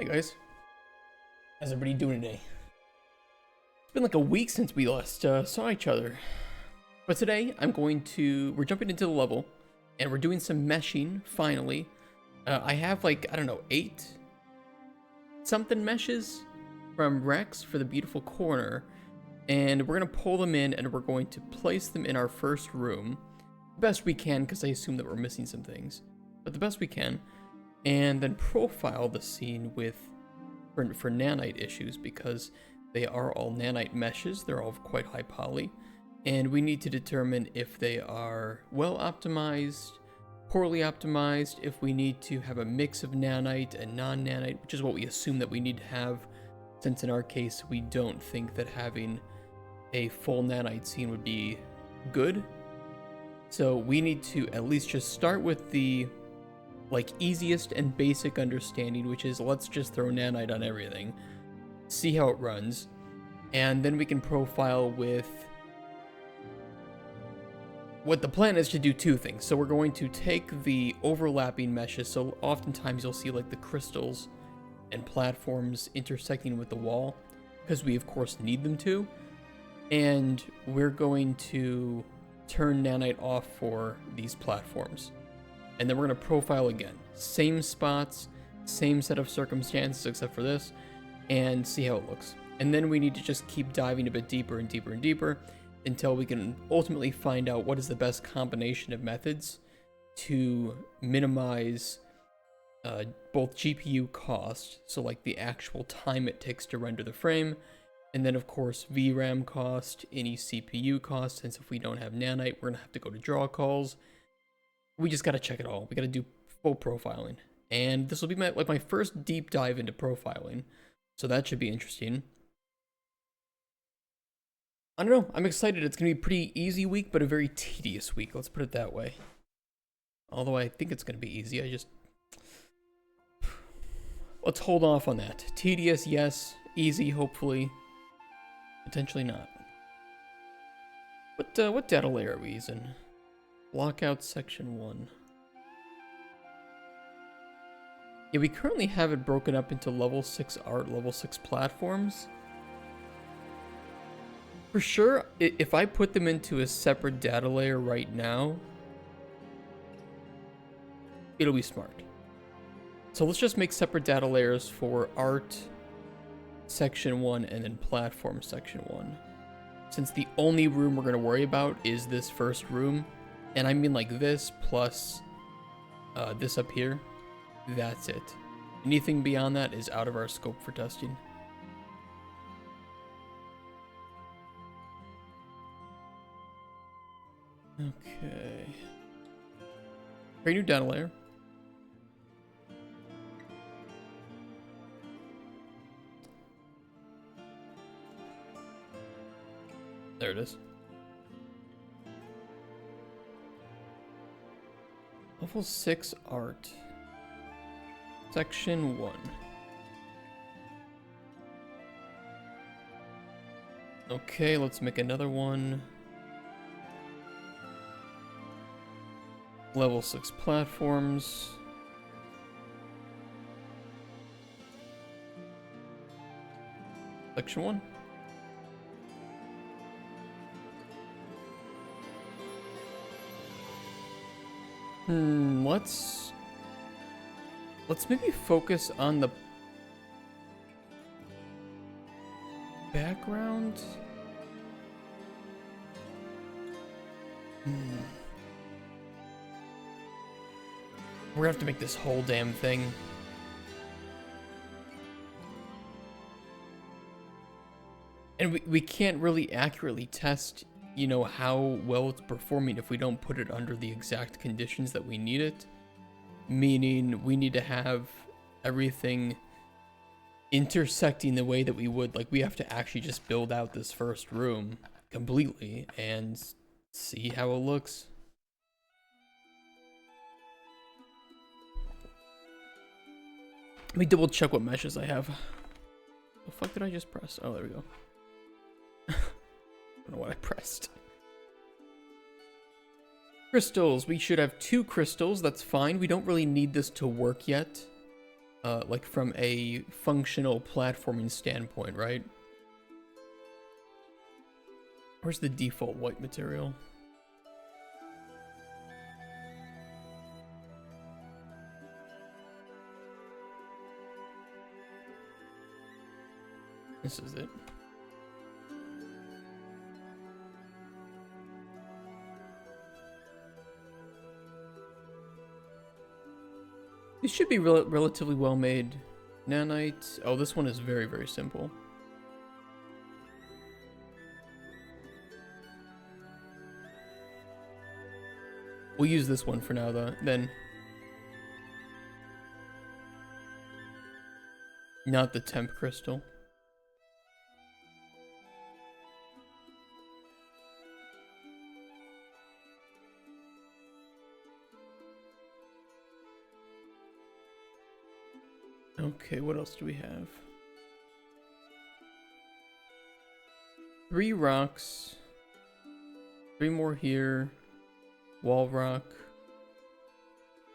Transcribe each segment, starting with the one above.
Hey guys, how's everybody doing today? It's been like a week since we last saw each other. But today we're jumping into the level and we're doing some meshing finally. I have like, I don't know, 8 something meshes from Rex for the beautiful corner. And we're going to pull them in and we're going to place them in our first room. The best we can, because I assume that we're missing some things. But the best we can. And then profile the scene for nanite issues, because they are all nanite meshes. They're all quite high poly, and we need to determine if they are well optimized, poorly optimized, if we need to have a mix of nanite and non-nanite, which is what we assume that we need to have, since in our case we don't think that having a full nanite scene would be good. So we need to at least just start with the easiest and basic understanding, which is let's just throw nanite on everything, see how it runs, and then we can profile with what the plan is to do 2 things. So we're going to take the overlapping meshes, so oftentimes you'll see like the crystals and platforms intersecting with the wall, because we of course need them to, and we're going to turn nanite off for these platforms. And then we're going to profile again. Same spots, same set of circumstances except for this, and see how it looks. And then we need to just keep diving a bit deeper and deeper and deeper until we can ultimately find out what is the best combination of methods to minimize both GPU cost, so like the actual time it takes to render the frame, and then of course VRAM cost, any CPU cost, since if we don't have nanite, we're going to have to go to draw calls. We just got to check it all. We got to do full profiling. And this will be my first deep dive into profiling. So that should be interesting. I don't know. I'm excited. It's going to be a pretty easy week, but a very tedious week. Let's put it that way. Although I think it's going to be easy. Let's hold off on that. Tedious, yes. Easy, hopefully. Potentially not. What data layer are we using? Lockout section 1. Yeah, we currently have it broken up into level 6 art, level 6 platforms. For sure, if I put them into a separate data layer right now, it'll be smart. So let's just make separate data layers for art section 1 and then platform section 1. Since the only room we're going to worry about is this first room, and I mean like this plus this up here, that's it. Anything beyond that is out of our scope for testing. Okay. Create new data layer. There it is. Level 6 art. Section 1. Okay, let's make another one. Level 6 platforms. Section 1. Let's maybe focus on the background. We're gonna have to make this whole damn thing. And we can't really accurately test, you know, how well it's performing if we don't put it under the exact conditions that we need it. Meaning we need to have everything intersecting the way that we would, like we have to actually just build out this first room completely and see how it looks. Let me double check what meshes I have. The fuck did I just press? Oh, there we go. I don't know what I pressed. Crystals. We should have 2 crystals. That's fine. We don't really need this to work yet. like from a functional platforming standpoint, right? Where's the default white material? This is it. These should be relatively well made. Nanite. Oh, this one is very, very simple. We'll use this one for now, though. Then. Not the temp crystal. Okay, what else do we have? 3 rocks. 3 more here. Wall rock.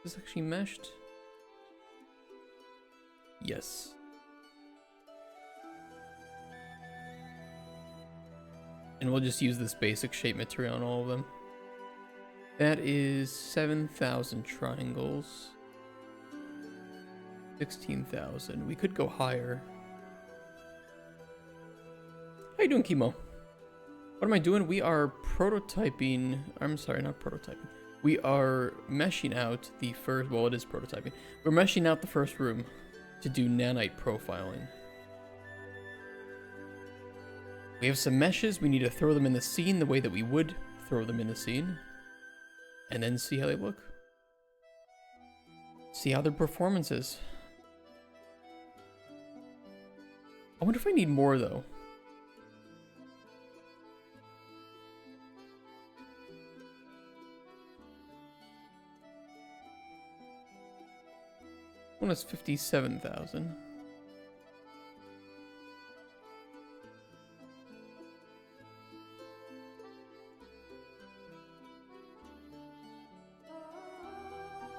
Is this actually meshed? Yes. And we'll just use this basic shape material on all of them. That is 7,000 triangles. 16,000. We could go higher. How you doing, Chemo? What am I doing? We are prototyping. I'm sorry, not prototyping. We are meshing out the first. Well, it is prototyping. We're meshing out the first room to do nanite profiling. We have some meshes. We need to throw them in the scene the way that we would throw them in the scene, and then see how they look. See how their performance is. I wonder if I need more, though. One is 57,000.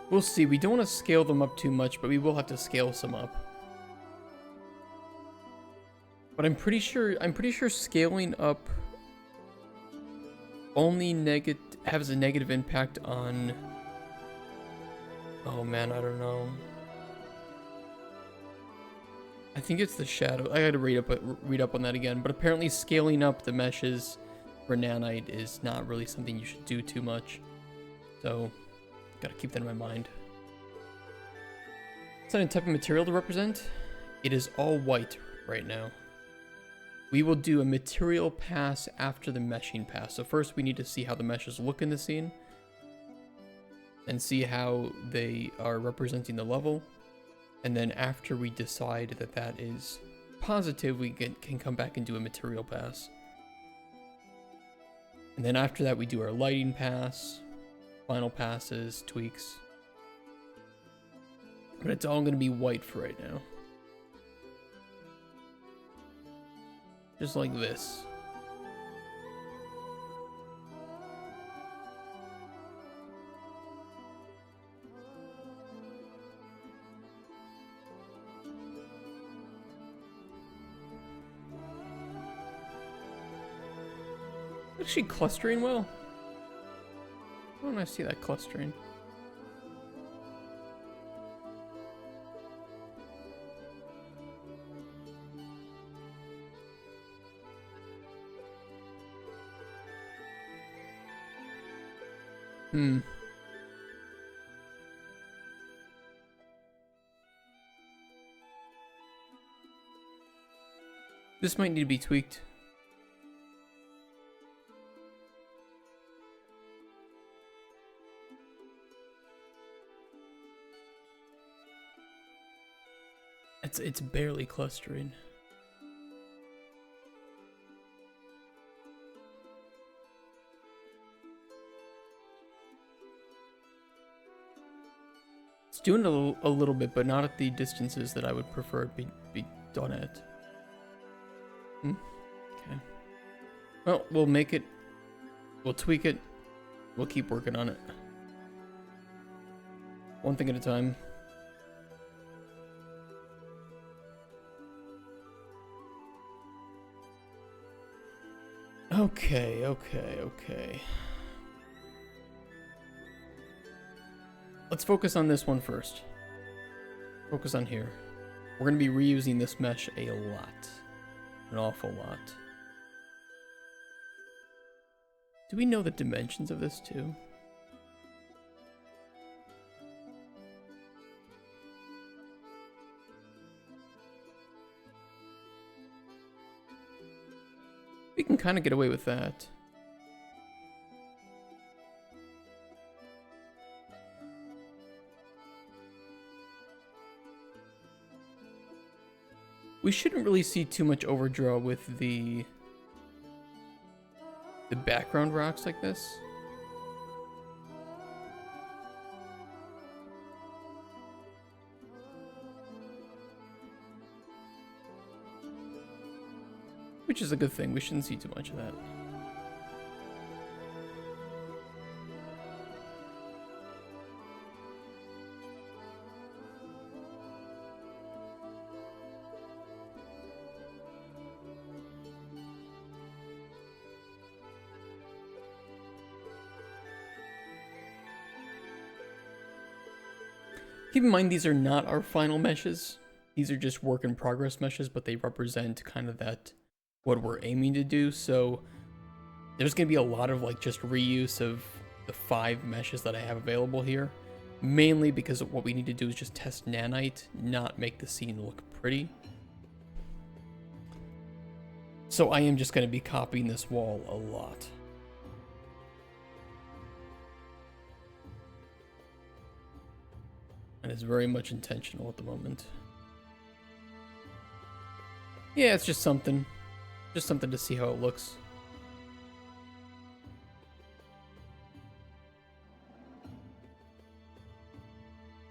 We'll see. We don't want to scale them up too much, but we will have to scale some up. But I'm pretty sure scaling up only has a negative impact on. Oh man, I don't know. I think it's the shadow. I gotta read up on that again. But apparently, scaling up the meshes for nanite is not really something you should do too much. So, gotta keep that in my mind. It's not a type of material to represent. It is all white right now. We will do a material pass after the meshing pass. So first we need to see how the meshes look in the scene and see how they are representing the level. And then after we decide that that is positive, we can come back and do a material pass. And then after that we do our lighting pass, final passes, tweaks. But it's all going to be white for right now. Just like this. Actually clustering well. Why don't I see that clustering? This might need to be tweaked. It's barely clustering. It's doing a little bit, but not at the distances that I would prefer it be done at. Okay. Well, we'll make it. We'll tweak it. We'll keep working on it. One thing at a time. Okay. Let's focus on this one first. Focus on here. We're going to be reusing this mesh a lot. An awful lot. Do we know the dimensions of this too? We can kind of get away with that. We shouldn't really see too much overdraw with the background rocks like this. Which is a good thing. We shouldn't see too much of that. Keep in mind, these are not our final meshes. These are just work in progress meshes, but they represent kind of that, what we're aiming to do. So there's going to be a lot of like just reuse of the 5 meshes that I have available here. Mainly because what we need to do is just test nanite, not make the scene look pretty. So I am just going to be copying this wall a lot. And it's very much intentional at the moment. Yeah, it's just something. Just something to see how it looks.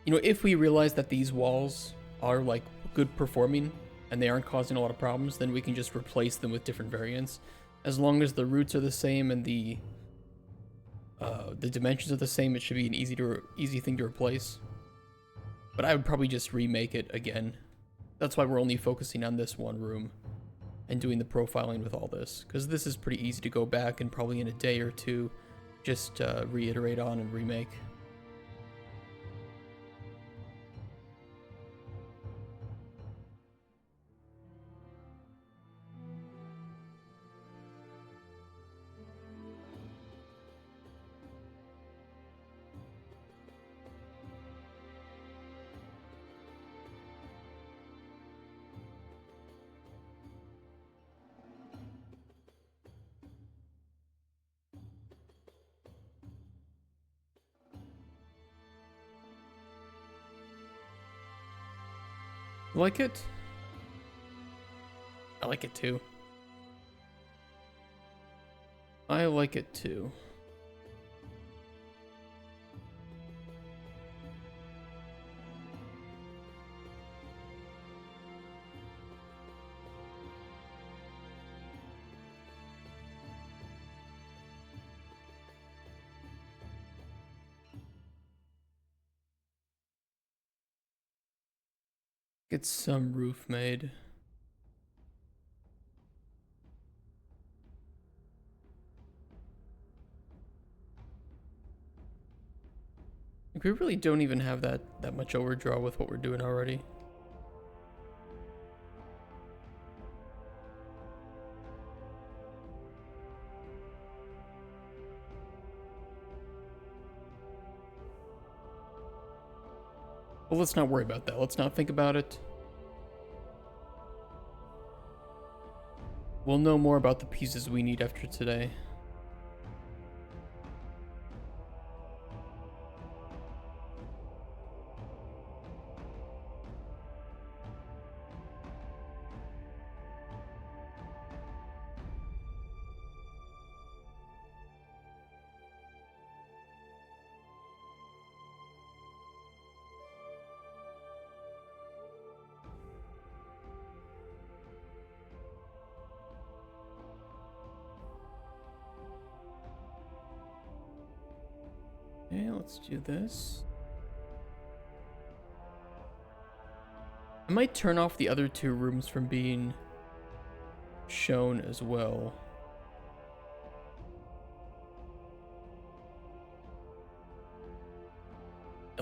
You know, if we realize that these walls are like good performing and they aren't causing a lot of problems, then we can just replace them with different variants. As long as the roots are the same and the dimensions are the same, it should be an easy thing to replace. But I would probably just remake it again. That's why we're only focusing on this one room and doing the profiling with all this, because this is pretty easy to go back and probably in a day or two just reiterate on and remake. Like it? I like it too. I like it too. Get some roof made. Like, we really don't even have that much overdraw with what we're doing already. Well, let's not worry about that. Let's not think about it. We'll know more about the pieces we need after today. Okay, let's do this. I might turn off the other 2 rooms from being shown as well.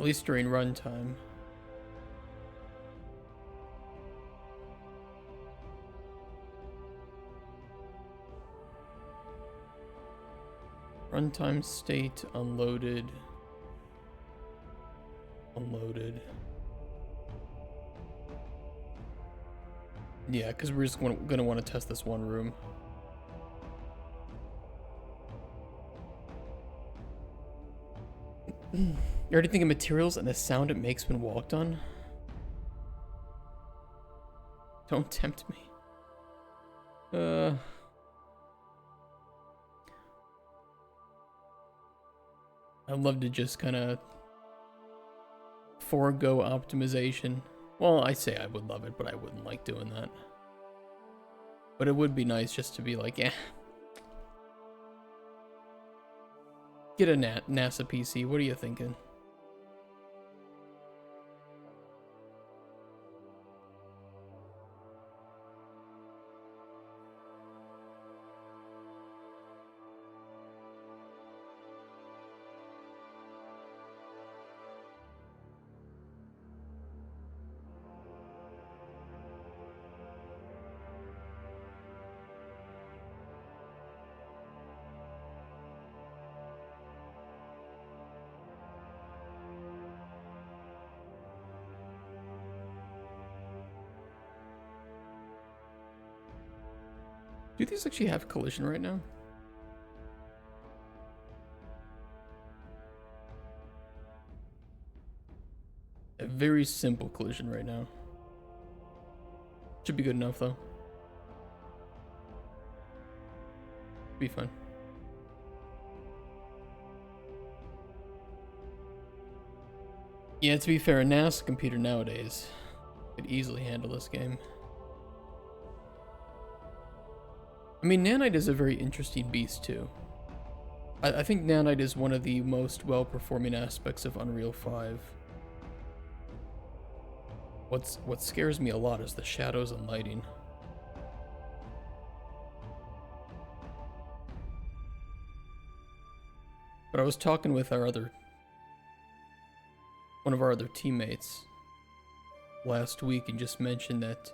At least during runtime. Runtime state unloaded. Unloaded. Yeah, because we're just gonna want to test this one room. You already think of materials and the sound it makes when walked on? Don't tempt me. I'd love to just kind of forego optimization. Well, I say I would love it, but I wouldn't like doing that. But it would be nice just to be like, yeah. Get a NASA PC, what are you thinking? Do these actually have collision right now? A very simple collision right now. Should be good enough though. Be fun. Yeah, to be fair, a NASA computer nowadays could easily handle this game. I mean, Nanite is a very interesting beast too. I think Nanite is one of the most well-performing aspects of Unreal 5. What scares me a lot is the shadows and lighting. But I was talking with one of our other teammates last week and just mentioned that,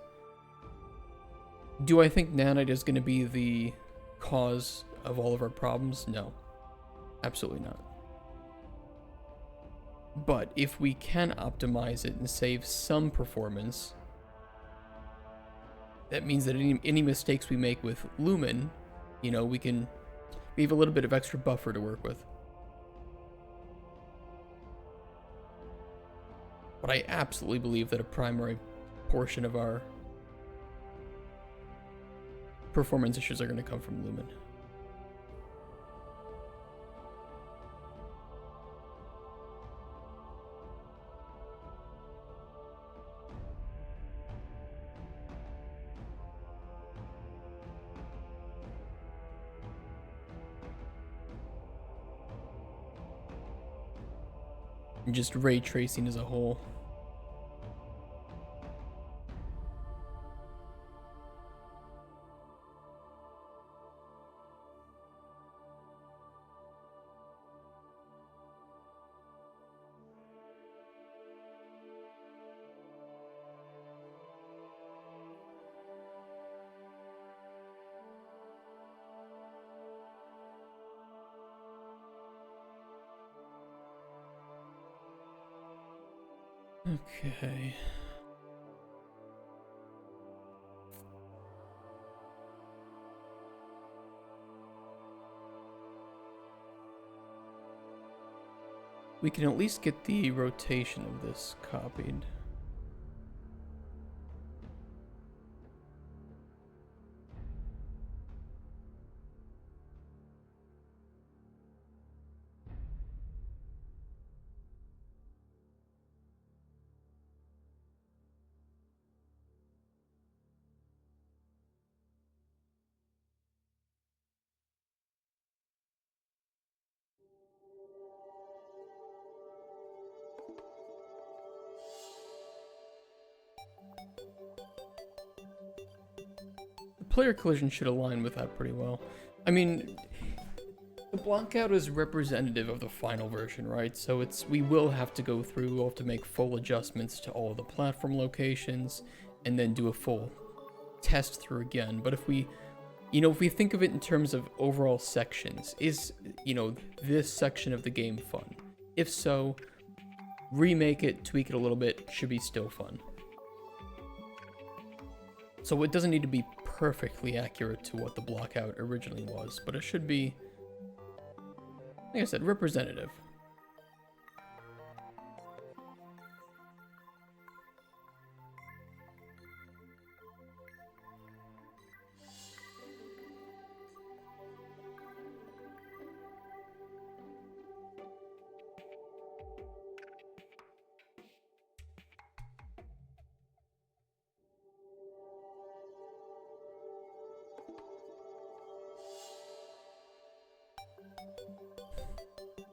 do I think Nanite is going to be the cause of all of our problems? No, absolutely not. But if we can optimize it and save some performance, that means that any mistakes we make with Lumen, you know, we have a little bit of extra buffer to work with. But I absolutely believe that a primary portion of our performance issues are going to come from Lumen. And just ray tracing as a whole. Okay. We can at least get the rotation of this copied. Player collision should align with that pretty well. I mean, The blockout is representative of the final version, right? So we will have to go through, we'll have to make full adjustments to all the platform locations and then do a full test through again. But if we think of it in terms of overall sections, is, this section of the game fun? If so, remake it, tweak it a little bit, should be still fun. So it doesn't need to be perfectly accurate to what the blockout originally was, but it should be, like I said, representative.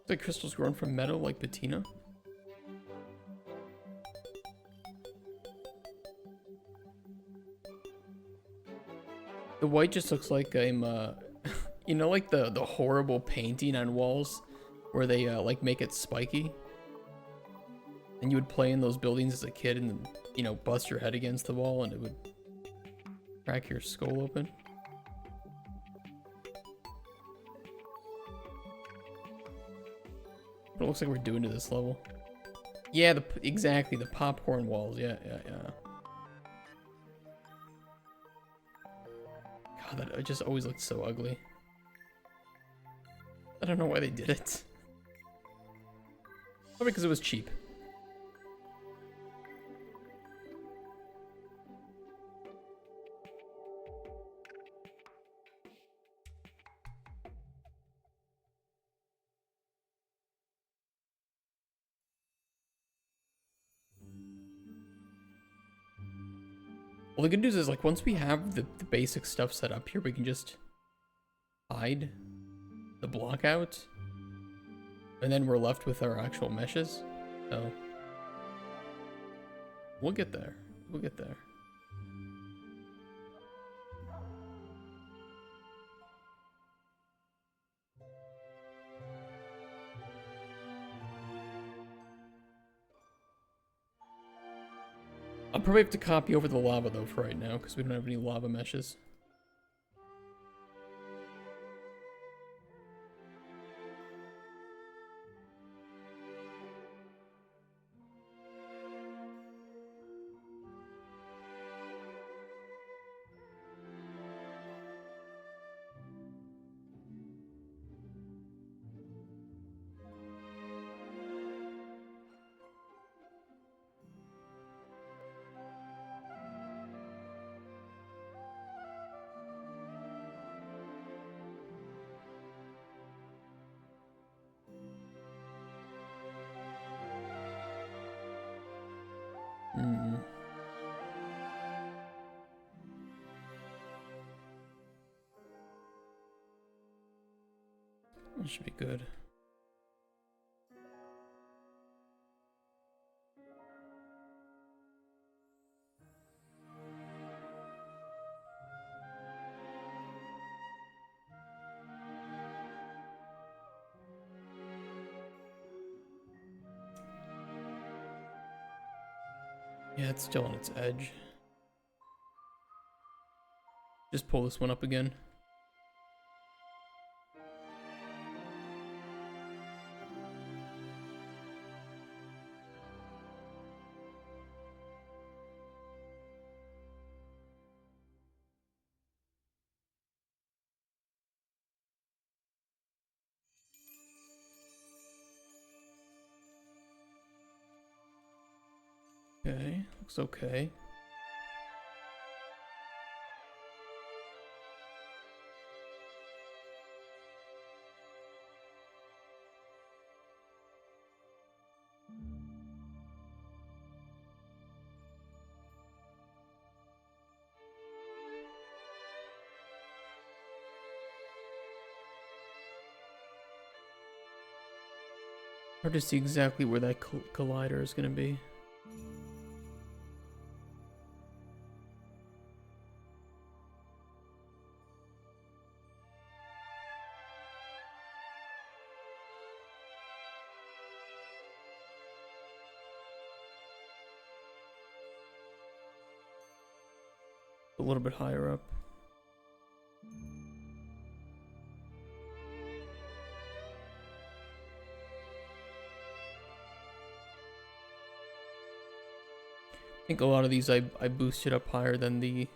The crystals grown from metal like patina. The white just looks like I'm, like the horrible painting on walls where they like make it spiky. And you would play in those buildings as a kid and then, bust your head against the wall and it would crack your skull open. What it looks like we're doing to this level. Yeah, exactly, the popcorn walls. Yeah. God, that just always looked so ugly. I don't know why they did it. Probably because it was cheap. Well, the good news is, like, once we have the basic stuff set up here, we can just hide the block out. And then we're left with our actual meshes. So we'll get there. We'll get there. I'll probably have to copy over the lava though for right now because we don't have any lava meshes. That should be good. Yeah, it's still on its edge. Just pull this one up again. Okay, looks okay. Hard to see exactly where that collider is going to be. A little bit higher up. I think a lot of these I boosted up higher than the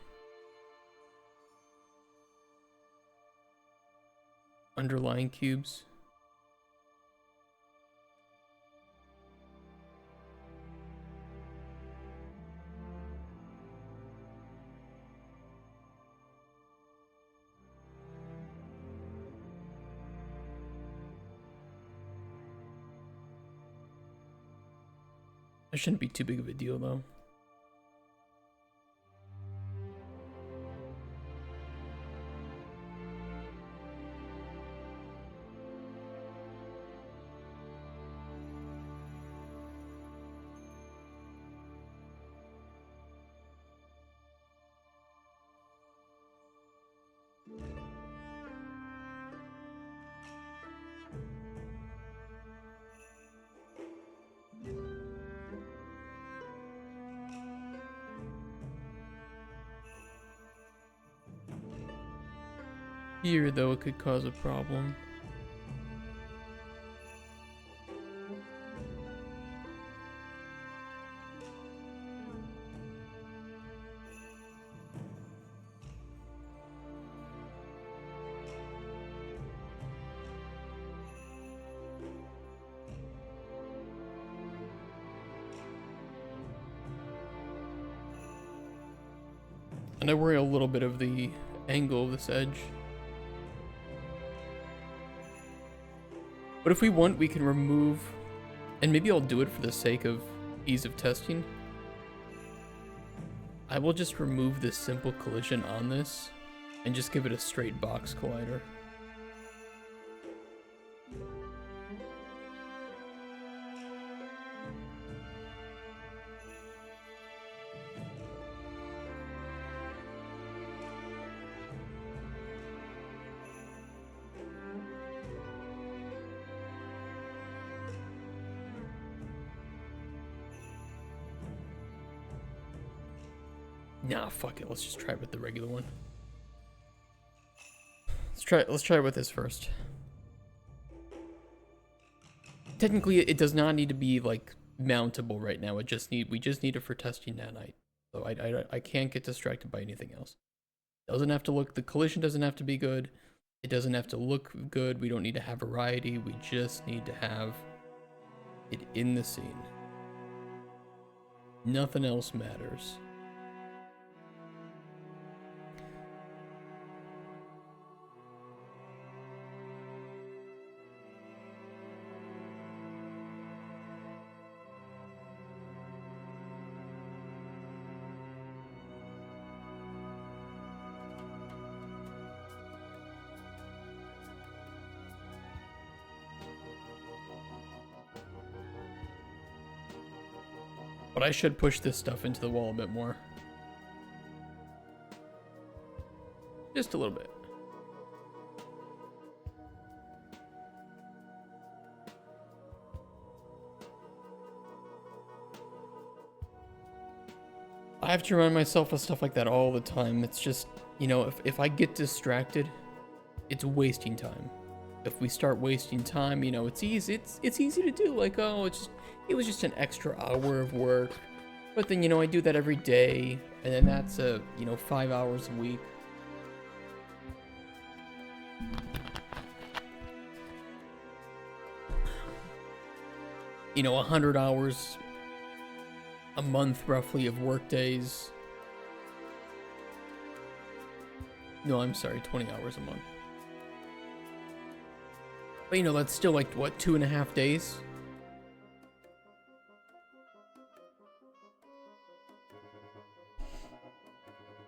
underlying cubes. That shouldn't be too big of a deal though. Here, though, it could cause a problem. And I worry a little bit of the angle of this edge. But if we want, we can remove, and maybe I'll do it for the sake of ease of testing. I will just remove this simple collision on this and just give it a straight box collider. Nah, fuck it. Let's just try it with the regular one. Let's try it with this first. Technically, it does not need to be like mountable right now. We just need it for testing nanite. So I can't get distracted by anything else. Doesn't have to look, the collision doesn't have to be good. It doesn't have to look good. We don't need to have variety. We just need to have it in the scene. Nothing else matters. But I should push this stuff into the wall a bit more. Just a little bit. I have to remind myself of stuff like that all the time. It's just, you know, if I get distracted, it's wasting time. If we start wasting time, you know, it's easy to do, like, oh, it was just an extra hour of work. But then, you know, I do that every day, and then that's 5 hours a week. You know, 100 hours a month roughly of work days. No, I'm sorry, 20 hours a month. But you know, that's still like, what, 2.5 days?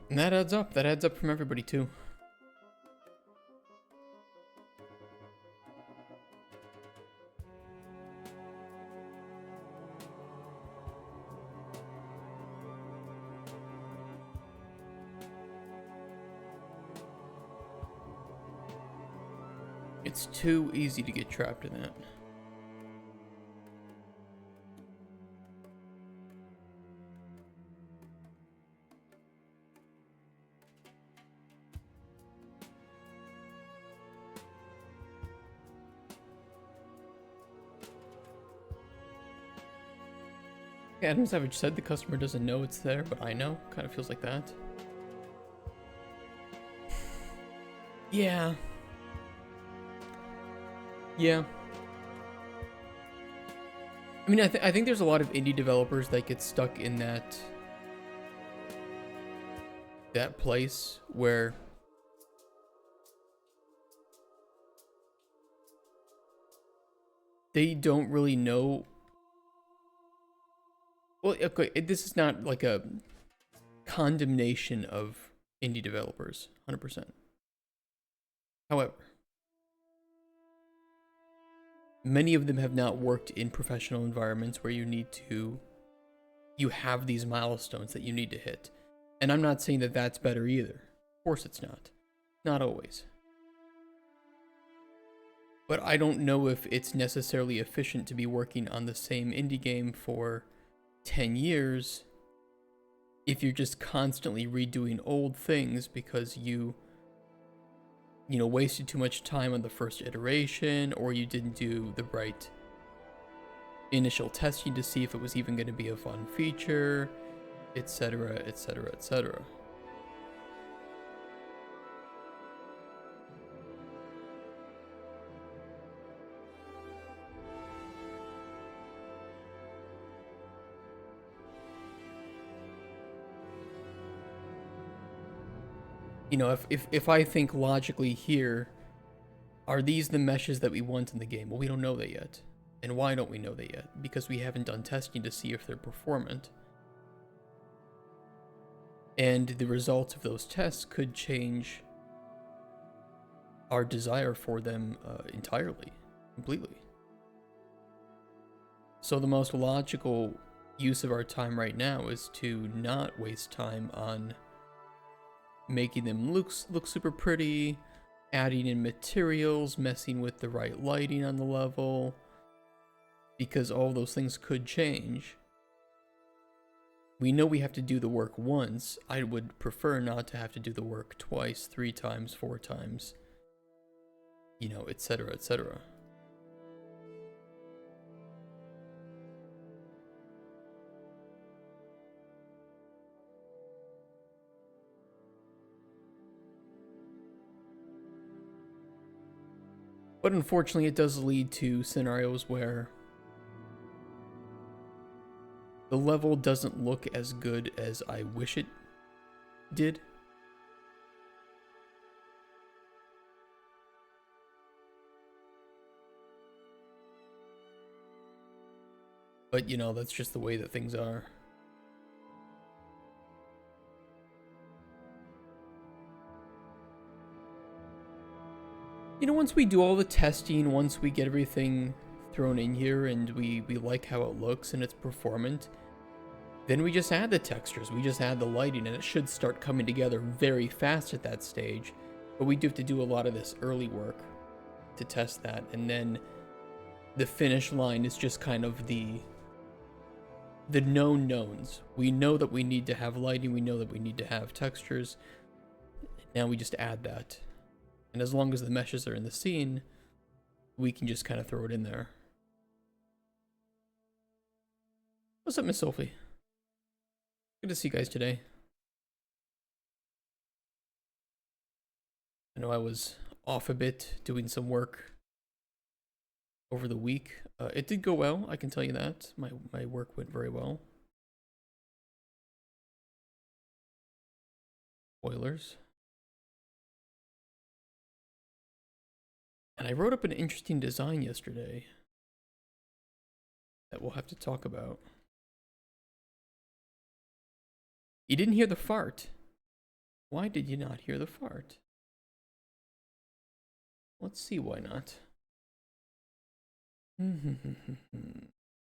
And that adds up. That adds up from everybody too. It's too easy to get trapped in that. Adam Savage said the customer doesn't know it's there, but I know. Kind of feels like that. Yeah. Yeah. I mean, I think there's a lot of indie developers that get stuck in that place where they don't really know. Well, okay, this is not like a condemnation of indie developers, 100%. However, many of them have not worked in professional environments where you have these milestones that you need to hit. And I'm not saying that that's better either. Of course it's not. Not always. But I don't know if it's necessarily efficient to be working on the same indie game for 10 years if you're just constantly redoing old things because you wasted too much time on the first iteration, or you didn't do the right initial testing to see if it was even going to be a fun feature, etc., etc., etc. If I think logically here, are these the meshes that we want in the game? Well, we don't know that yet. And why don't we know that yet? Because we haven't done testing to see if they're performant. And the results of those tests could change our desire for them entirely, completely. So the most logical use of our time right now is to not waste time on making them look super pretty, adding in materials, messing with the right lighting on the level, because all those things could change. We know we have to do the work once. I would prefer not to have to do the work twice, 3 times, 4 times, etc., etc. But unfortunately, it does lead to scenarios where the level doesn't look as good as I wish it did. But, that's just the way that things are. Once we do all the testing, once we get everything thrown in here and we like how it looks and it's performant, then we just add the textures, we just add the lighting, and it should start coming together very fast at that stage. But we do have to do a lot of this early work to test that, and then the finish line is just kind of the known knowns. We know that we need to have lighting, we know that we need to have textures. Now we just add that. And as long as the meshes are in the scene, we can just kind of throw it in there. What's up, Miss Sophie? Good to see you guys today. I know I was off a bit doing some work over the week. It did go well, I can tell you that. My work went very well. Spoilers. And I wrote up an interesting design yesterday that we'll have to talk about. You didn't hear the fart. Why did you not hear the fart? Let's see why not.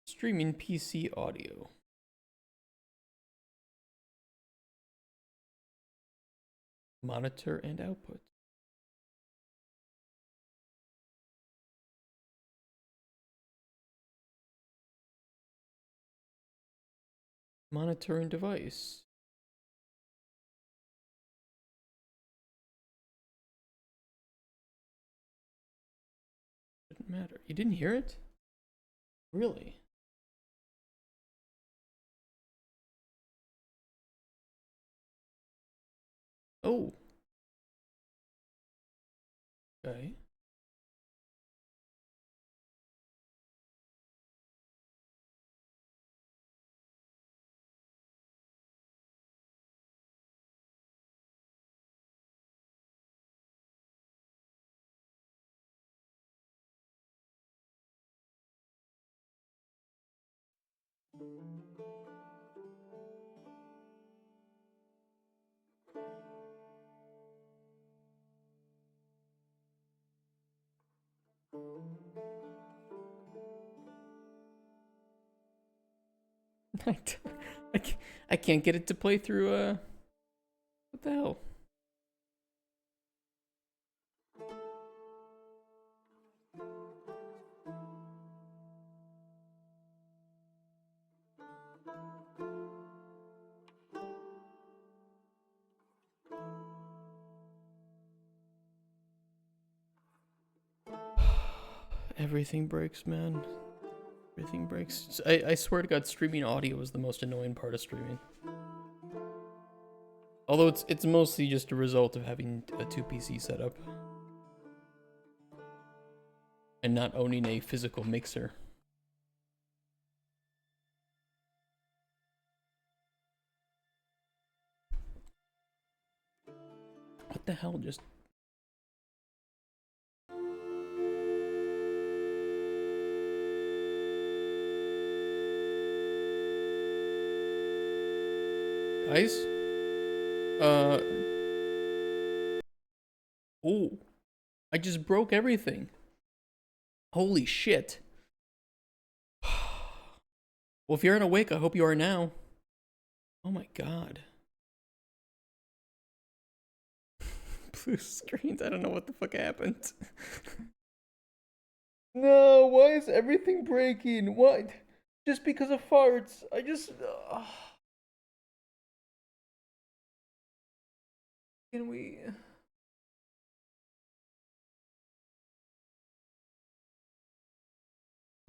Streaming PC audio. Monitor and output. Monitor and device. Doesn't matter. You didn't hear it? Really? Oh. Okay. I, t- I can't get it to play through, what the hell? Everything breaks, man. Everything breaks. I swear to God, streaming audio is the most annoying part of streaming. Although it's mostly just a result of having a 2 PC setup. And not owning a physical mixer. What the hell just... Guys? Oh. I just broke everything. Holy shit. Well, if you're unawake, I hope you are now. Oh my god. Blue screens, I don't know what the fuck happened. No, why is everything breaking? What? Just because of farts. I just... Can we...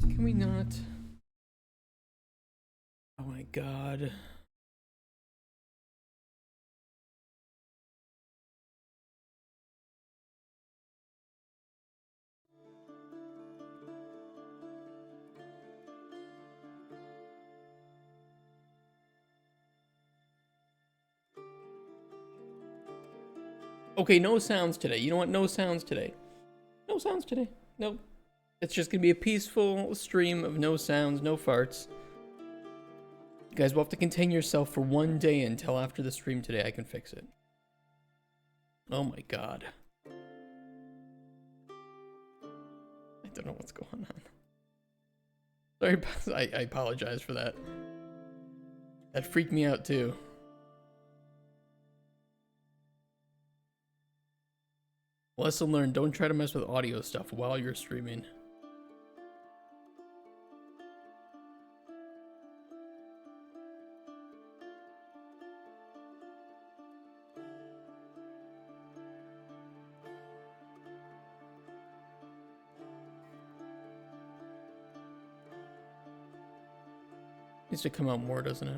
Can we not? Oh my god. Okay, no sounds today. You know what? No sounds today. No sounds today. No. It's just gonna be a peaceful stream of no sounds, no farts. You guys will have to contain yourself for one day until after the stream today. I can fix it. Oh my god. I don't know what's going on. Sorry, I apologize for that. That freaked me out too. Lesson learned, don't try to mess with audio stuff while you're streaming. Needs to come out more, doesn't it?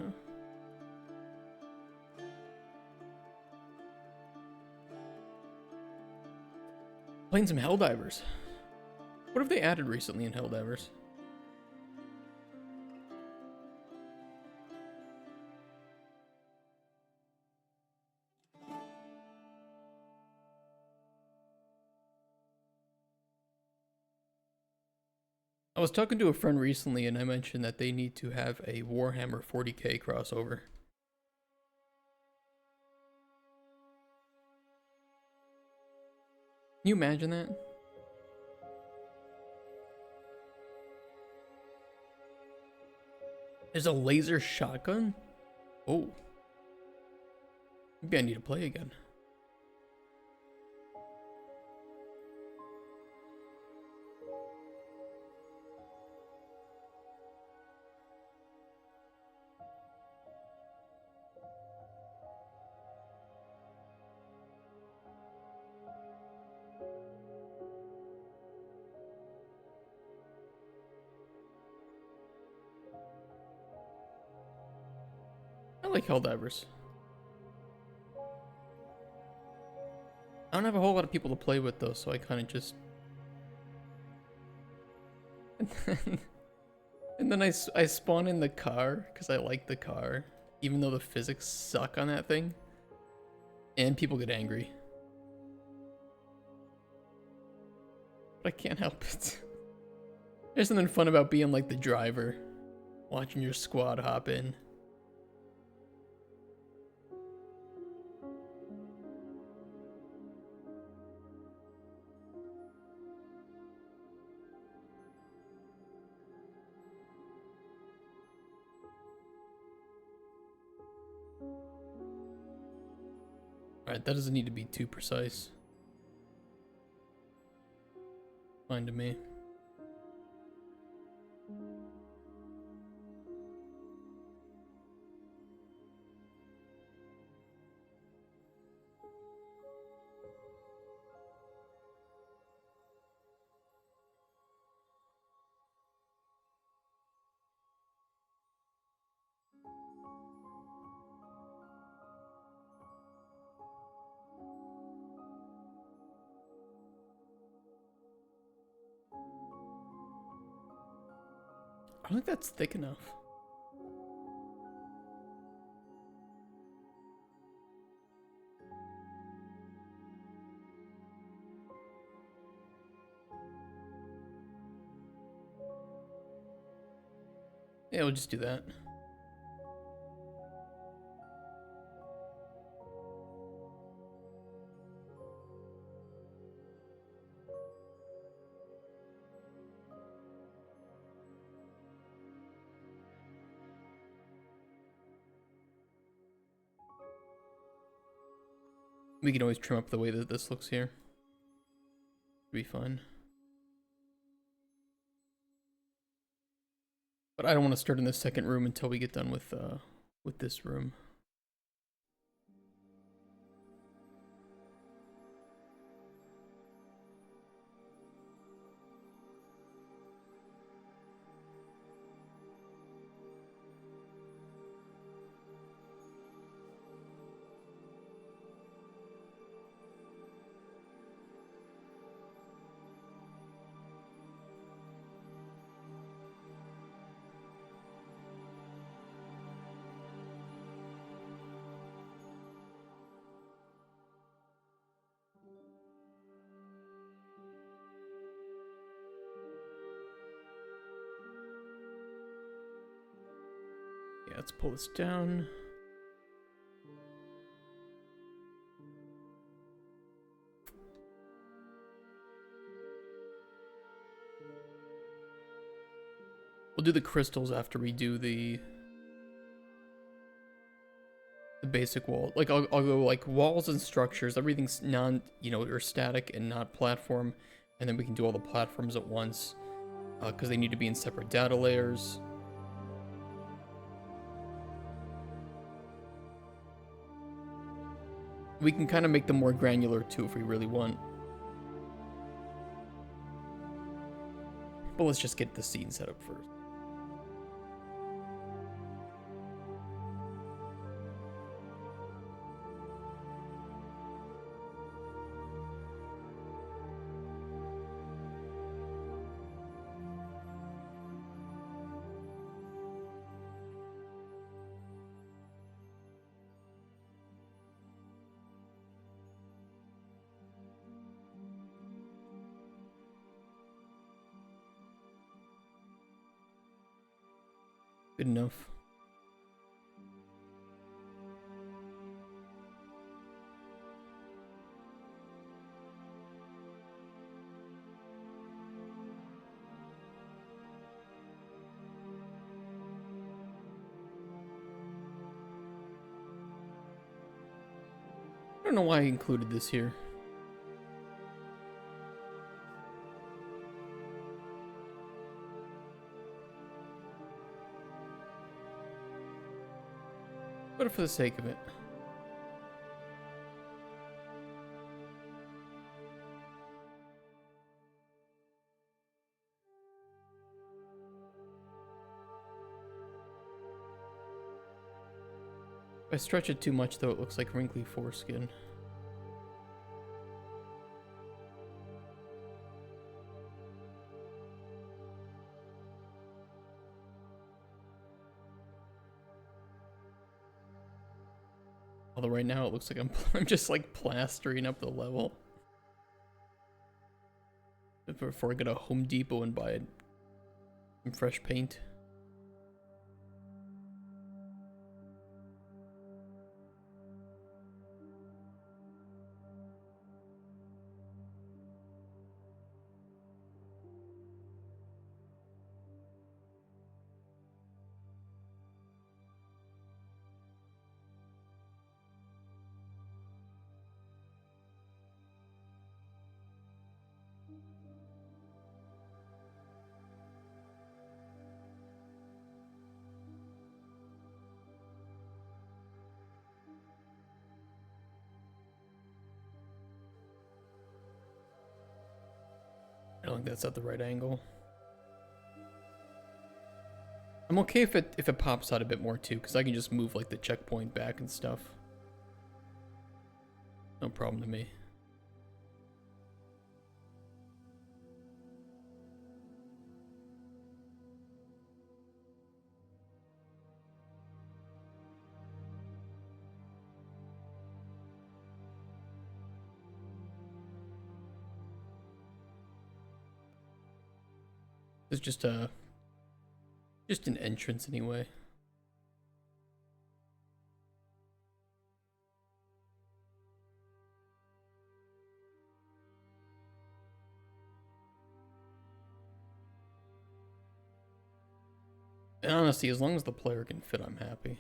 Playing some Helldivers. What have they added recently in Helldivers? I was talking to a friend recently and I mentioned that they need to have a Warhammer 40k crossover. Can you imagine that? There's a laser shotgun? Oh. Maybe I need to play again. I like Helldivers. I don't have a whole lot of people to play with though, so I kind of just... And then I spawn in the car, because I like the car, even though the physics suck on that thing. And people get angry. But I can't help it. There's something fun about being like the driver, watching your squad hop in. Alright, that doesn't need to be too precise. Fine to me. I don't think that's thick enough. Yeah, we'll just do that. We can always trim up the way that this looks here. Be fun. But I don't want to start in the second room until we get done with this room. Yeah, let's pull this down. We'll do the crystals after we do the basic wall. Like I'll go like walls and structures, everything's non, or static and not platform, and then we can do all the platforms at once because they need to be in separate data layers. We can kind of make them more granular too if we really want. But let's just get the scene set up first. Good enough. I don't know why I included this here. But for the sake of it. If I stretch it too much though, it looks like wrinkly foreskin. Although right now it looks like I'm just like plastering up the level. Before I go to Home Depot and buy some fresh paint. I don't think that's at the right angle. I'm okay if it pops out a bit more too, because I can just move like the checkpoint back and stuff. No problem to me. It's just an entrance anyway. And honestly, as long as the player can fit, I'm happy.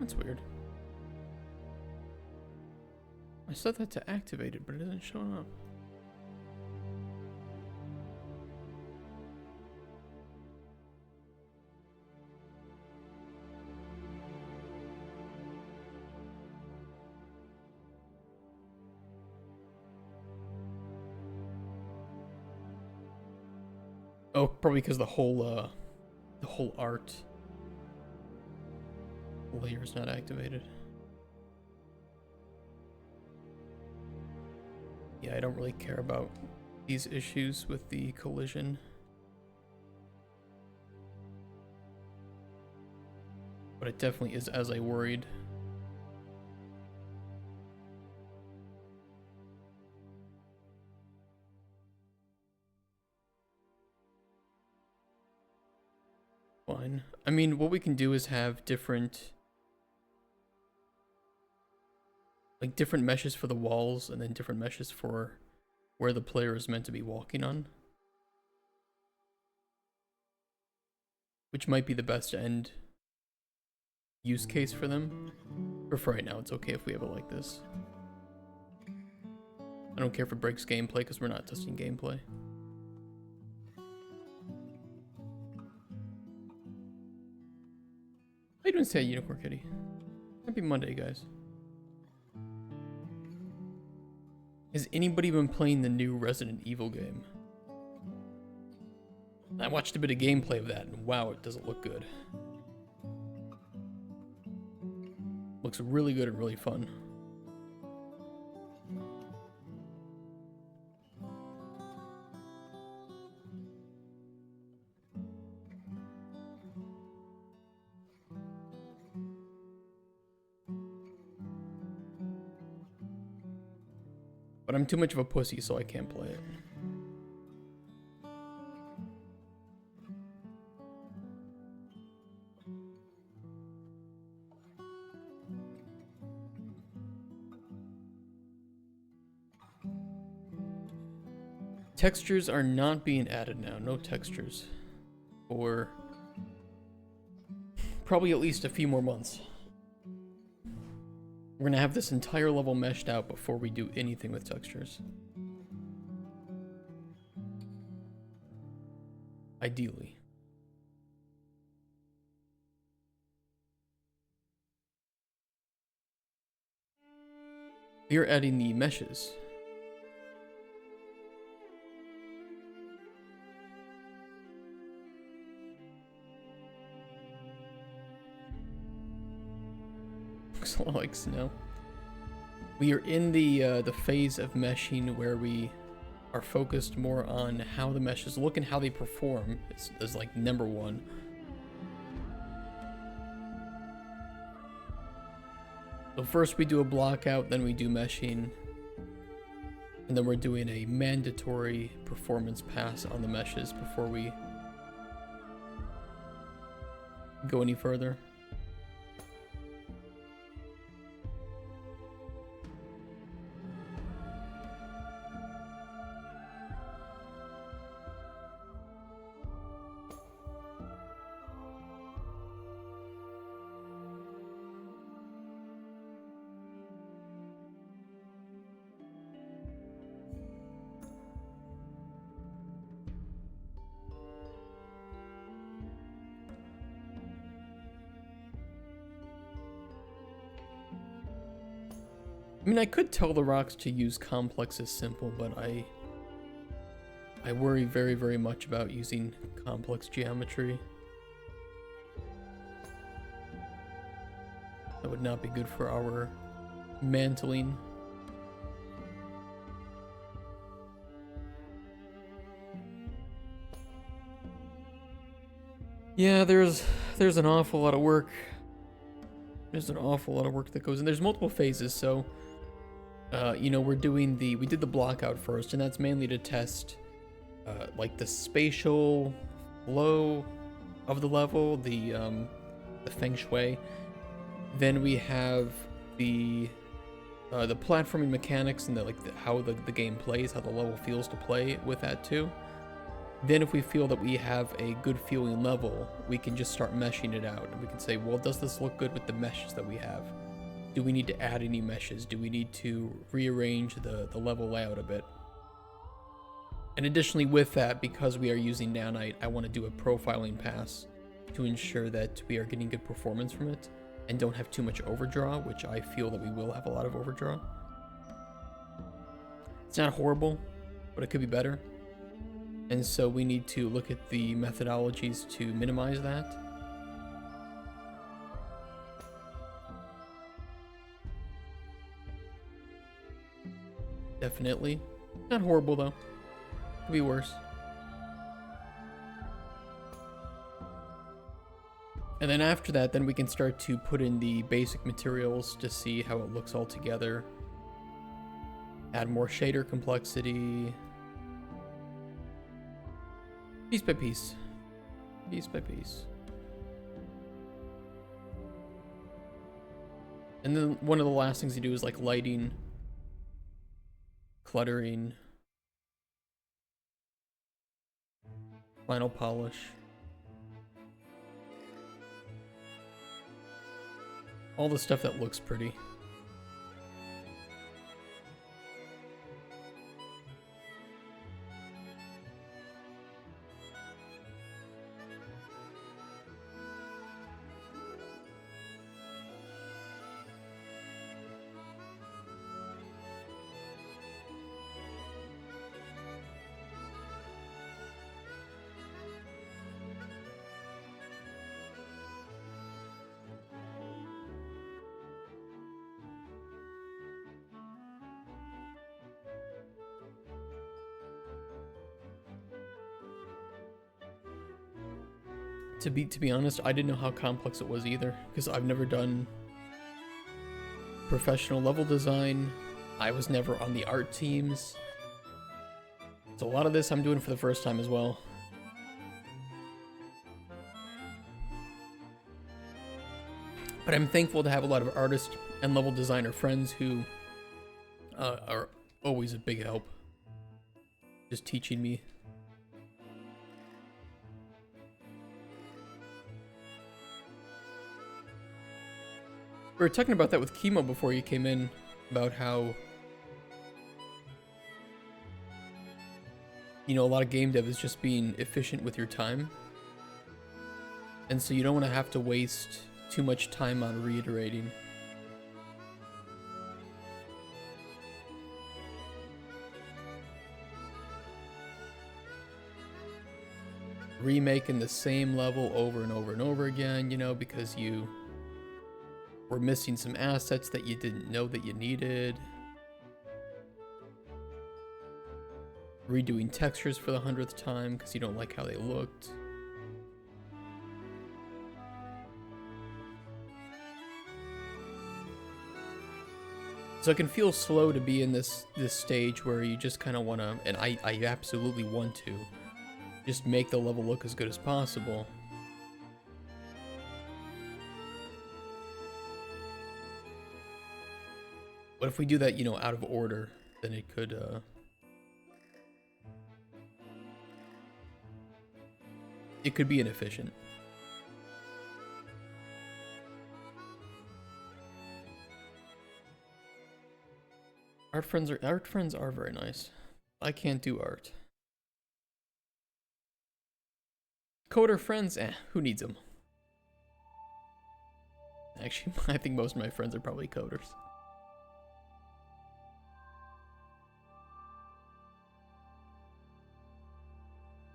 That's weird. I set that to activated, but it isn't showing up. Oh, probably because the whole art layer is not activated. Yeah, I don't really care about these issues with the collision. But it definitely is as I worried. Fine. I mean, what we can do is have different meshes for the walls and then different meshes for where the player is meant to be walking on. Which might be the best end use case for them. But for right now, it's okay if we have it like this. I don't care if it breaks gameplay because we're not testing gameplay. How you doing today, Unicorn Kitty? Happy Monday, guys. Has anybody been playing the new Resident Evil game? I watched a bit of gameplay of that, and wow, it doesn't look good. Looks really good and really fun. But I'm too much of a pussy, so I can't play it. Textures are not being added now. No textures. For probably at least a few more months. We're gonna have this entire level meshed out before we do anything with textures. Ideally. You're adding the meshes. Looks a lot like snow. We are in the phase of meshing where we are focused more on how the meshes look and how they perform is like number one. So first we do a block out, then we do meshing, and then we're doing a mandatory performance pass on the meshes before we go any further. I mean, I could tell the rocks to use complex as simple, but I worry very, very much about using complex geometry. That would not be good for our mantling. Yeah, there's an awful lot of work. There's an awful lot of work that goes in. There's multiple phases, so you know, we did the block out first, and that's mainly to test like the spatial flow of the level, the feng shui. Then we have the platforming mechanics and how the game plays, how the level feels to play with that too. Then if we feel that we have a good feeling level, we can just start meshing it out. And we can say, well, does this look good with the meshes that we have? Do we need to add any meshes? Do we need to rearrange the level layout a bit? And additionally with that, because we are using nanite, I want to do a profiling pass to ensure that we are getting good performance from it and don't have too much overdraw, which I feel that we will have a lot of overdraw. It's not horrible, but it could be better. And so we need to look at the methodologies to minimize that. Definitely. Not horrible though. Could be worse. And then after that, then we can start to put in the basic materials to see how it looks all together. Add more shader complexity. Piece by piece. Piece by piece. And then one of the last things you do is like lighting, cluttering, final polish. All the stuff that looks pretty. To be honest, I didn't know how complex it was either, because I've never done professional level design. I was never on the art teams. So a lot of this I'm doing for the first time as well. But I'm thankful to have a lot of artist and level designer friends who are always a big help. Just teaching me. We were talking about that with Chemo before you came in, about how, you know, a lot of game dev is just being efficient with your time. And so you don't want to have to waste too much time on reiterating. remaking the same level over and over and over again, you know, because you were missing some assets that you didn't know that you needed. Redoing textures for the 100th time because you don't like how they looked. So it can feel slow to be in this stage where you just kind of want to, and I absolutely want to, just make the level look as good as possible. But if we do that, you know, out of order, then it could, it could be inefficient. Art friends are very nice. I can't do art. Coder friends, who needs them? Actually, I think most of my friends are probably coders.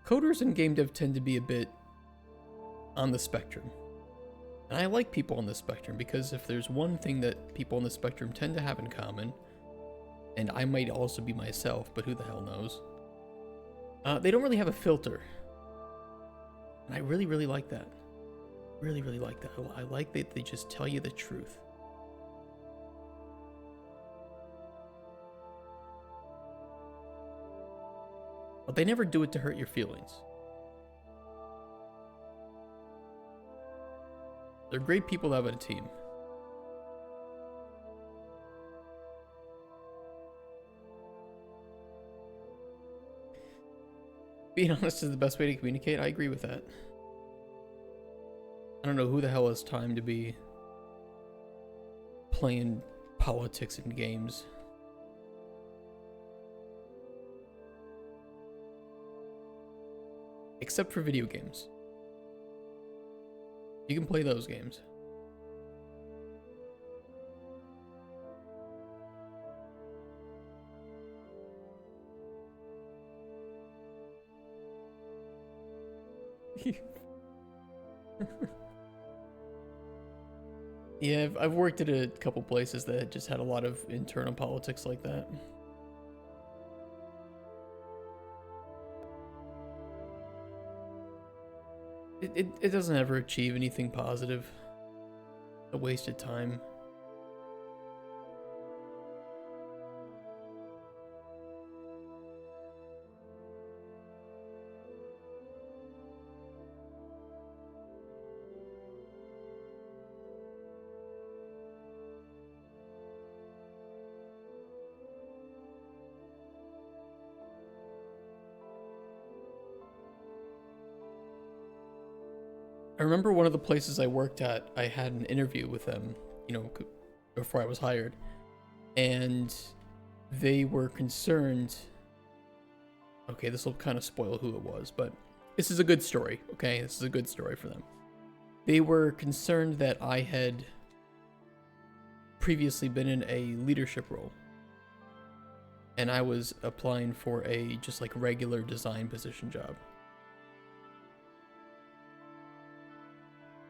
Coders and game dev tend to be a bit on the spectrum. And I like people on the spectrum because if there's one thing that people on the spectrum tend to have in common, and I might also be myself, but who the hell knows, they don't really have a filter. And I really, really like that. Really, really like that. I like that they just tell you the truth. But they never do it to hurt your feelings. They're great people to have on a team. Being honest is the best way to communicate. I agree with that. I don't know who the hell has time to be playing politics in games. Except for video games. You can play those games. Yeah, I've worked at a couple places that just had a lot of internal politics like that. It doesn't ever achieve anything positive. A waste of time. I remember one of the places I worked at, I had an interview with them, you know, before I was hired, and they were concerned. Okay, this will kind of spoil who it was, but this is a good story, okay? This is a good story for them. They were concerned that I had previously been in a leadership role, and I was applying for a just like regular design position job.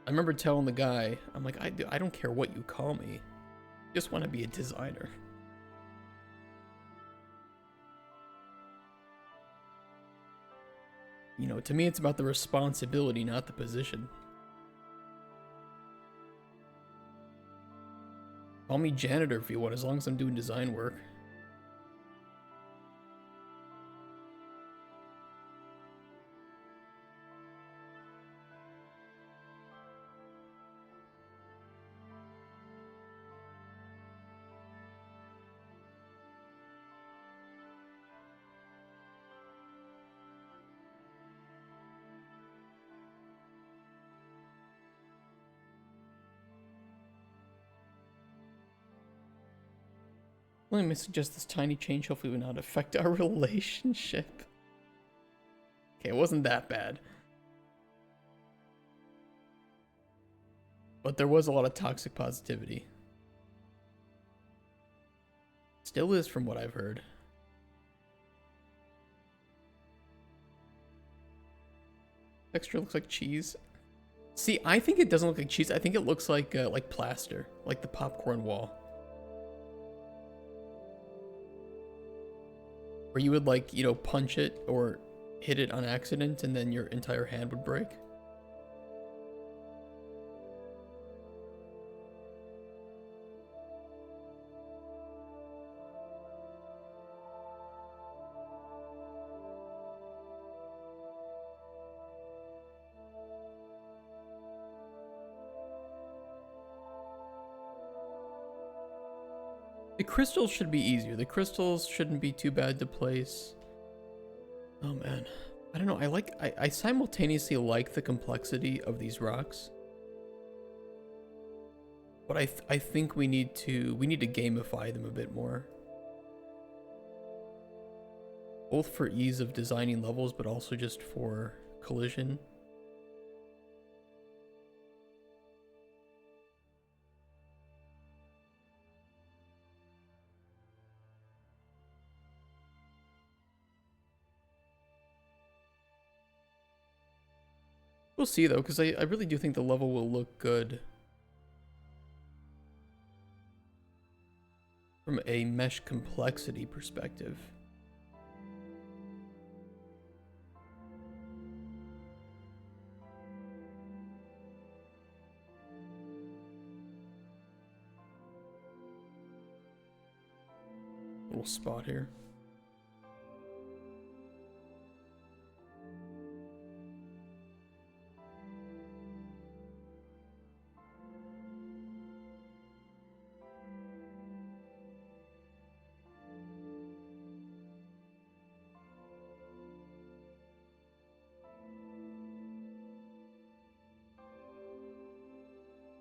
I remember telling the guy, I'm like, I don't care what you call me. I just want to be a designer. You know, to me, it's about the responsibility, not the position. Call me janitor if you want, as long as I'm doing design work. Let me suggest this tiny change hopefully will not affect our relationship. Okay, it wasn't that bad. But there was a lot of toxic positivity. Still is from what I've heard. Texture looks like cheese. See, I think it doesn't look like cheese. I think it looks like plaster, like the popcorn wall. Where you would like, you know, punch it or hit it on accident and then your entire hand would break. The crystals should be easier. The crystals shouldn't be too bad to place. Oh man. I don't know. I simultaneously like the complexity of these rocks. But I think we need to gamify them a bit more. Both for ease of designing levels, but also just for collision. We'll see though, because I really do think the level will look good from a mesh complexity perspective. Little spot here.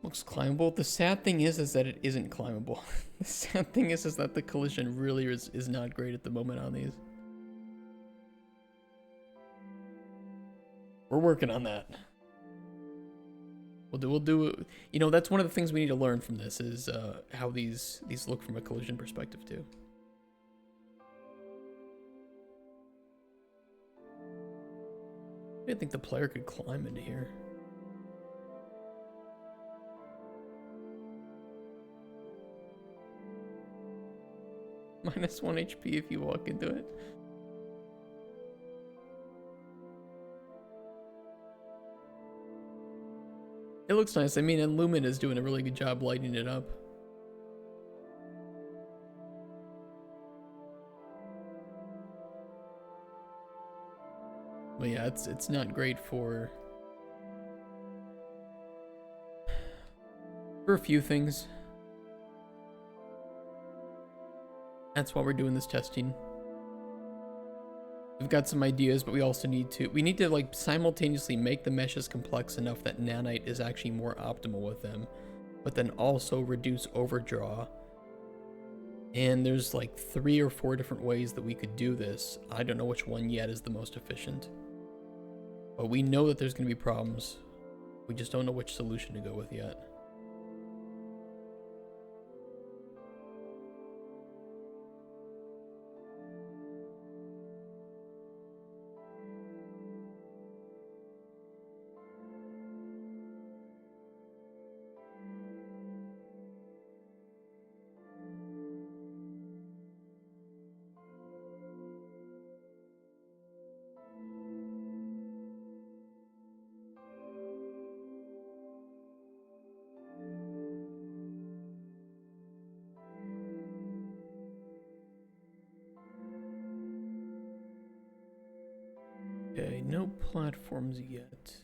Looks climbable. The sad thing is that it isn't climbable. The sad thing is that the collision really is not great at the moment on these. We're working on that. We'll do. You know, that's one of the things we need to learn from this is how these look from a collision perspective too. I didn't think the player could climb into here. Minus 1 HP if you walk into it. It looks nice. I mean, and Lumen is doing a really good job lighting it up. But yeah, it's not great for a few things. That's why we're doing this testing. We've got some ideas, but we also need to like simultaneously make the meshes complex enough that nanite is actually more optimal with them, but then also reduce overdraw. And there's like 3 or 4 different ways that we could do this. I don't know which one yet is the most efficient, but we know that there's going to be problems. We just don't know which solution to go with yet. Okay, no platforms yet.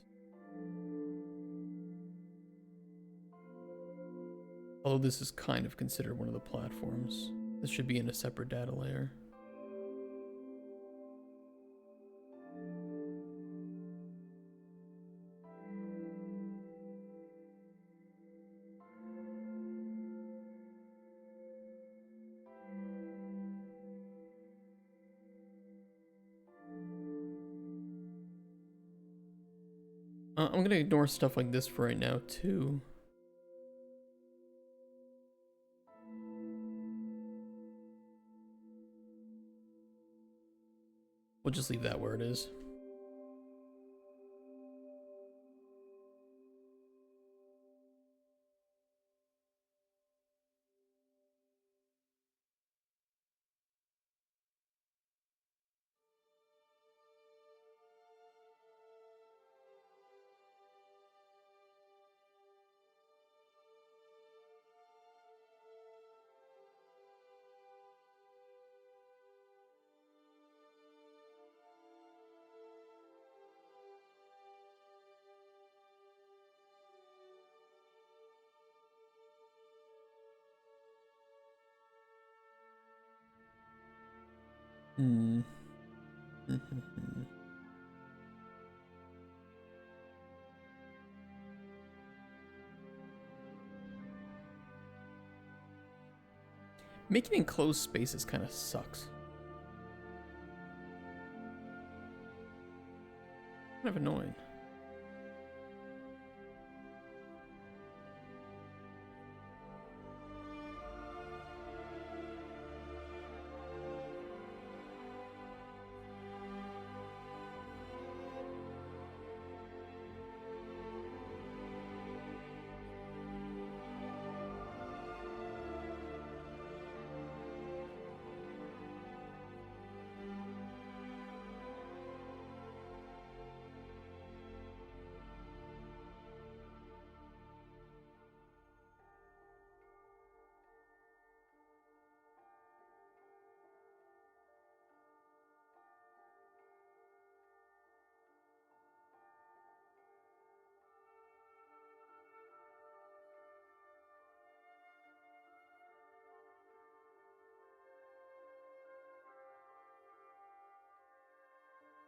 Although this is kind of considered one of the platforms. This should be in a separate data layer. I'm gonna ignore stuff like this for right now too. We'll just leave that where it is. Hmm. Making enclosed spaces kind of sucks. Kind of annoying.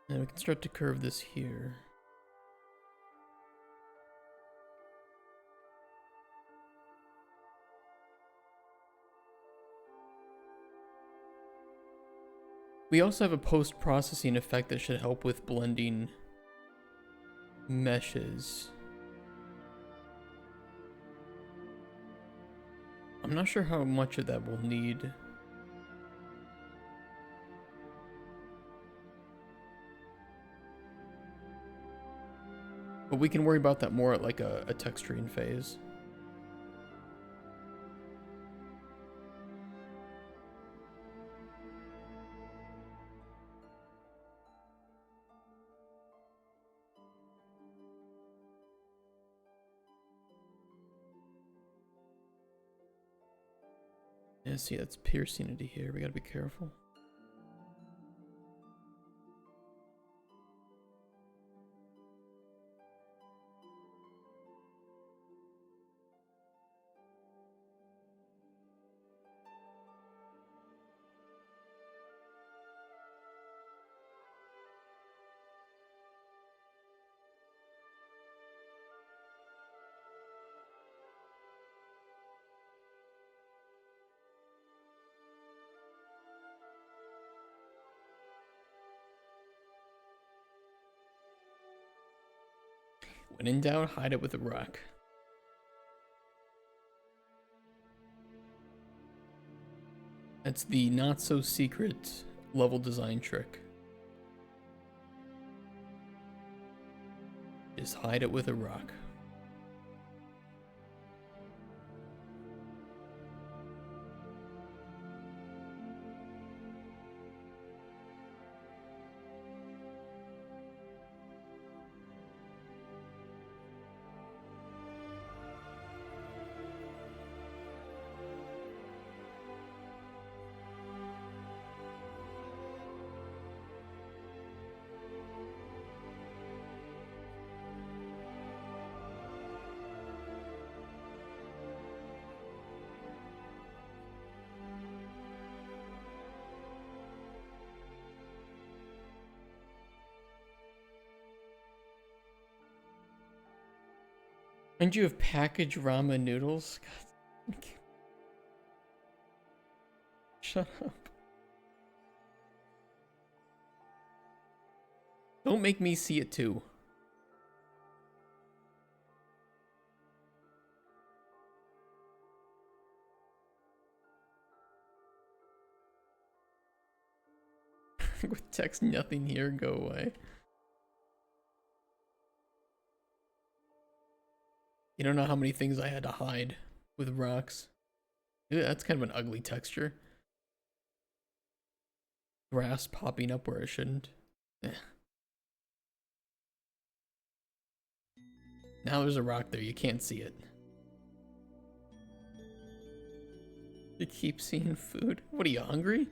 And we can start to curve this here. We also have a post-processing effect that should help with blending meshes. I'm not sure how much of that we'll need. But we can worry about that more at like a texturing phase. Yeah, see, that's piercingity here. We gotta be careful. When in doubt, hide it with a rock. That's the not so secret level design trick. Just hide it with a rock. And you have packaged ramen noodles? God. Shut up. Don't make me see it too. With text nothing here, go away. You don't know how many things I had to hide with rocks. Ew, that's kind of an ugly texture. Grass popping up where it shouldn't. Eh. Now there's a rock there, you can't see it. You keep seeing food? What are you, hungry?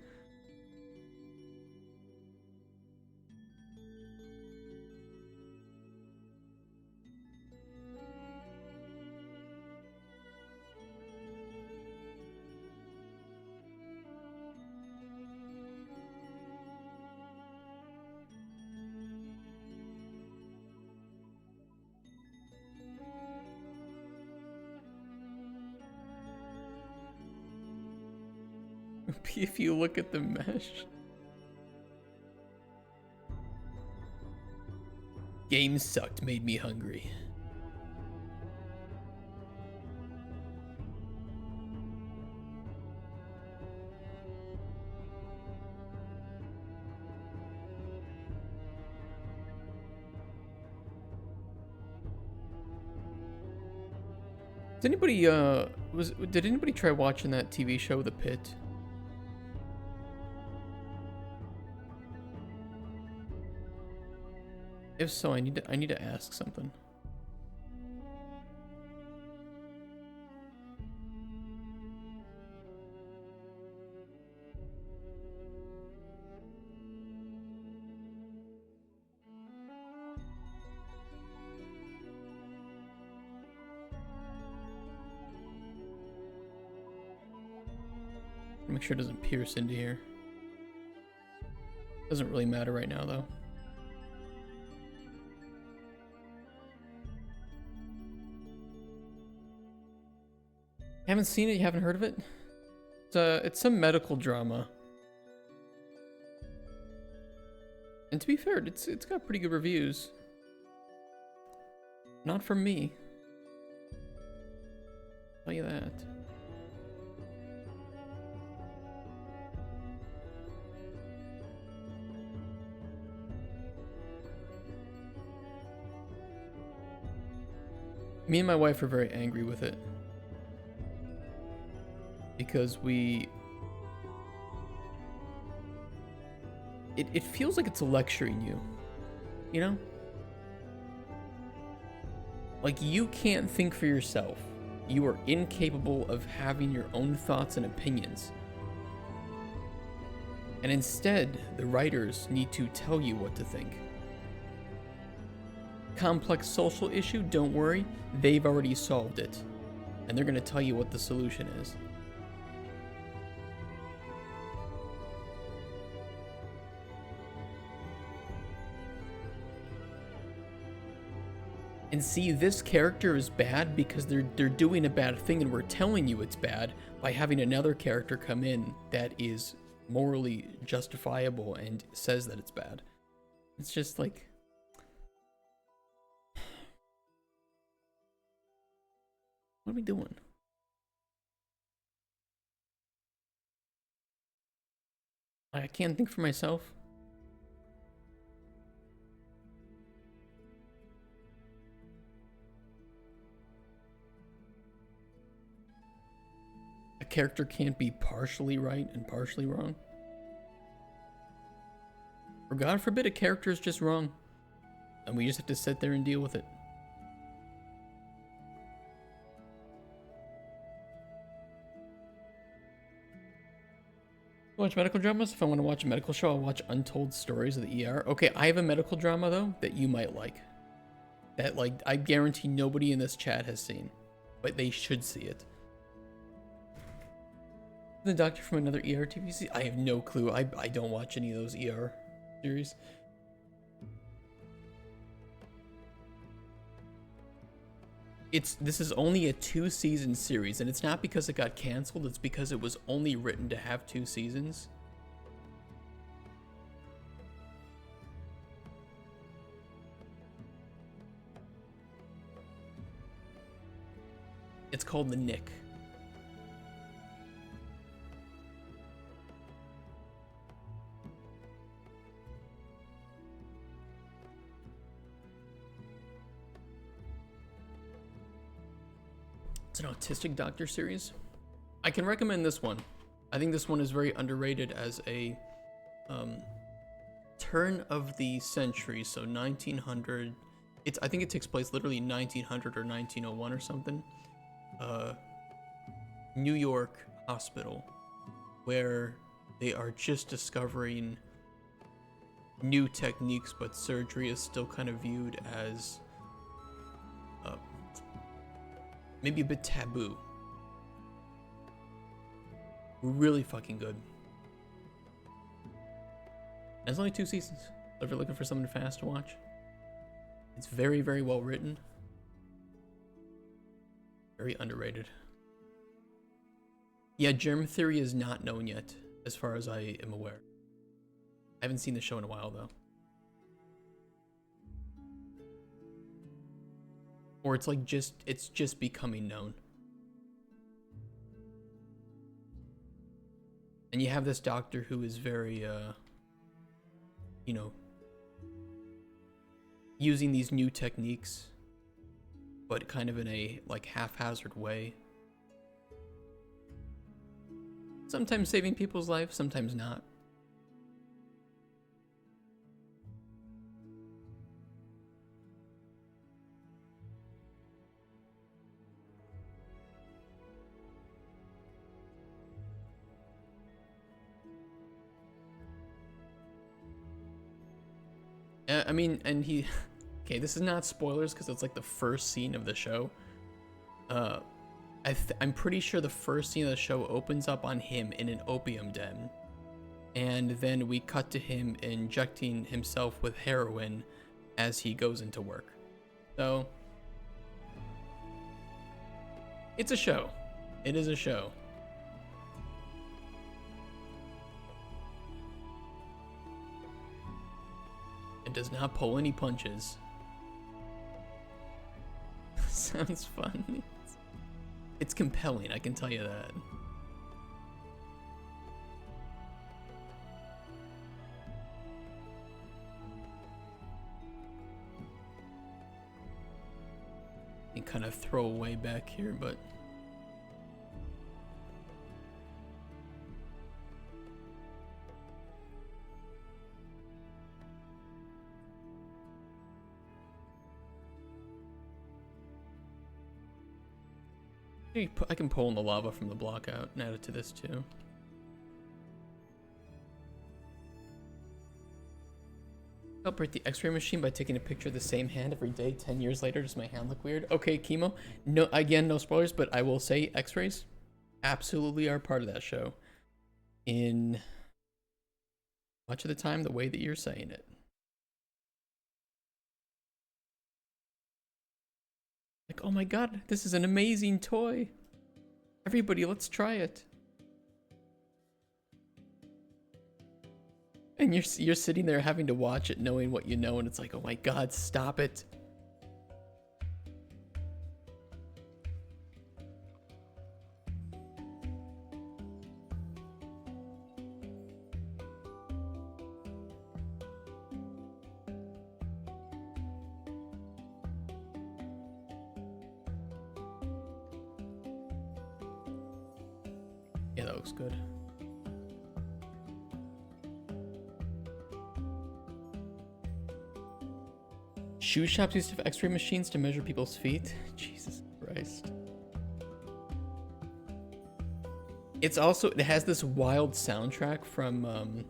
If you look at the mesh. Game sucked, made me hungry. Did anybody try watching that TV show The Pit? If so, I need to ask something. Make sure it doesn't pierce into here. Doesn't really matter right now, though. Haven't seen it? You haven't heard of it? It's some medical drama. And to be fair, it's got pretty good reviews. Not from me. I'll tell you that. Me and my wife are very angry with it. Because it feels like it's lecturing you, you know? Like, you can't think for yourself. You are incapable of having your own thoughts and opinions. And instead, the writers need to tell you what to think. Complex social issue, don't worry, they've already solved it. And they're gonna tell you what the solution is. And see, this character is bad because they're doing a bad thing, and we're telling you it's bad by having another character come in that is morally justifiable and says that it's bad. It's just like, what are we doing? I can't think for myself. A character can't be partially right and partially wrong. Or God forbid a character is just wrong, and we just have to sit there and deal with it. Watch medical dramas? If I want to watch a medical show, I'll watch Untold Stories of the ER. Okay, I have a medical drama, though, that you might like. That, like, I guarantee nobody in this chat has seen. But they should see it. The doctor from another ER TV series? I have no clue. I don't watch any of those ER series. This is only a 2-season series, and it's not because it got canceled, it's because it was only written to have 2 seasons. It's called The Nick. It's an autistic doctor series. I can recommend this one. I think this one is very underrated as a turn of the century, so 1900. I think it takes place literally 1900 or 1901 or something. New York hospital, where they are just discovering new techniques, but surgery is still kind of viewed as maybe a bit taboo. Really fucking good. And it's only 2 seasons. So if you're looking for something fast to watch, it's very, very well written. Very underrated. Yeah, germ theory is not known yet, as far as I am aware. I haven't seen the show in a while, though. Or it's like it's just becoming known. And you have this doctor who is very, you know, using these new techniques, but kind of in a, like, haphazard way. Sometimes saving people's lives, sometimes not. I mean, and he... Okay, this is not spoilers because it's like the first scene of the show. I'm pretty sure the first scene of the show opens up on him in an opium den. And then we cut to him injecting himself with heroin as he goes into work. So... it's a show. It is a show. It does not pull any punches. Sounds fun. It's compelling, I can tell you that. You kind of throw away back here, but... I can pull in the lava from the block out and add it to this too. Operate the x-ray machine by taking a picture of the same hand every day. 10 years later, does my hand look weird? Okay, chemo. No, again, no spoilers, but I will say x-rays absolutely are part of that show. In much of the time, the way that you're saying it. Like, oh my god, this is an amazing toy. Everybody, let's try it. And you're sitting there having to watch it, knowing what you know, and it's like, oh my god, stop it. Yeah, that looks good. Shoe shops used to have x-ray machines to measure people's feet. Jesus Christ. It's also, it has this wild soundtrack from,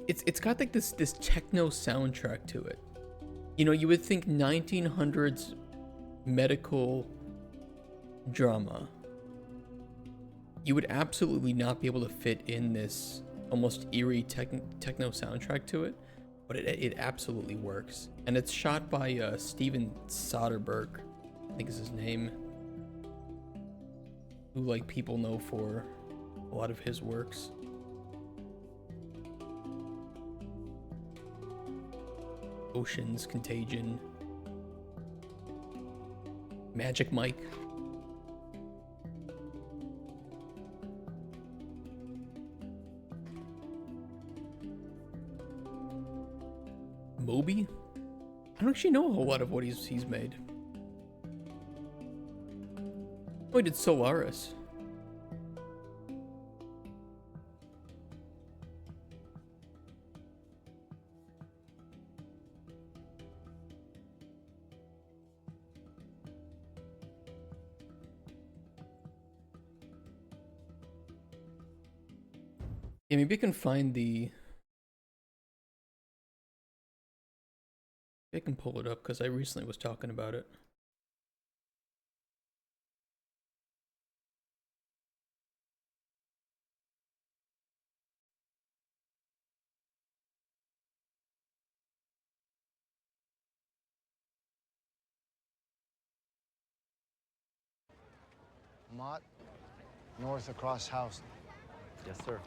it's got like this techno soundtrack to it. You know, you would think 1900s medical drama. You would absolutely not be able to fit in this almost eerie techno soundtrack to it, but it absolutely works. And it's shot by Steven Soderbergh, I think is his name, who like people know for a lot of his works. Oceans, Contagion, Magic Mike. Moby? I don't actually know a whole lot of what he's made. Oh, he did Solaris. Yeah, maybe I can find the... I can pull it up because I recently was talking about it. Mott, north across house. Yes, sir.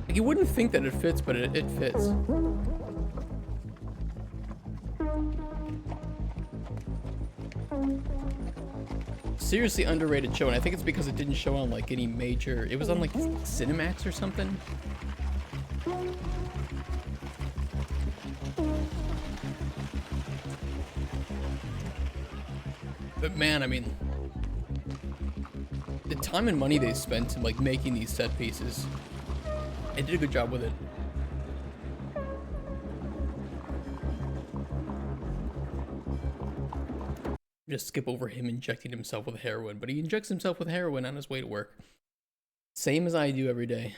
Like, you wouldn't think that it fits, but it fits. Seriously underrated show, and I think it's because it didn't show on like any major. It was on like Cinemax or something. But man, I mean, the time and money they spent in like making these set pieces, they did a good job with it. Just skip over him injecting himself with heroin, but he injects himself with heroin on his way to work. Same as I do every day.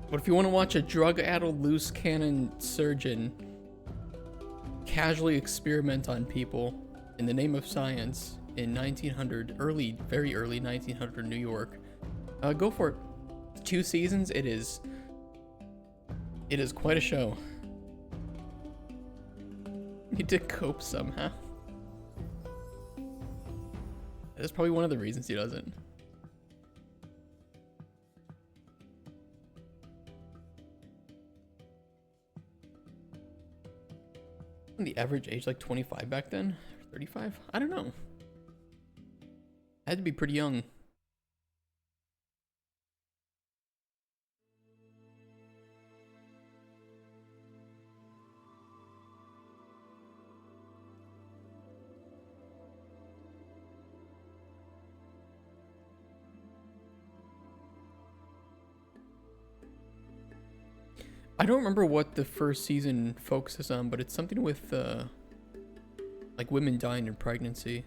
But if you want to watch a drug-addled loose cannon surgeon casually experiment on people in the name of science in 1900, very early 1900 New York, go for it. 2 seasons, it is quite a show. He did cope somehow. That's probably one of the reasons he doesn't. The average age like 25 back then? 35? I don't know. I had to be pretty young. I don't remember what the first season focuses on, but it's something with like women dying in pregnancy.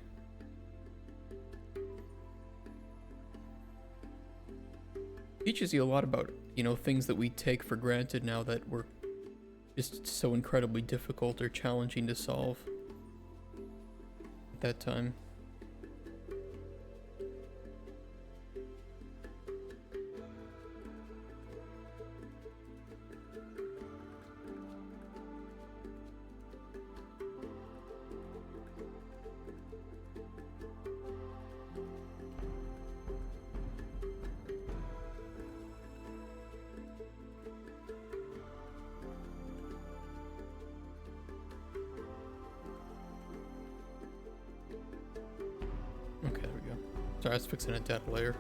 Teaches you a lot about, you know, things that we take for granted now that were just so incredibly difficult or challenging to solve at that time. Okay, there we go. Sorry, I was fixing a data layer.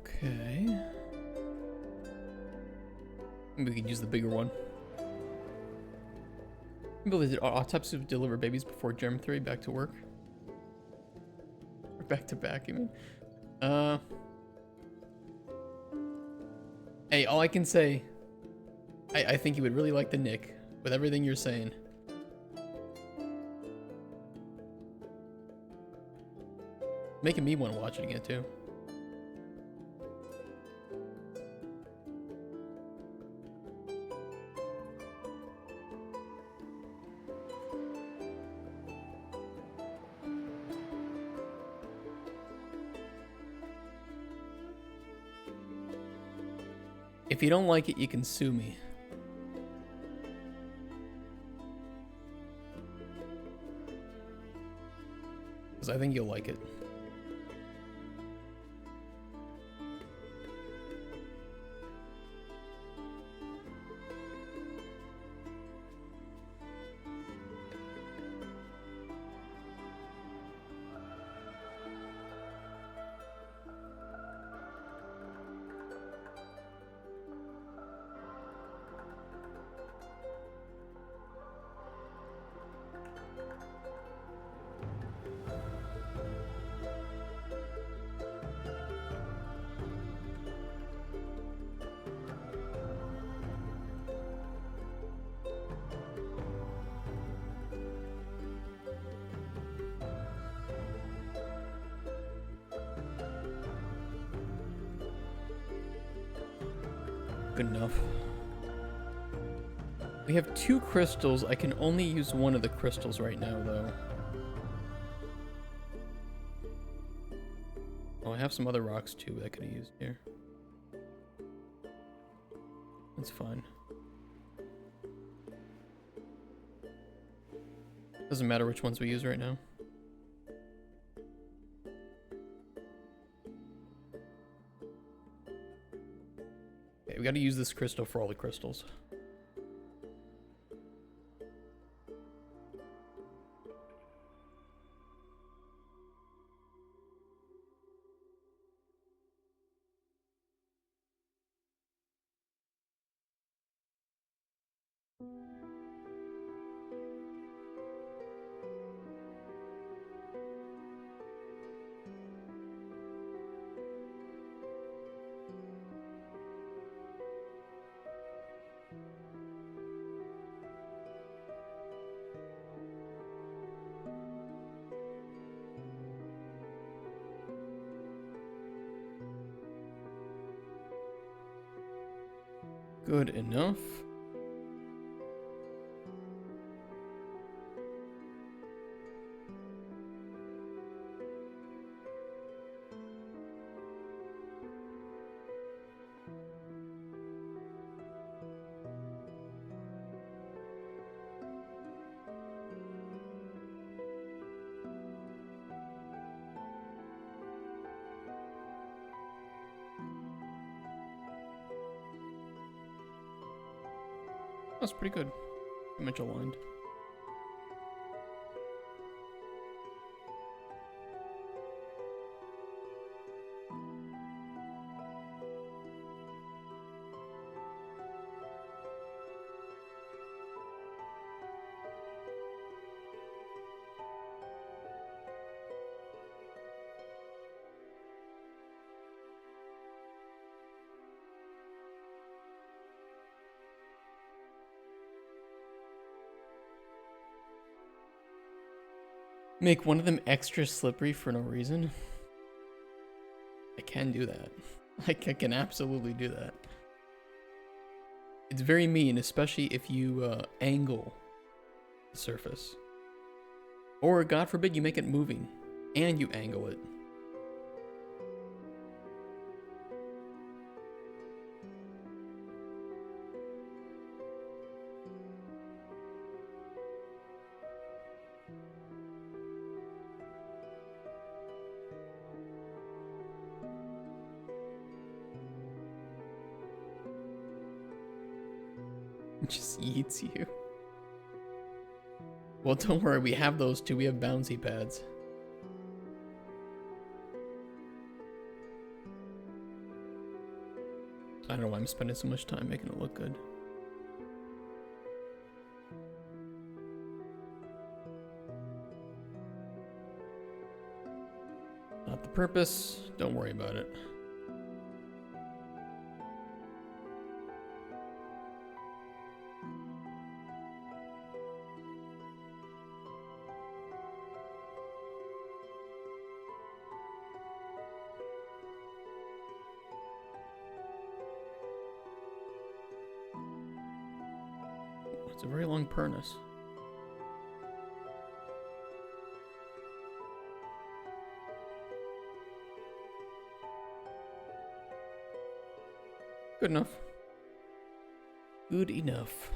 Okay. Maybe we could use the bigger one. Maybe they did autopsy to deliver babies before Germ 3 back to work. Or back to back, you mean? Hey, all I can say, I think you would really like the Nick with everything you're saying. Making me want to watch it again, too. If you don't like it, you can sue me. Because I think you'll like it. Good enough. We have 2 crystals. I can only use one of the crystals right now, though. Oh, I have some other rocks, too, that I could have used here. That's fine. Doesn't matter which ones we use right now. Okay, we gotta use this crystal for all the crystals. Good enough. That's pretty good. Pretty much aligned. Make one of them extra slippery for no reason. I can do that. I can absolutely do that. It's very mean, especially if you angle the surface. Or, God forbid, you make it moving and you angle it. It just eats you. Well, don't worry, we have those too. We have bouncy pads. I don't know why I'm spending so much time making it look good. Not the purpose. Don't worry about it. It's a very long furnace. Good enough. Good enough.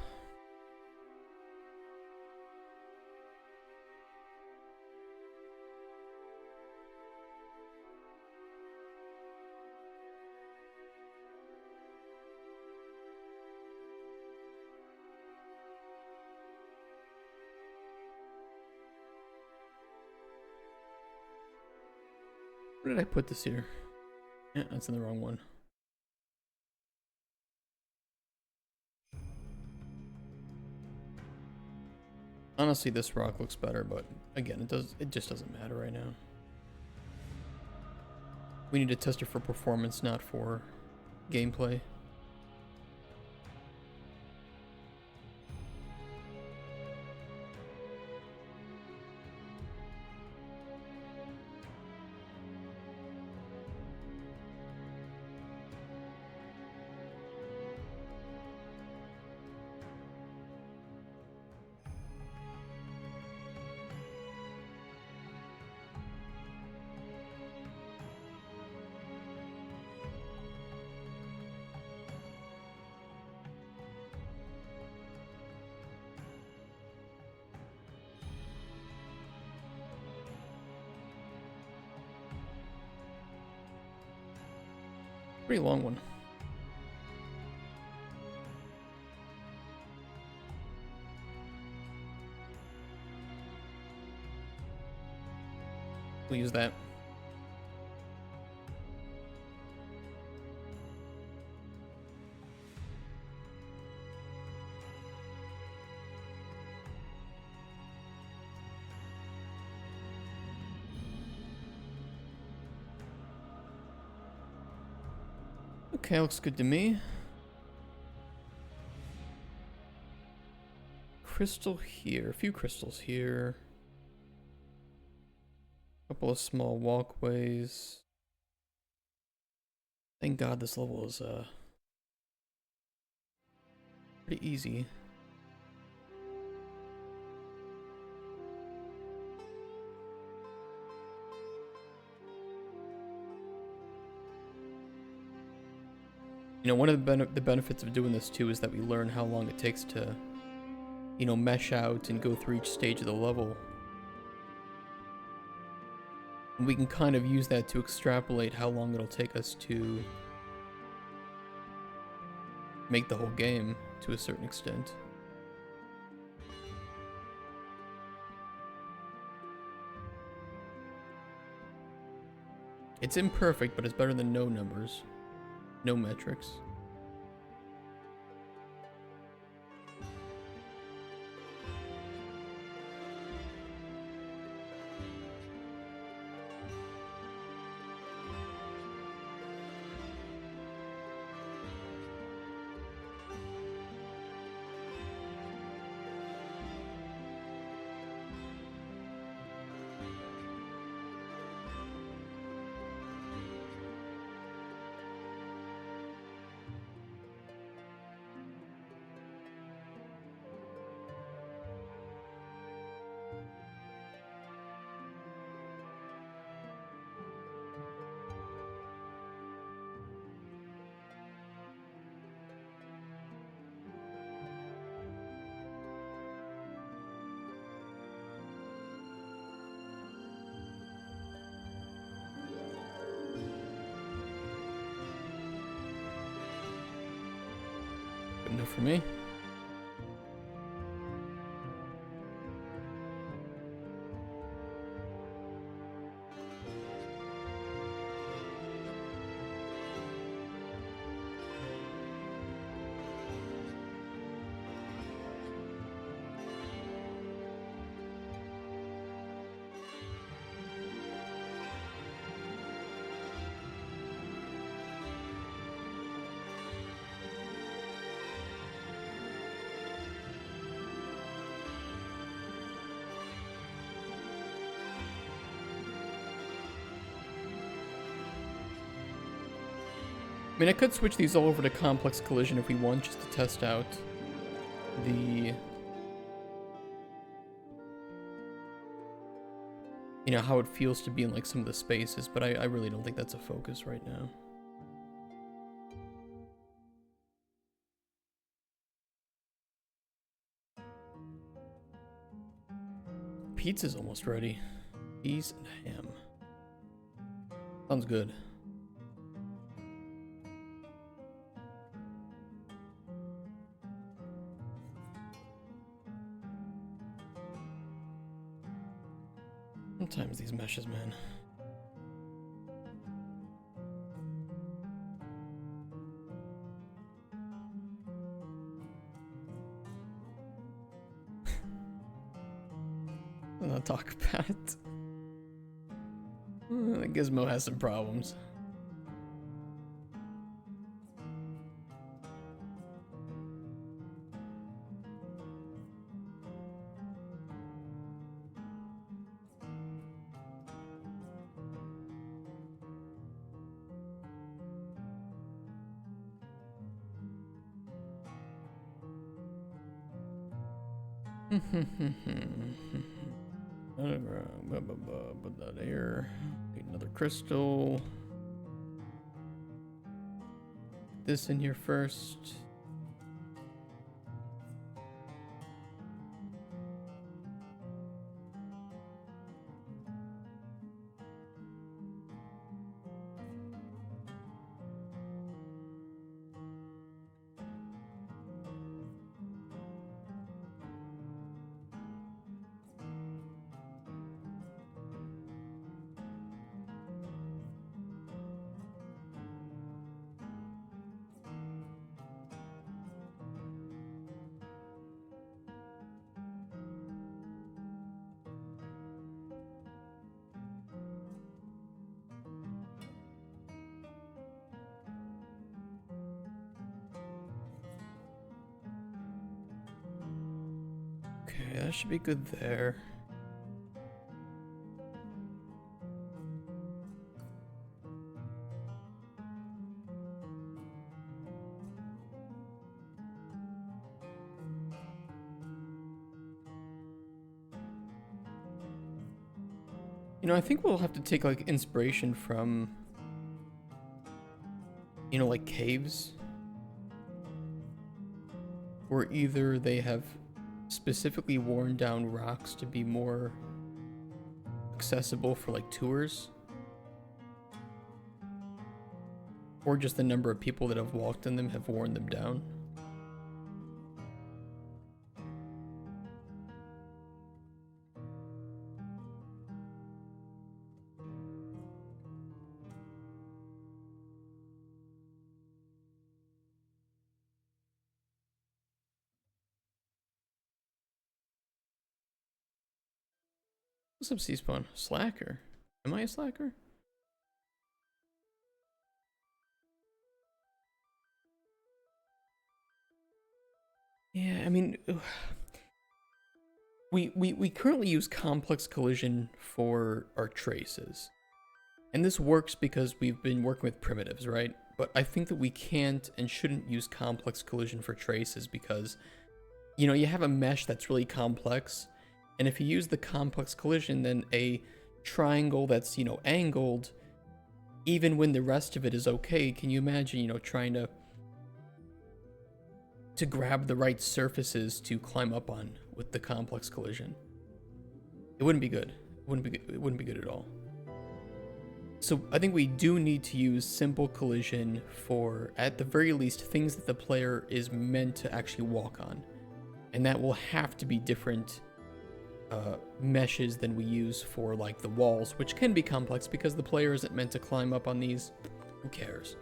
Where did I put this here? Yeah, that's in the wrong one. Honestly, this rock looks better, but again, it just doesn't matter right now. We need to test it for performance, not for gameplay. Pretty long one. We'll use that. Okay, looks good to me. Crystal here, a few crystals here. Couple of small walkways. Thank God this level is pretty easy. You know, one of the benefits of doing this too is that we learn how long it takes to, you know, mesh out and go through each stage of the level. And we can kind of use that to extrapolate how long it'll take us to make the whole game to a certain extent. It's imperfect, but it's better than no numbers. No metrics. Good enough for me. I mean, I could switch these all over to complex collision if we want, just to test out the, you know, how it feels to be in like some of the spaces, but I really don't think that's a focus right now. Pizza's almost ready. Cheese and ham. Sounds good. Sometimes these meshes, man. I'll not talk about it. The Gizmo has some problems. Put that here. Need another crystal. This in here first. Okay, that should be good there. You know, I think we'll have to take like inspiration from, you know, like caves, where either they have specifically worn down rocks to be more accessible for like tours, or just the number of people that have walked in them have worn them down. What's up, C-Spawn? Slacker? Am I a slacker? Yeah, I mean, we currently use complex collision for our traces. And this works because we've been working with primitives, right? But I think that we can't and shouldn't use complex collision for traces because, you know, you have a mesh that's really complex. And if you use the complex collision, then a triangle that's, you know, angled, even when the rest of it is okay, can you imagine, you know, trying to grab the right surfaces to climb up on with the complex collision? It wouldn't be good. It wouldn't be good at all. So I think we do need to use simple collision for, at the very least, things that the player is meant to actually walk on. And that will have to be different meshes than we use for like the walls, which can be complex because the player isn't meant to climb up on these. Who cares?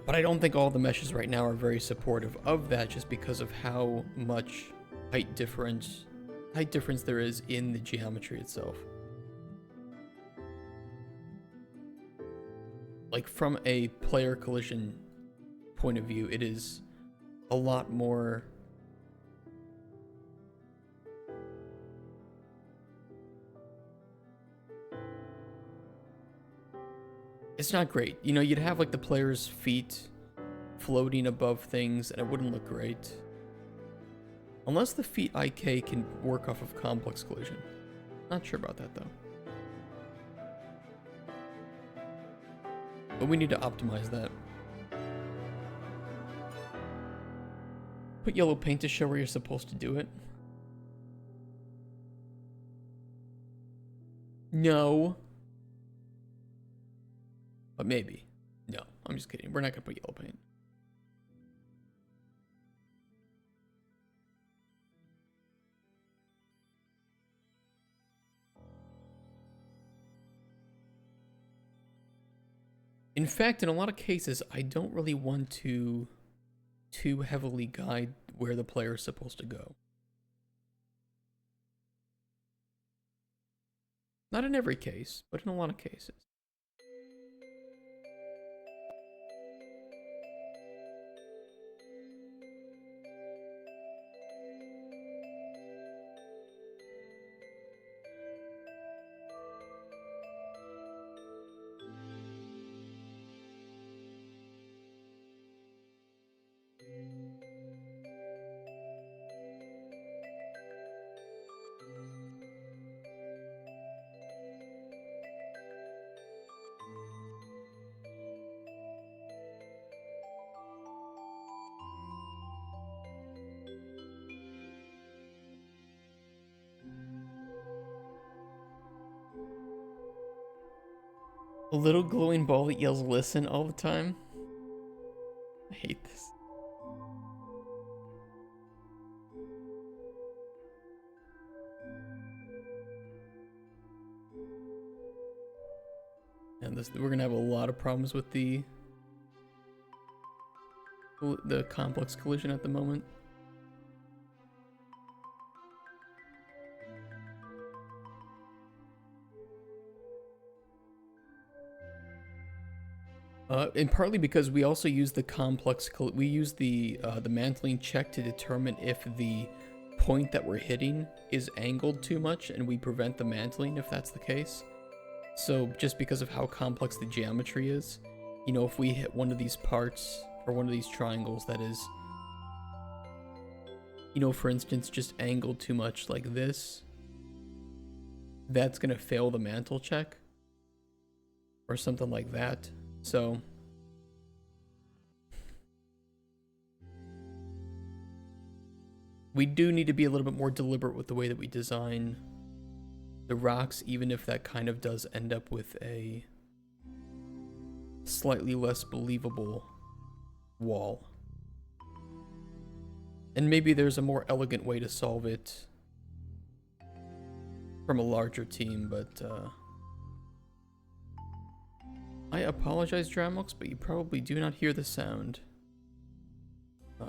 But I don't think all the meshes right now are very supportive of that, just because of how much height difference there is in the geometry itself. Like from a player collision point of view, it is a lot more it's not great. You know, you'd have like the player's feet floating above things and it wouldn't look great. Unless the feet IK can work off of complex collision. Not sure about that though. But we need to optimize that. Put yellow paint to show where you're supposed to do it. No. But maybe. No, I'm just kidding. We're not gonna put yellow paint. In fact, in a lot of cases, I don't really want to too heavily guide where the player is supposed to go. Not in every case, but in a lot of cases. A little glowing ball that yells listen all the time. I hate this. And we're gonna have a lot of problems with the complex collision at the moment. And partly because we also use the we use the mantling check to determine if the point that we're hitting is angled too much, and we prevent the mantling if that's the case. So just because of how complex the geometry is, you know, if we hit one of these parts or one of these triangles that is, you know, for instance, just angled too much like this, that's gonna fail the mantle check or something like that. So we do need to be a little bit more deliberate with the way that we design the rocks, even if that kind of does end up with a slightly less believable wall. And maybe there's a more elegant way to solve it from a larger team, but I apologize, Dramlux, but you probably do not hear the sound.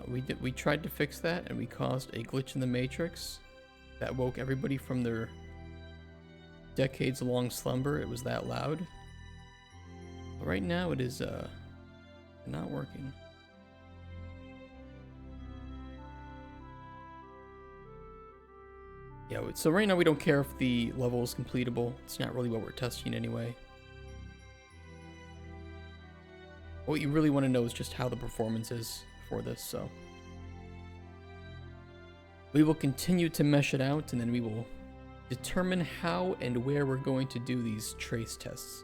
We tried to fix that, and we caused a glitch in the matrix that woke everybody from their decades-long slumber. It was that loud. But right now, it is not working. Yeah, so right now we don't care if the level is completable. It's not really what we're testing anyway. What you really want to know is just how the performance is for this, so we will continue to mesh it out, and then we will determine how and where we're going to do these trace tests.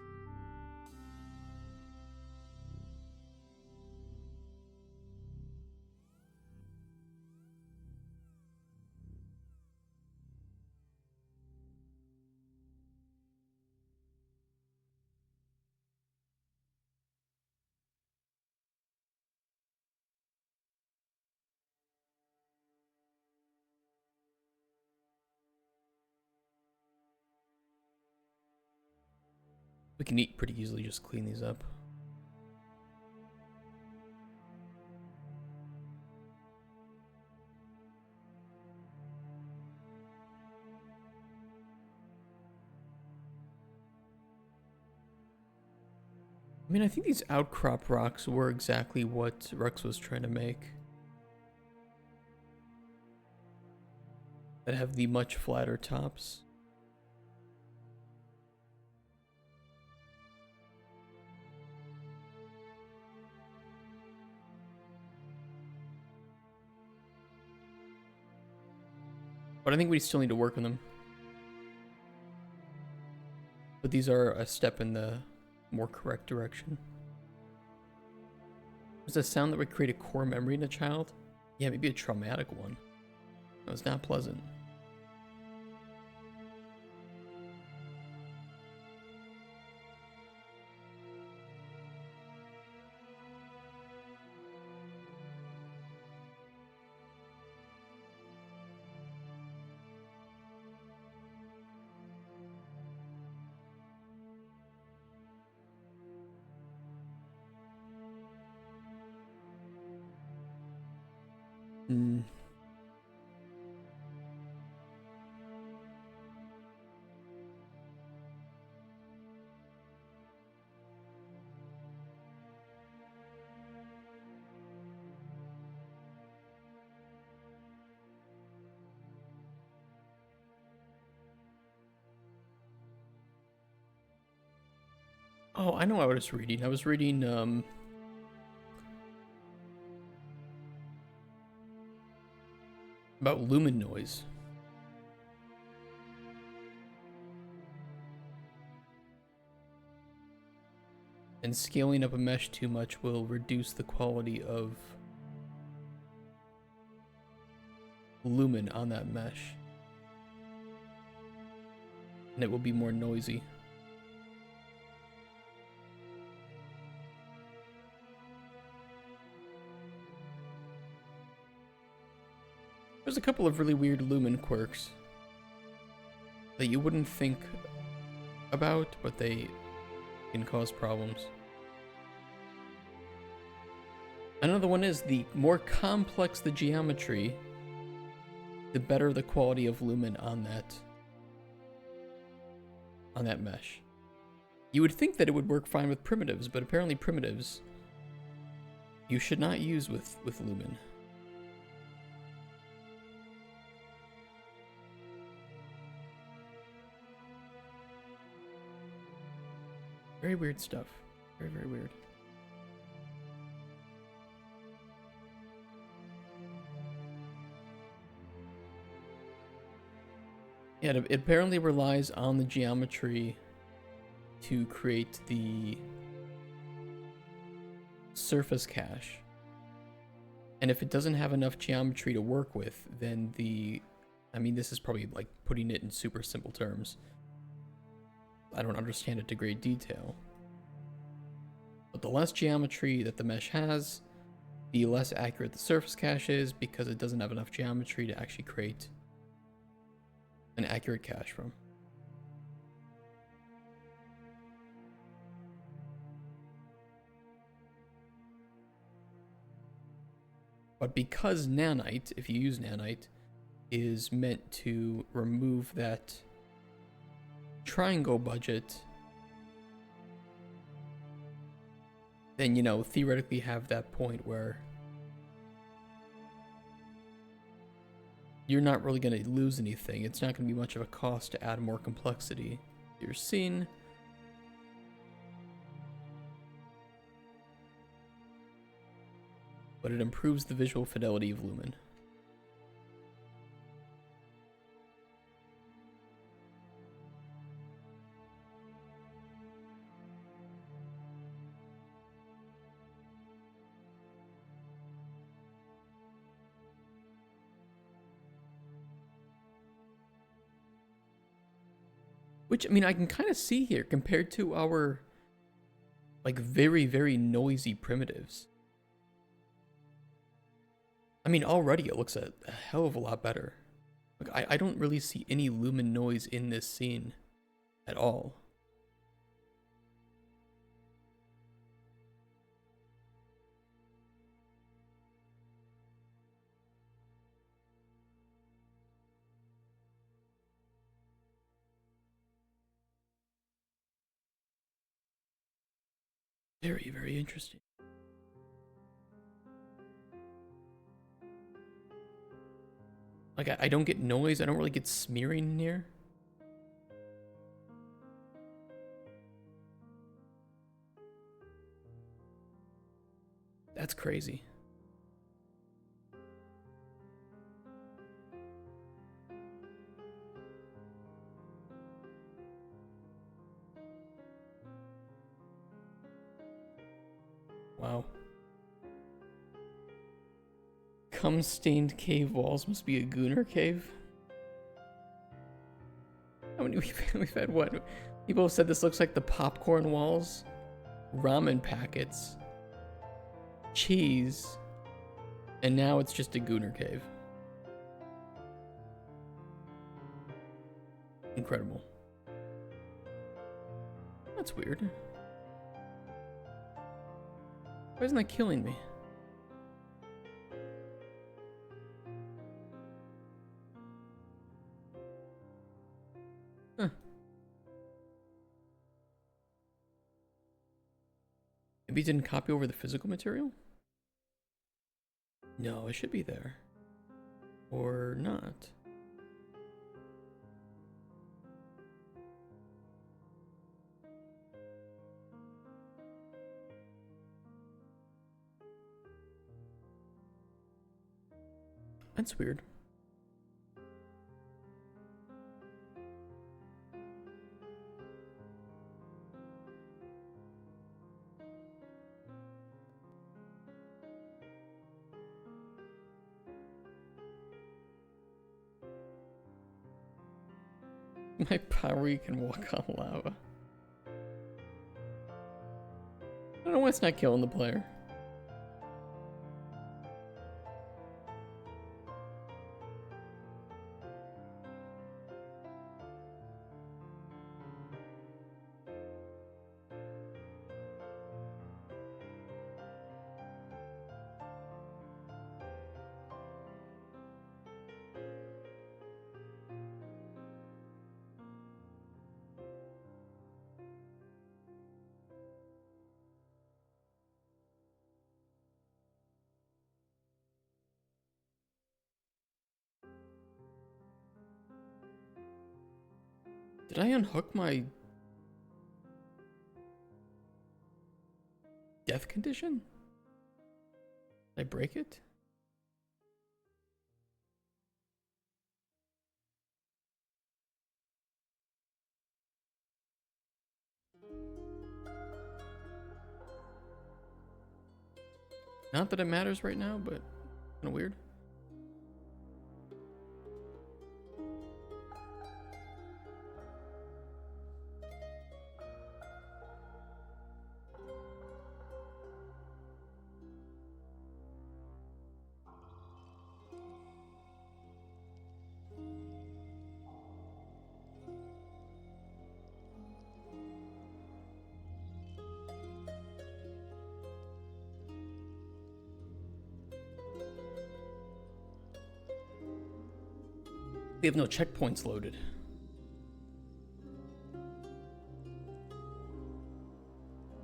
We can pretty easily just clean these up. I mean, I think these outcrop rocks were exactly what Rex was trying to make. That have the much flatter tops. But I think we still need to work on them. But these are a step in the more correct direction. Was a sound that would create a core memory in a child? Yeah, maybe a traumatic one. That was not pleasant. Oh, I know what I was reading. I was reading, about lumen noise. And scaling up a mesh too much will reduce the quality of lumen on that mesh. And it will be more noisy. There's a couple of really weird lumen quirks that you wouldn't think about, but they can cause problems. Another one is the more complex the geometry, the better the quality of lumen on that mesh. You would think that it would work fine with primitives, but apparently primitives you should not use with Lumen. Very weird stuff. Very, very weird. Yeah, it apparently relies on the geometry to create the surface cache. And if it doesn't have enough geometry to work with, then I mean, this is probably like putting it in super simple terms. I don't understand it to great detail. But the less geometry that the mesh has, the less accurate the surface cache is, because it doesn't have enough geometry to actually create an accurate cache from. But because nanite, if you use nanite, is meant to remove that triangle budget, then, you know, theoretically have that point where you're not really going to lose anything. It's not going to be much of a cost to add more complexity to your scene. But it improves the visual fidelity of Lumen. Which, I mean, I can kind of see here compared to our, like, very, very noisy primitives. I mean, already it looks a hell of a lot better. Like, I don't really see any Lumen noise in this scene at all. Very, very interesting. Like, I don't get noise. I don't really get smearing in here. That's crazy. Wow. Cum-stained cave walls must be a gooner cave. How many we've had? What people have said? This looks like the popcorn walls, ramen packets, cheese, and now it's just a gooner cave. Incredible. That's weird. Why isn't that killing me? Huh. Maybe it didn't copy over the physical material? No, it should be there. Or not. That's weird. My power, you can walk on lava. I don't know why it's not killing the player. Did I unhook my death condition? Did I break it? Not that it matters right now, but kind of weird. We have no checkpoints loaded.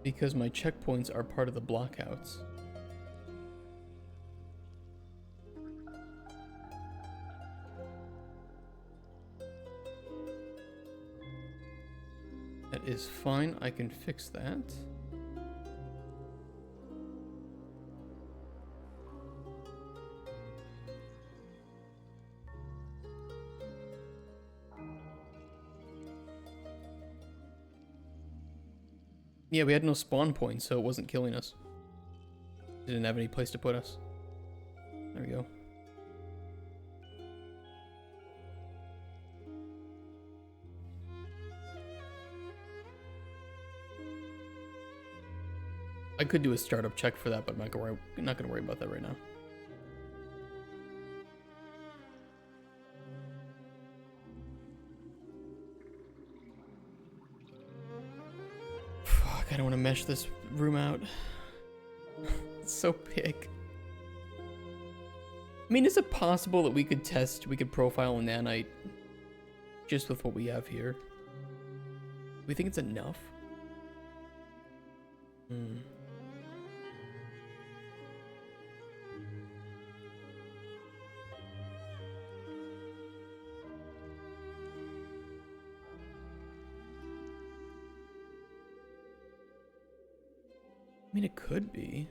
Because my checkpoints are part of the blockouts. That is fine, I can fix that. Yeah, we had no spawn points, so it wasn't killing us. Didn't have any place to put us. There we go. I could do a startup check for that, but I'm not gonna worry about that right now. I don't want to mesh this room out. It's so big. I mean, is it possible that we could profile a nanite just with what we have here? Do we think it's enough? I mean, it could be.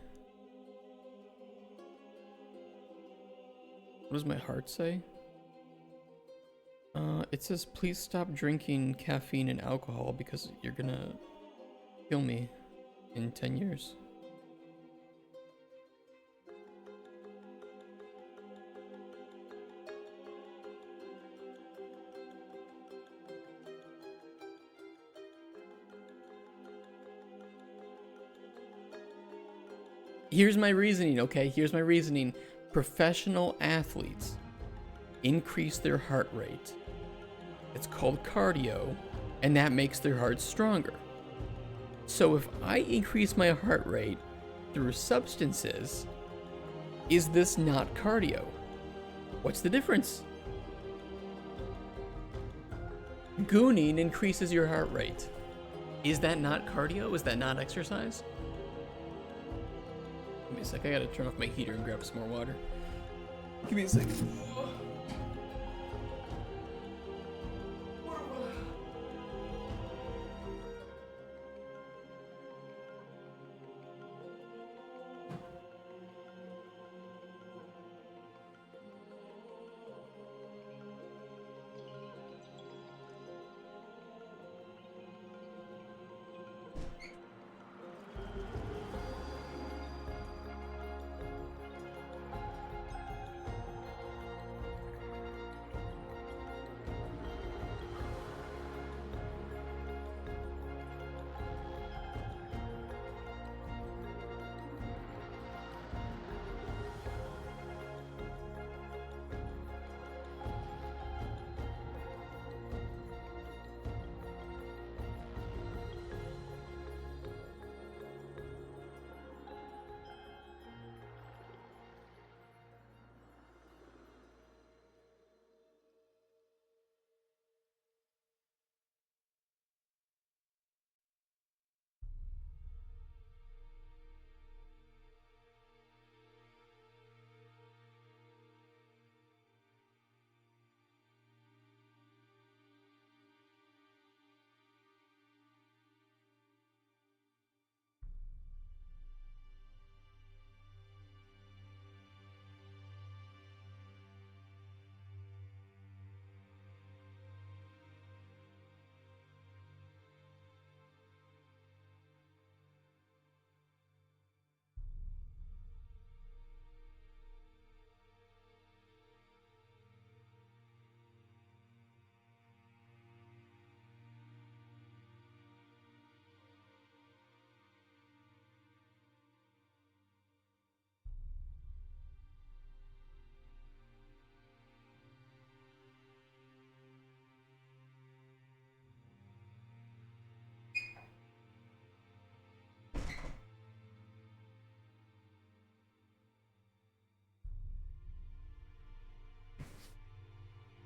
What does my heart say? It says, please stop drinking caffeine and alcohol because you're gonna kill me in 10 years. Here's my reasoning, okay? Here's my reasoning. Professional athletes increase their heart rate. It's called cardio, and that makes their heart stronger. So if I increase my heart rate through substances, is this not cardio? What's the difference? Gooning increases your heart rate. Is that not cardio? Is that not exercise? Give me a sec, I gotta turn off my heater and grab some more water. Give me a second.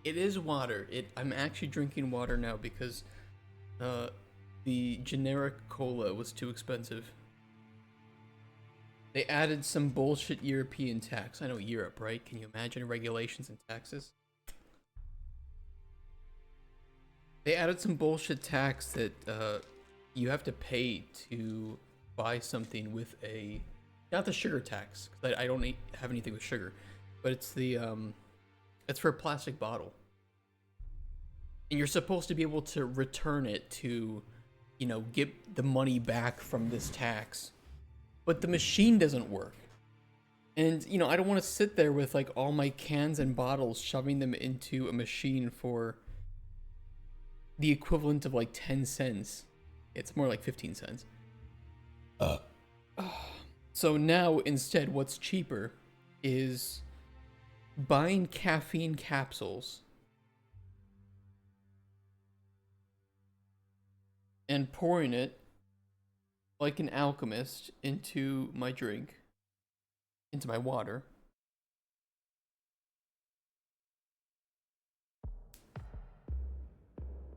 It is water. I'm actually drinking water now because the generic cola was too expensive. They added some bullshit European tax. I know Europe, right? Can you imagine regulations and taxes? They added some bullshit tax that you have to pay to buy something with a, not the sugar tax, because I don't have anything with sugar, but it's the it's for a plastic bottle, and you're supposed to be able to return it to, you know, get the money back from this tax, but the machine doesn't work. And, you know, I don't want to sit there with like all my cans and bottles, shoving them into a machine for the equivalent of like 10 cents. It's more like 15 cents. So now instead, what's cheaper is buying caffeine capsules and pouring it like an alchemist into my drink, into my water.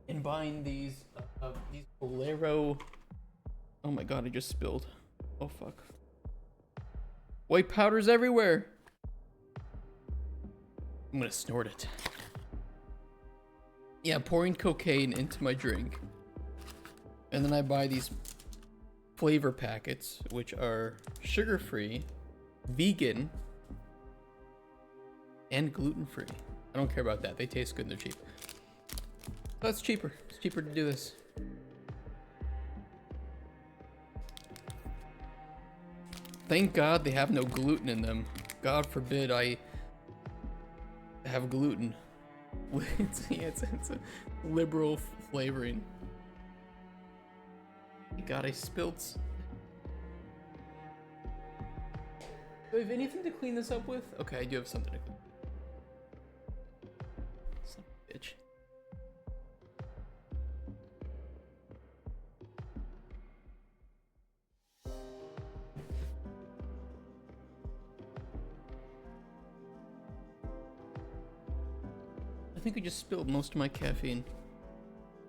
And buying these Bolero. Oh my god, I just spilled. Oh fuck. White powder's everywhere. I'm gonna snort it. Yeah, pouring cocaine into my drink. And then I buy these flavor packets, which are sugar-free, vegan, and gluten-free. I don't care about that. They taste good and they're cheap. That's cheaper. It's cheaper to do this. Thank God they have no gluten in them. God forbid I have gluten. it's a liberal flavoring. God, I spilled. Do I have anything to clean this up with? Okay, I do have something to clean. Son of a bitch. I think I just spilled most of my caffeine.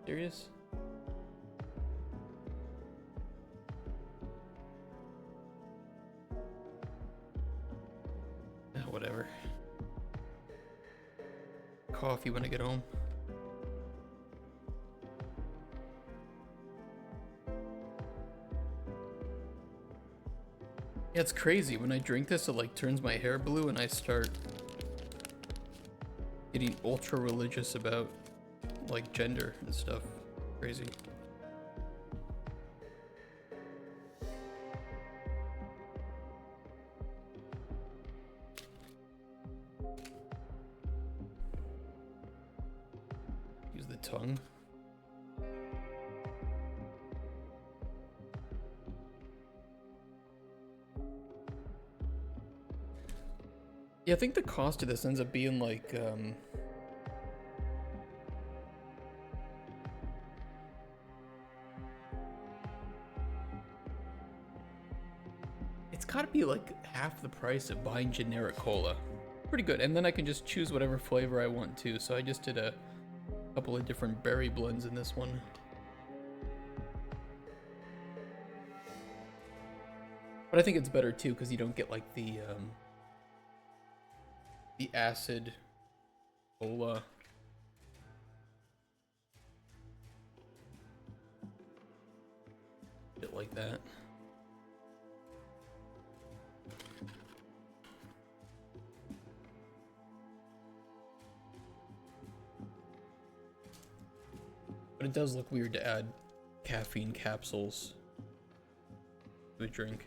Serious? Whatever. Coffee when I get home. Yeah, it's crazy. When I drink this, it like turns my hair blue and I start getting ultra religious about like gender and stuff. Crazy. Use the tongue. Yeah, I think the cost of this ends up being like it's gotta be like half the price of buying generic cola. Pretty good. And then I can just choose whatever flavor I want to. So I just did a couple of different berry blends in this one. But I think it's better too because you don't get like the acid cola. Bit like that. But it does look weird to add caffeine capsules to a drink.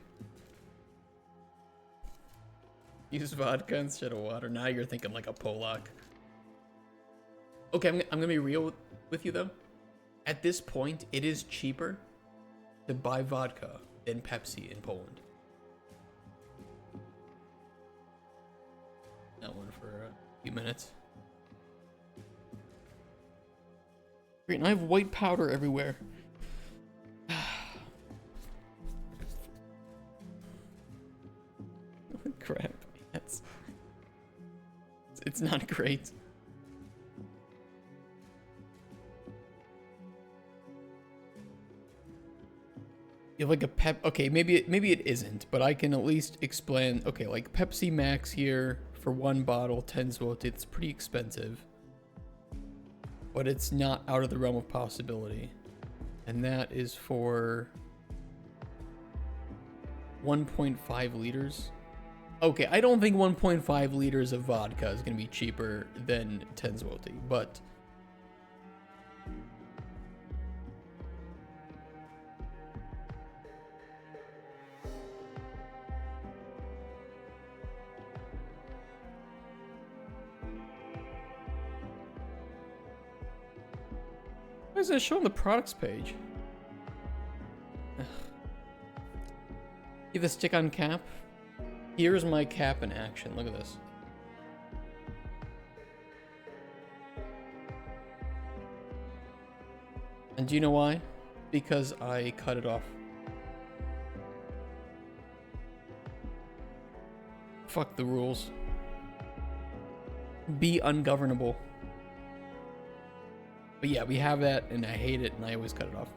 Use vodka instead of water. Now you're thinking like a Polak. Okay, I'm gonna be real with you though. At this point, it is cheaper to buy vodka than Pepsi in Poland. That one for a few minutes. Great, and I have white powder everywhere. Crap. It's not great. You have like a pep. Okay, maybe it isn't, but I can at least explain. Okay, like Pepsi Max here for one bottle, 10 zloty. It's pretty expensive, but it's not out of the realm of possibility. And that is for 1.5 liters. Okay, I don't think 1.5 liters of vodka is going to be cheaper than 10 zloty, but why is it show on the products page? Ugh. See the stick-on cap? Here's my cap in action. Look at this. And do you know why? Because I cut it off. Fuck the rules. Be ungovernable. But yeah, we have that, and I hate it, and I always cut it off.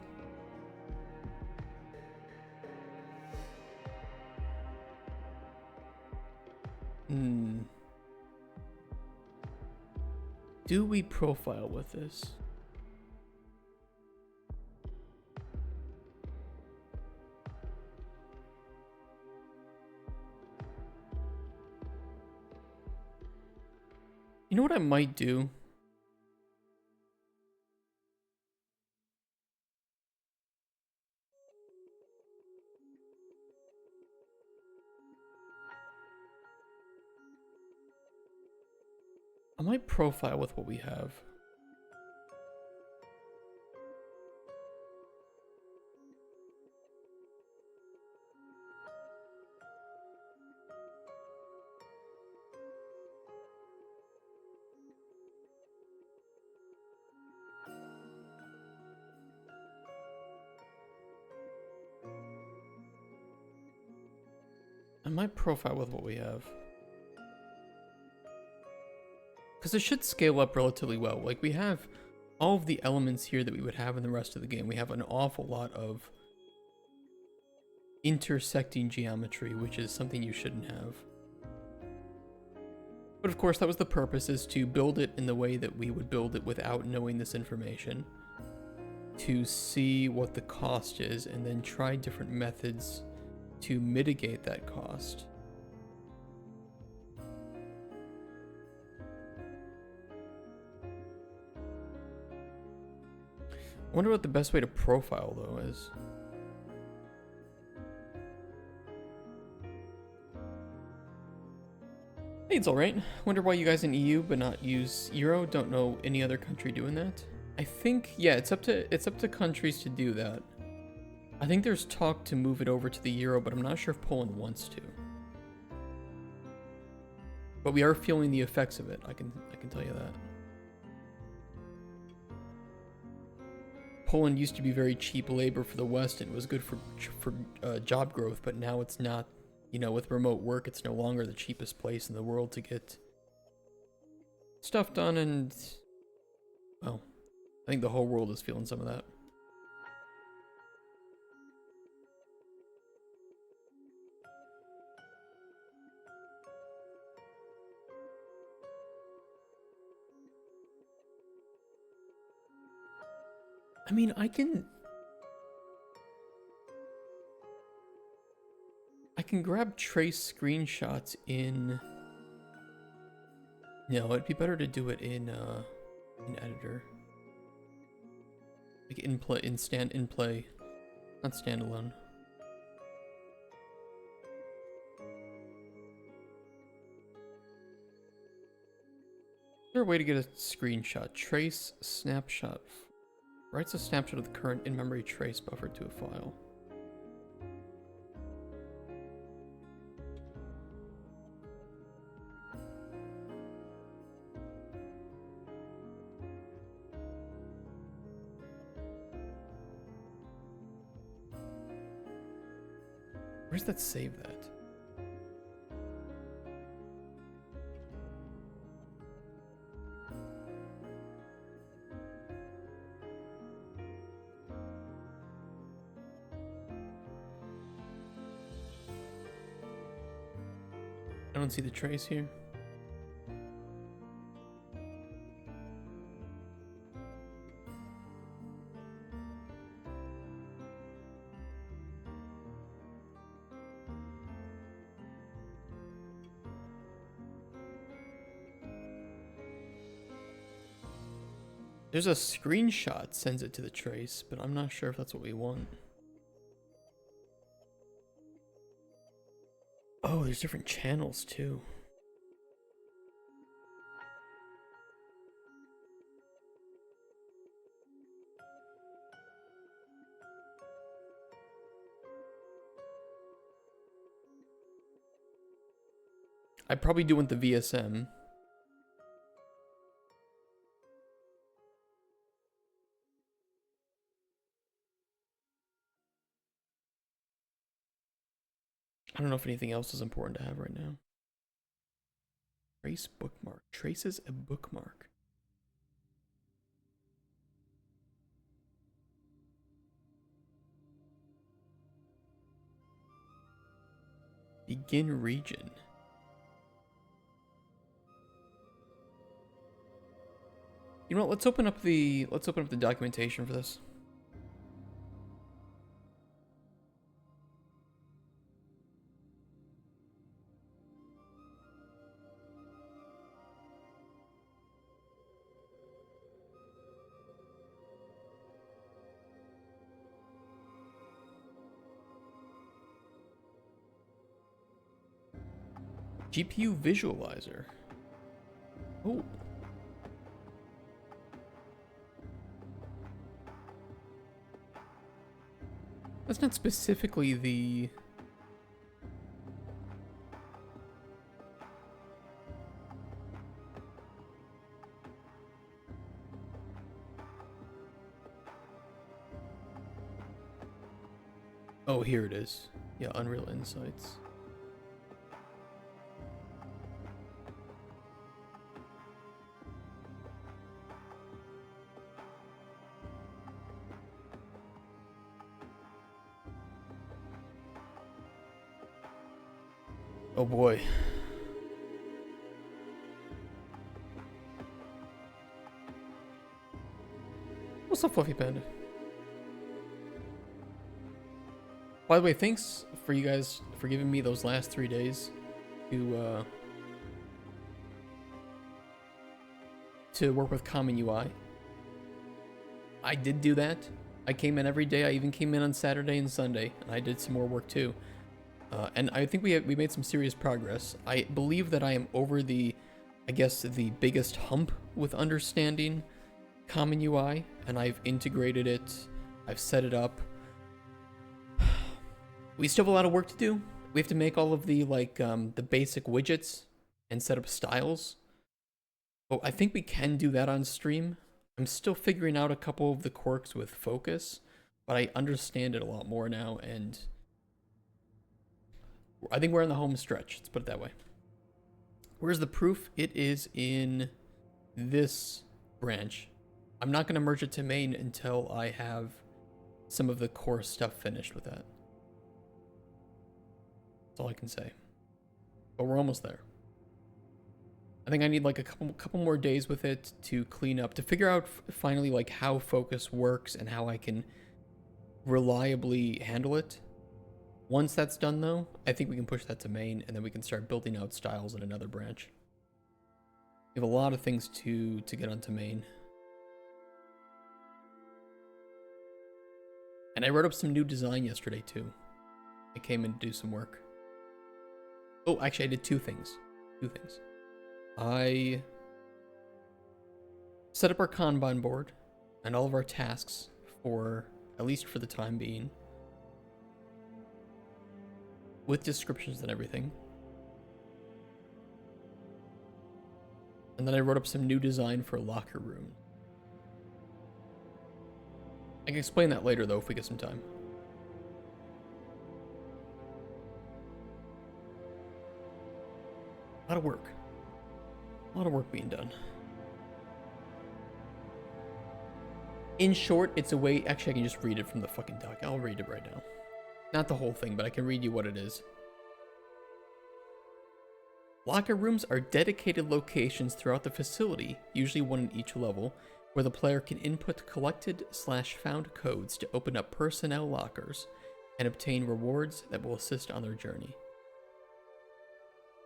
Do we profile with this? You know what I might do? I might profile with what we have. I might profile with what we have. Because it should scale up relatively well. Like, we have all of the elements here that we would have in the rest of the game. We have an awful lot of intersecting geometry, which is something you shouldn't have. But of course, that was the purpose, is to build it in the way that we would build it without knowing this information. To see what the cost is, and then try different methods to mitigate that cost. I wonder what the best way to profile, though, is. Hey, it's alright. Wonder why you guys in EU but not use Euro. Don't know any other country doing that. I think, yeah, it's up to countries to do that. I think there's talk to move it over to the Euro, but I'm not sure if Poland wants to. But we are feeling the effects of it, I can tell you that. Poland used to be very cheap labor for the West, and it was good for job growth, but now it's not. You know, with remote work, it's no longer the cheapest place in the world to get stuff done, and, well, I think the whole world is feeling some of that. I mean, I can grab trace screenshots in. No, it'd be better to do it in editor. Like in play, in play, not standalone. Is there a way to get a screenshot? Trace snapshot. Writes a snapshot of the current in-memory trace buffer to a file. Where does that save that? I don't see the trace here. There's a screenshot sends it to the trace, but I'm not sure if that's what we want. Oh, there's different channels too. I probably do want the VSM. I don't know if anything else is important to have right now. Trace bookmark. Traces a bookmark. Begin region. You know what? Let's open up the documentation for this. GPU visualizer. Oh. That's not specifically the... Oh, here it is. Yeah, Unreal Insights. Oh boy. What's up, Fluffy Panda? By the way, thanks for you guys for giving me those last 3 days to work with Common UI. I did do that. I came in every day. I even came in on Saturday and Sunday, and I did some more work too. And I think we made some serious progress. I believe that I am over the, I guess, the biggest hump with understanding Common UI, and I've integrated it. I've set it up. We still have a lot of work to do. We have to make all of the the basic widgets and set up styles. But I think we can do that on stream. I'm still figuring out a couple of the quirks with focus, but I understand it a lot more now, and I think we're in the home stretch. Let's put it that way. Where's the proof? It is in this branch. I'm not going to merge it to main until I have some of the core stuff finished with that. That's all I can say. But we're almost there. I think I need like a couple more days with it to clean up, to figure out finally like how focus works and how I can reliably handle it. Once that's done though, I think we can push that to main, and then we can start building out styles in another branch. We have a lot of things to get onto main. And I wrote up some new design yesterday too. I came in to do some work. Oh, actually I did two things. I set up our Kanban board and all of our tasks for, at least for the time being, with descriptions and everything. And then I wrote up some new design for a locker room. I can explain that later though if we get some time. A lot of work. A lot of work being done. In short, it's a way... Actually, I can just read it from the fucking doc. I'll read it right now. Not the whole thing, but I can read you what it is. Locker rooms are dedicated locations throughout the facility, usually one in each level, where the player can input collected/found codes to open up personnel lockers and obtain rewards that will assist on their journey.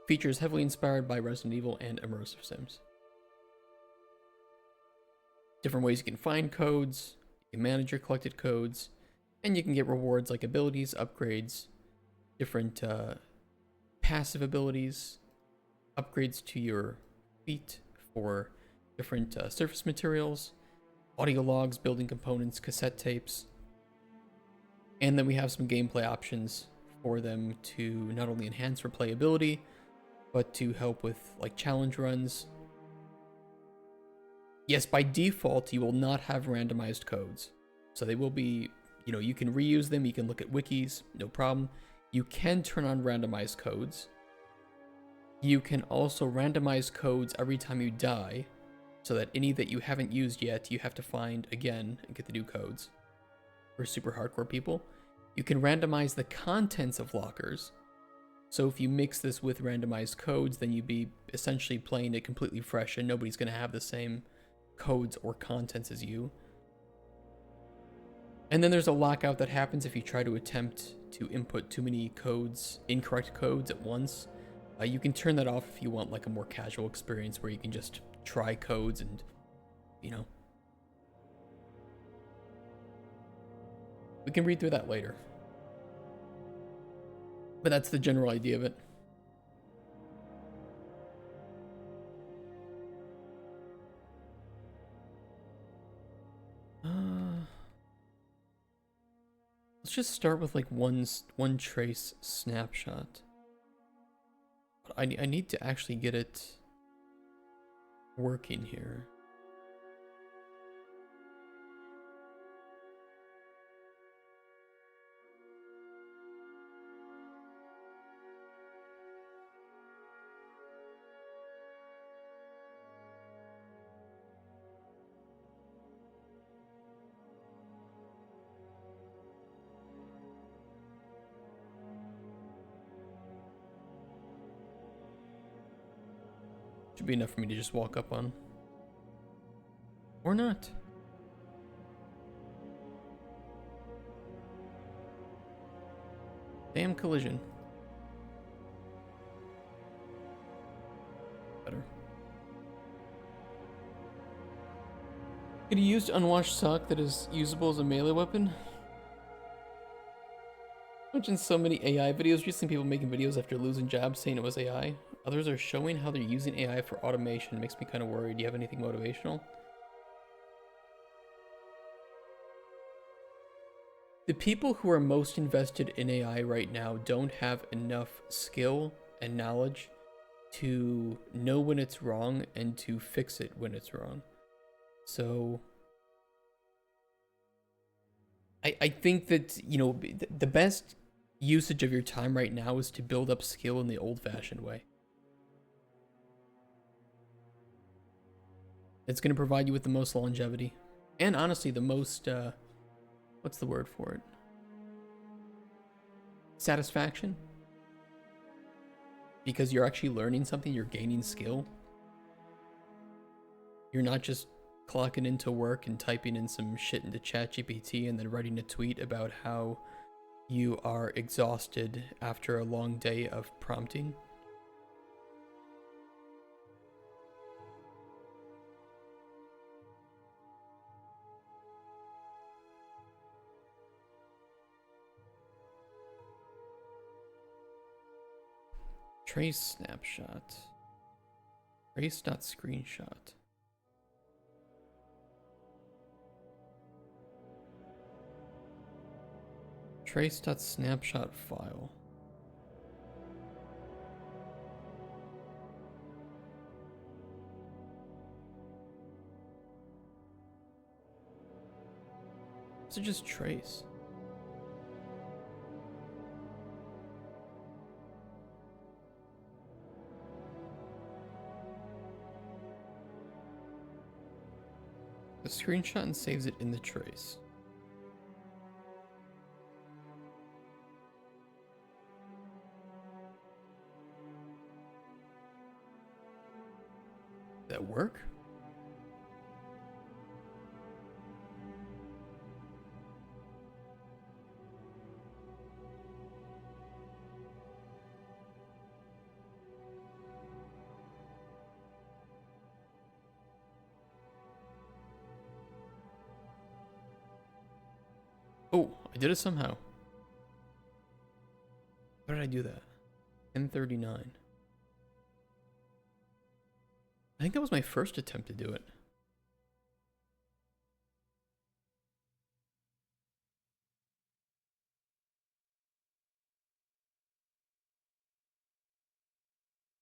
Features heavily inspired by Resident Evil and immersive sims. Different ways you can find codes, you can manage your collected codes, and you can get rewards like abilities, upgrades, different passive abilities, upgrades to your feet for different surface materials, audio logs, building components, cassette tapes. And then we have some gameplay options for them to not only enhance replayability, but to help with like challenge runs. Yes, by default, you will not have randomized codes. So they will be, you know, you can reuse them, you can look at wikis, no problem. You can turn on randomized codes. You can also randomize codes every time you die, so that any that you haven't used yet, you have to find again and get the new codes. For super hardcore people, you can randomize the contents of lockers. So if you mix this with randomized codes, then you'd be essentially playing it completely fresh and nobody's going to have the same codes or contents as you. And then there's a lockout that happens if you try to attempt to input too many codes, incorrect codes at once. You can turn that off if you want like a more casual experience where you can just try codes and, you know. We can read through that later. But that's the general idea of it. Let's just start with like one trace snapshot. But I need to actually get it working here. Should be enough for me to just walk up on. Or not. Damn collision. Better. Could you use unwashed sock that is usable as a melee weapon? Watching so many AI videos recently, people making videos after losing jobs saying it was AI. Others are showing how they're using AI for automation. It makes me kind of worried. Do you have anything motivational? The people who are most invested in AI right now don't have enough skill and knowledge to know when it's wrong and to fix it when it's wrong. So I think that, you know, the best usage of your time right now is to build up skill in the old-fashioned way. It's going to provide you with the most longevity. And honestly, the most, what's the word for it? Satisfaction? Because you're actually learning something, you're gaining skill. You're not just clocking into work and typing in some shit into ChatGPT and then writing a tweet about how you are exhausted after a long day of prompting. Trace snapshot. Trace.screenshot. Trace.snapshot file. So just trace. The screenshot and saves it in the trace. that work? Oh, I did it somehow. How did I do that? 1039. I think that was my first attempt to do it.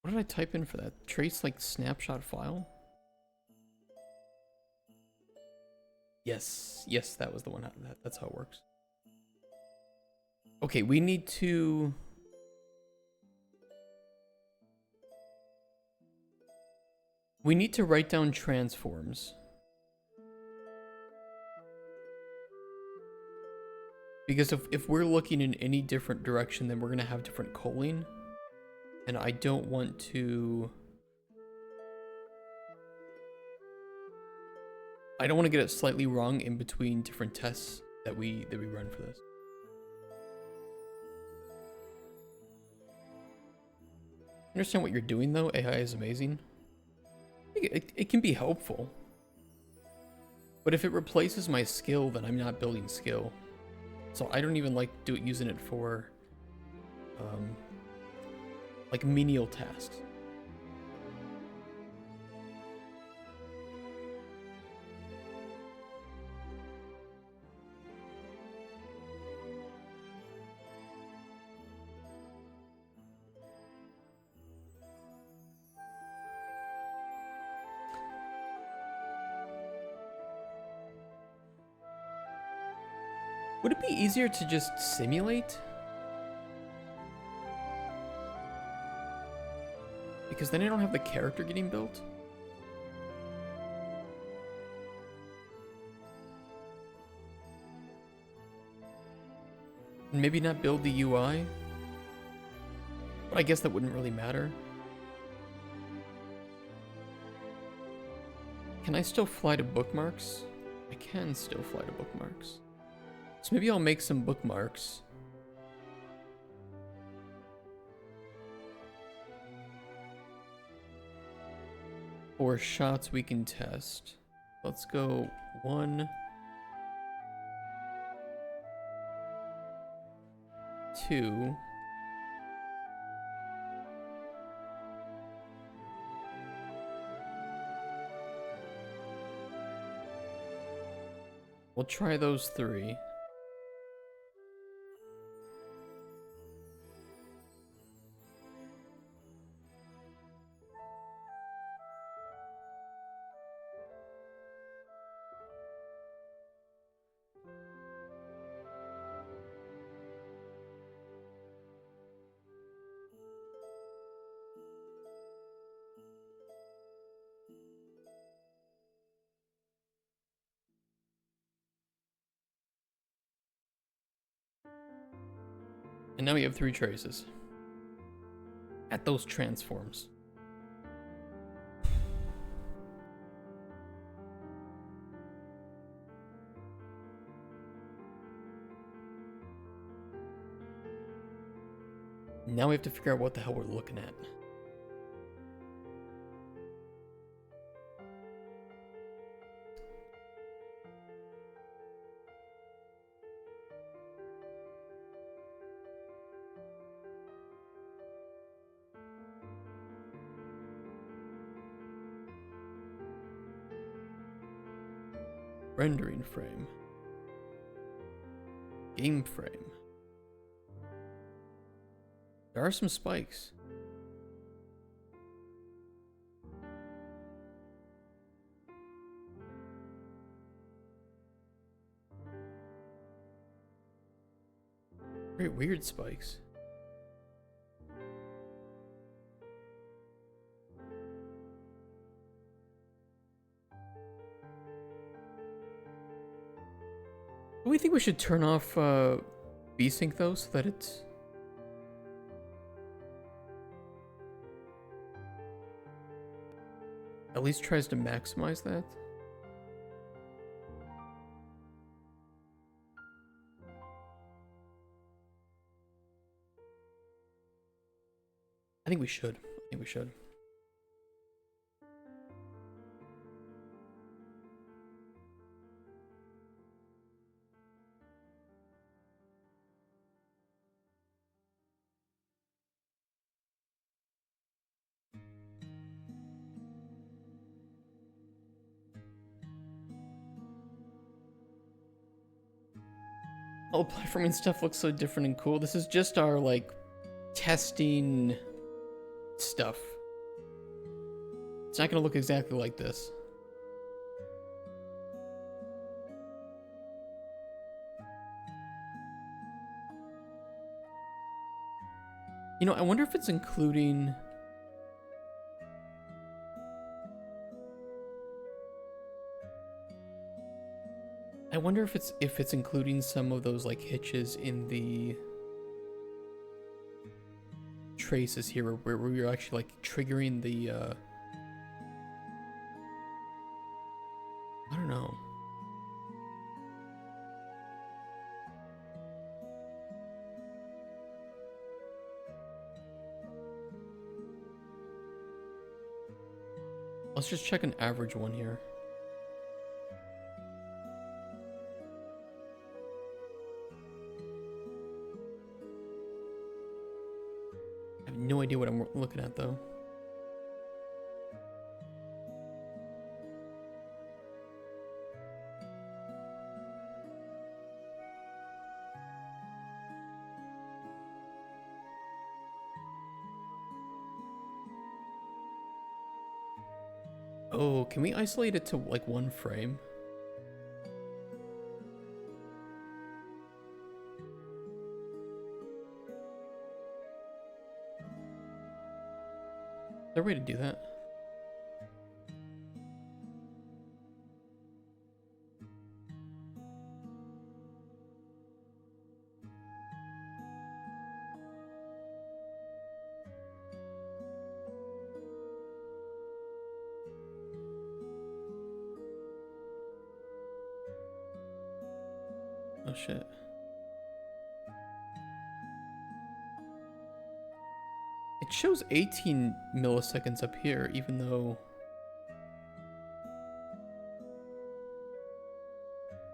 What did I type in for that? Trace like snapshot file? Yes, yes, that was the one. That's how it works. Okay, we need to... We need to write down transforms. Because if we're looking in any different direction, then we're going to have different culling. And I don't want to... I don't want to get it slightly wrong in between different tests that we run for this. Understand what you're doing though. AI is amazing. It can be helpful. But if it replaces my skill, then I'm not building skill. So I don't even like using it for like menial tasks. Would it be easier to just simulate? Because then I don't have the character getting built. And maybe not build the UI. But I guess that wouldn't really matter. Can I still fly to bookmarks? I can still fly to bookmarks. So maybe I'll make some bookmarks. Or shots we can test. Let's go 1, 2. We'll try those 3. And now we have 3 traces. At those transforms. Now we have to figure out what the hell we're looking at. Rendering frame. Game frame. There are some spikes. Very weird spikes. Do we think we should turn off VSync though, so that it's... at least tries to maximize that. I think we should. I think we should. All the platforming stuff looks so different and cool. This is just our, like, testing stuff. It's not gonna look exactly like this. You know, I wonder if it's including... I wonder if it's including some of those like hitches in the traces here where we're actually like triggering the I don't know. Let's just check an average one here. I have no idea what I'm looking at though. Oh, can we isolate it to like one frame? Is there a way to do that? Oh shit. It shows 18 milliseconds up here, even though...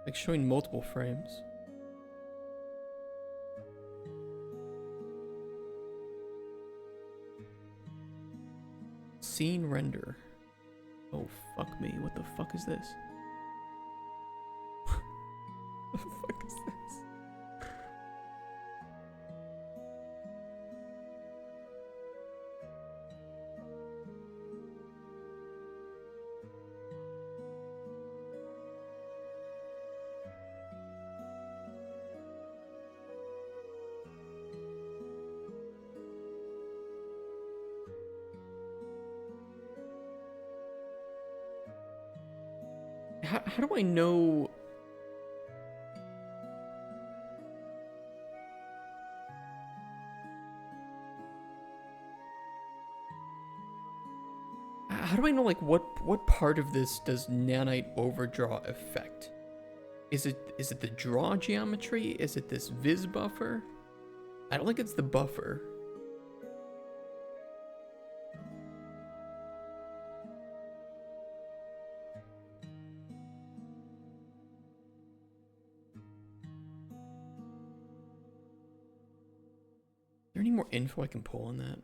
like showing multiple frames. Scene render. Oh fuck me, what the fuck is this? What the fuck is this? How do I know? How do I know like what part of this does nanite overdraw affect? Is it the draw geometry? Is it this viz buffer? I don't think it's the buffer. Is there any more info I can pull on that?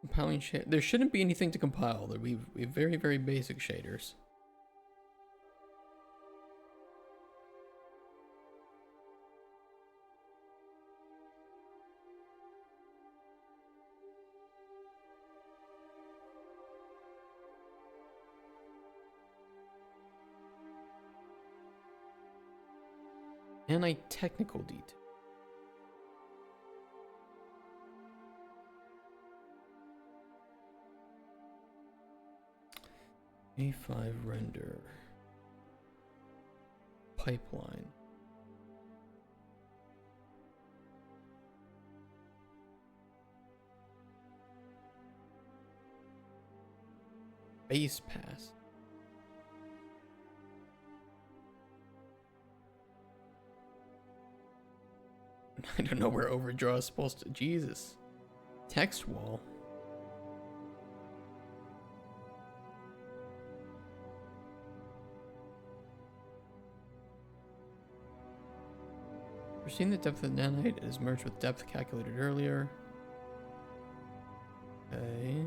Compiling shade. There shouldn't be anything to compile. There we have very, very basic shaders. And a technical detail. A5 render. Pipeline. Base pass. I don't know where overdraw is supposed to. Jesus. Text wall. We're seeing the depth of the nanite is merged with depth calculated earlier. Okay.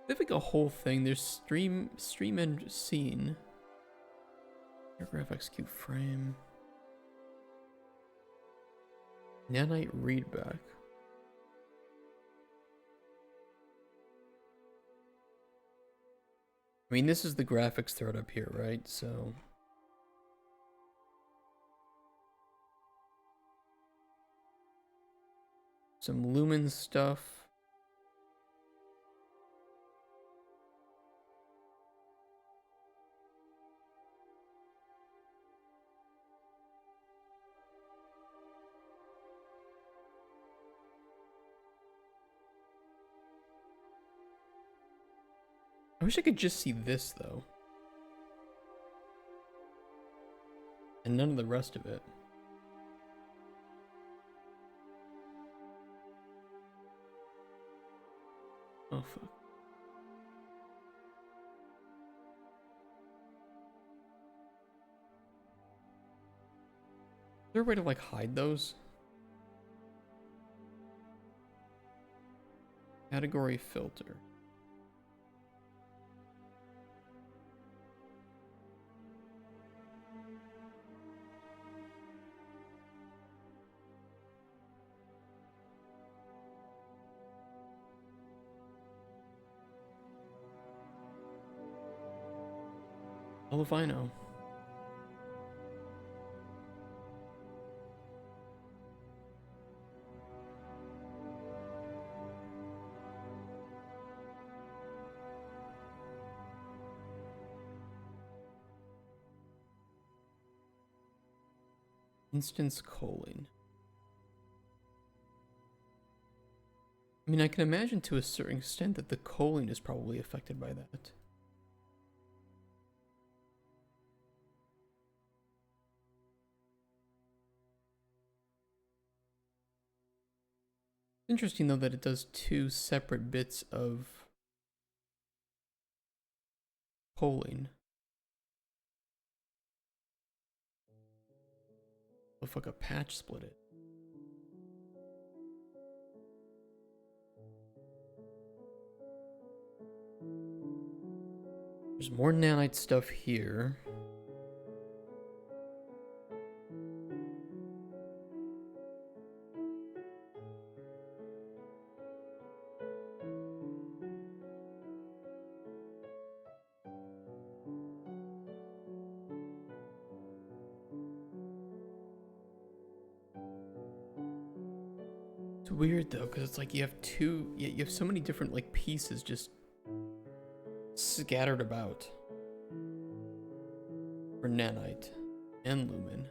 They have like a whole thing. There's stream and scene. Paragraph execute frame. Nanite readback. I mean, this is the graphics thread up here, right? So some lumen stuff. I wish I could just see this though. And none of the rest of it. Oh fuck. Is there a way to like hide those? Category filter. All if I know. Instance calling. I mean, I can imagine to a certain extent that the calling is probably affected by that. Interesting though that it does two separate bits of polling. Oh fuck, a patch split it. There's more nanite stuff here. It's weird though, because it's like you have you have so many different like pieces just scattered about for nanite and lumen,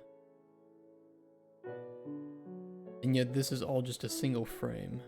and yet this is all just a single frame.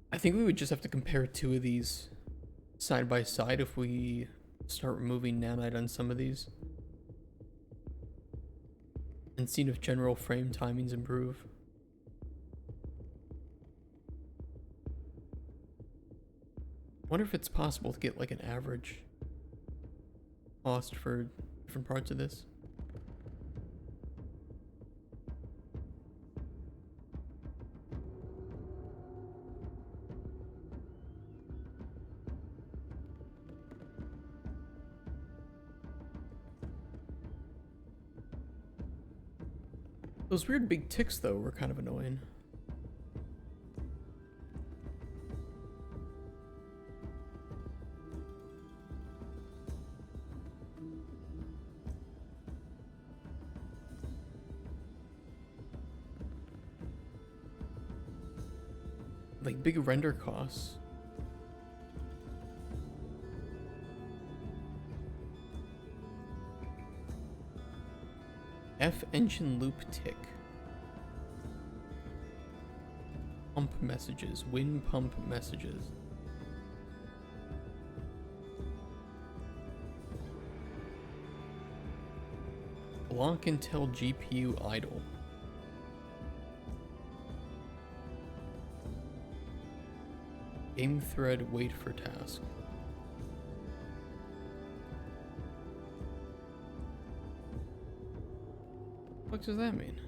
I think we would just have to compare two of these side by side if we start removing nanite on some of these. And see if general frame timings improve. Wonder if it's possible to get like an average cost for different parts of this. Those weird big ticks, though, were kind of annoying. Like big render costs. F engine loop tick. Pump messages. Win pump messages. Block until GPU idle. Game thread wait for task. What does that mean?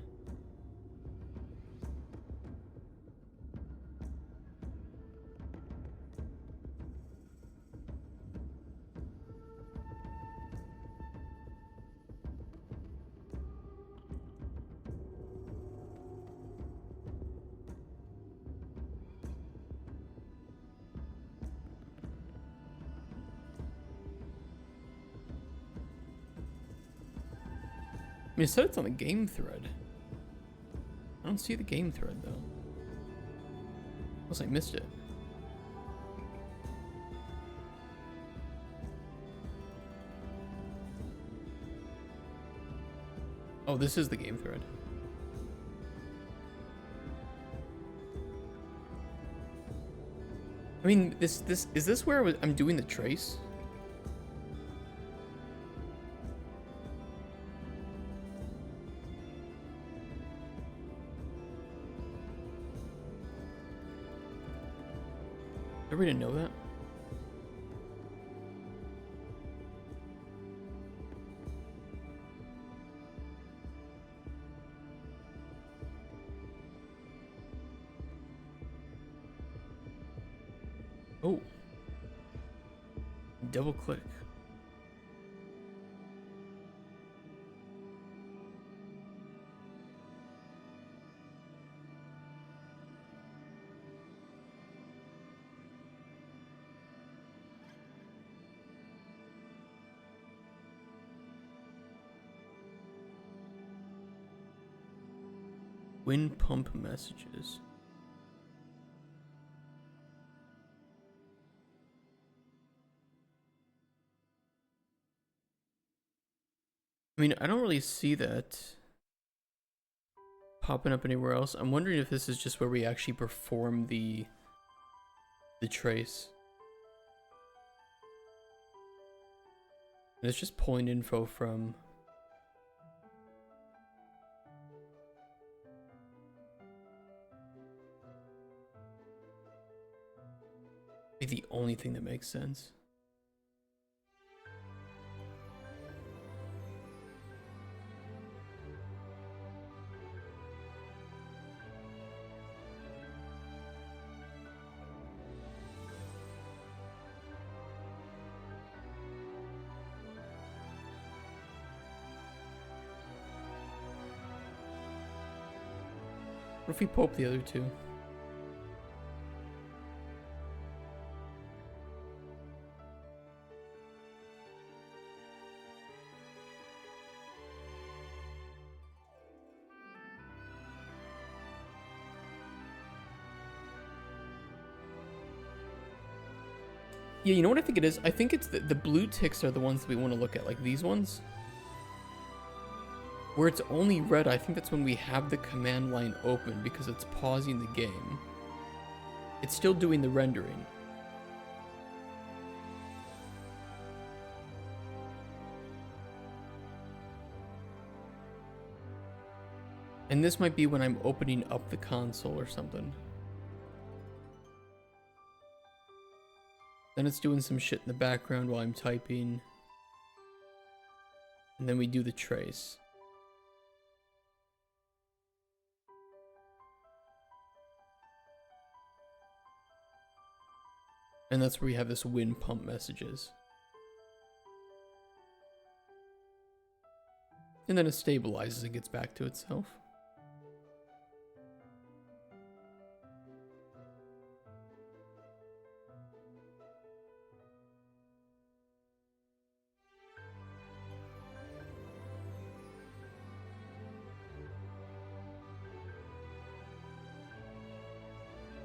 I mean, it said it's on the game thread. I don't see the game thread, though. Unless I missed it. Oh, this is the game thread. I mean, is this where I'm doing the trace? Everybody didn't know that? Oh. Double click. Win pump messages. I mean, I don't really see that popping up anywhere else. I'm wondering if this is just where we actually perform the trace. And it's just pulling info from the only thing that makes sense. What if we pull up the other two? Yeah, you know what I think it is? I think it's the blue ticks are the ones that we want to look at, like these ones. Where it's only red, I think that's when we have the command line open because it's pausing the game. It's still doing the rendering. And this might be when I'm opening up the console or something. Then it's doing some shit in the background while I'm typing. And then we do the trace. And that's where we have this wind pump messages. And then it stabilizes and gets back to itself.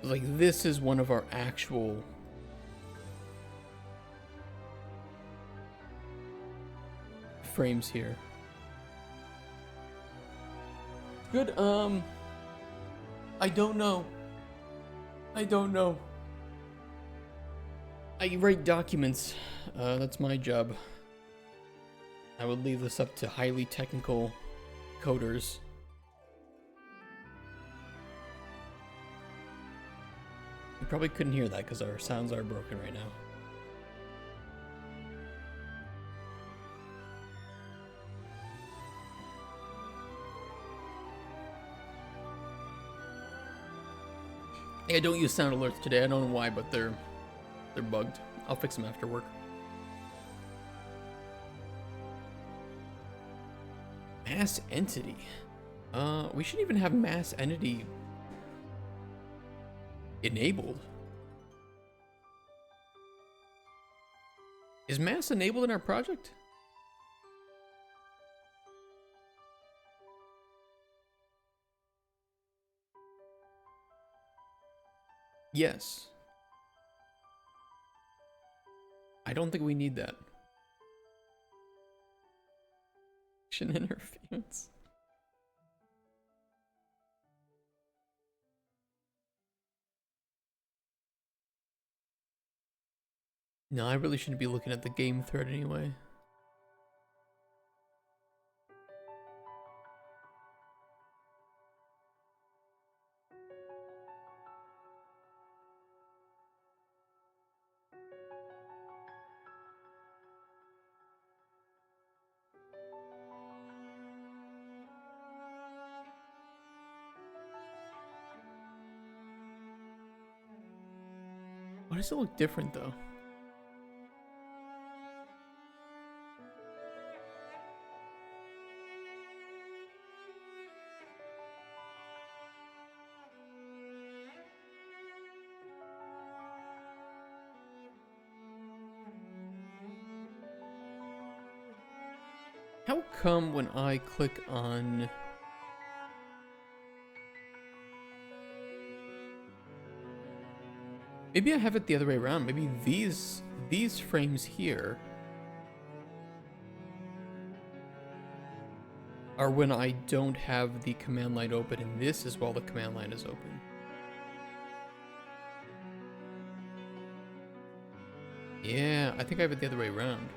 Like, this is one of our actual frames here. Good, I don't know. I write documents. That's my job. I would leave this up to highly technical coders. You probably couldn't hear that because our sounds are broken right now. I don't use sound alerts today. I don't know why, but they're bugged. I'll fix them after work. Mass entity. We should even have mass entity enabled. Is mass enabled in our project? Yes. I don't think we need that. Action interference. No, I really shouldn't be looking at the game thread anyway. Why does it look different though? How come when I click on... Maybe I have it the other way around. Maybe these frames here are when I don't have the command line open, and this is while the command line is open. Yeah, I think I have it the other way around.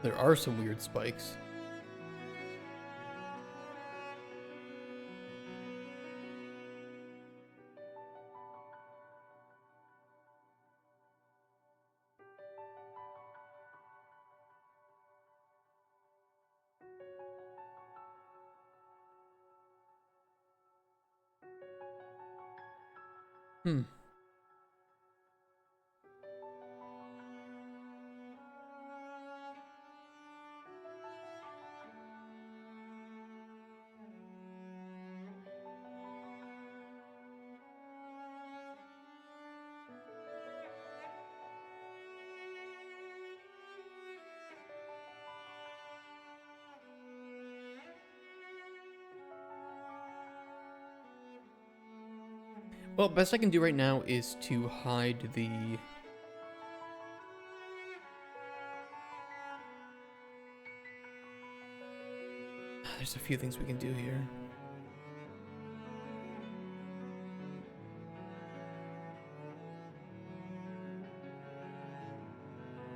There are some weird spikes. Hmm. Well, best I can do right now is to hide the... There's a few things we can do here.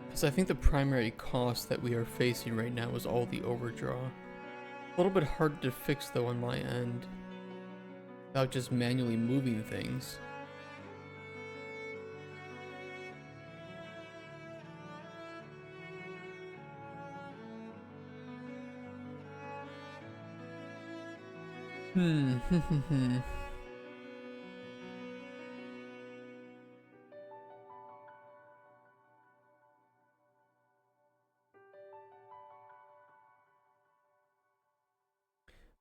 Because I think the primary cost that we are facing right now is all the overdraw. A little bit hard to fix though on my end without just manually moving things.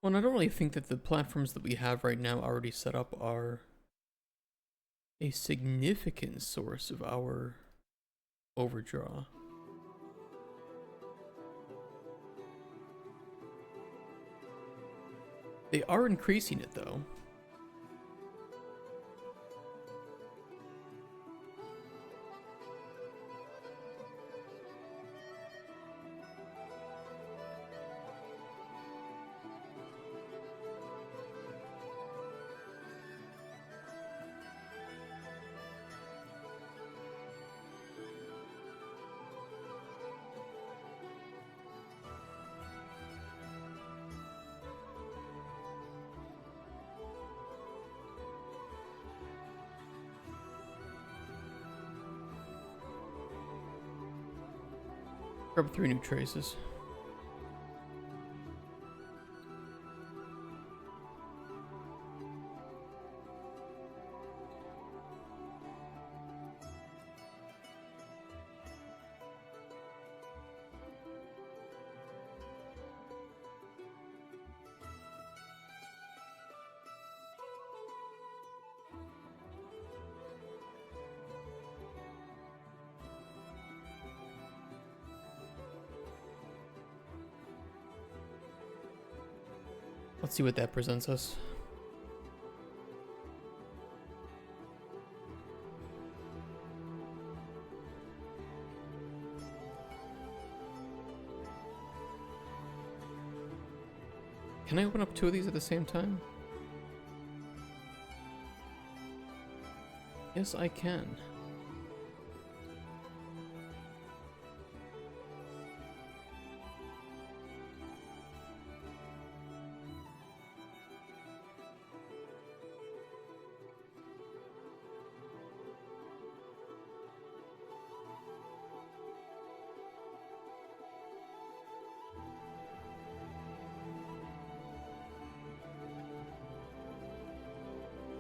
Well, and I don't really think that the platforms that we have right now already set up are a significant source of our overdraw. They are increasing it though. Grab 3 new traces. Let's see what that presents us. Can I open up 2 of these at the same time? Yes, I can.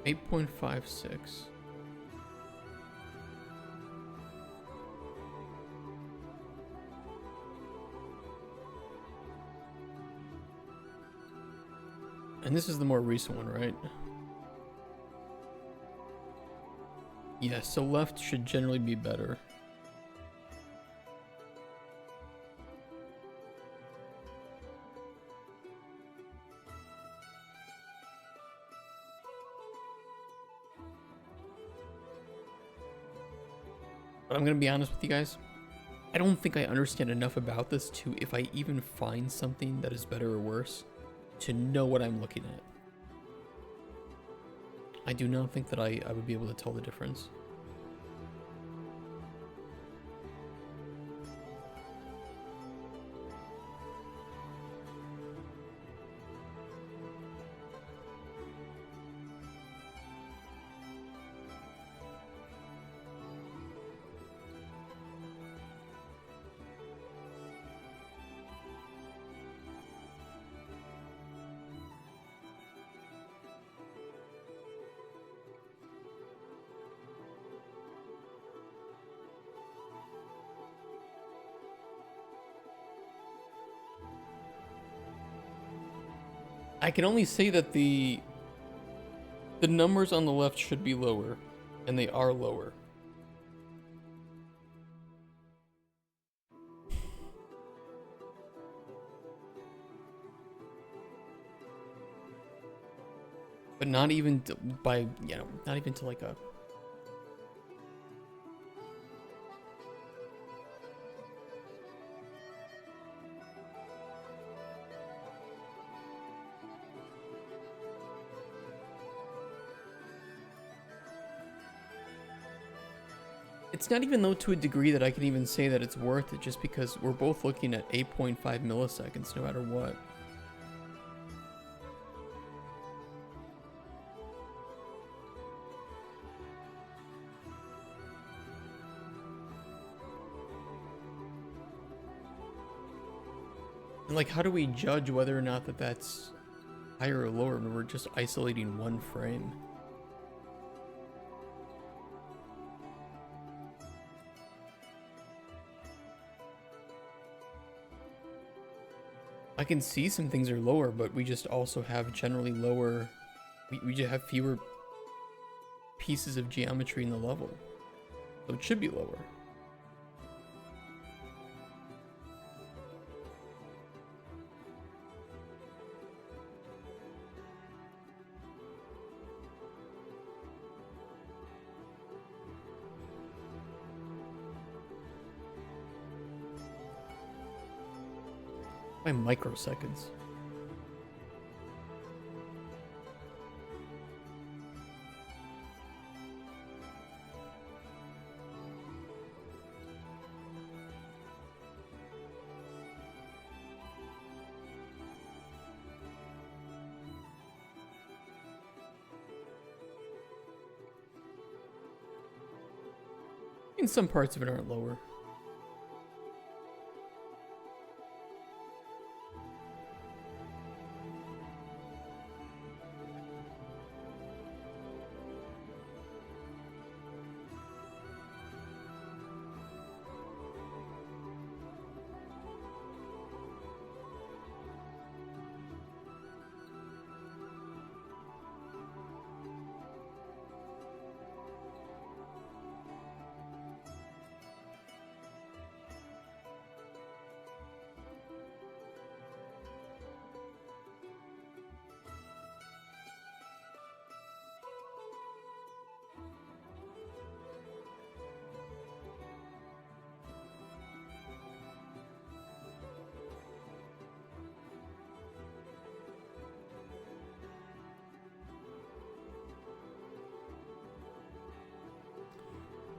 $8.56. And this is the more recent one, right? Yeah, so left should generally be better. But I'm gonna be honest with you guys. I don't think I understand enough about this to, if I even find something that is better or worse, to know what I'm looking at. I do not think that I would be able to tell the difference. I can only say that the numbers on the left should be lower, and they are lower. But not even by, you know, not even to like a... It's not even though to a degree that I can even say that it's worth it, just because we're both looking at 8.5 milliseconds no matter what. And like, how do we judge whether or not that's higher or lower when we're just isolating one frame? I can see some things are lower, but we just also have generally lower, we just have fewer pieces of geometry in the level. So it should be lower. By microseconds. And some parts of it aren't lower.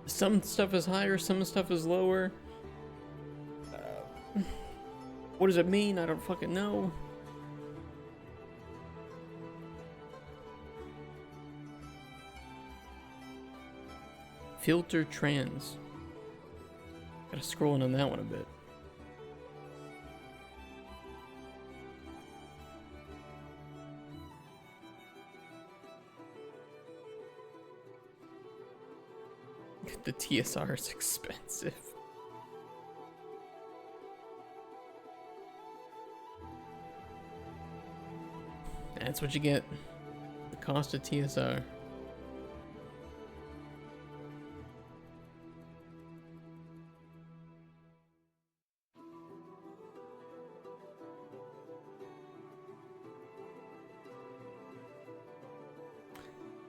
Some stuff is higher, some stuff is lower. What does it mean? I don't fucking know. Filter trans. Gotta scroll in on that one a bit. The TSR is expensive. That's what you get. The cost of TSR.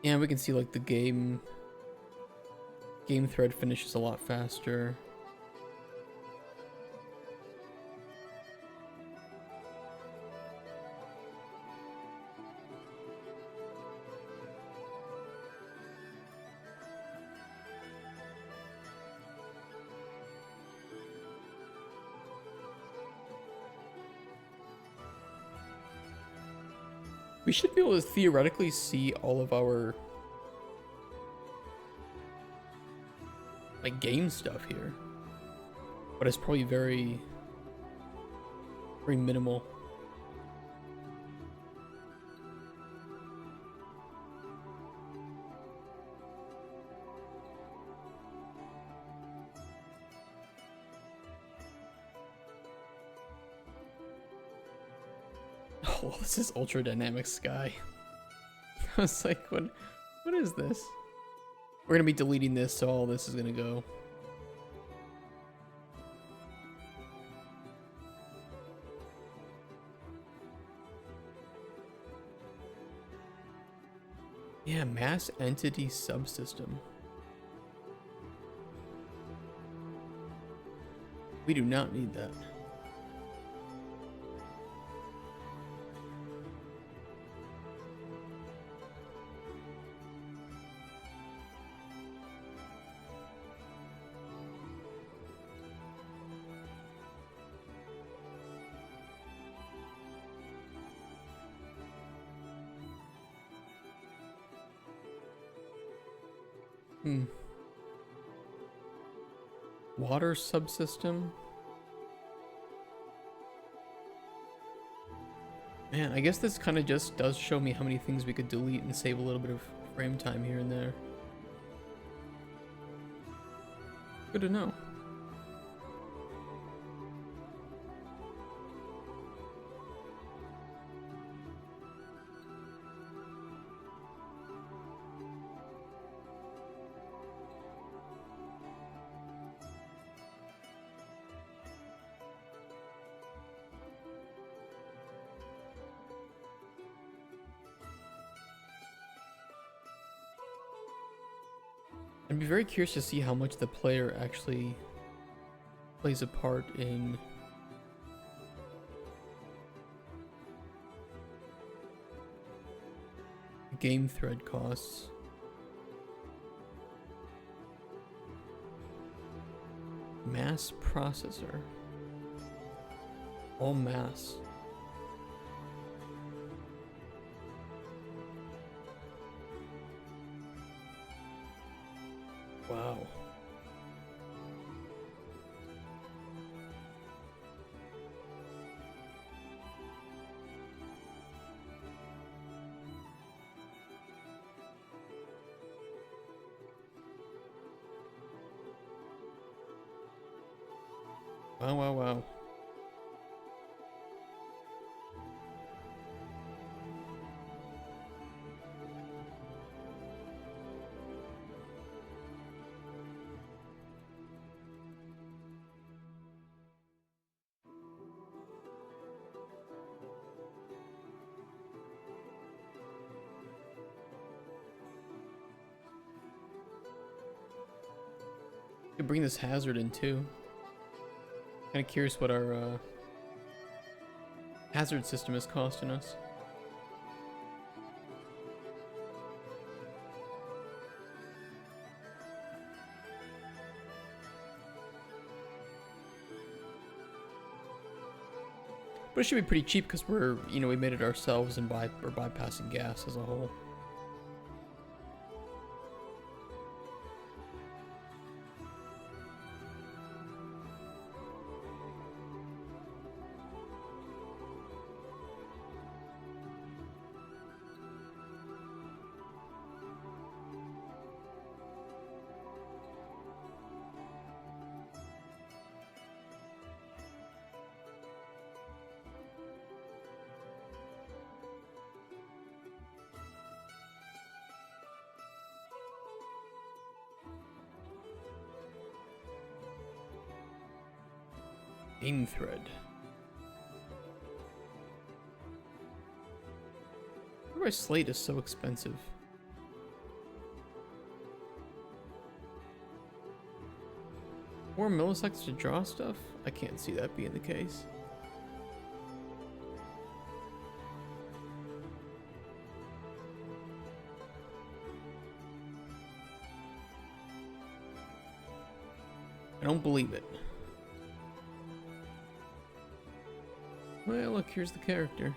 Yeah, we can see like the game thread finishes a lot faster. We should be able to theoretically see all of our like game stuff here, but it's probably very minimal. Oh, this is ultra dynamic sky. I was like, what is this? We're gonna be deleting this, so all this is gonna go. Yeah, mass entity subsystem. We do not need that. Water subsystem. Man, I guess this kind of just does show me how many things we could delete and save a little bit of frame time here and there. Good to know. I'd be very curious to see how much the player actually plays a part in game thread costs. Mass processor. All mass. Wow. Wow, wow, wow. Could bring this hazard in too. Kind of curious what our hazard system is costing us. But it should be pretty cheap because we're, you know, we made it ourselves and we're bypassing gas as a whole. Game thread. Why slate is so expensive? 4 milliseconds to draw stuff? I can't see that being the case. I don't believe it. Well, look, here's the character.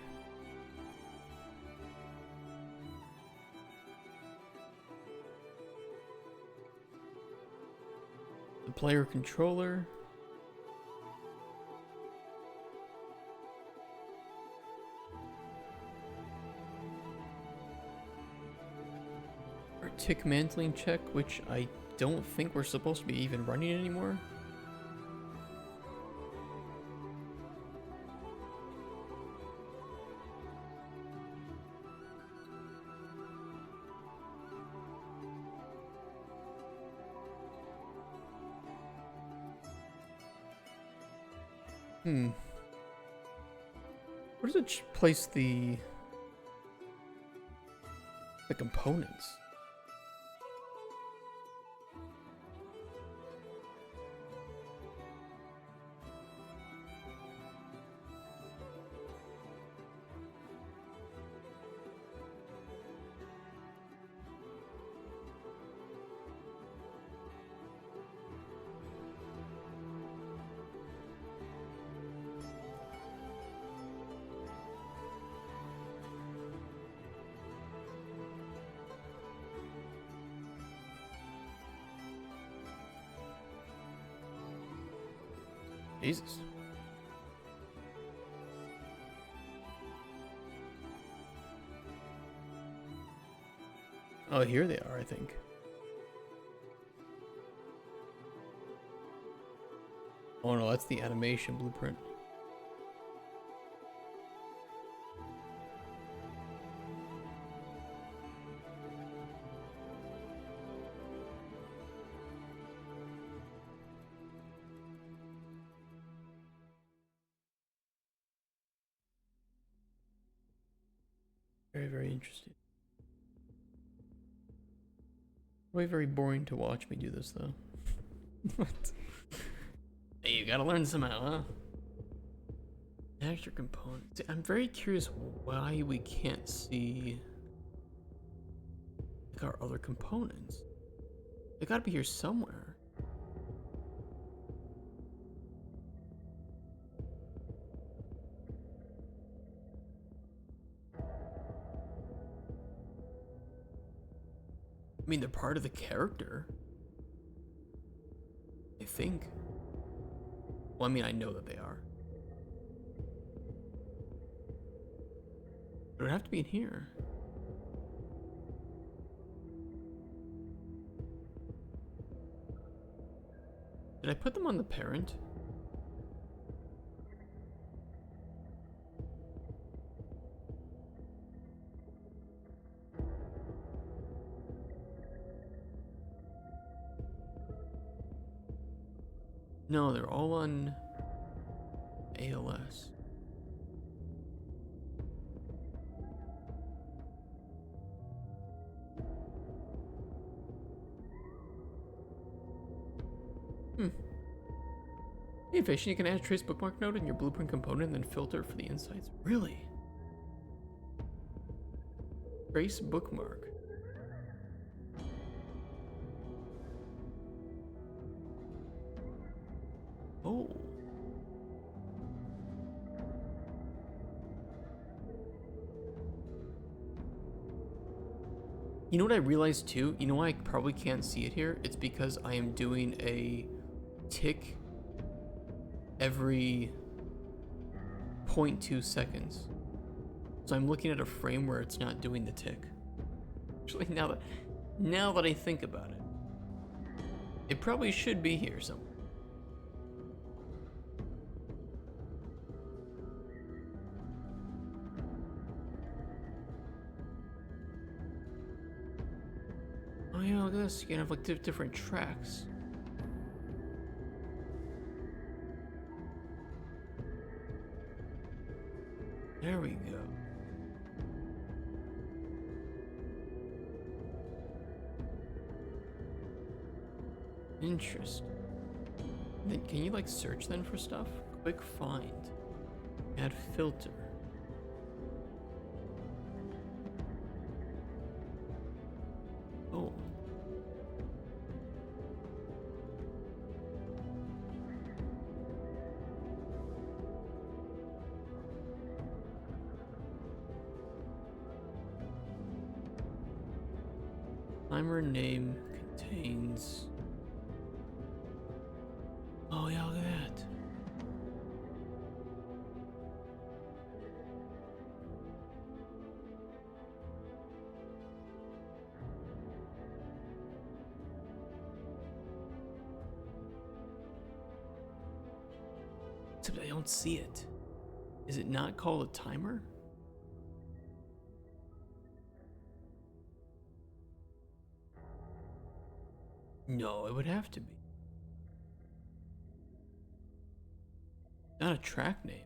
The player controller. Our tick mantling check, which I don't think we're supposed to be even running anymore. Where does it place the components? Jesus. Oh, here they are, I think. Oh no, that's the animation blueprint. Very, very interesting. Probably very boring to watch me do this, though. What? Hey, you gotta learn somehow, huh? Extra components. I'm very curious why we can't see like our other components. They gotta be here somewhere. I mean, they're part of the character. I think. Well, I mean, I know that they are. It would have to be in here. Did I put them on the parent? No, they're all on ALS. Hey, Fish, you can add a trace bookmark node in your blueprint component and then filter for the insights. Really? Trace bookmark. Oh. You know what I realized too? You know why I probably can't see it here? It's because I am doing a tick every 0.2 seconds. So I'm looking at a frame where it's not doing the tick. Actually, now that I think about it, it probably should be here somewhere. Oh yeah, look at this. You can have like different tracks. There we go. Interesting. Then can you like search then for stuff? Quick find. Add filter. Oh. Timer name contains. Oh yeah, look at that. Except I don't see it. Is it not called a timer? No, it would have to be. Not a track name.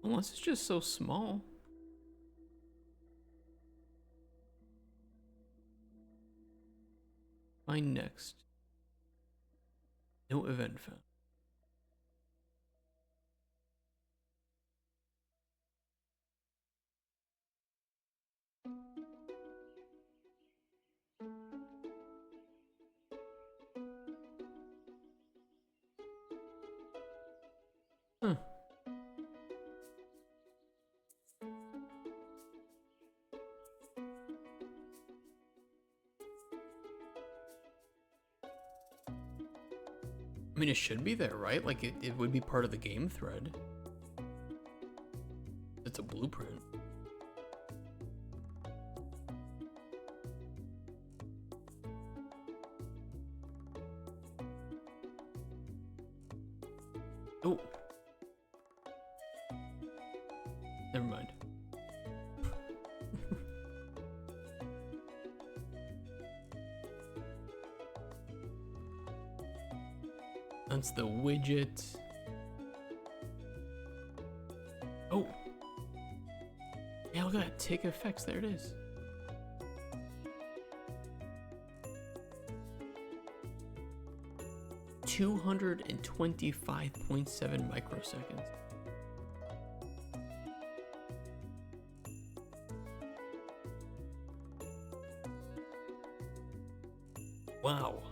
Unless it's just so small. Find next. No event found. Huh. I mean, it should be there, right? Like, it would be part of the game thread. It's a blueprint. Oh. Never mind. That's the widget. Oh. Yeah, look at that. Take effects. There it is. $225.7 microseconds. Wow.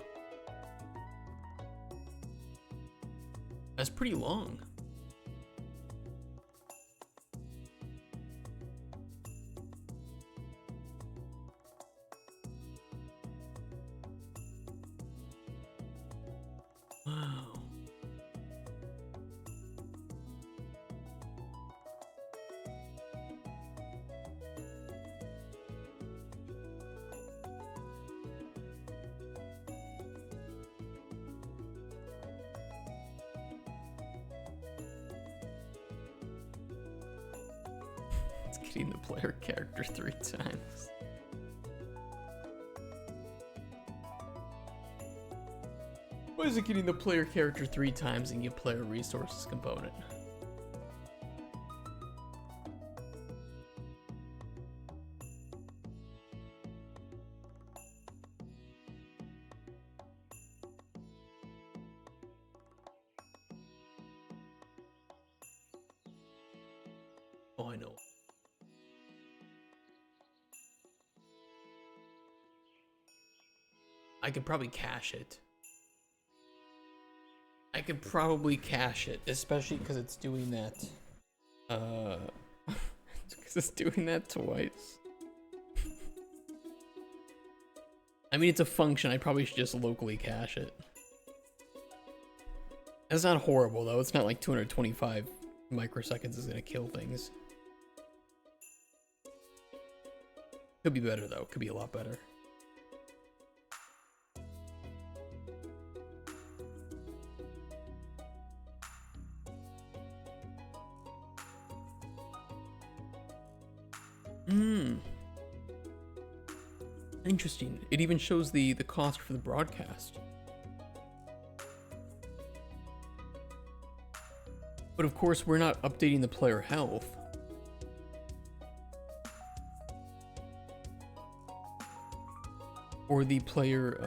That's pretty long. Wow. It's getting the player character 3 times. Why is it getting the player character 3 times and get player resources component? Oh, I know. I could probably cache it. I could probably cache it, especially because it's doing that. Because it's doing that twice. I mean, it's a function. I probably should just locally cache it. It's not horrible, though. It's not like 225 microseconds is going to kill things. Could be better, though. Could be a lot better. Interesting. It even shows the cost for the broadcast. But of course, we're not updating the player health. Or the player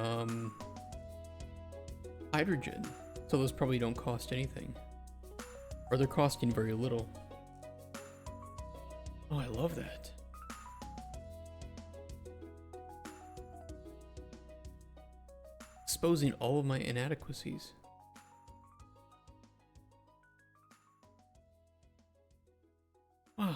hydrogen. So those probably don't cost anything. Or they're costing very little. Oh, I love that. Exposing all of my inadequacies. Wow.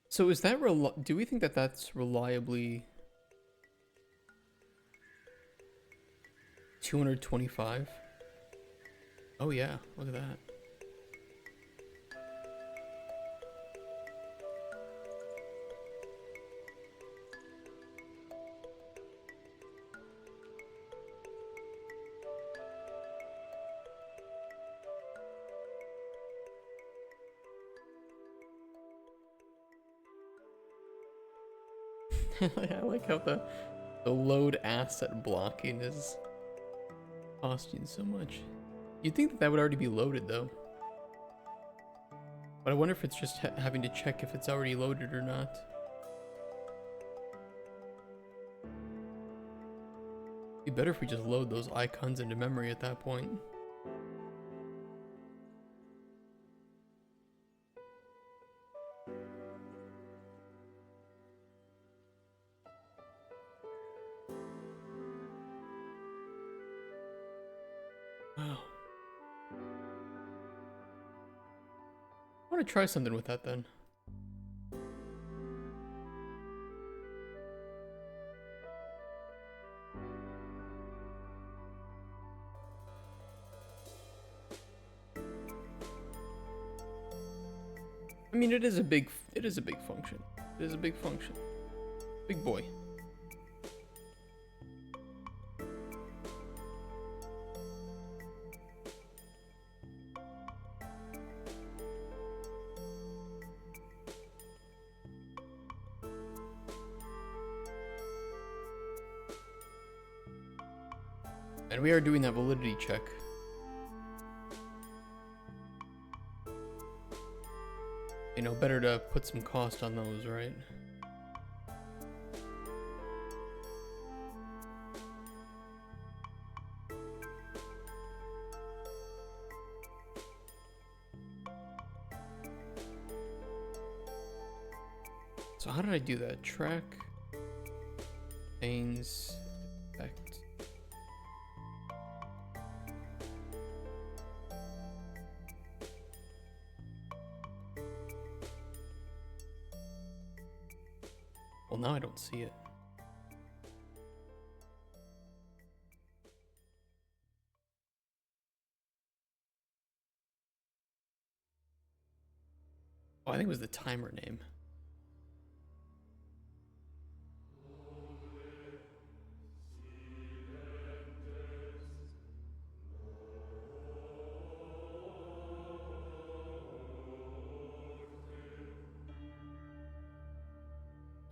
So is that do we think that that's reliably 225? Oh yeah, look at that. I like how the load asset blocking is costing so much. You'd think that that would already be loaded though. But I wonder if it's just having to check if it's already loaded or not. It'd be better if we just load those icons into memory at that point. want to try something with that then. I mean, it is a big function. It is a big function. Big boy. And we are doing that validity check. You know, better to put some cost on those, right? So how did I do that? Track, pains, effect. Well, now I don't see it. Oh, I think it was the timer name.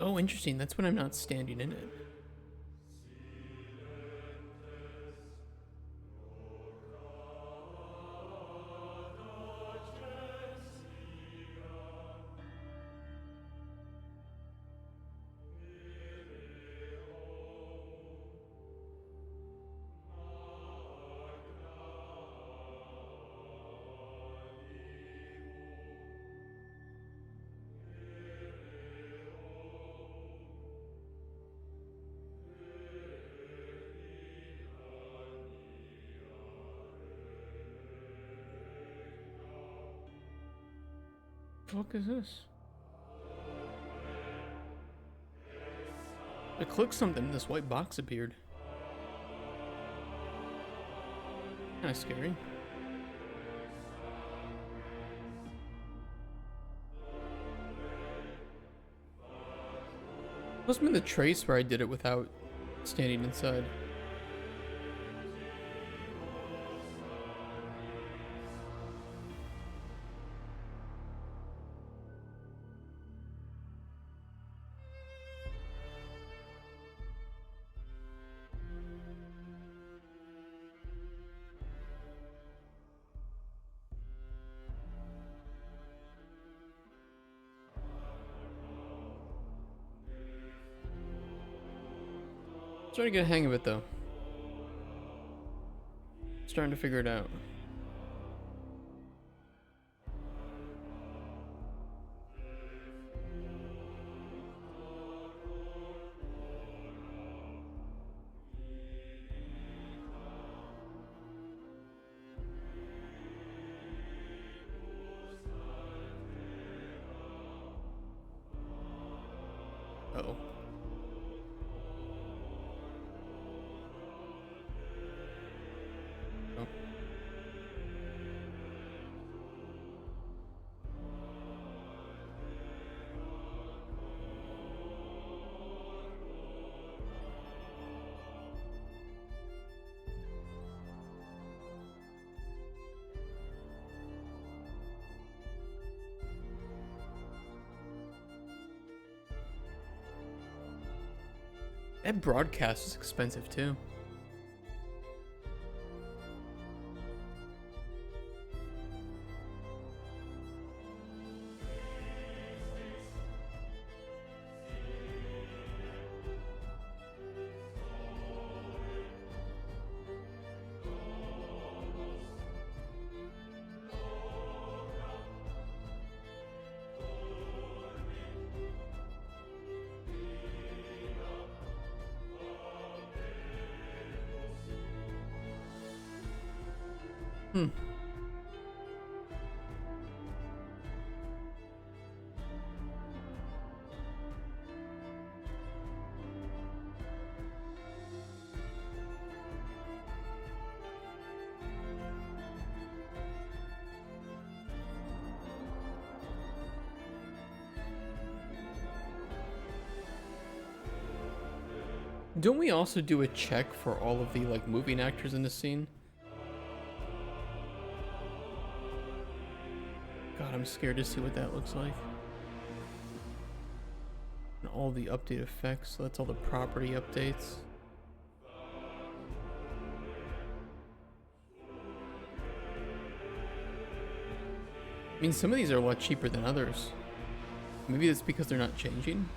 Oh, interesting. That's when I'm not standing in it. What the fuck is this? I clicked something and this white box appeared. Kinda scary. Must have been the trace where I did it without standing inside. Starting to get a hang of it though. Starting to figure it out. Uh-oh. Oh. That broadcast is expensive too. Don't we also do a check for all of the like moving actors in the scene? God, I'm scared to see what that looks like. And all the update effects, so that's all the property updates. I mean, some of these are a lot cheaper than others. Maybe it's because they're not changing.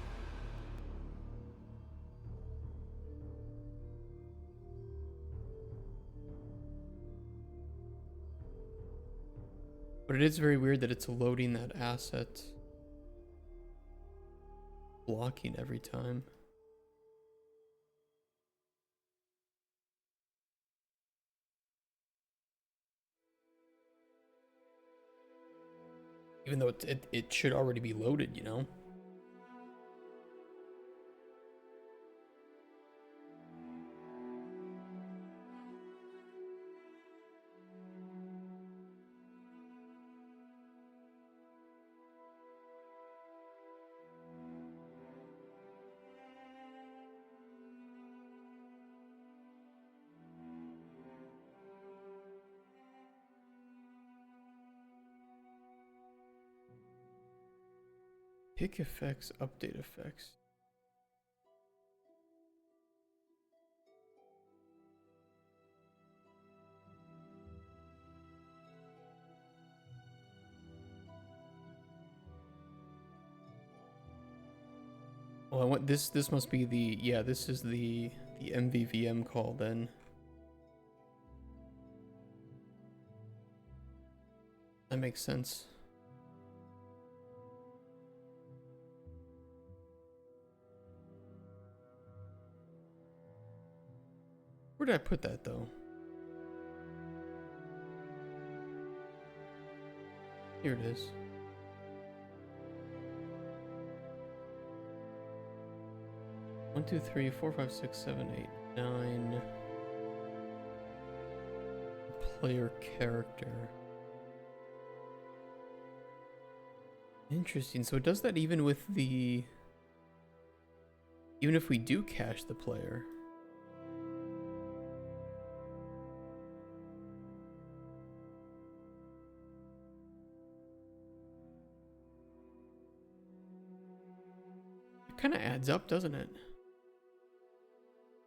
But it is very weird that it's loading that asset. Blocking every time. Even though it should already be loaded, you know? Pick effects, update effects. Well, I want this. This must be the This is the MVVM call then. That makes sense. Where did I put that though? Here it is. One, two, three, four, five, six, seven, eight, nine. Player character. Interesting. So it does that even with the... Even if we do cache the player. It kind of adds up, doesn't it?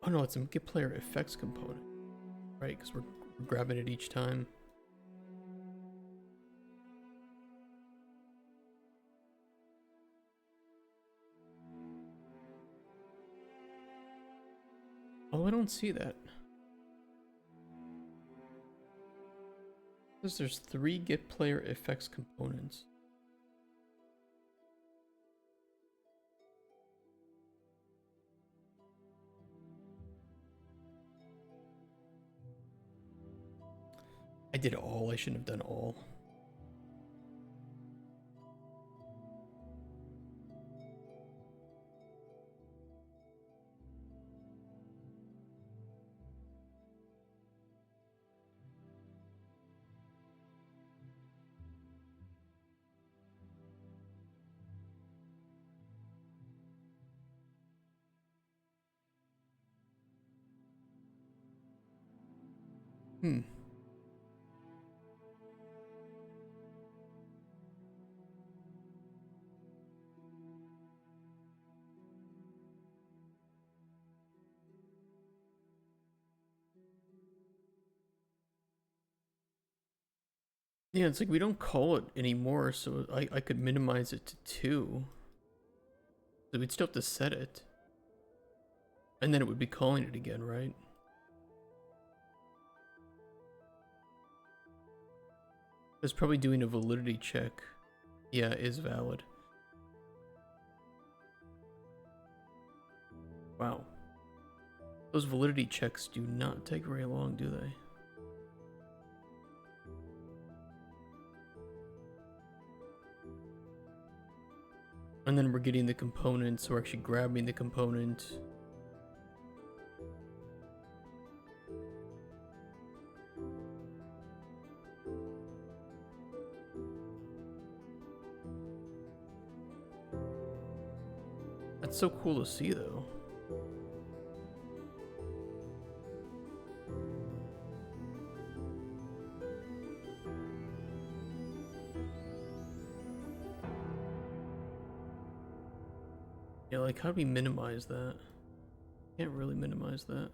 Oh no, it's a get player effects component. Right, because we're grabbing it each time. Oh, I don't see that. Because there's 3 get player effects components. I did all. I shouldn't have done all. Hmm. Yeah, it's like we don't call it anymore, so I could minimize it to 2. So we'd still have to set it. And then it would be calling it again, right? It's probably doing a validity check. Yeah, it is valid. Wow. Those validity checks do not take very long, do they? And then we're getting the components, we're actually grabbing the component. That's so cool to see though. like, how do we minimize that? Can't really minimize that.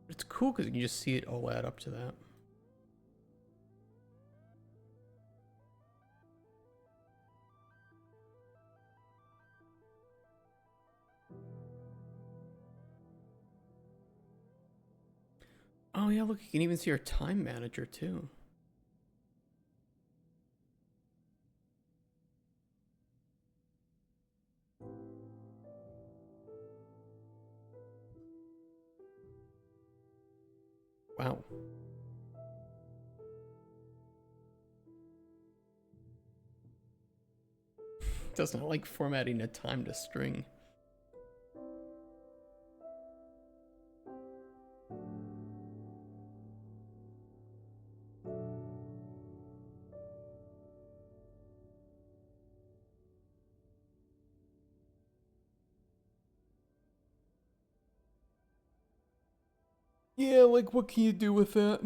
It's cool because you can just see it all add up to that. Oh yeah, look, you can even see our time manager too. Wow. Does not like formatting a time to string. Yeah, like what can you do with that?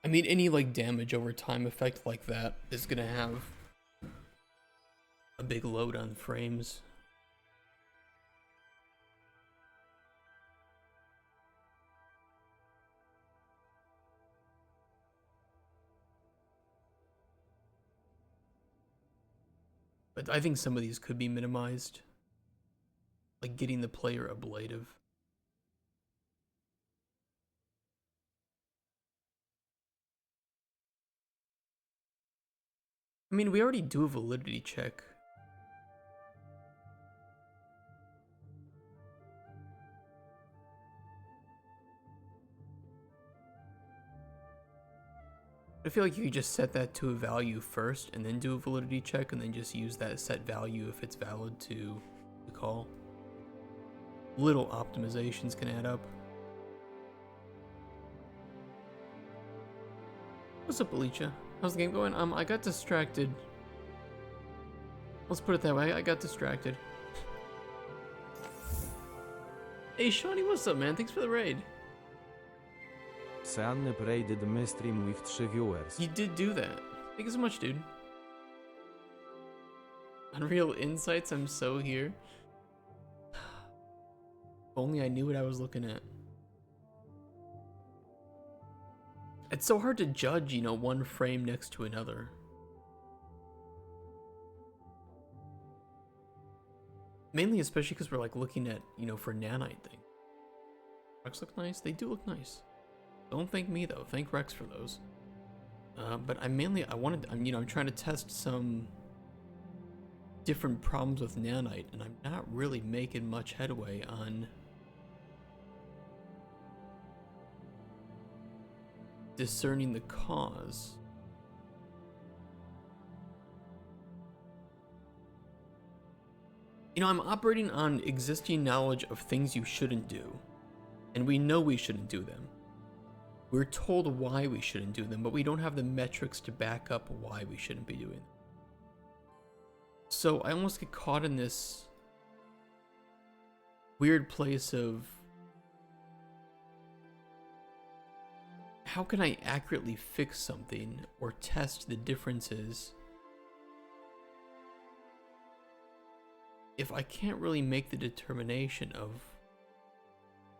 I mean, any like damage over time effect like that is gonna have a big load on frames. But I think some of these could be minimized. Like getting the player ablative. I mean, we already do a validity check. I feel like you could just set that to a value first and then do a validity check and then just use that set value if it's valid to call. Little optimizations can add up. What's up, Alicia? How's the game going? I got distracted. Let's put it that way, I got distracted. Hey, Shawnee, what's up, man? Thanks for the raid. Seanny raided my stream with 3 viewers. You did do that. Thank you so much, dude. Unreal Insights, I'm so here. If only I knew what I was looking at. It's so hard to judge, you know, one frame next to another. Mainly, especially because we're like looking at, you know, for nanite thing. Rex look nice? They do look nice. Don't thank me though. Thank Rex for those. But I'm trying to test some different problems with nanite, and I'm not really making much headway on discerning the cause. You know, I'm operating on existing knowledge of things you shouldn't do, and we know we shouldn't do them. We're told why we shouldn't do them, but we don't have the metrics to back up why we shouldn't be doing them. So I almost get caught in this weird place of how can I accurately fix something or test the differences if I can't really make the determination of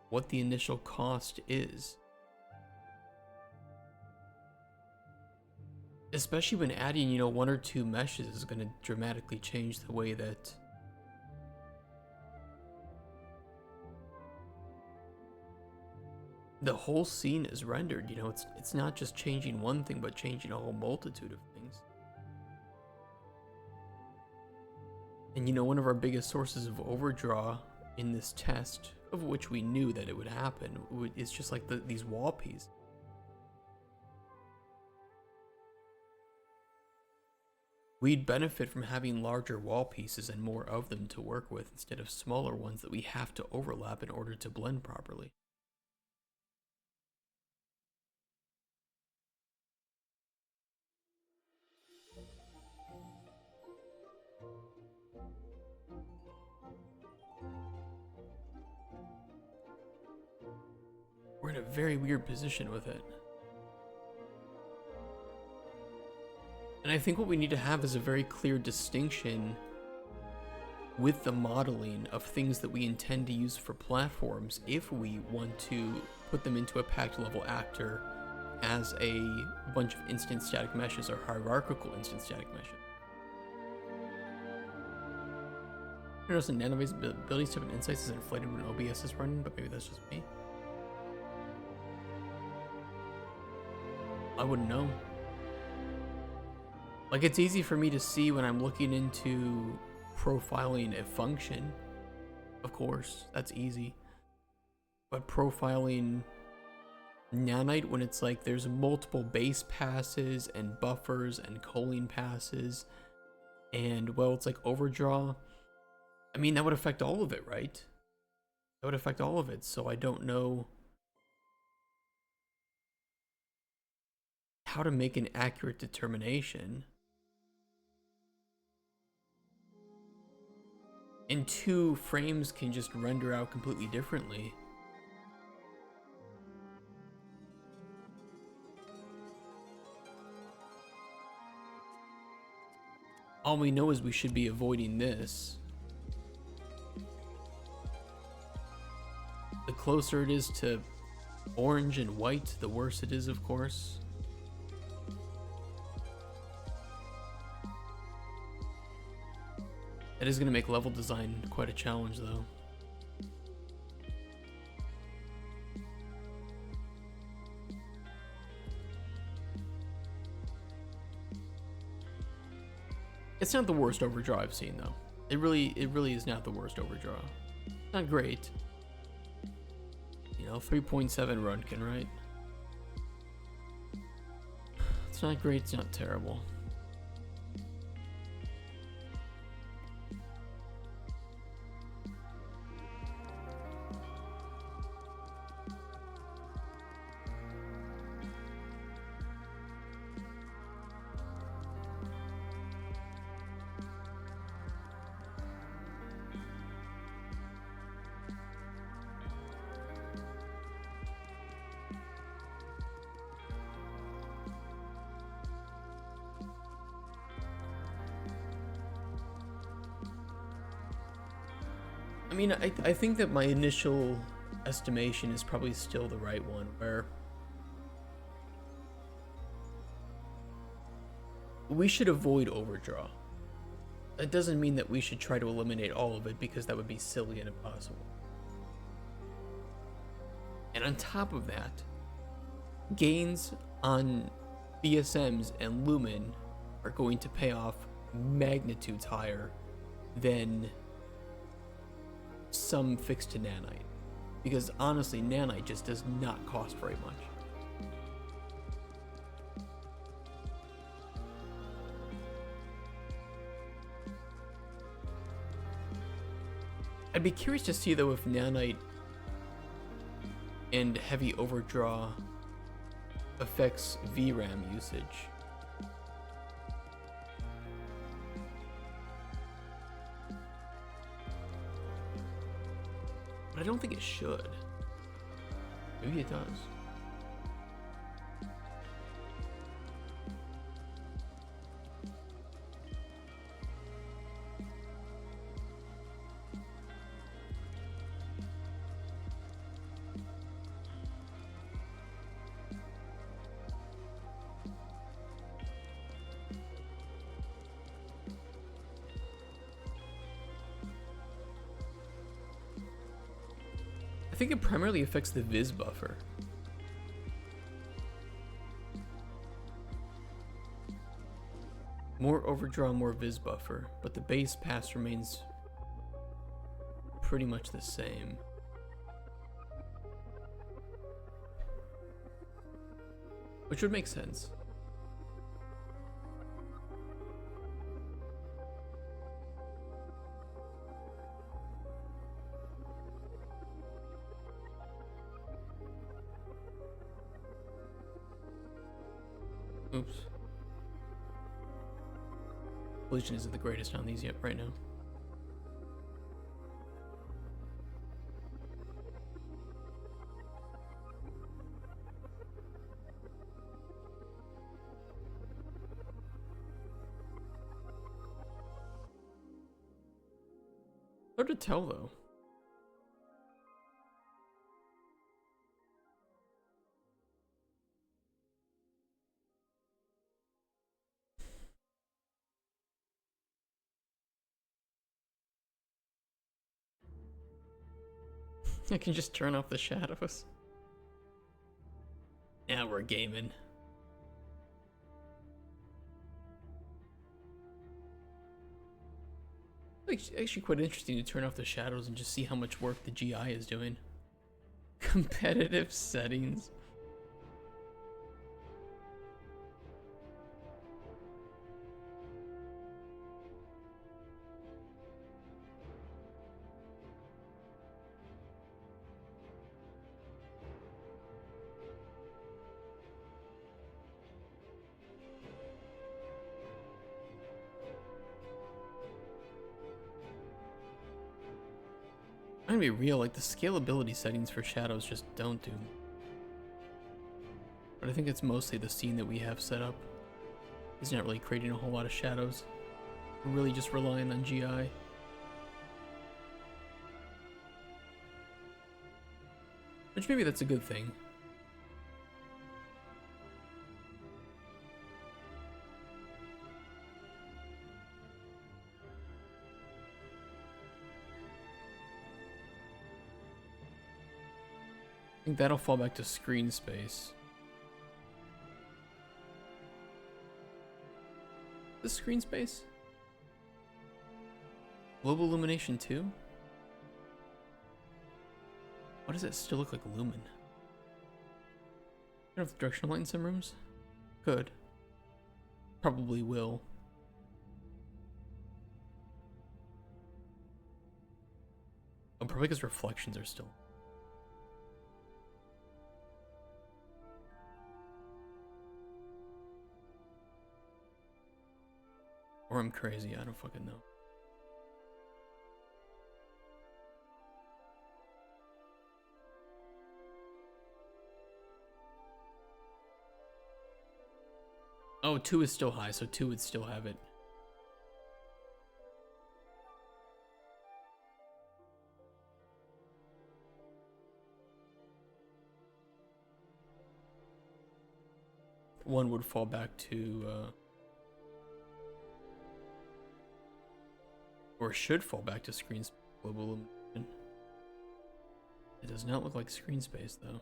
what the initial cost is. Especially when adding, you know, 1 or 2 meshes is going to dramatically change the way that the whole scene is rendered. You know, it's not just changing one thing, but changing a whole multitude of things. And you know, one of our biggest sources of overdraw in this test, of which we knew that it would happen, is just like these wall pieces. We'd benefit from having larger wall pieces and more of them to work with instead of smaller ones that we have to overlap in order to blend properly. a very weird position with it. And I think what we need to have is a very clear distinction with the modeling of things that we intend to use for platforms if we want to put them into a packed level actor as a bunch of instant static meshes or hierarchical instant static meshes. I notice in Nanova's ability to have an insights is inflated when OBS is running, but maybe that's just me. I wouldn't know. Like, it's easy for me to see when I'm looking into profiling a function. Of course, that's easy. But profiling nanite when it's like there's multiple base passes and buffers and culling passes and, well, it's like overdraw. I mean, that would affect all of it, right? That would affect all of it, so I don't know how to make an accurate determination. And two frames can just render out completely differently. All we know is we should be avoiding this. The closer it is to orange and white, the worse it is, of course. That is going to make level design quite a challenge, though. It's not the worst overdraw I've seen, though. It really is not the worst overdraw. Not great. You know, 3.7 Runkin, right? It's not great, it's not terrible. I mean, I think that my initial estimation is probably still the right one, where we should avoid overdraw. That doesn't mean that we should try to eliminate all of it, because that would be silly and impossible. And on top of that, gains on BSMs and Lumen are going to pay off magnitudes higher than some fixed to nanite, because honestly nanite just does not cost very much. I'd be curious to see though if nanite and heavy overdraw affects VRAM usage. But I don't think it should. Maybe it does. I think it primarily affects the viz buffer. More overdraw, more viz buffer, but the base pass remains pretty much the same. Which would make sense. Oops. Collision isn't the greatest on these yet right now. Hard to tell though. I can just turn off the shadows. Now we're gaming. It's actually quite interesting to turn off the shadows and just see how much work the GI is doing. Competitive settings. I'm gonna be real, like the scalability settings for shadows just don't do. But I think it's mostly the scene that we have set up. It's not really creating a whole lot of shadows. We're really just relying on GI. Which maybe that's a good thing. I think that'll fall back to screen space. This screen space? Global illumination 2? Why does it still look like lumen? I don't have directional light in some rooms? Could. Probably will. Oh, probably because reflections are still. Or I'm crazy, I don't fucking know. Oh, 2 is still high, so 2 would still have it. One would fall back to, or should fall back to screen space global illumination. It does not look like screen space though.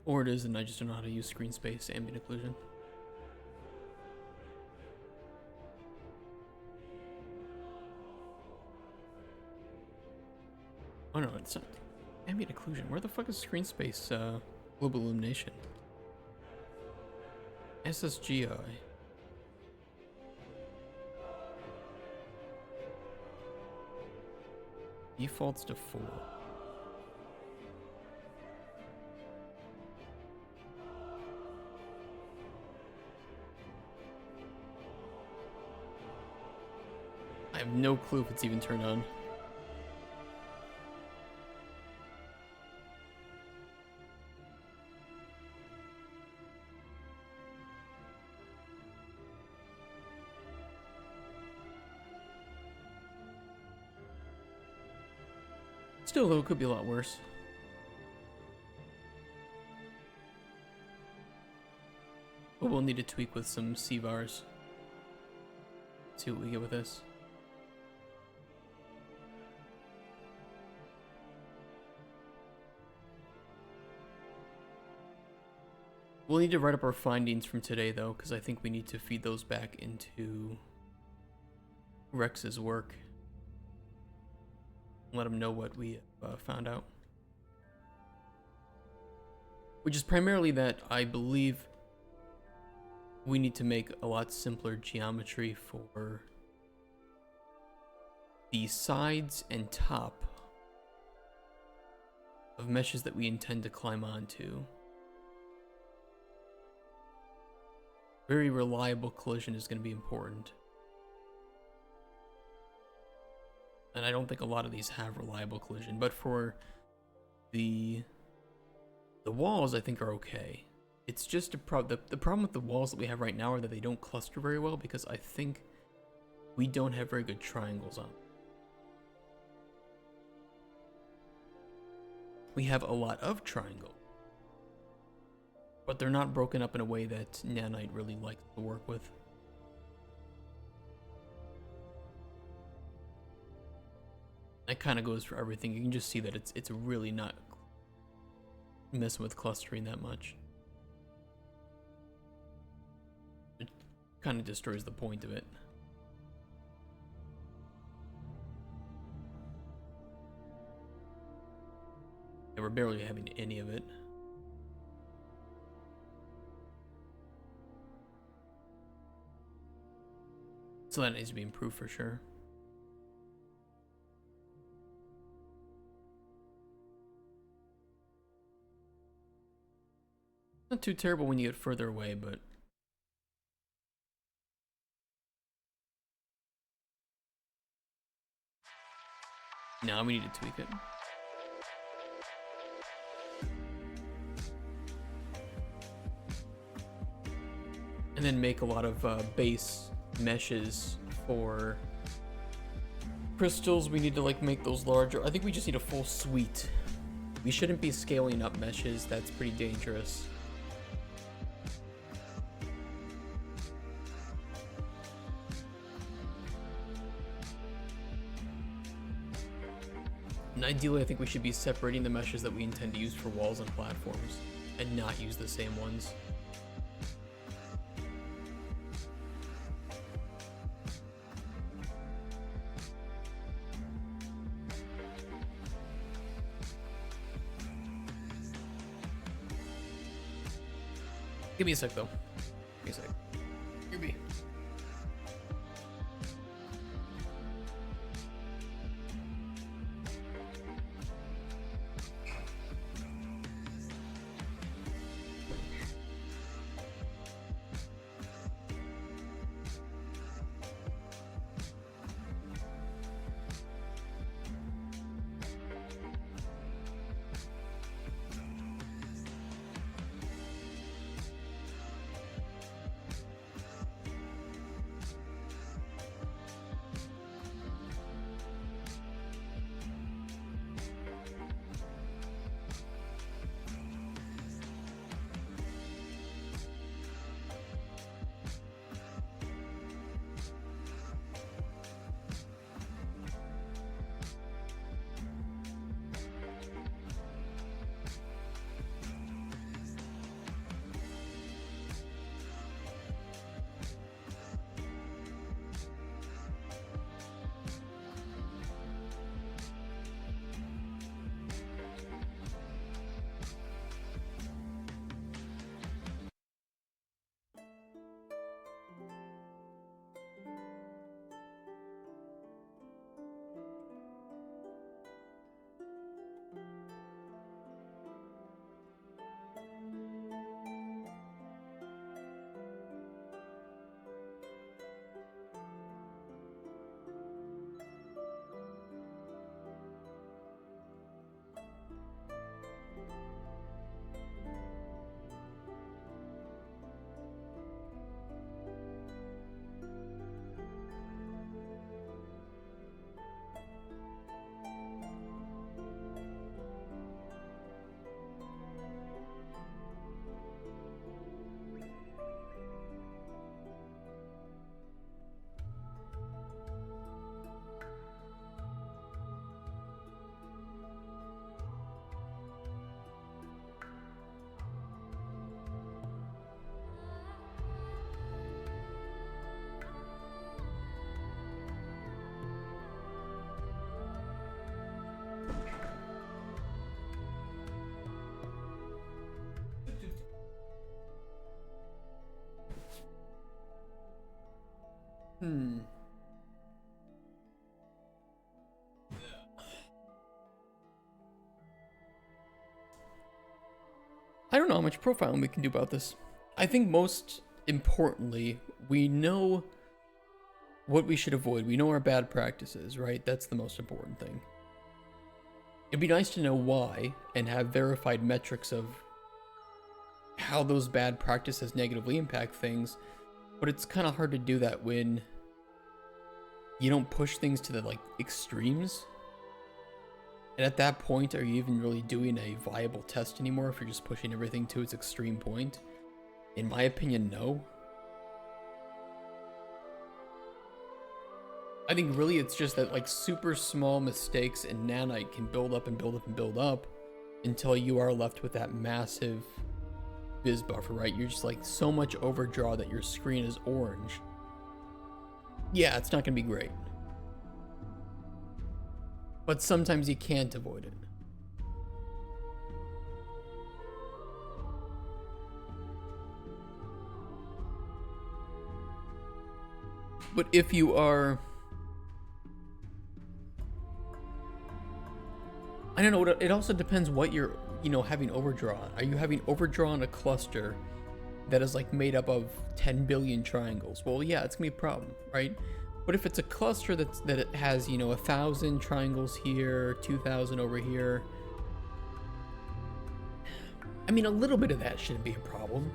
Or it is, and I just don't know how to use screen space ambient occlusion. Oh no, it's not ambient occlusion. Where the fuck is screen space global illumination? SSGI. Defaults to 4. I have no clue if it's even turned on. Still, though, it could be a lot worse. But we'll need to tweak with some CVARs. See what we get with this. We'll need to write up our findings from today, though, because I think we need to feed those back into Rex's work. Let him know what we found out. which is primarily that I believe we need to make a lot simpler geometry for the sides and top of meshes that we intend to climb onto. Very reliable collision is going to be important. And I don't think a lot of these have reliable collision, but for the walls I think are okay. It's just the problem with the walls that we have right now are that they don't cluster very well because I think we don't have very good triangles on. We have a lot of triangle, but they're not broken up in a way that Nanite really likes to work with. That kind of goes for everything. You can just see that it's really not messing with clustering that much. It kind of destroys the point of it. And we're barely having any of it. So that needs to be improved for sure. Not too terrible when you get further away, but now we need to tweak it. And then make a lot of base meshes for crystals. We need to like make those larger. I think we just need a full suite. We shouldn't be scaling up meshes. That's pretty dangerous. And ideally, I think we should be separating the meshes that we intend to use for walls and platforms and not use the same ones. Give me a sec, though. Give me a sec. Give me. Hmm. I don't know how much profiling we can do about this. I think most importantly, we know what we should avoid. We know our bad practices, right? That's the most important thing. It'd be nice to know why and have verified metrics of how those bad practices negatively impact things, but it's kind of hard to do that when you don't push things to the like extremes. And at that point, are you even really doing a viable test anymore if you're just pushing everything to its extreme point? In my opinion, no. I think really it's just that like super small mistakes in nanite can build up and build up and build up until you are left with that massive viz buffer, right? You're just like so much overdraw that your screen is orange. Yeah, it's not gonna be great. But sometimes you can't avoid it. But if you are, I don't know, it also depends what you're, having overdraw on. Are you having overdraw on a cluster that is like made up of 10 billion triangles? Well, yeah, it's gonna be a problem, right? But if it's a cluster that it has, 1,000 triangles here, 2,000 over here, I mean, a little bit of that shouldn't be a problem.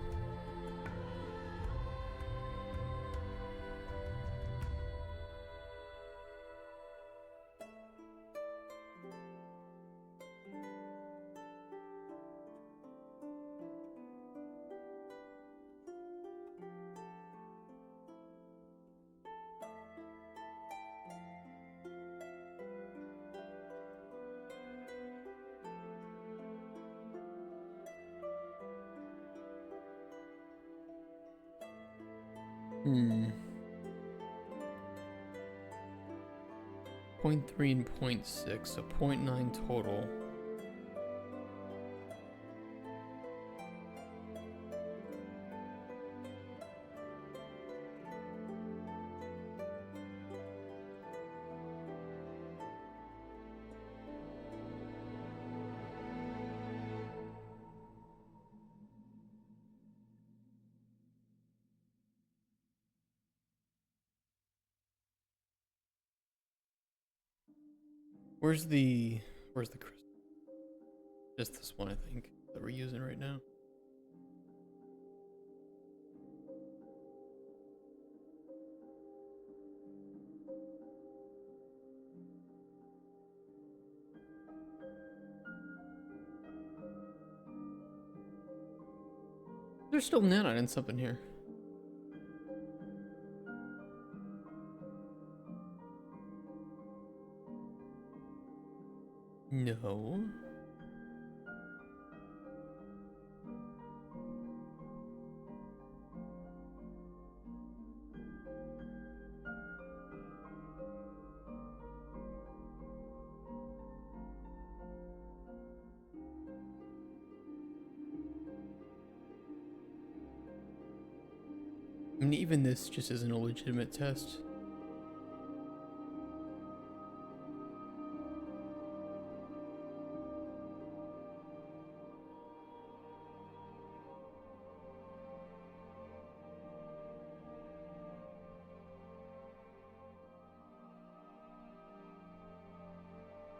Hmm. 0.3 and 0.6, so 0.9 total. Where's the crystal? Just this one, I think, that we're using right now. There's still nanite in something here. No. I mean, even this just isn't a legitimate test.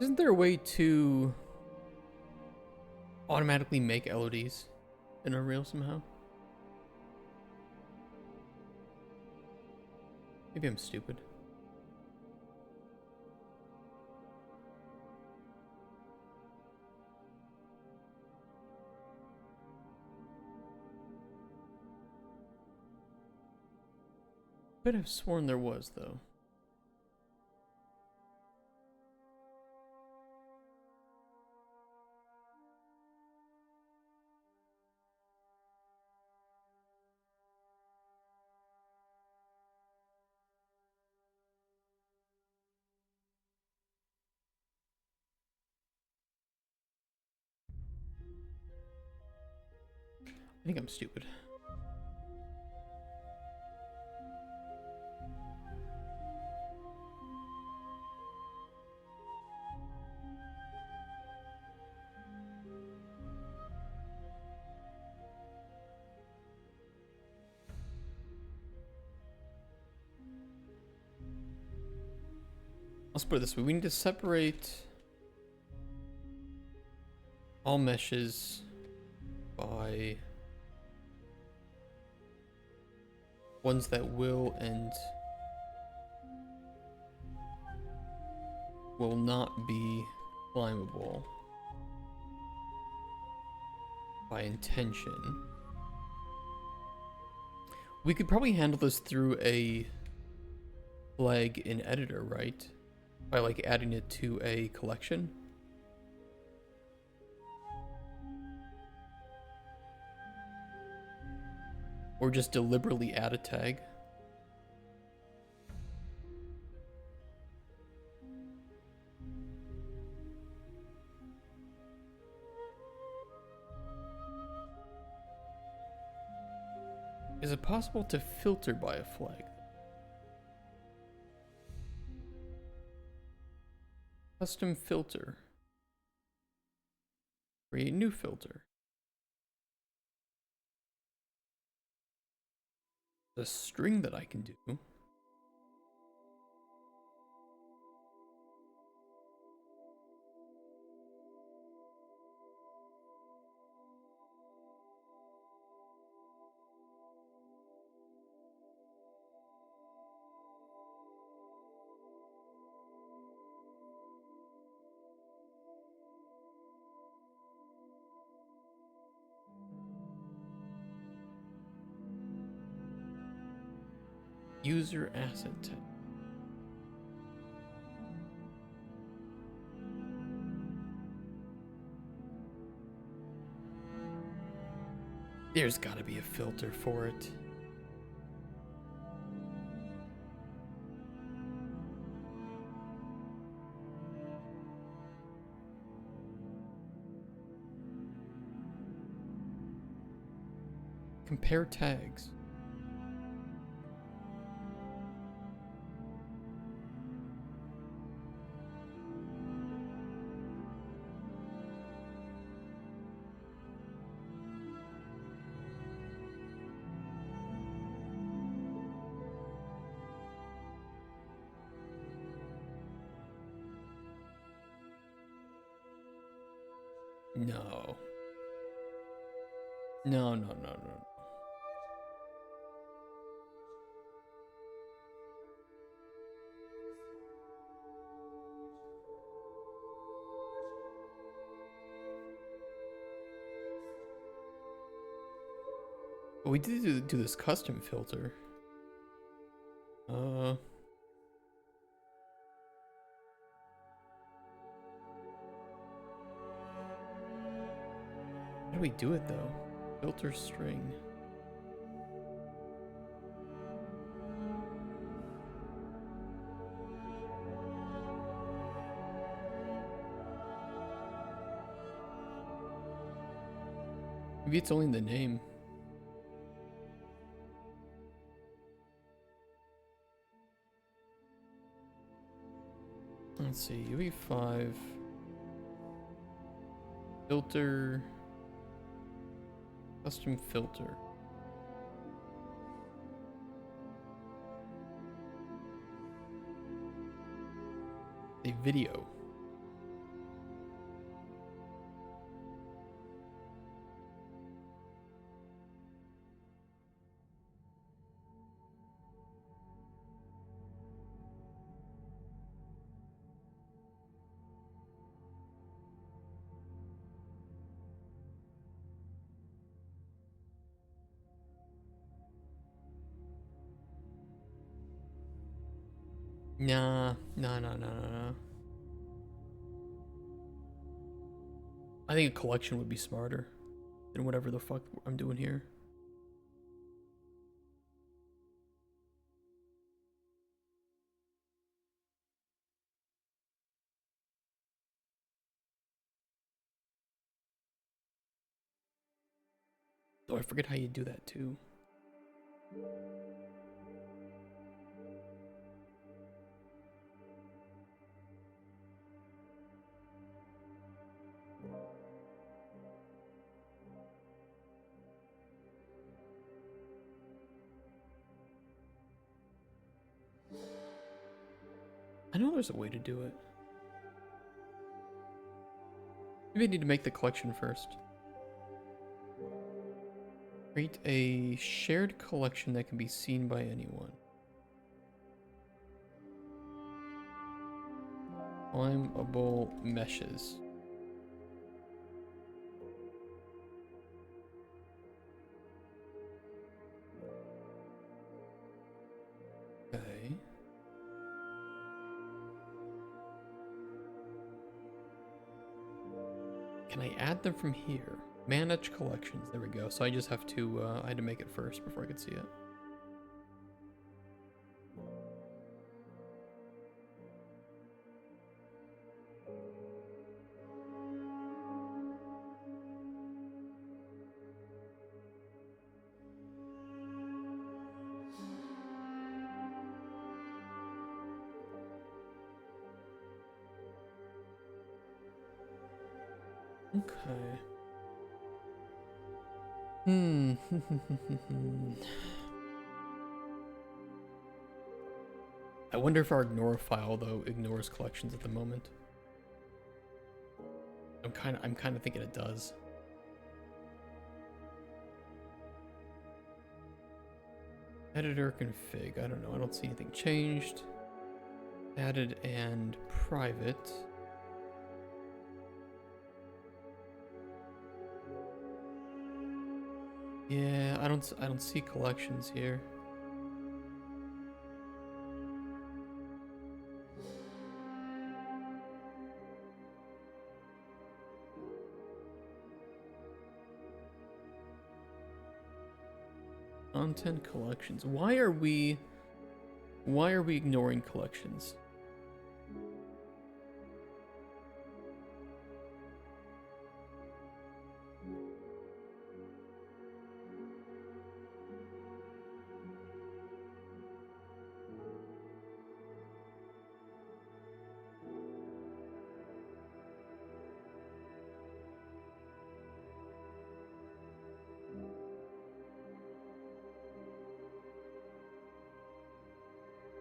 Isn't there a way to automatically make LODs in Unreal somehow? Maybe I'm stupid. Could have sworn there was, though. I think I'm stupid. Let's put it this way. We need to separate all meshes by ones that will and will not be climbable by intention. We could probably handle this through a flag in editor, right? By like adding it to a collection. Or just deliberately add a tag. Is it possible to filter by a flag? Custom filter. Create new filter. The string that I can do. User asset tag. There's gotta be a filter for it. Compare tags. No. No, no, no, no. But we did do this custom filter. How do we do it though? Filter string. Maybe it's only the name. Let's see, UE5 filter, custom filter. A video. Nah, no. I think a collection would be smarter than whatever the fuck I'm doing here. Oh, I forget how you do that too. I know there's a way to do it. Maybe I need to make the collection first. Create a shared collection that can be seen by anyone. Climbable meshes. Okay. Can I add them from here? Manage collections. There we go. So I just have to, I had to make it first before I could see it. Okay. I wonder if our ignore file though ignores collections at the moment. I'm kind of thinking it does. Editor config. I don't know. I don't see anything changed. Added and private. Yeah, I don't see collections here. Content collections. Why are we ignoring collections?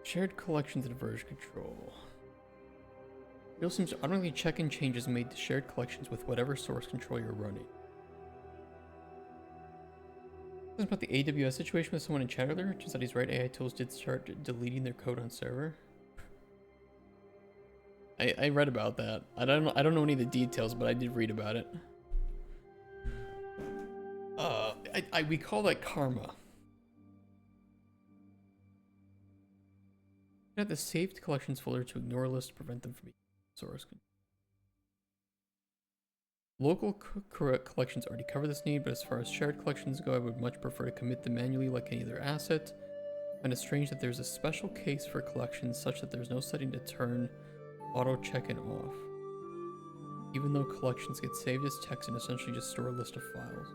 Shared collections and version control. Real seems to automatically check in changes made to shared collections with whatever source control you're running. This is about the AWS situation with someone in chat earlier. Just that he's right. AI tools did start deleting their code on server. I read about that. I don't know any of the details, but I did read about it. We call that karma. Add the saved collections folder to ignore list to prevent them from being source. Local collections already cover this need, but as far as shared collections go, I would much prefer to commit them manually like any other asset. I find it strange that there's a special case for collections such that there's no setting to turn auto check-in off. Even though collections get saved as text and essentially just store a list of files.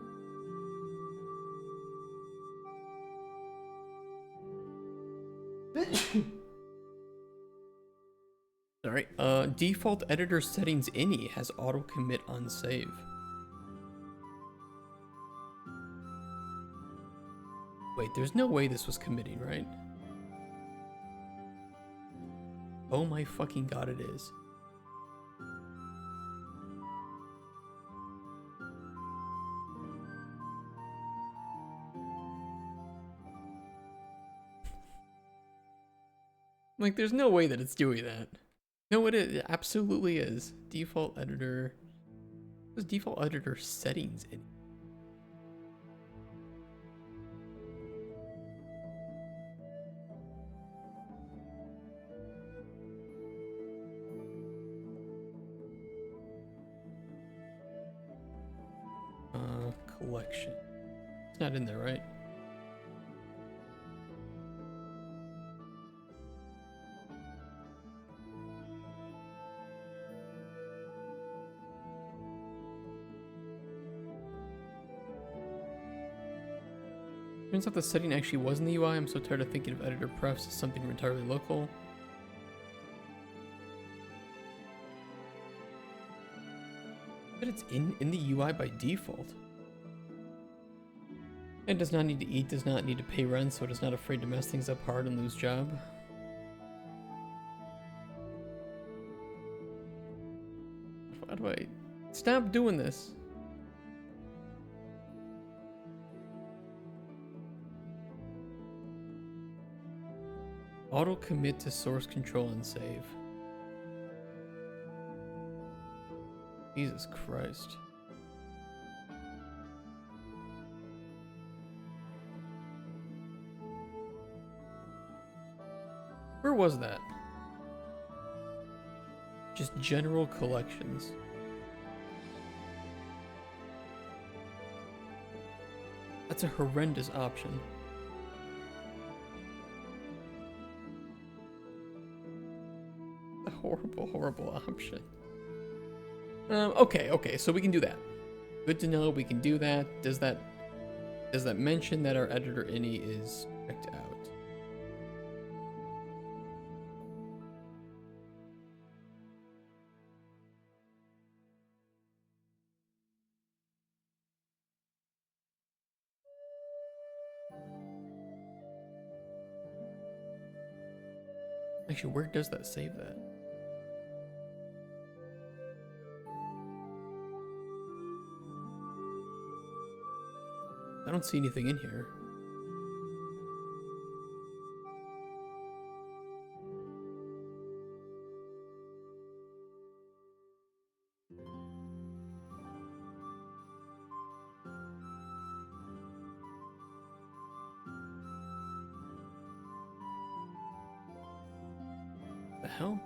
Alright, default editor settings ini has auto commit unsave. Wait, there's no way this was committing, right? Oh my fucking god, it is. Like, there's no way that it's doing that. No, it absolutely is. Default editor. What is default editor settings in? Collection. It's not in there, right? Turns out the setting actually was in the UI. I'm so tired of thinking of editor prefs as something entirely local. But it's in the UI by default. It does not need to eat, does not need to pay rent, so it is not afraid to mess things up hard and lose job. Stop doing this. Auto commit to source control and save. Jesus Christ. Where was that? Just general collections. That's a horrendous option. A horrible, horrible option. Okay, so we can do that. Good to know we can do that. Does that mention that our editor ini is checked out? Actually, where does that save that? I don't see anything in here. The hell?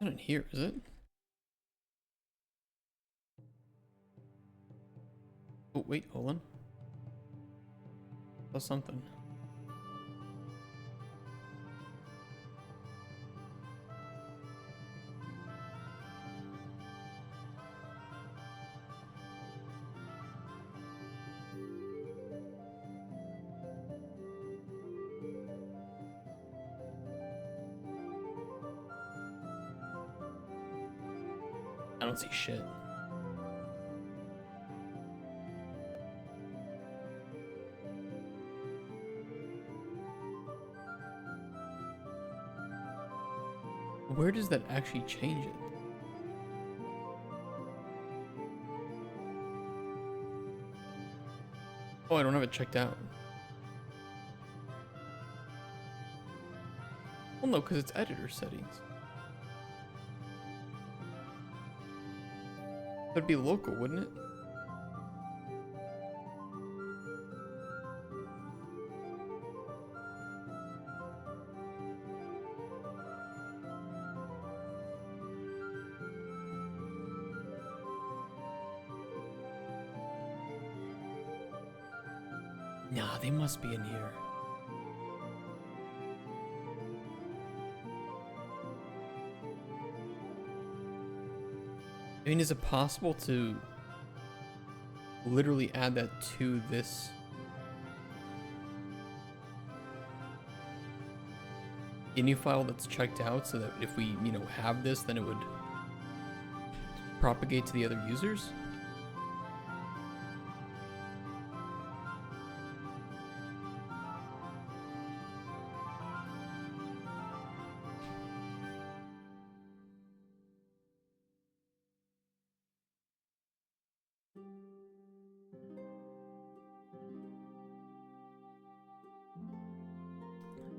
Not in here, is it? Oh, wait, hold on. That's something. I don't see shit. Where does that actually change it? Oh, I don't have it checked out. Well, no, because it's editor settings. That'd be local, wouldn't it? Nah, they must be in here. I mean, is it possible to literally add that to this? Any file that's checked out so that if we, have this, then it would propagate to the other users?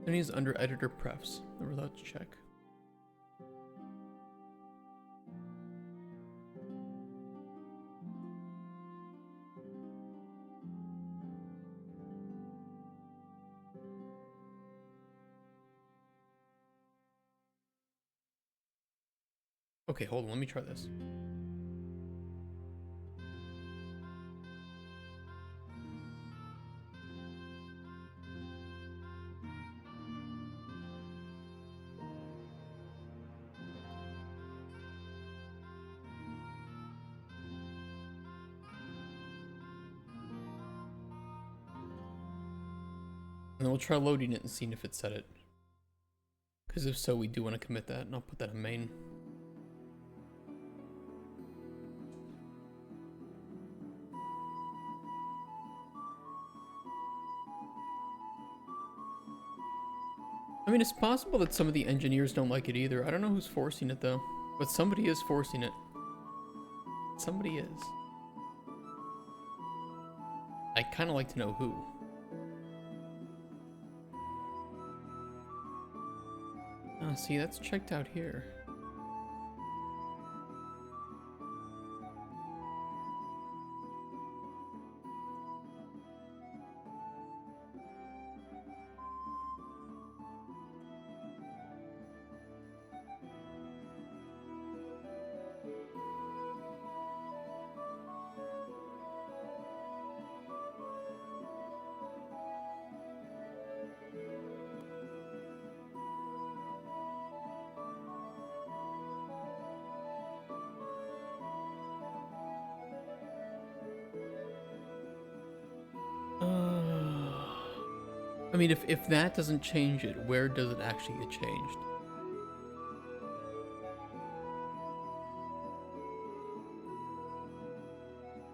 Then he's under editor prefs. Never thought to check. Okay, hold on, let me try this. And then we'll try loading it and seeing if it set it. Because if so, we do want to commit that, and I'll put that in main. I mean, it's possible that some of the engineers don't like it either. I don't know who's forcing it though, but somebody is forcing it. Somebody is. I kind of like to know who. Ah, see, that's checked out here. I mean, if that doesn't change it, where does it actually get changed?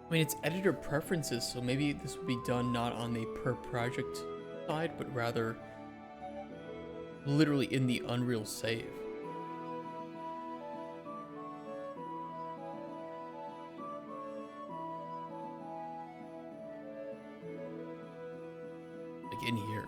I mean, it's editor preferences, so maybe this would be done not on the per project side, but rather literally in the Unreal save. Like in here.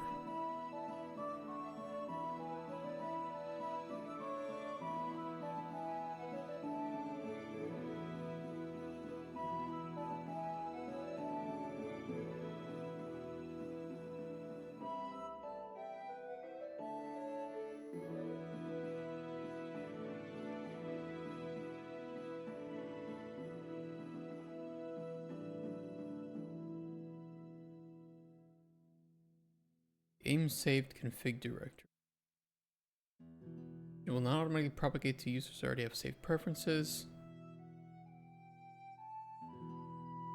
Game saved config directory. It will not automatically propagate to users who already have saved preferences.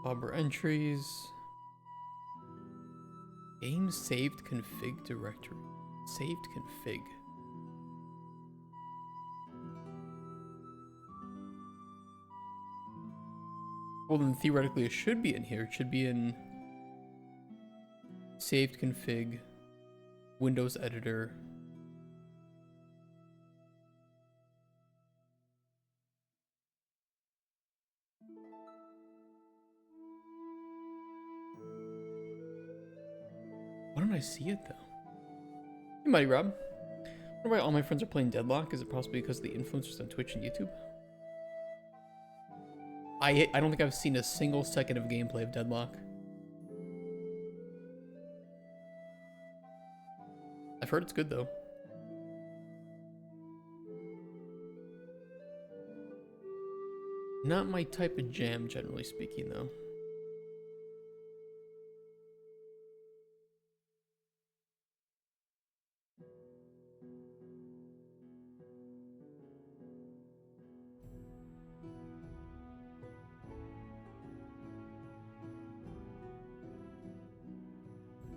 Bobber entries. Game saved config directory. Saved config. Well, then theoretically it should be in here. It should be in saved config. Windows editor. Why don't I see it though? Hey, Mighty Rob. I wonder why all my friends are playing Deadlock. Is it possibly because of the influencers on Twitch and YouTube? I don't think I've seen a single second of gameplay of Deadlock. I've heard it's good though. Not my type of jam, generally speaking, though.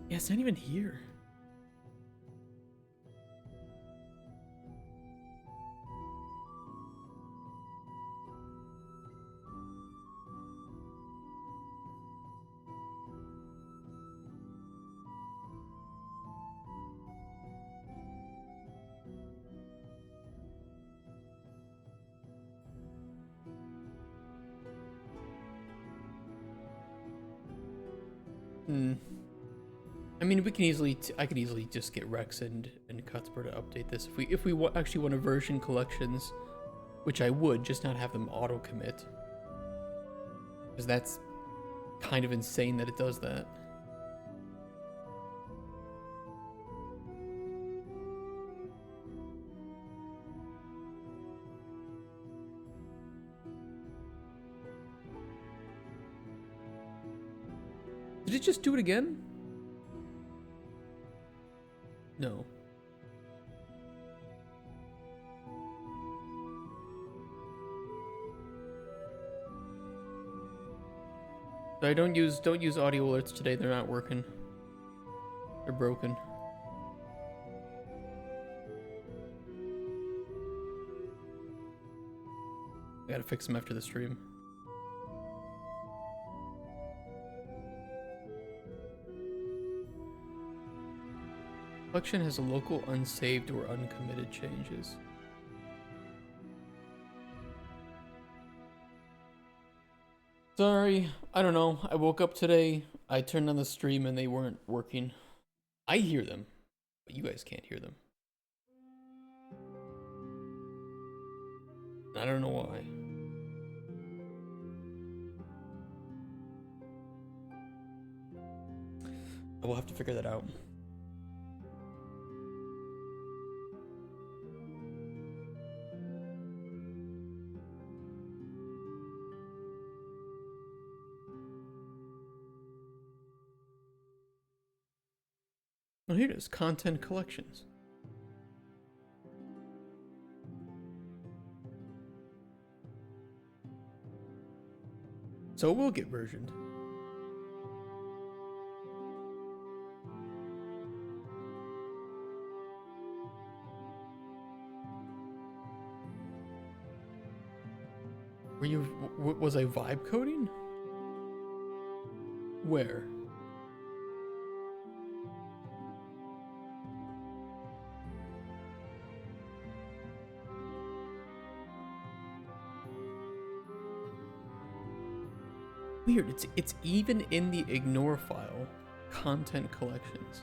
Yeah, it's not even here. I mean, we can easily. I could easily just get Rex and Cuthbert to update this if we actually want to version collections, which I would, just not have them auto commit, because that's kind of insane that it does that. Did it just do it again? No. I don't use audio alerts today. They're not working. They're broken. I gotta fix them after the stream. Collection has local unsaved or uncommitted changes. Sorry, I don't know. I woke up today, I turned on the stream and they weren't working. I hear them, but you guys can't hear them. I don't know why. I will have to figure that out. Oh, here it is. Content collections. So it will get versioned. Were you... was I vibe coding? Where? Weird, it's even in the ignore file, content collections.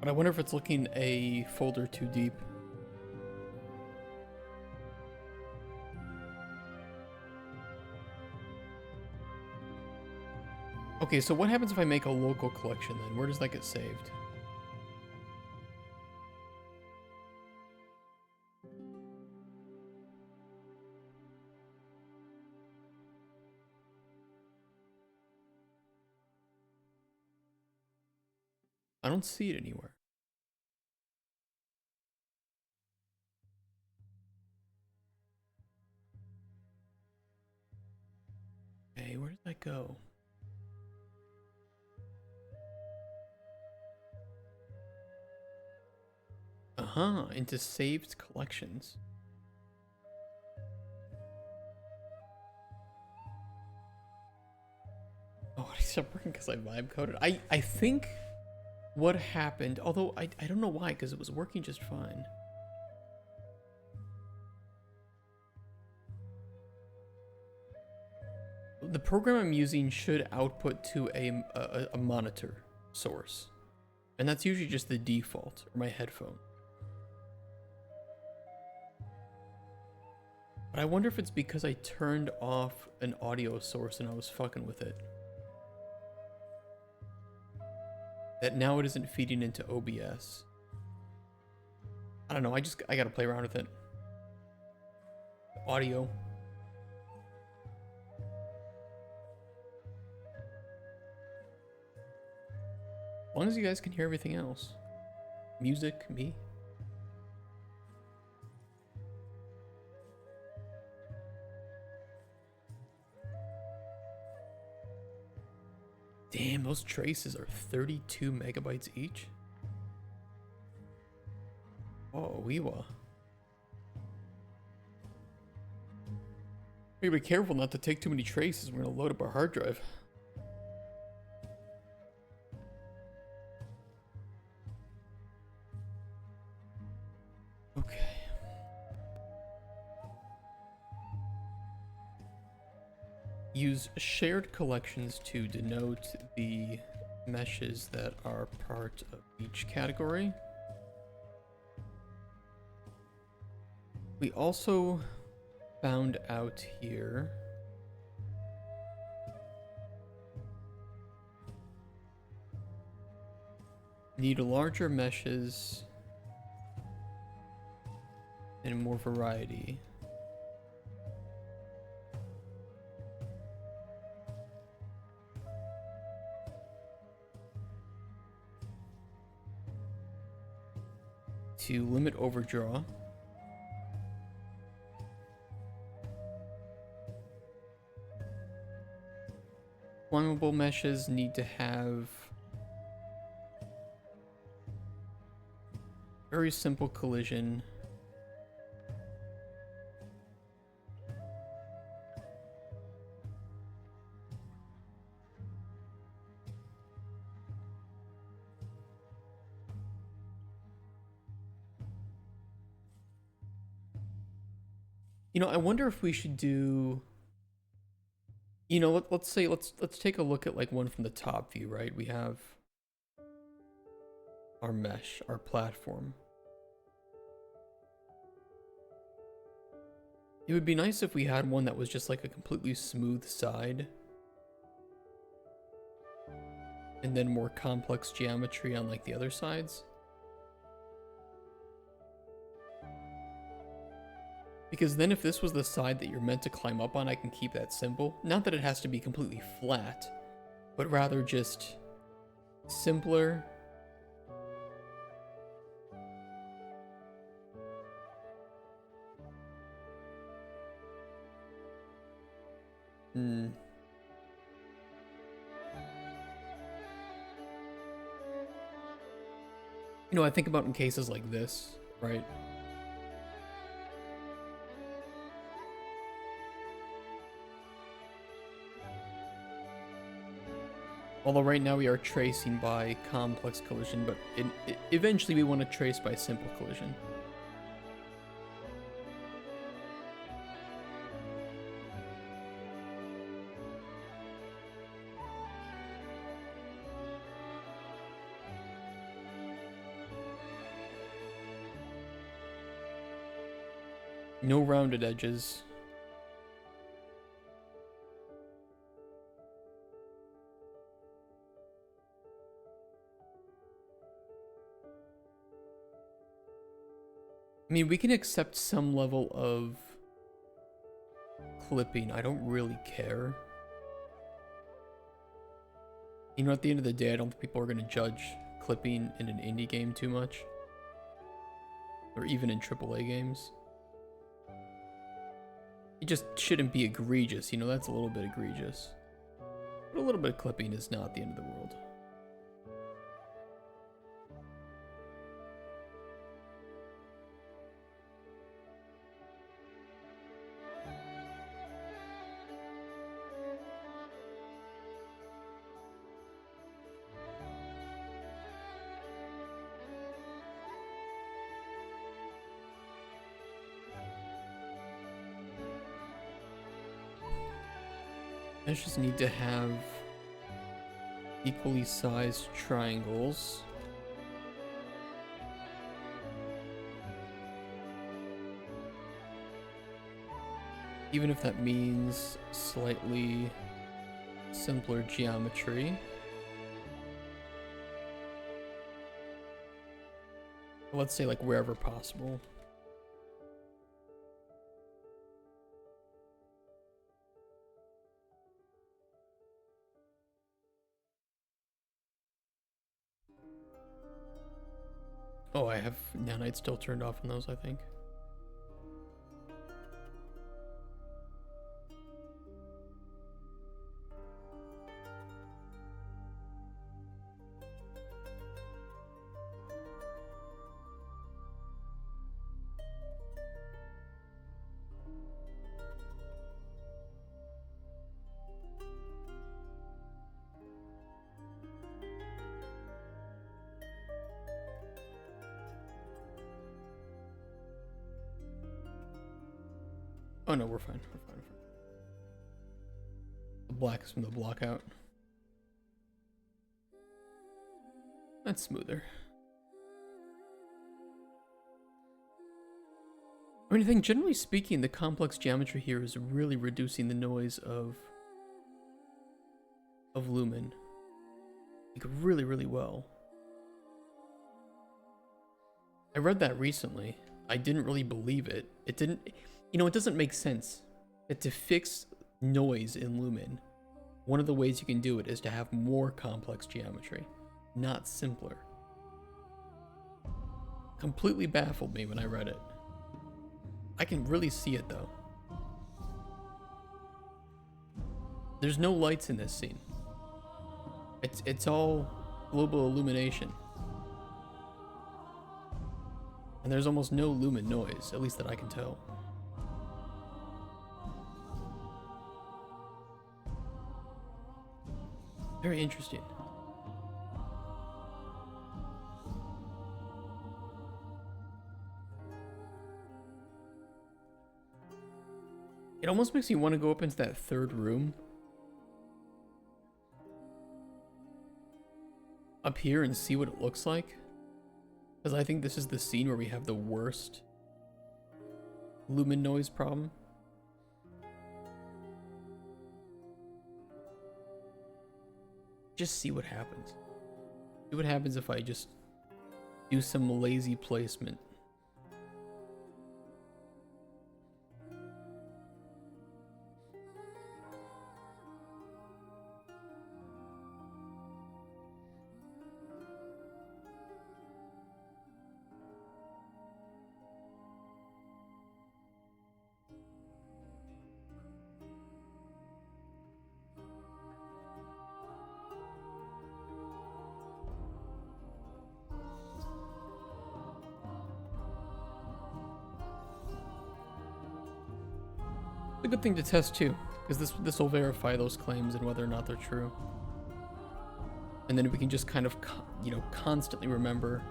But I wonder if it's looking a folder too deep. Okay, so what happens if I make a local collection then? Where does that get saved? I don't see it anywhere. Okay, where did that go? Uh-huh, into saved collections. Oh, I stopped working because I vibe coded. I think what happened, although I don't know why, because it was working just fine. The program I'm using should output to a monitor source. And that's usually just the default, or my headphone. But I wonder if it's because I turned off an audio source and I was fucking with it. That now it isn't feeding into OBS. I don't know, I gotta play around with it. Audio. As long as you guys can hear everything else. Music, me. Damn, those traces are 32 megabytes each. Oh, Weewa. We gotta be careful not to take too many traces. We're gonna load up our hard drive. Okay. Use shared collections to denote the meshes that are part of each category. We also found out here need larger meshes and more variety. to limit overdraw. Flammable meshes need to have very simple collision. You know, I wonder if we should do, you know, let's say let's take a look at like one from the top view, right? We have our mesh, our platform. It would be nice if we had one that was just like a completely smooth side, and then more complex geometry on like the other sides. Because then if this was the side that you're meant to climb up on, I can keep that simple. Not that it has to be completely flat, but rather just simpler. You know, I think about in cases like this, right? Although right now we are tracing by complex collision, but eventually we want to trace by simple collision. No rounded edges. I mean, we can accept some level of clipping. I don't really care. You know, at the end of the day, I don't think people are going to judge clipping in an indie game too much. Or even in AAA games. It just shouldn't be egregious, you know, that's a little bit egregious. But a little bit of clipping is not the end of the world. I just need to have equally sized triangles. Even if that means slightly simpler geometry. Let's say like wherever possible. Oh, I have nanite still turned off on those, I think. Oh no, we're fine. We're fine. We're fine. The black is from the block out. That's smoother. I mean, I think generally speaking, the complex geometry here is really reducing the noise of Lumen. Like really, really well. I read that recently. I didn't really believe it. It didn't, you know, it doesn't make sense that to fix noise in Lumen, one of the ways you can do it is to have more complex geometry, not simpler. completely baffled me when I read it. I can really see it though. There's no lights in this scene. It's all global illumination. And there's almost no lumen noise, at least that I can tell. Very interesting. It almost makes me want to go up into that third room up here and see what it looks like. Because I think this is the scene where we have the worst lumen noise problem. Just see what happens. See what happens if I just do some lazy placement. It's a good thing to test too, because this will verify those claims and whether or not they're true. And then we can just kind of, constantly remember.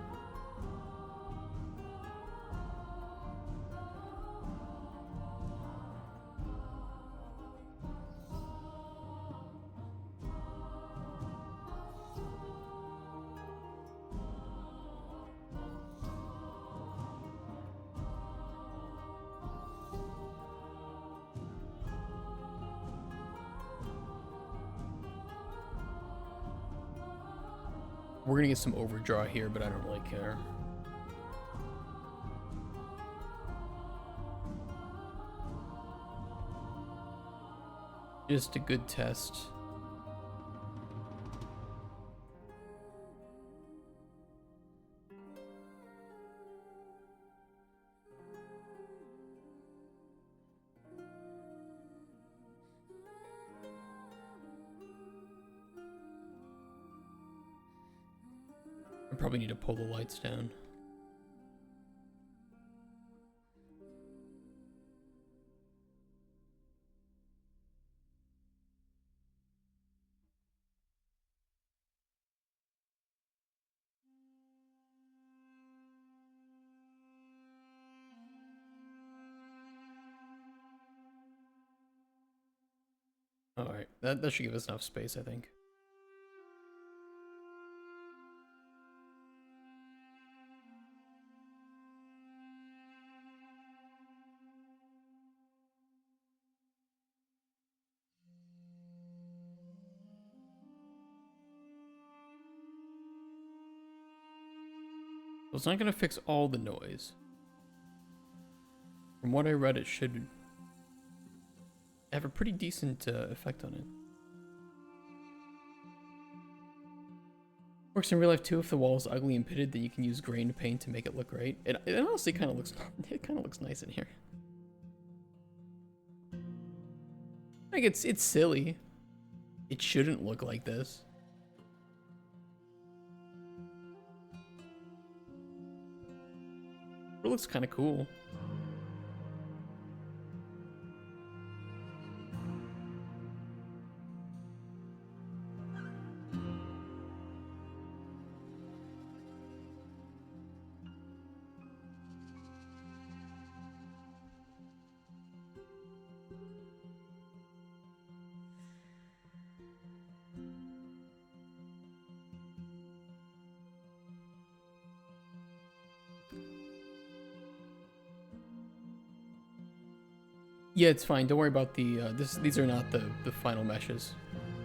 We're gonna get some overdraw here, but I don't really care. Just a good test. I probably need to pull the lights down. Alright, that should give us enough space, I think. So it's not going to fix all the noise. From what I read, it should have a pretty decent effect on it. Works in real life too. If the wall is ugly and pitted, then you can use grain paint to make it look great. It honestly kind of looks nice in here. Like it's silly. It shouldn't look like this. It looks kind of cool. Yeah, it's fine. Don't worry about the these are not the final meshes.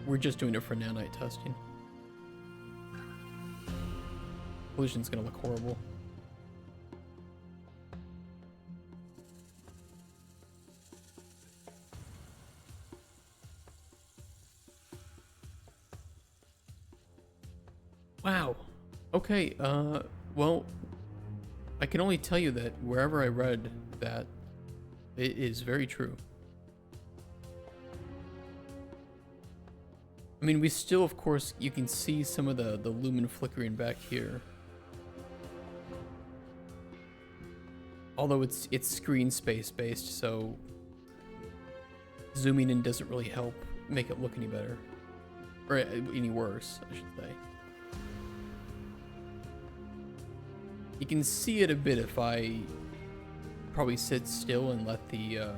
We're just doing it for nanite testing. Collision's gonna look horrible. Wow. Okay, well, I can only tell you that wherever I read that, it is very true. I mean, we still, of course, you can see some of the lumen flickering back here. Although it's screen space based, so zooming in doesn't really help make it look any better. Or any worse, I should say. You can see it a bit if I probably sit still and let the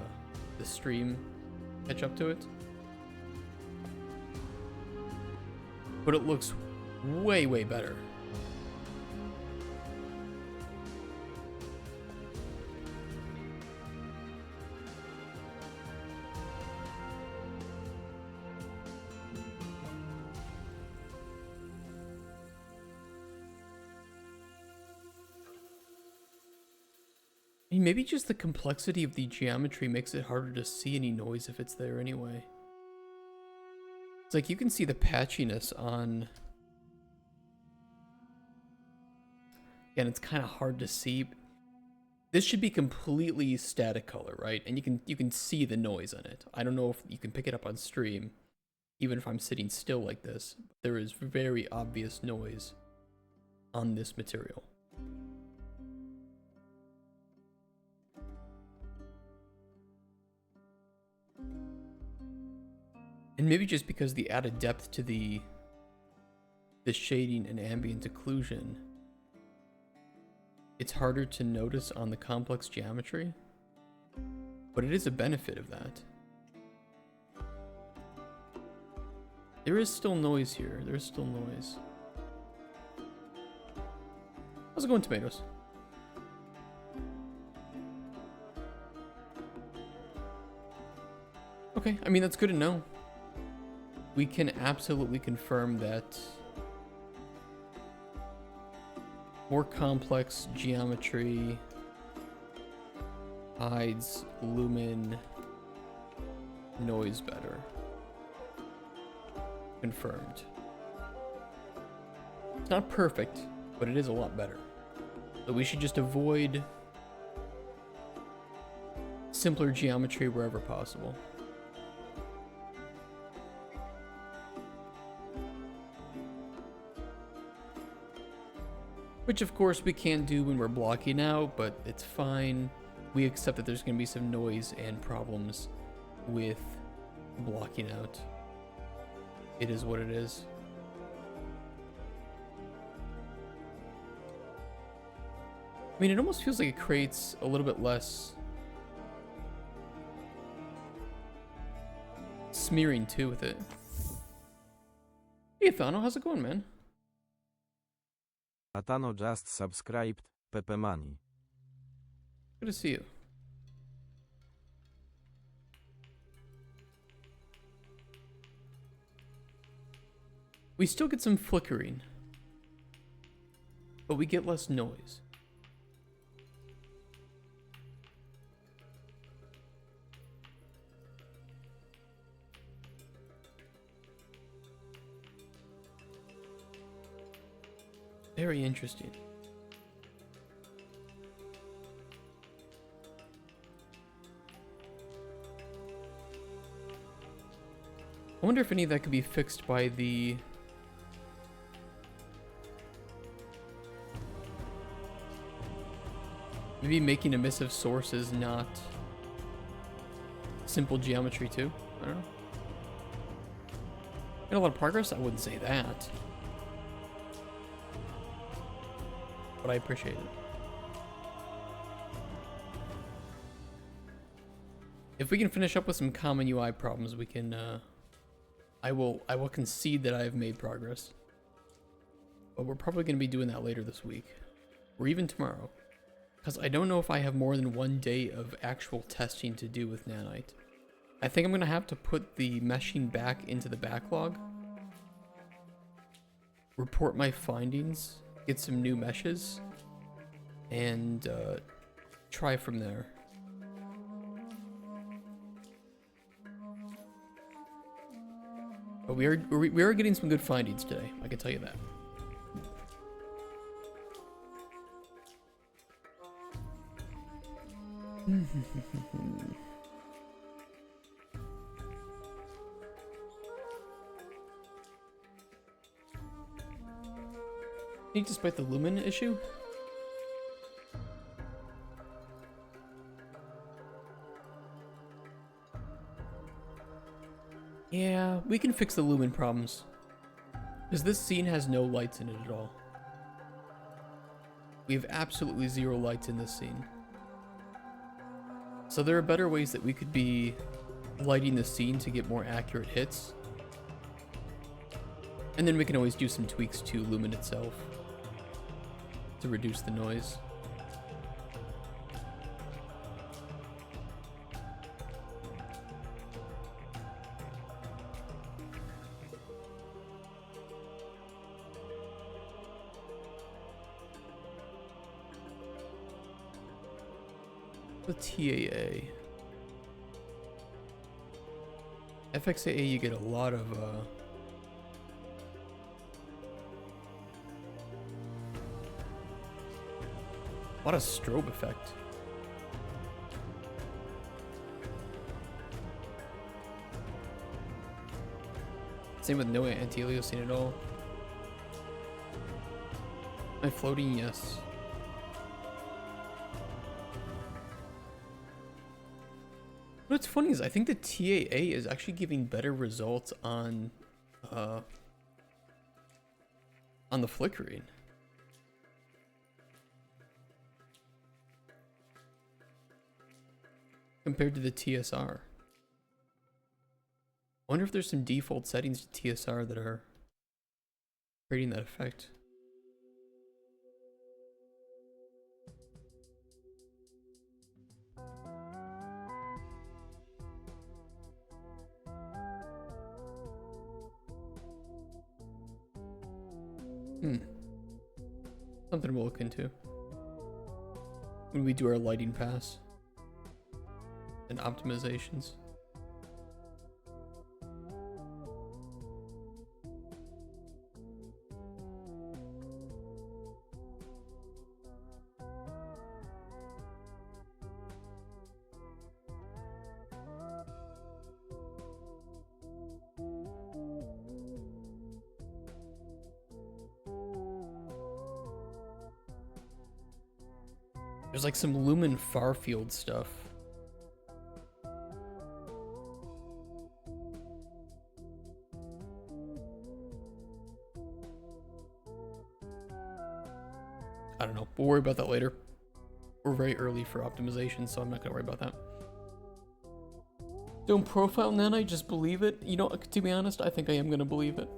stream catch up to it. But it looks way, way better. I mean, maybe just the complexity of the geometry makes it harder to see any noise if it's there anyway. It's like you can see the patchiness on... Again, it's kind of hard to see. This should be completely static color, right? And you can see the noise in it. I don't know if you can pick it up on stream, even if I'm sitting still like this. There is very obvious noise on this material. And maybe just because the added depth to the shading and ambient occlusion, it's harder to notice on the complex geometry, but it is a benefit of that. There is still noise here. There's still noise. How's it going, tomatoes? Okay, I mean, that's good to know. We can absolutely confirm that more complex geometry hides lumen noise better. Confirmed. It's not perfect, but it is a lot better. So we should just avoid simpler geometry wherever possible. Which of course we can't do when we're blocking out, but it's fine. We accept that there's going to be some noise and problems with blocking out. It is what it is. I mean, it almost feels like it creates a little bit less smearing too with it. Hey Thano, how's it going, man? Atano just subscribed, Pepe Money. Good to see you. We still get some flickering, but we get less noise. Very interesting. I wonder if any of that could be fixed by the maybe making emissive sources not simple geometry too. I don't know. Made a lot of progress? I wouldn't say that. But I appreciate it. If we can finish up with some common UI problems, we can I will concede that I have made progress. But we're probably going to be doing that later this week, or even tomorrow, because I don't know if I have more than one day of actual testing to do with Nanite. I think I'm going to have to put the meshing back into the backlog, report my findings, get some new meshes, and try from there. But we are getting some good findings today, I can tell you that. Despite the lumen issue? Yeah, we can fix the lumen problems. Because this scene has no lights in it at all. We have absolutely zero lights in this scene. So there are better ways that we could be lighting the scene to get more accurate hits. And then we can always do some tweaks to lumen itself to reduce the noise. The TAA. FXAA, you get a lot of strobe effect. Same with no anti-aliasing at all. Am I floating? Yes. What's funny is I think the TAA is actually giving better results on the flickering. Compared to the TSR. I wonder if there's some default settings to TSR that are creating that effect. Something we'll look into when we do our lighting pass and optimizations. There's like some lumen far field stuff. I don't know. We'll worry about that later. We're very early for optimization, so I'm not gonna worry about that. Don't profile nanite, just believe it. You know, to be honest, I think I am gonna believe it.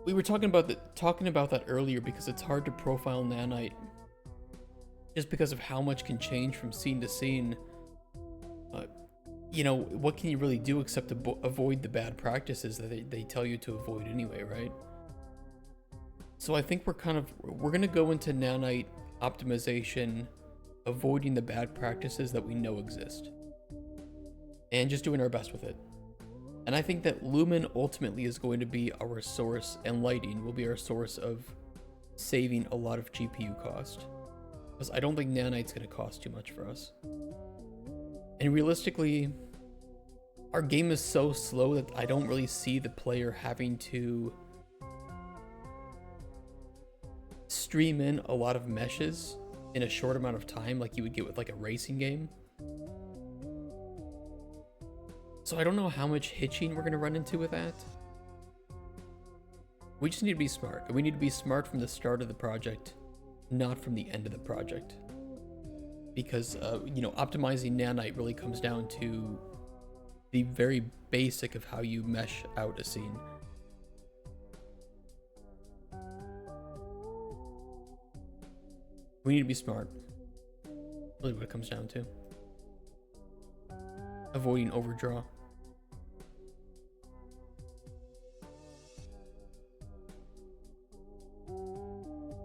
We were talking about that earlier because it's hard to profile nanite. Just because of how much can change from scene to scene. You know, what can you really do except to avoid the bad practices that they tell you to avoid anyway, right? So I think we're gonna go into nanite optimization, avoiding the bad practices that we know exist. And just doing our best with it. And I think that lumen ultimately is going to be our source, and lighting will be our source of saving a lot of GPU cost. Because I don't think nanite's going to cost too much for us. And realistically, our game is so slow that I don't really see the player having to stream in a lot of meshes in a short amount of time like you would get with like a racing game. So I don't know how much hitching we're going to run into with that. We just need to be smart. And we need to be smart from the start of the project, not from the end of the project. Because, you know, optimizing nanite really comes down to the very basic of how you mesh out a scene. We need to be smart. Really what it comes down to. Avoiding overdraw.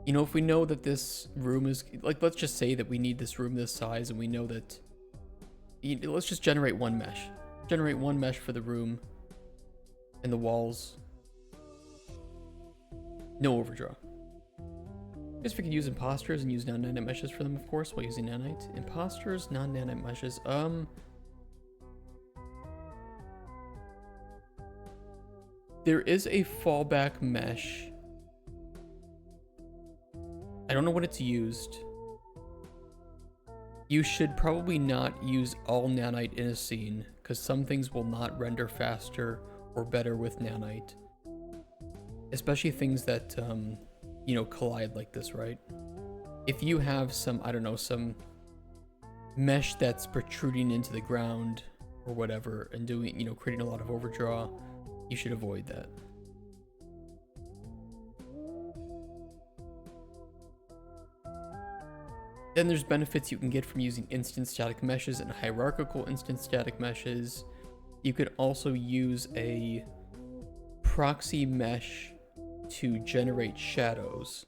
You know, if we know that this room is, like, let's just say that we need this room this size and we know that, let's just generate one mesh. Generate one mesh for the room and the walls. No overdraw. Guess we could use imposters and use non-nanite meshes for them, of course, while using nanite. Imposters, non-nanite meshes. There is a fallback mesh. I don't know when it's used. You should probably not use all nanite in a scene, because some things will not render faster or better with nanite. Especially things that, you know, collide like this, right? If you have some, I don't know, some mesh that's protruding into the ground or whatever and doing, you know, creating a lot of overdraw, you should avoid that. Then there's benefits you can get from using instance static meshes and hierarchical instance static meshes. You could also use a proxy mesh to generate shadows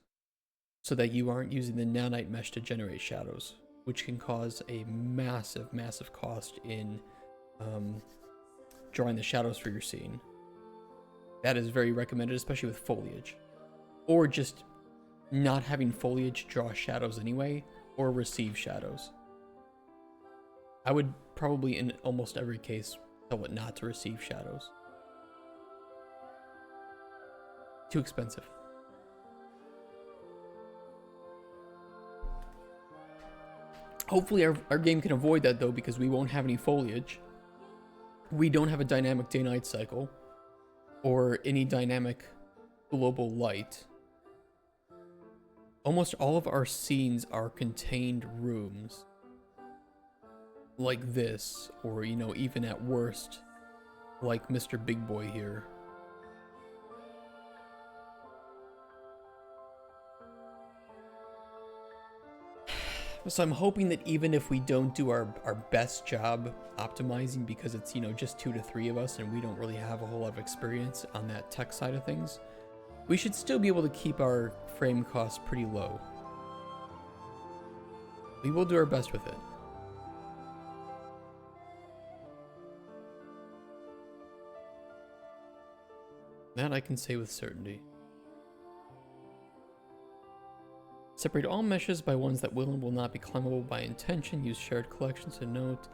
so that you aren't using the nanite mesh to generate shadows, which can cause a massive, massive cost in drawing the shadows for your scene. That is very recommended, especially with foliage. Or just not having foliage draw shadows anyway, or receive shadows. I would probably, in almost every case, tell it not to receive shadows. Too expensive. Hopefully our game can avoid that though, because we won't have any foliage. We don't have a dynamic day-night cycle or any dynamic global light. Almost all of our scenes are contained rooms like this, or, you know, even at worst, like Mr. Big Boy here. So I'm hoping that even if we don't do our best job optimizing, because it's, you know, just 2 to 3 of us and we don't really have a whole lot of experience on that tech side of things, we should still be able to keep our frame costs pretty low. We will do our best with it. That I can say with certainty. Separate all meshes by ones that will and will not be climbable by intention. Use shared collections to note.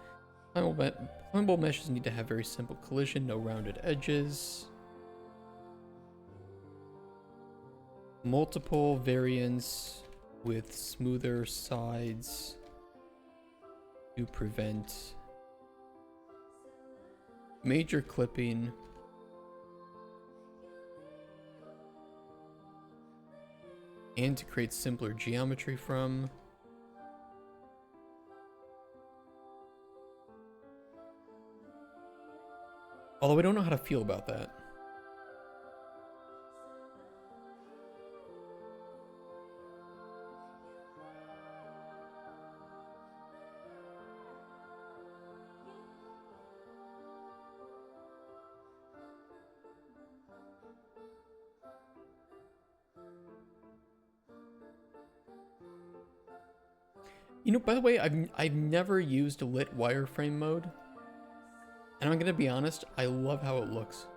Climbable meshes need to have very simple collision, no rounded edges. Multiple variants with smoother sides to prevent major clipping. And to create simpler geometry from. Although I don't know how to feel about that. You know, by the way, I've never used lit wireframe mode. And I'm gonna be honest, I love how it looks.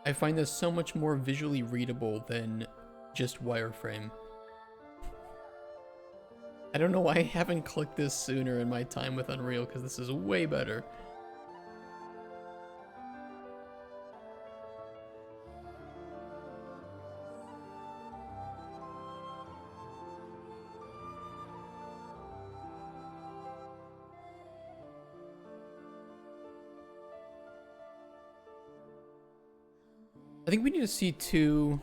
I find this so much more visually readable than just wireframe. I don't know why I haven't clicked this sooner in my time with Unreal, because this is way better. I think we need to see to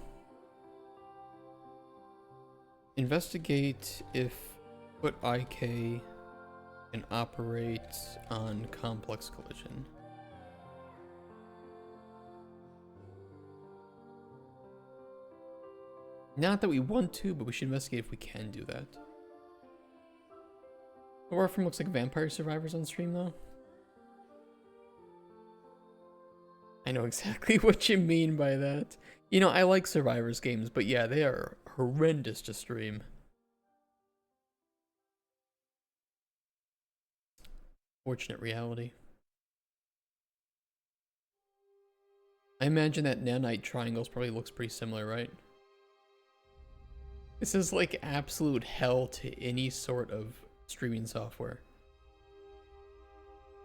investigate if put IK can operate on complex collision. Not that we want to, but we should investigate if we can do that. The Warframe looks like Vampire Survivors on stream though. I know exactly what you mean by that. You know, I like Survivors games, but yeah, they are horrendous to stream. Fortunate reality. I imagine that nanite triangles probably looks pretty similar, right? This is like absolute hell to any sort of streaming software.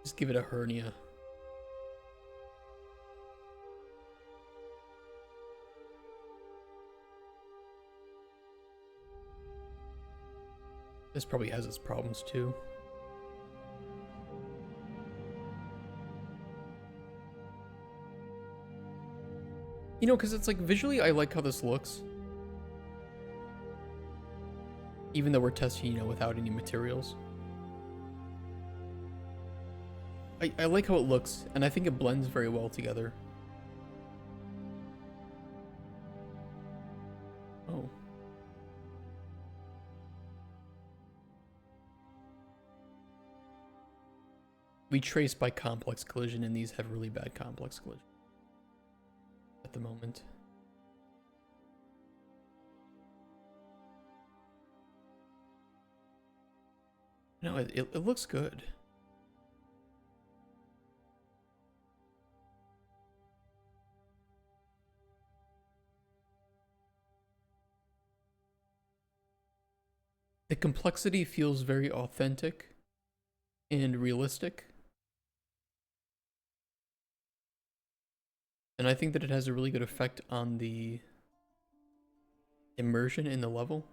Just give it a hernia. This probably has its problems too. You know, because it's like visually I like how this looks. Even though we're testing, you know, without any materials. I like how it looks, and I think it blends very well together. Oh. We trace by complex collision, and these have really bad complex collision at the moment. No, it looks good. The complexity feels very authentic and realistic. And I think that it has a really good effect on the immersion in the level.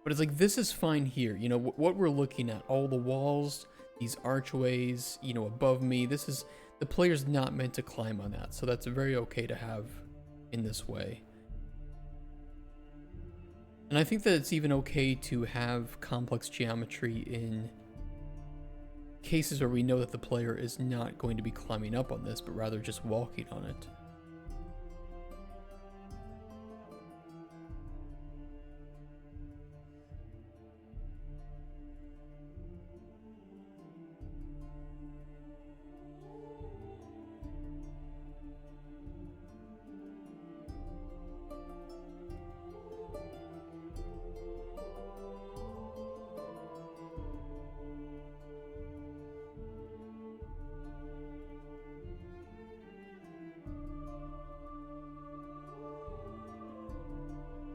But it's like, this is fine here. You know, what we're looking at, all the walls, these archways, you know, above me, this is, the player's not meant to climb on that. So that's very okay to have in this way. And I think that it's even okay to have complex geometry in cases where we know that the player is not going to be climbing up on this, but rather just walking on it.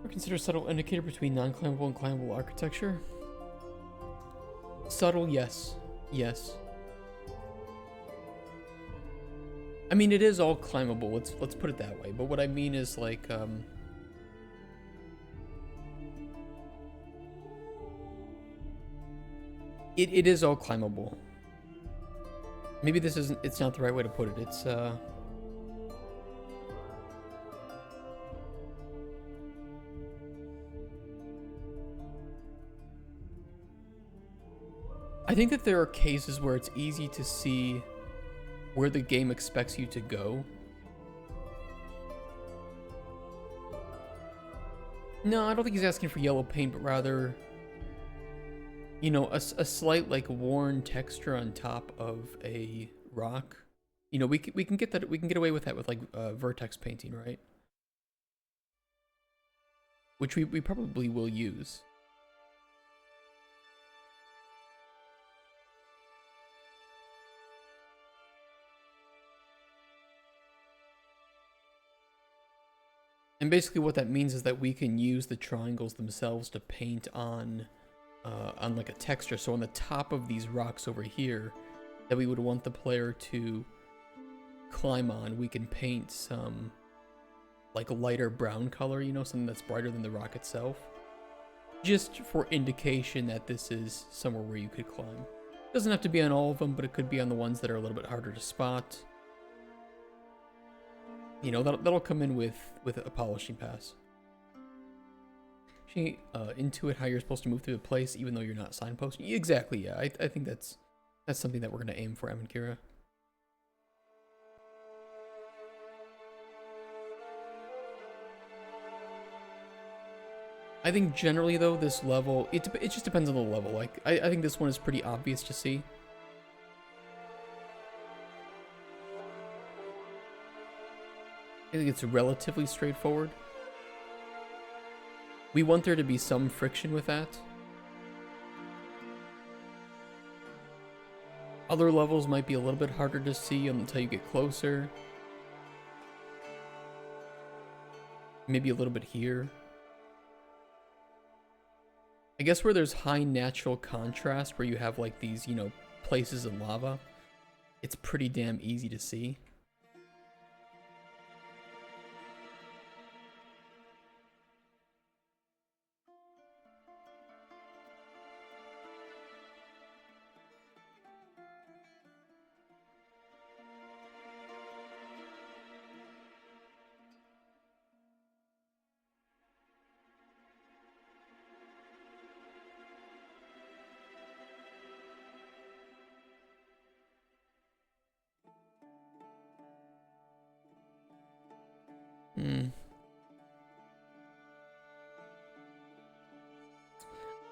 Or consider subtle indicator between non-climbable and climbable architecture. Subtle, yes. Yes. I mean, it is all climbable. Let's put it that way. But what I mean is like, it is all climbable. Maybe this isn't. It's not the right way to put it. It's I think that there are cases where it's easy to see where the game expects you to go. No, I don't think he's asking for yellow paint, but rather, you know, a slight like worn texture on top of a rock. You know, we can get that. We can get away with that with like vertex painting, right? Which we probably will use. And basically what that means is that we can use the triangles themselves to paint on like a texture. So on the top of these rocks over here that we would want the player to climb on, we can paint some like lighter brown color, you know, something that's brighter than the rock itself. Just for indication that this is somewhere where you could climb. Doesn't have to be on all of them, but it could be on the ones that are a little bit harder to spot. You know, that'll come in with a polishing pass. Actually, intuit how you're supposed to move through the place even though you're not signposting. Exactly, yeah. I think that's something that we're going to aim for, Em and Kira. I think generally, though, this level, it just depends on the level. Like, I think this one is pretty obvious to see. I think it's relatively straightforward. We want there to be some friction with that. Other levels might be a little bit harder to see until you get closer. Maybe a little bit here. I guess where there's high natural contrast, where you have like these, you know, places in lava, it's pretty damn easy to see.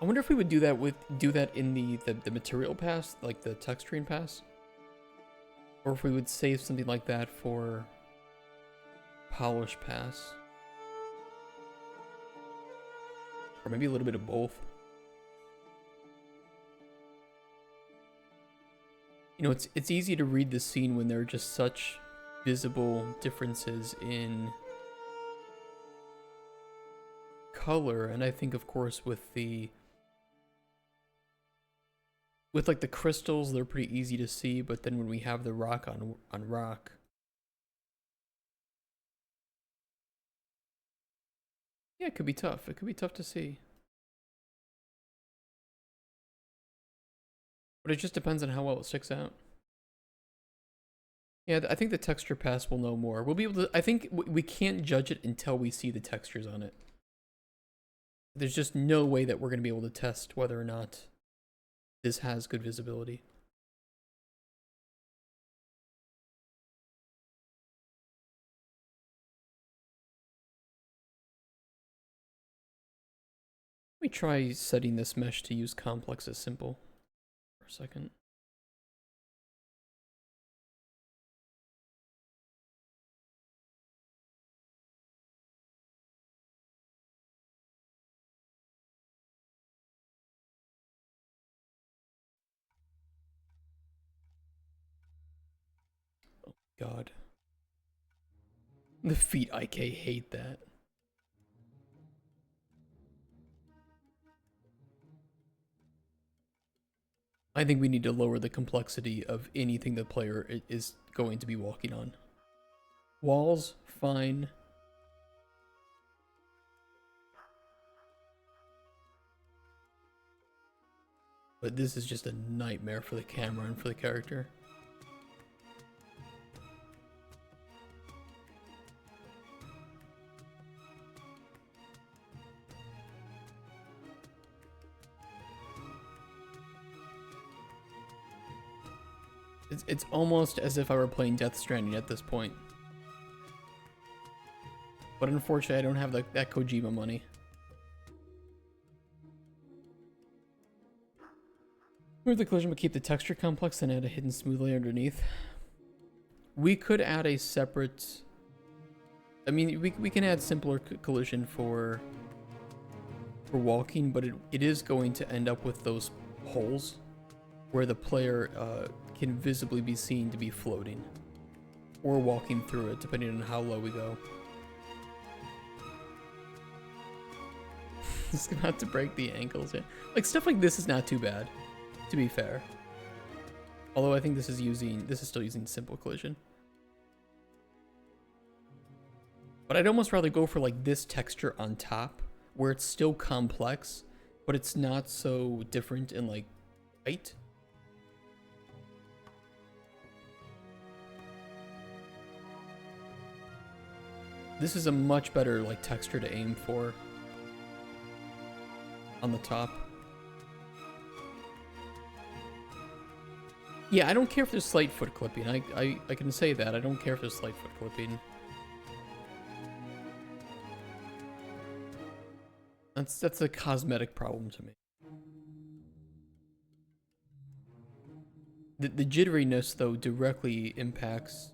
I wonder if we would do that in the material pass, like the texturing pass, or if we would save something like that for polish pass, or maybe a little bit of both. You know, it's easy to read the scene when there are just such visible differences in color, and I think of course with like the crystals, they're pretty easy to see, but then when we have the rock on rock, yeah, it could be tough. It could be tough to see. But it just depends on how well it sticks out. Yeah, I think the texture pass will know more. We'll be able to, I think we can't judge it until we see the textures on it. There's just no way that we're going to be able to test whether or not this has good visibility. Let me try setting this mesh to use complex as simple for a second. Oh God. The feet IK hate that. I think we need to lower the complexity of anything the player is going to be walking on. Walls, fine. But this is just a nightmare for the camera and for the character. It's almost as if I were playing Death Stranding at this point. But unfortunately, I don't have that Kojima money. Move the collision but keep the texture complex and add a hidden smooth layer underneath. We could add a separate... I mean, we can add simpler collision for walking, but it is going to end up with those holes where the player can visibly be seen to be floating or walking through it, depending on how low we go. It's about to break the ankles. Yeah, like stuff like this is not too bad, to be fair. Although I think this is still using simple collision. But I'd almost rather go for like this texture on top, where it's still complex, but it's not so different in like height. This is a much better like texture to aim for on the top. Yeah, I don't care if there's slight foot clipping. I can say that. I don't care if there's slight foot clipping. That's a cosmetic problem to me. The jitteriness though directly impacts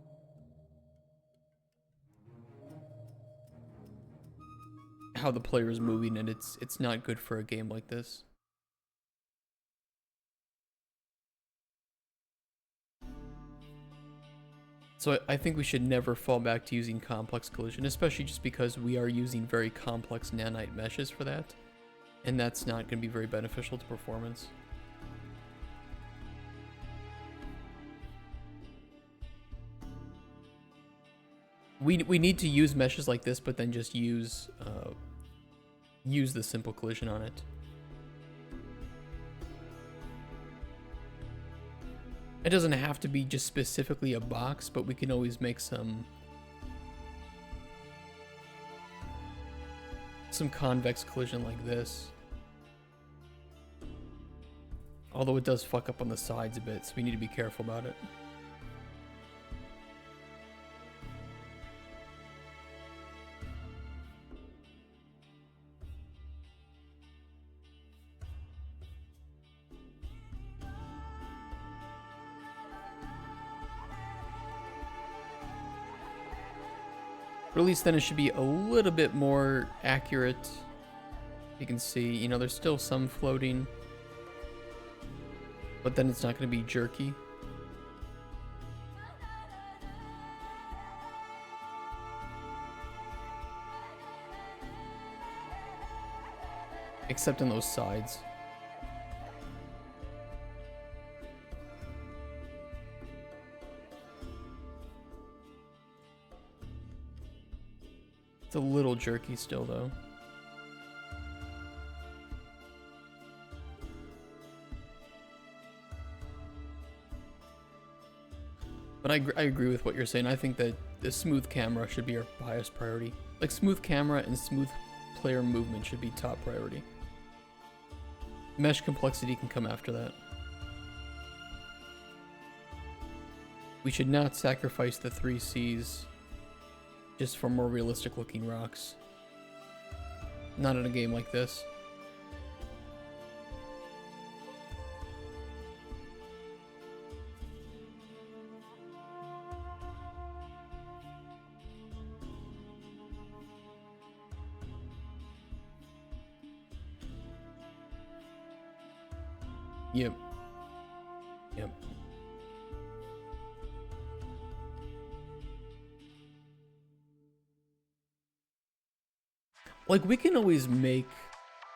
how the player is moving, and it's not good for a game like this. So I think we should never fall back to using complex collision, especially just because we are using very complex nanite meshes for that. And that's not going to be very beneficial to performance. We need to use meshes like this, but then just use the simple collision on it. It doesn't have to be just specifically a box, but we can always make some convex collision like this. Although it does fuck up on the sides a bit, so we need to be careful about it. But at least then it should be a little bit more accurate. You can see, you know, there's still some floating, but then it's not going to be jerky. Except on those sides. It's a little jerky still, though. But I agree with what you're saying. I think that the smooth camera should be our highest priority. Like, smooth camera and smooth player movement should be top priority. Mesh complexity can come after that. We should not sacrifice the 3Cs just for more realistic looking rocks. Not in a game like this. Yep. Yep. Like, we can always make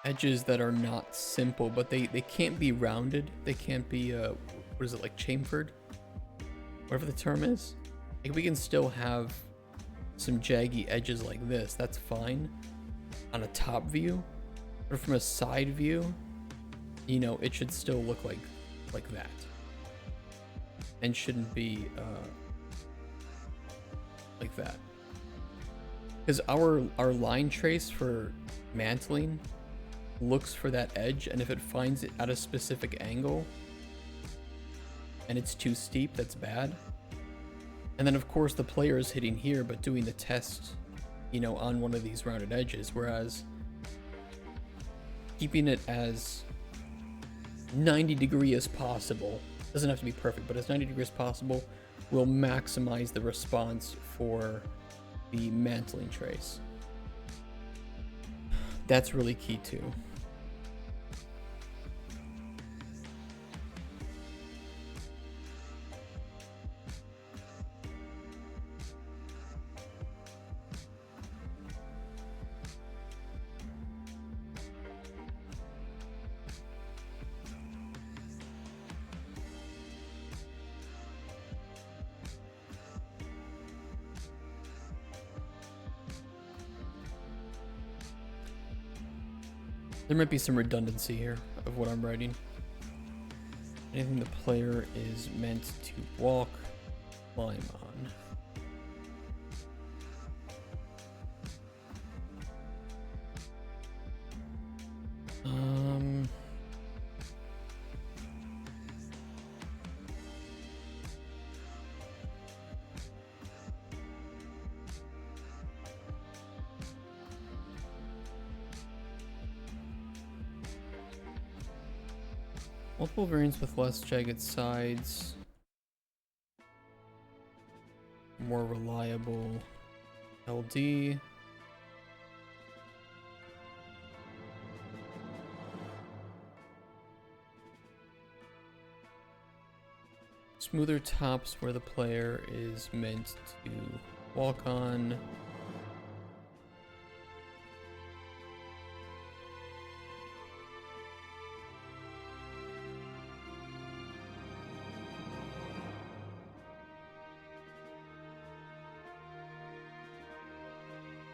edges that are not simple, but they can't be rounded. They can't be, what is it, like chamfered? Whatever the term is. Like, we can still have some jaggy edges like this. That's fine on a top view. But from a side view, you know, it should still look like that. And shouldn't be, like that. Because our line trace for mantling looks for that edge, and if it finds it at a specific angle and it's too steep, that's bad. And then of course the player is hitting here but doing the test, you know, on one of these rounded edges, whereas keeping it as 90 degree as possible, doesn't have to be perfect, but as 90 degrees possible will maximize the response for the mantling trace. That's really key too. There might be some redundancy here of what I'm writing. Anything the player is meant to walk, climb on. Multiple variants with less jagged sides. More reliable LD. Smoother tops where the player is meant to walk on.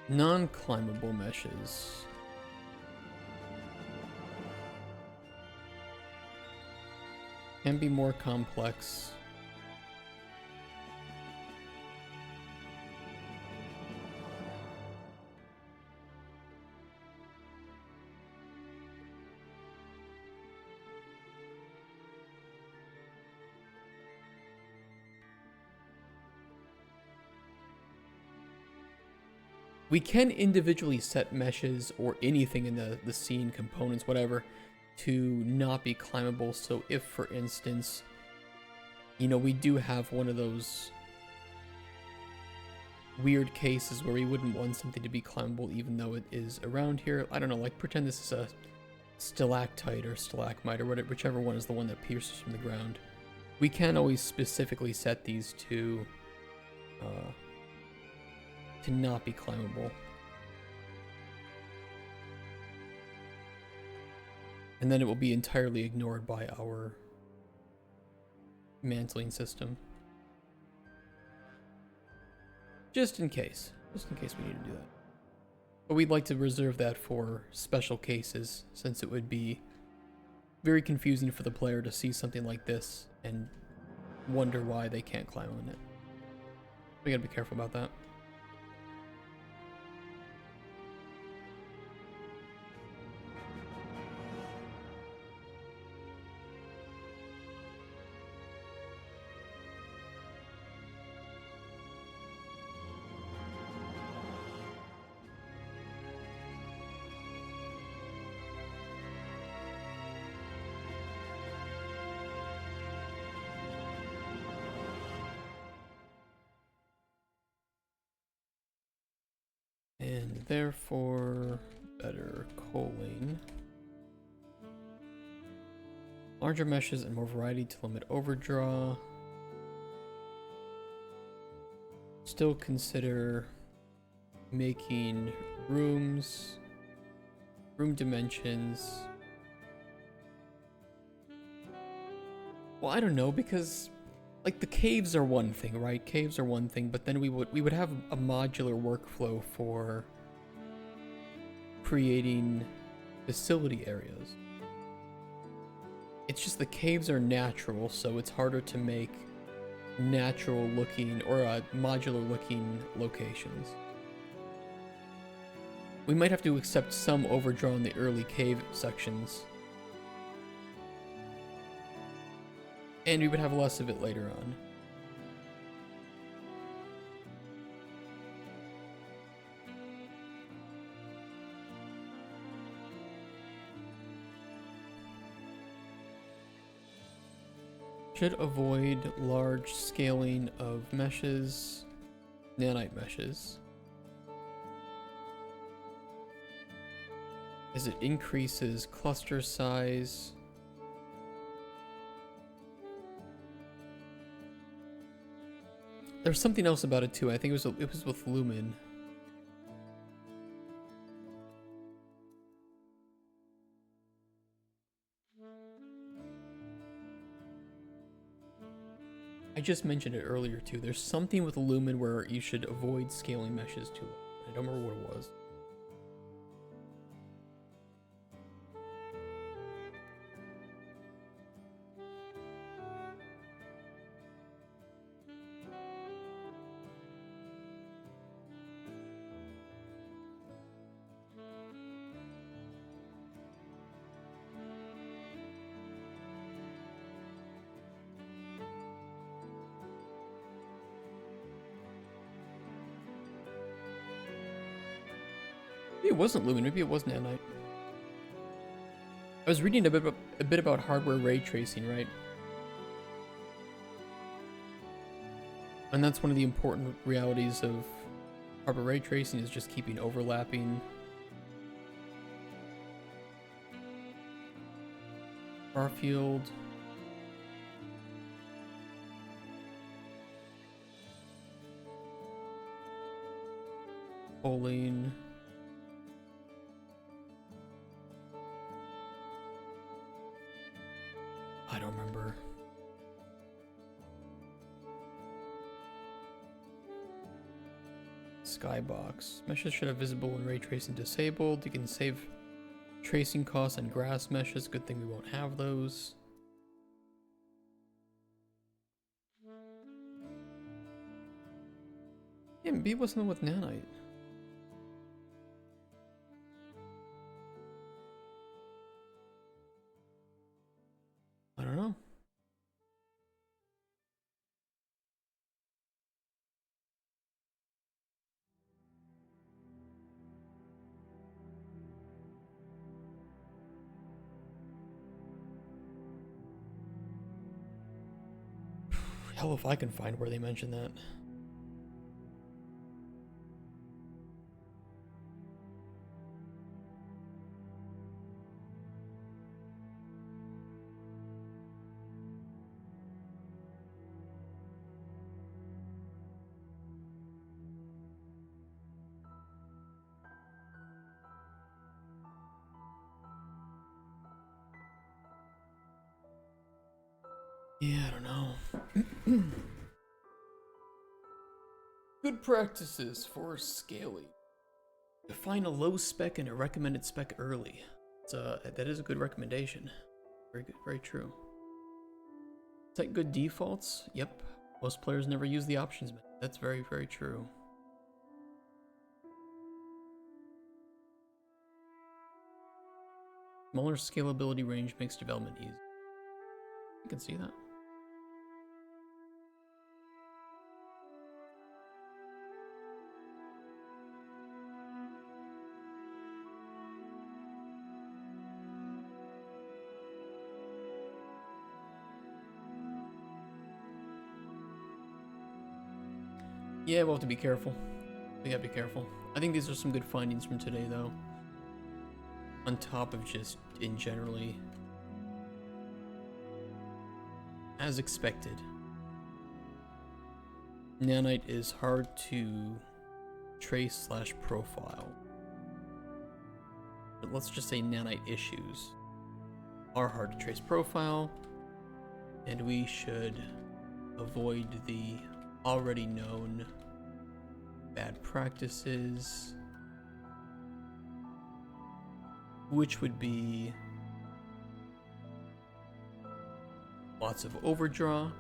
Non-climbable meshes. Can be more complex. We can individually set meshes or anything in the scene, components, whatever, to not be climbable. So if, for instance, you know, we do have one of those weird cases where we wouldn't want something to be climbable even though it is around here. I don't know, like pretend this is a stalactite or stalagmite or whatever, whichever one is the one that pierces from the ground. We can always specifically set these to not be climbable. And then it will be entirely ignored by our mantling system. Just in case we need to do that. But we'd like to reserve that for special cases, since it would be very confusing for the player to see something like this and wonder why they can't climb on it. We gotta be careful about that. And therefore, better culling. Larger meshes and more variety to limit overdraw. Still consider making rooms, room dimensions. Well, I don't know, because like the caves are one thing, right? Caves are one thing, but then we would have a modular workflow for creating facility areas. It's just the caves are natural, so it's harder to make natural looking or modular looking locations. We might have to accept some overdraw in the early cave sections, and we would have less of it later on. Should avoid large scaling of meshes, nanite meshes, as it increases cluster size. There's something else about it too. I think it was with Lumen. I just mentioned it earlier too. There's something with Lumen where you should avoid scaling meshes too. I don't remember what it was. Maybe it wasn't Lumen, maybe it was Nanite. I was reading a bit about hardware ray tracing, right? And that's one of the important realities of hardware ray tracing, is just keeping overlapping far field. Choline. I don't remember. Skybox. Meshes should have visible and ray tracing disabled. You can save tracing costs on grass meshes. Good thing we won't have those. Yeah, maybe it wasn't with nanite. I don't know. Hell if I can find where they mentioned that. Yeah, I don't know. Good practices for scaling. Define a low spec and a recommended spec early. That is a good recommendation. Very good, very true. Set good defaults. Yep. Most players never use the options menu. That's very, very true. Smaller scalability range makes development easy. I can see that. Yeah, we'll have to be careful. We gotta be careful. I think these are some good findings from today, though. On top of just, in generally, as expected, nanite is hard to trace / profile. But let's just say nanite issues are hard to trace profile, and we should avoid the already known bad practices, which would be lots of overdraw,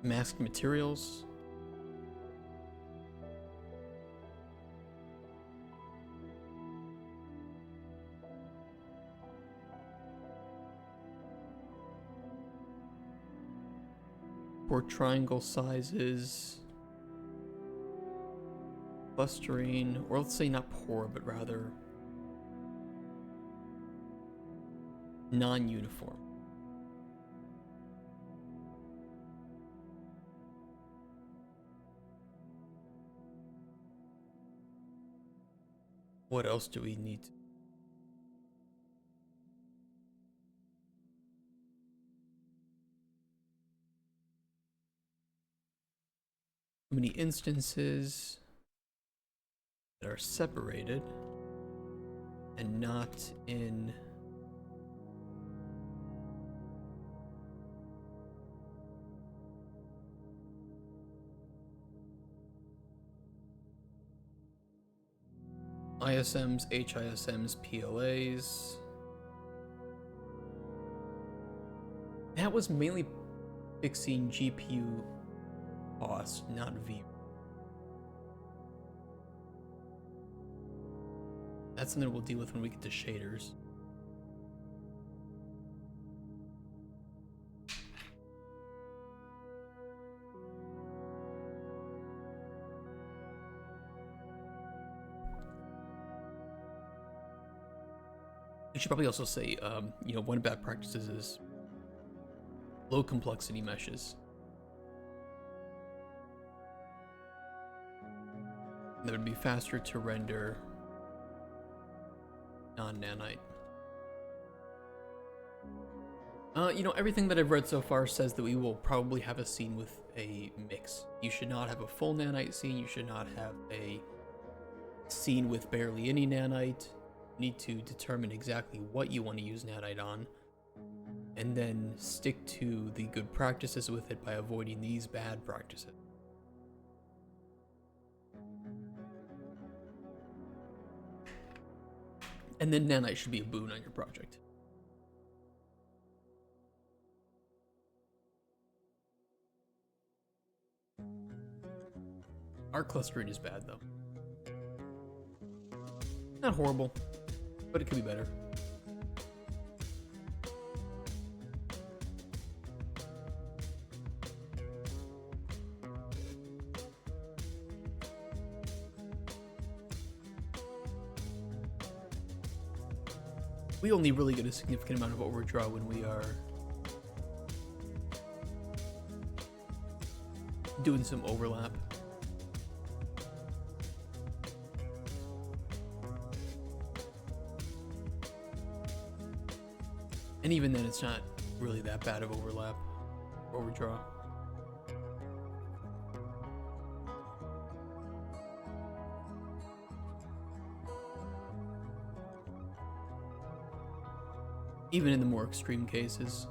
masked materials, poor triangle sizes, clustering, or let's say not poor, but rather non-uniform. What else do we need? Too many instances that are separated and not in ISMs, HISMs, PLAs. That was mainly fixing GPU cost, not V. That's something we'll deal with when we get to shaders. We should probably also say, one bad practices is low complexity meshes. That would be faster to render non-nanite. You know, everything that I've read so far says that we will probably have a scene with a mix. You should not have a full nanite scene. You should not have a scene with barely any nanite. You need to determine exactly what you want to use nanite on, and then stick to the good practices with it by avoiding these bad practices. And then nanite should be a boon on your project. Our clustering is bad though. Not horrible, but it could be better. We only really get a significant amount of overdraw when we are doing some overlap. And even then, it's not really that bad of overlap, overdraw. Even in the more extreme cases.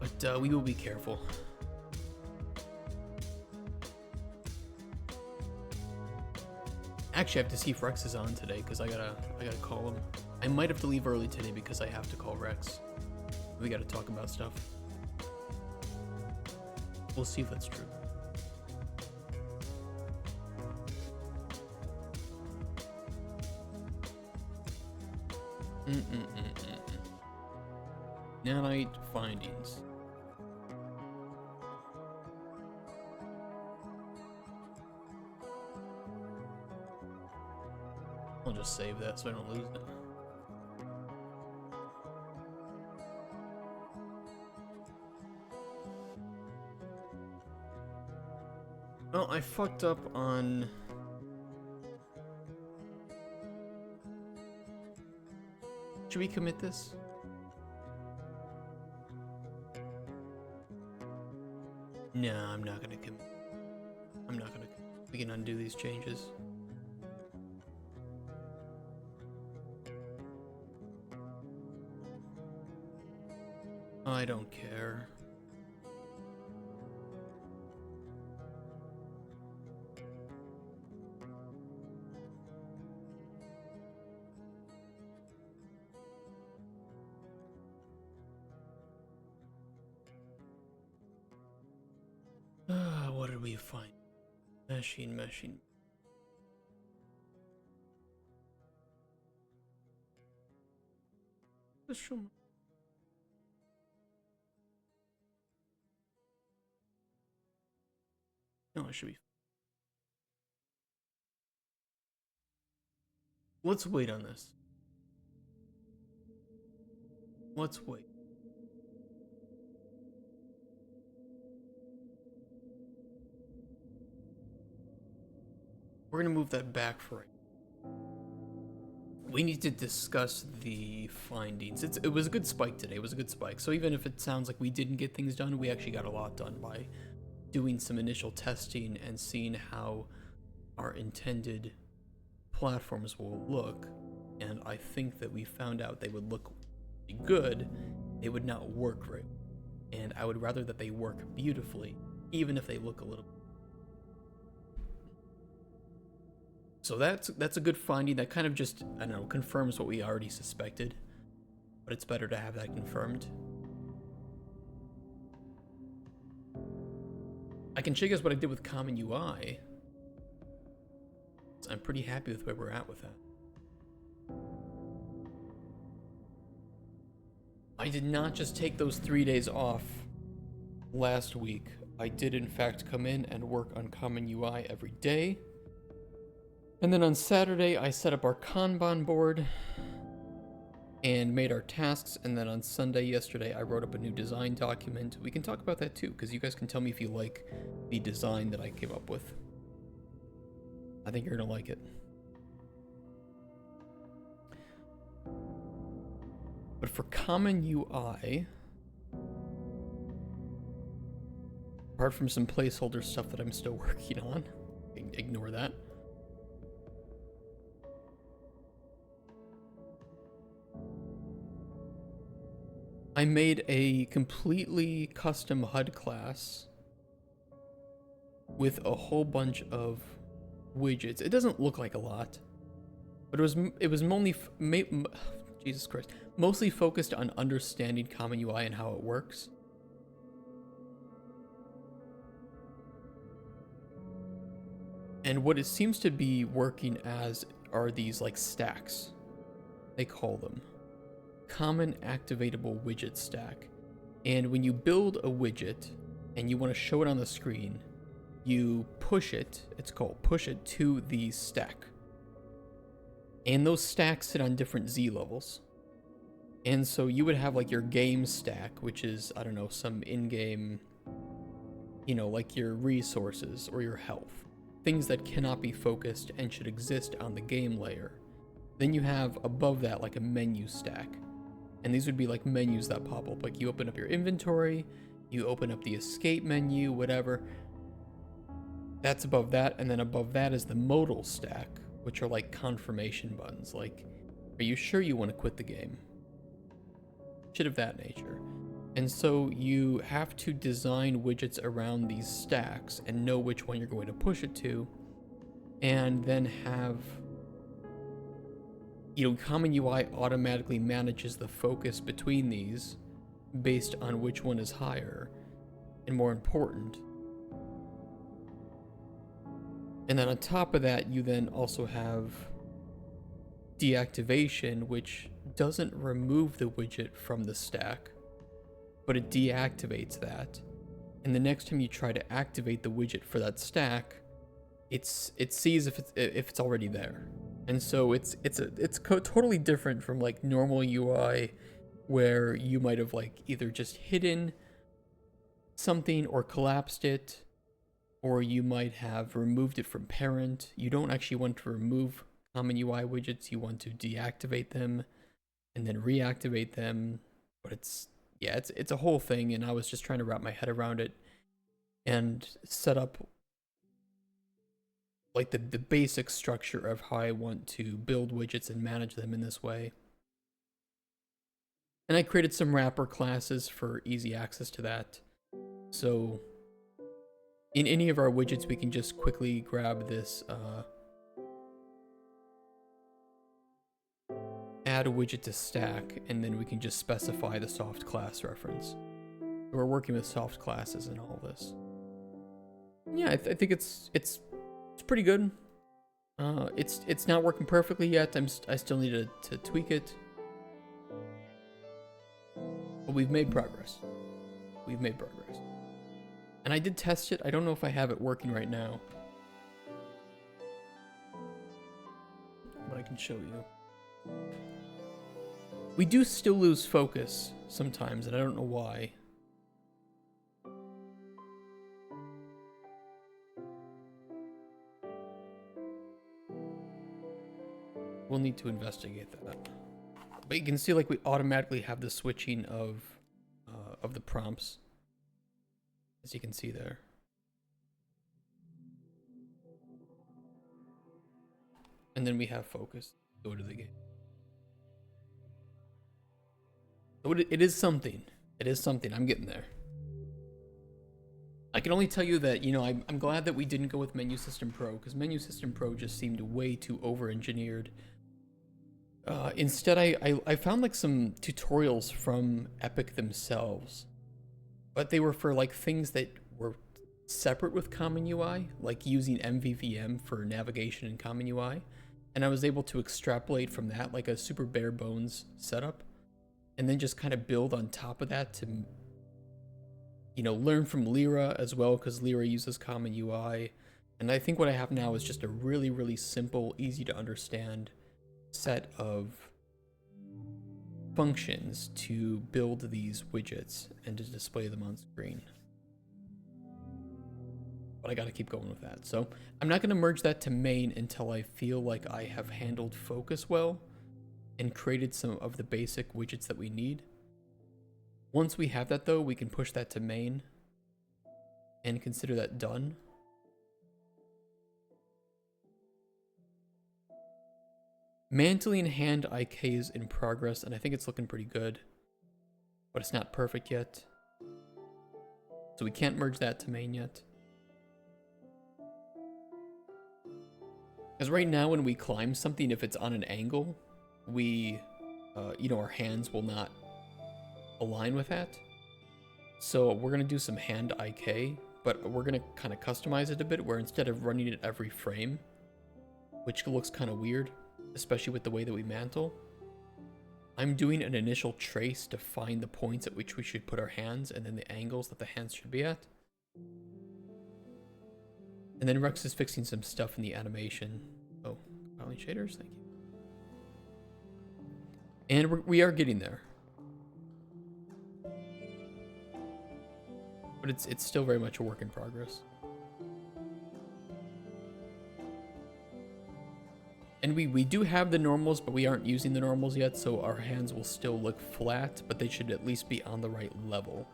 But we will be careful. Actually, I have to see if Rex is on today because I gotta call him. I might have to leave early today because I have to call Rex. We gotta talk about stuff. We'll see if that's true. Nanite findings. I'll just save that so I don't lose it. Well, I fucked up on... Should we commit this? No, I'm not gonna commit. I'm not gonna. We can undo these changes. I don't care. What did we find? Meshing. Let's show me. No, it should be. Let's wait on this. Let's wait. We're gonna move that back for right. We need to discuss the findings. It was a good spike today. It was a good spike. So even if it sounds like we didn't get things done, we actually got a lot done by doing some initial testing and seeing how our intended platforms will look. And I think that we found out they would look good. They would not work right. And I would rather that they work beautifully, even if they look a little. So that's a good finding. That kind of just, I don't know, confirms what we already suspected. But it's better to have that confirmed. I can show you guys what I did with Common UI. So I'm pretty happy with where we're at with that. I did not just take those 3 days off last week. I did in fact come in and work on Common UI every day. And then on Saturday, I set up our Kanban board and made our tasks. And then on Sunday yesterday, I wrote up a new design document. We can talk about that too, because you guys can tell me if you like the design that I came up with. I think you're gonna like it. But for common UI, apart from some placeholder stuff that I'm still working on, ignore that. I made a completely custom HUD class with a whole bunch of widgets. It doesn't look like a lot, but it was Jesus Christ, mostly focused on understanding common UI and how it works. And what it seems to be working as are these like stacks, they call them. Common activatable widget stack. And when you build a widget and you want to show it on the screen, you push it, it's called push it to the stack. And those stacks sit on different Z levels. And so you would have like your game stack, which is, I don't know, some in-game, you know, like your resources or your health. Things that cannot be focused and should exist on the game layer. Then you have above that like a menu stack. And these would be like menus that pop up. Like you open up your inventory, you open up the escape menu, whatever. That's above that. And then above that is the modal stack, which are like confirmation buttons. Like, are you sure you want to quit the game? Shit of that nature. And so you have to design widgets around these stacks and know which one you're going to push it to. And then have, you know, common UI automatically manages the focus between these based on which one is higher and more important. And then on top of that, you then also have deactivation, which doesn't remove the widget from the stack, but it deactivates that. And the next time you try to activate the widget for that stack, it sees if it's already there. And so it's totally different from like normal UI, where you might have like either just hidden something or collapsed it, or you might have removed it from parent. You don't actually want to remove common UI widgets. You want to deactivate them and then reactivate them. But it's a whole thing, and I was just trying to wrap my head around it and set up like the basic structure of how I want to build widgets and manage them in this way. And I created some wrapper classes for easy access to that. So in any of our widgets, we can just quickly grab this add a widget to stack, and then we can just specify the soft class reference. We're working with soft classes and all this. Yeah, I think it's pretty good. It's not working perfectly yet. I still need to tweak it, but we've made progress. And I did test it. I don't know if I have it working right now, but I can show you. We do still lose focus sometimes, and I don't know why. We'll need to investigate that. But you can see like we automatically have the switching of the prompts, as you can see there. And then we have focus. Go to the game. So it is something. It is something. I'm getting there. I can only tell you that, you know, I'm glad that we didn't go with Menu System Pro, because Menu System Pro just seemed way too over-engineered. Instead, I found like some tutorials from Epic themselves, but they were for like things that were separate with Common UI, like using MVVM for navigation in Common UI. And I was able to extrapolate from that like a super bare bones setup, and then just kind of build on top of that to, you know, learn from Lyra as well, because Lyra uses Common UI. And I think what I have now is just a really, really simple, easy to understand set of functions to build these widgets and to display them on screen. but I gotta keep going with that. So I'm not gonna merge that to main until I feel like I have handled focus well and created some of the basic widgets that we need. Once we have that though, we can push that to main and consider that done. Mantling hand IK is in progress, and I think it's looking pretty good, but it's not perfect yet. So we can't merge that to main yet. Because right now when we climb something, if it's on an angle, we, our hands will not align with that. So we're going to do some hand IK, but we're going to kind of customize it a bit, where instead of running it every frame, which looks kind of weird, especially with the way that we mantle, I'm doing an initial trace to find the points at which we should put our hands and then the angles that the hands should be at. And then Rex is fixing some stuff in the animation. Oh, compiling shaders, thank you. And we are getting there. But it's still very much a work in progress. And we do have the normals, but we aren't using the normals yet, so our hands will still look flat, but they should at least be on the right level.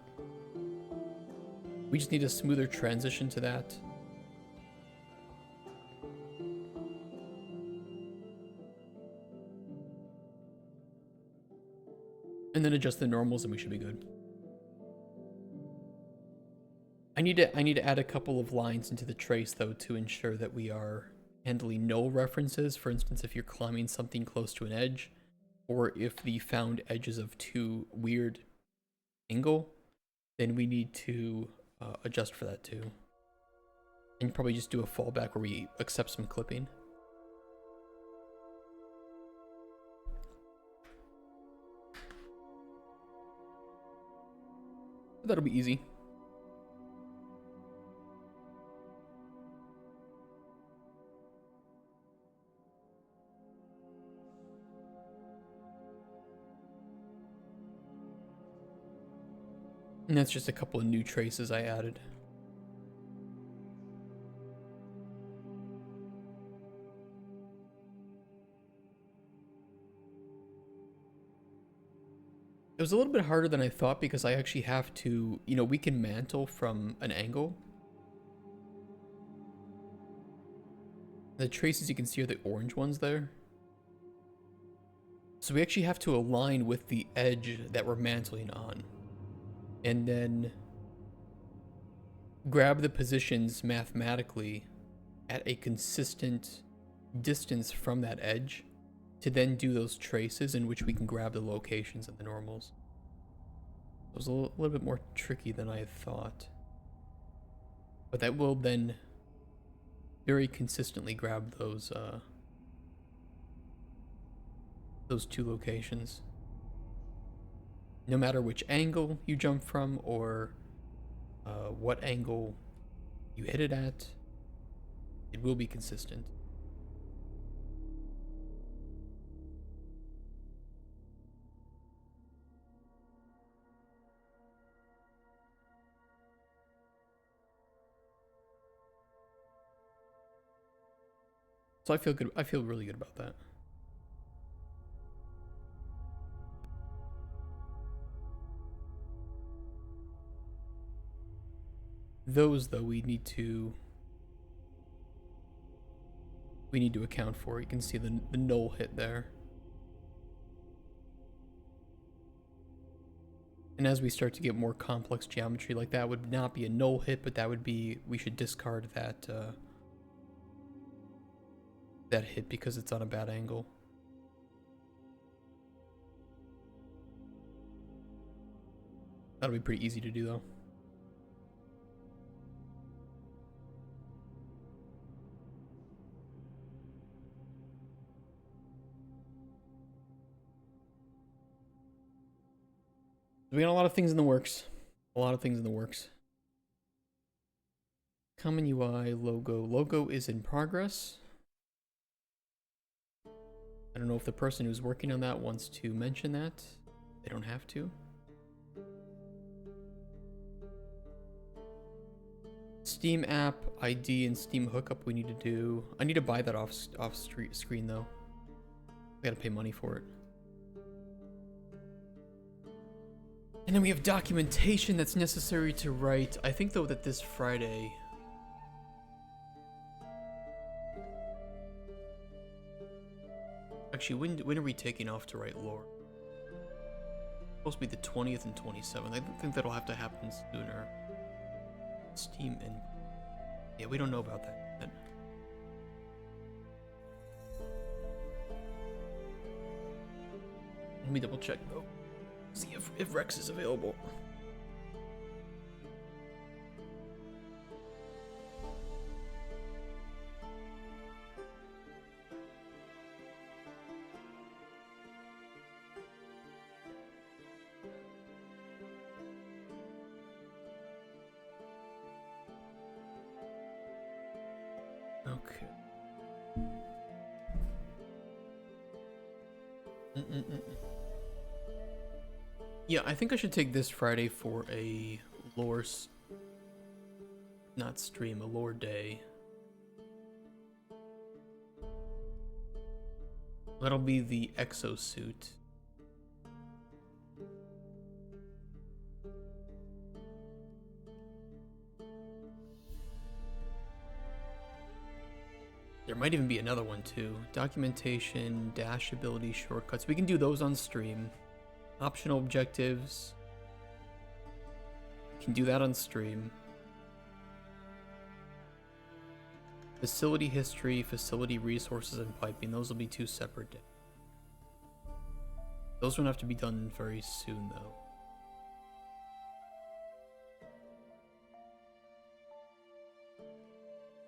We just need a smoother transition to that. And then adjust the normals and we should be good. I need to add a couple of lines into the trace though to ensure that we are handling null references. For instance, if you're climbing something close to an edge, or if the found edge is of too weird angle, then we need to adjust for that too. And probably just do a fallback where we accept some clipping. That'll be easy. And that's just a couple of new traces I added. It was a little bit harder than I thought because I actually have to, we can mantle from an angle. The traces you can see are the orange ones there. So we actually have to align with the edge that we're mantling on. And then grab the positions mathematically at a consistent distance from that edge to then do those traces in which we can grab the locations of the normals. It was a little bit more tricky than I had thought. But that will then very consistently grab those two locations. No matter which angle you jump from or what angle you hit it at, it will be consistent. So I feel good. I feel really good about that. Those, though, we need to account for. You can see the null hit there. And as we start to get more complex geometry, like that would not be a null hit, but that would be, we should discard that that hit because it's on a bad angle. That'll be pretty easy to do though. We got a lot of things in the works. Common UI logo. Logo is in progress. I don't know if the person who's working on that wants to mention that. They don't have to. Steam app ID and Steam hookup we need to do. I need to buy that off screen though. I gotta pay money for it. And then we have documentation that's necessary to write. I think though that this Friday. Actually, when are we taking off to write lore? Supposed to be the 20th and 27th. I don't think that'll have to happen sooner. Steam and yeah, we don't know about that. Let me double check though. See if Rex is available. Okay. Yeah, I think I should take this Friday for a lore, not stream, a lore day. That'll be the exosuit. There might even be another one too. Documentation, dash ability, shortcuts. We can do those on stream. Optional objectives. Can do that on stream. Facility history, facility resources, and piping. Those will be two separate days. Those won't have to be done very soon though.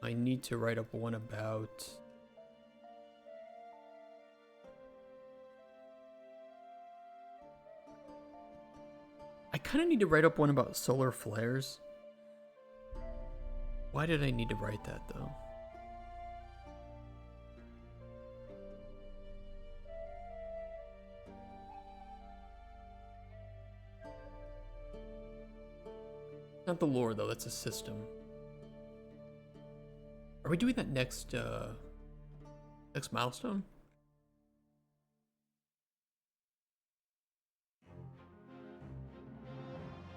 I need to write up one about... I kind of need to write up one about solar flares. Why did I need to write that though? Not the lore though, that's a system. Are we doing that next milestone?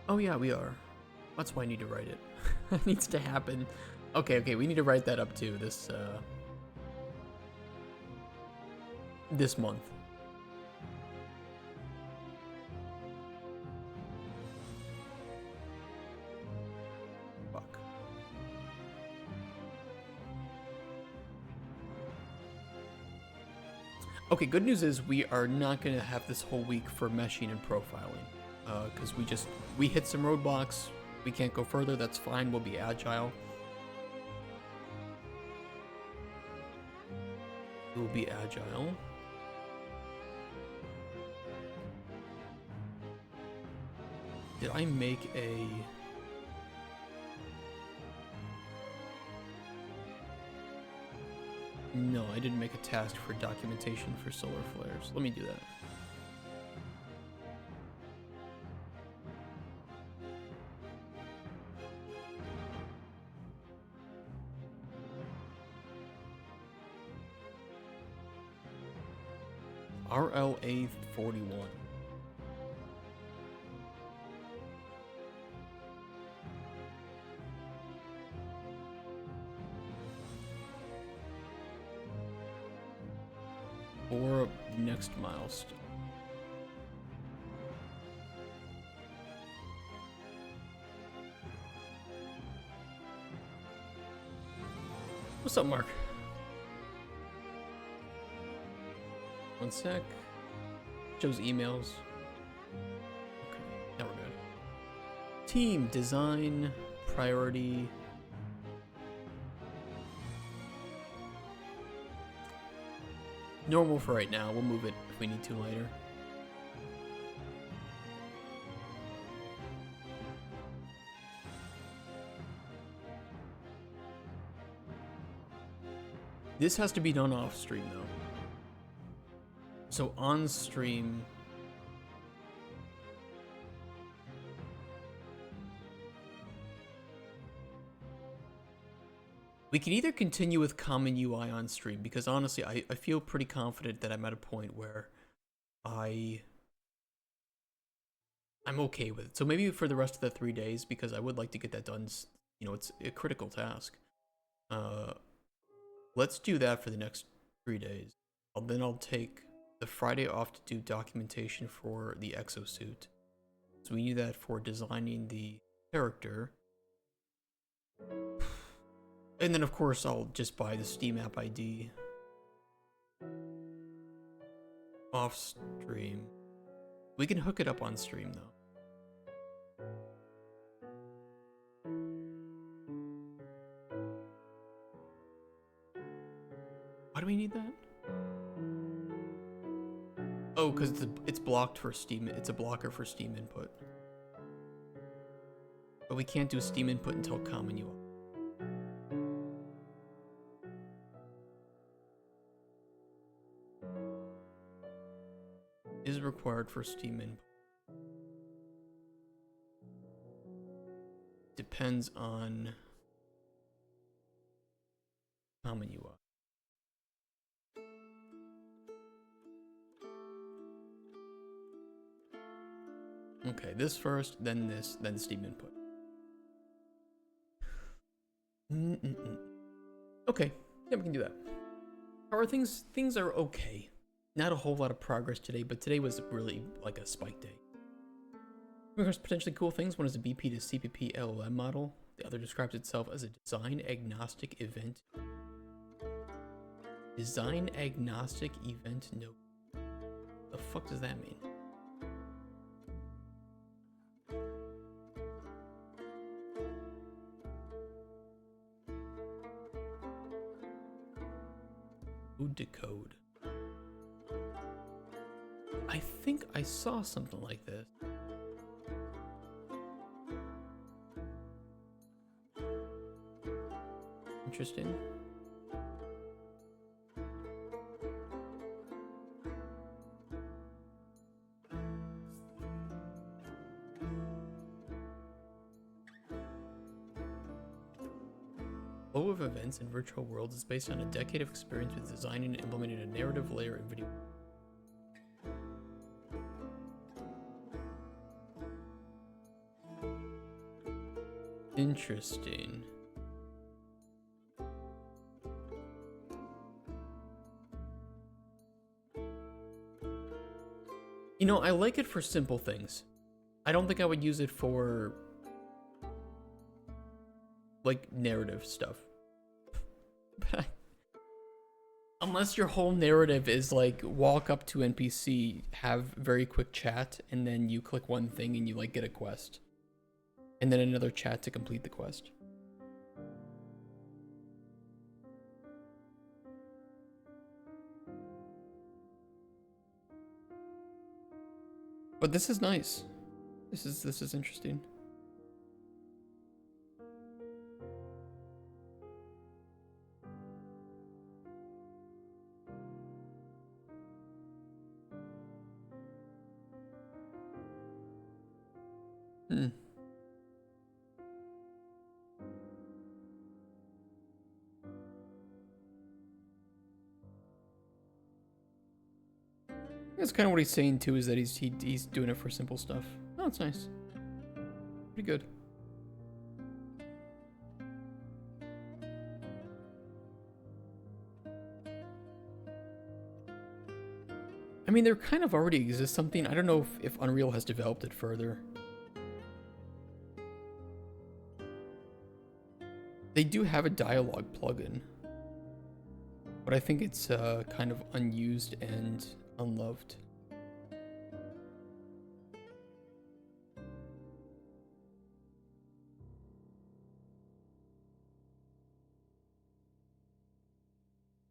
Oh yeah, we are. That's why I need to write it. It needs to happen. Okay, we need to write that up too this month. Fuck. Okay, good news is we are not gonna have this whole week for meshing and profiling. Because we hit some roadblocks. We can't go further, that's fine, we'll be agile. We'll be agile. Did I make a... No, I didn't make a task for documentation for solar flares. Let me do that. RLA 41. Or next milestone. What's up, Mark? One sec. Shows emails. Okay, now we're good. Team, design, priority. Normal for right now. We'll move it if we need to later. This has to be done off stream though. So on stream, We can either continue with common UI on stream, because honestly, I feel pretty confident that I'm at a point where I'm okay with it. So maybe for the rest of the 3 days, because I would like to get that done, you know, it's a critical task. Let's do that for the next 3 days. Then I'll take the Friday off to do documentation for the exosuit. So we need that for designing the character. And then of course I'll just buy the Steam app ID off stream. We can hook it up on stream though. Why do we need that? Oh, because it's blocked for Steam. It's a blocker for Steam input. But we can't do Steam input until common UI. Is required for Steam input. Depends on common UI. Okay, this first, then this, then Steam input. Okay, yeah, we can do that. How are things? Things are okay. Not a whole lot of progress today, but today was really like a spike day. Of potentially cool things. One is a BP to CPP LLM model. The other describes itself as a design agnostic event. Design agnostic event node. The fuck does that mean? Code decode. I think I saw something like this. Interesting. Flow of events in virtual worlds is based on a decade of experience with designing and implementing a narrative layer in video. Interesting. You know, I like it for simple things. I don't think I would use it for like narrative stuff. Unless your whole narrative is like walk up to NPC, have very quick chat, and then you click one thing and you like get a quest. And then another chat to complete the quest. But this is nice. This is interesting. That's kind of what he's saying too, is that he's doing it for simple stuff. Oh, it's nice. Pretty good. I mean, there kind of already exists something. I don't know if Unreal has developed it further. They do have a dialogue plugin, but I think it's kind of unused and unloved.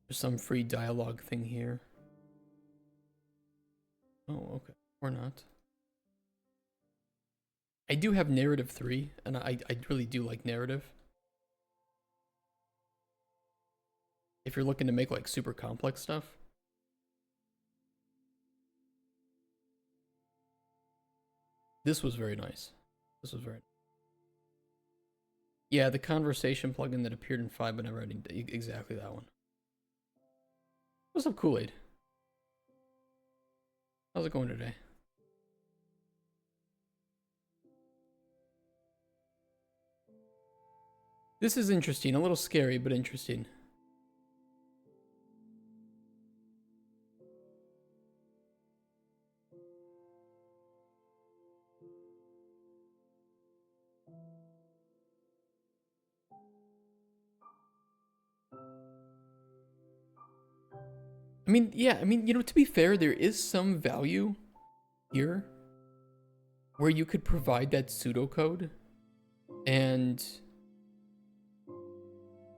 There's some free dialogue thing here. Oh, okay. Or not. I do have narrative 3, and I really do like narrative. If you're looking to make like super complex stuff. This was very nice. This was very nice. Yeah, the conversation plugin that appeared in 5 but never had exactly that one. What's up, Kool-Aid? How's it going today? This is interesting, a little scary, but interesting. I mean, yeah, I mean, you know, to be fair, there is some value here where you could provide that pseudocode and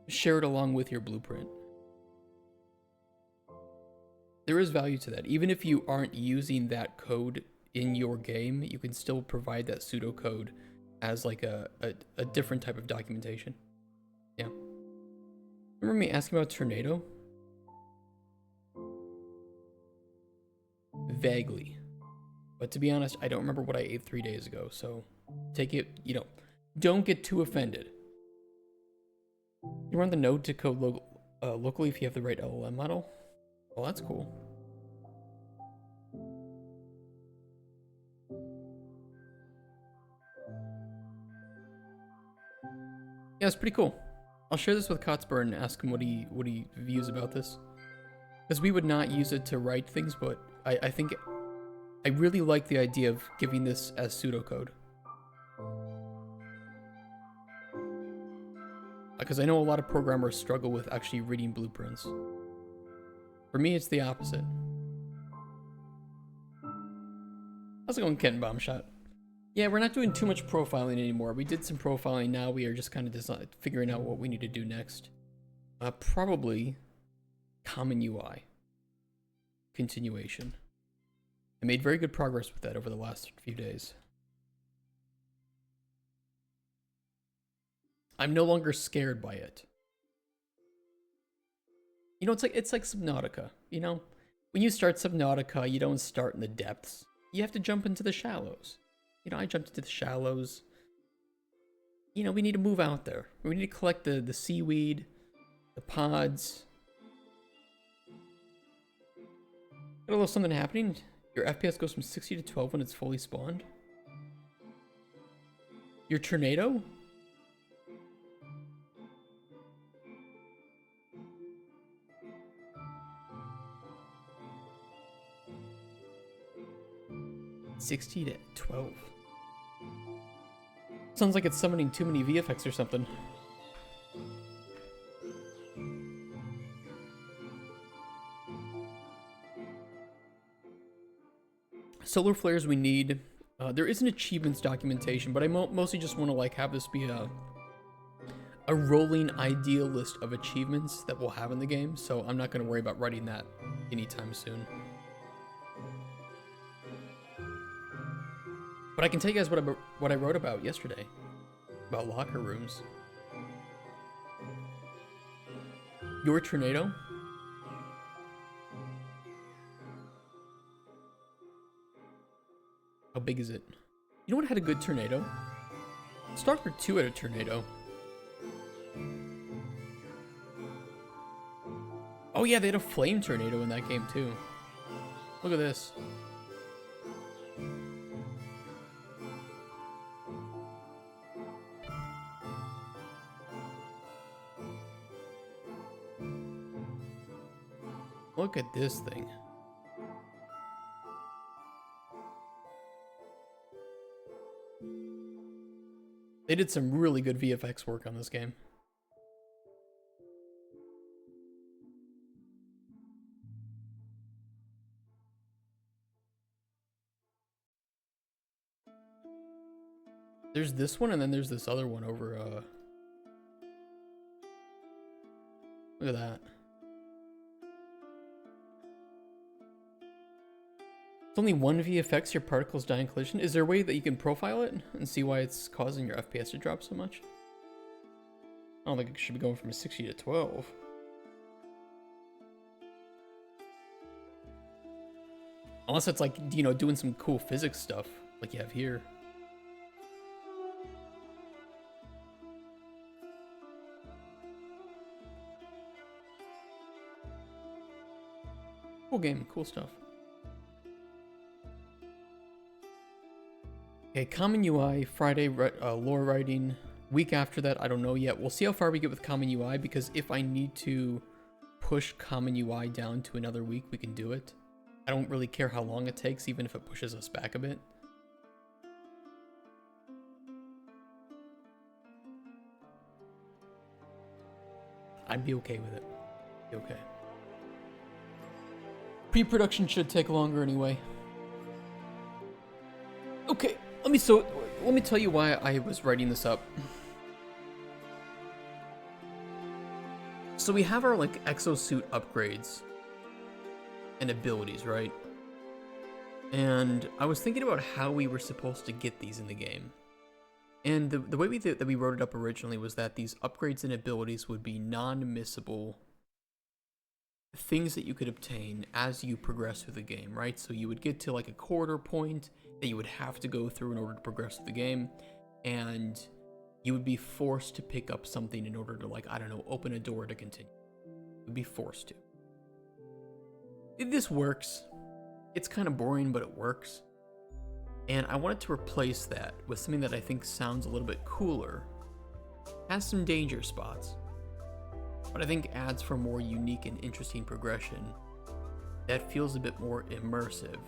share it along with your blueprint. There is value to that. Even if you aren't using that code in your game, you can still provide that pseudocode as like a different type of documentation. Yeah. Remember me asking about Tornado? Vaguely. But to be honest, I don't remember what I ate 3 days ago, so take it, you know, don't get too offended. You run the node to code locally if you have the right LLM model? Well, that's cool. Yeah, it's pretty cool. I'll share this with Kotzber and ask him what he views about this. Because we would not use it to write things, but I think I really like the idea of giving this as pseudocode. Because I know a lot of programmers struggle with actually reading blueprints. For me, it's the opposite. How's it going, Ken Bombshot? Yeah, we're not doing too much profiling anymore. We did some profiling, now we are just kind of figuring out what we need to do next. Probably Common UI. Continuation. I made very good progress with that over the last few days. I'm no longer scared by it. You know, it's like Subnautica, you know? When you start Subnautica, you don't start in the depths. You have to jump into the shallows. You know, I jumped into the shallows. You know, we need to move out there. We need to collect the seaweed, the pods. Got a little something happening. Your FPS goes from 60 to 12 when it's fully spawned. Your tornado? $60 to 12. Sounds like it's summoning too many VFX or something. Solar flares we need. There is an achievements documentation, but I mostly just want to like have this be a rolling ideal list of achievements that we'll have in the game, so I'm not going to worry about writing that anytime soon. But I can tell you guys what I wrote about yesterday. About locker rooms. Your tornado? How big is it? You know what had a good tornado? Stalker 2 had a tornado. Oh yeah, they had a flame tornado in that game too. Look at this. Look at this thing. They did some really good VFX work on this game. There's this one, and then there's this other one over, look at that. It's only one VFX, your particles die in collision. Is there a way that you can profile it and see why it's causing your FPS to drop so much? I don't think it should be going from 60 to 12. Unless it's like, you know, doing some cool physics stuff like you have here. Cool game, cool stuff. Okay, Common UI, Friday, lore writing. Week after that, I don't know yet. We'll see how far we get with Common UI, because if I need to push Common UI down to another week, we can do it. I don't really care how long it takes, even if it pushes us back a bit. I'd be okay with it. Be okay. Pre-production should take longer anyway. Okay, let me tell you why I was writing this up. So we have our like exosuit upgrades and abilities, right? And I was thinking about how we were supposed to get these in the game. And the way that we wrote it up originally was that these upgrades and abilities would be non-missable things that you could obtain as you progress through the game, right? So you would get to like a quarter point that you would have to go through in order to progress through the game, and you would be forced to pick up something in order to, like, I don't know, open a door to continue. You would be forced to. This works. It's kind of boring, but it works. And I wanted to replace that with something that I think sounds a little bit cooler, has some danger spots, but I think adds for more unique and interesting progression that feels a bit more immersive.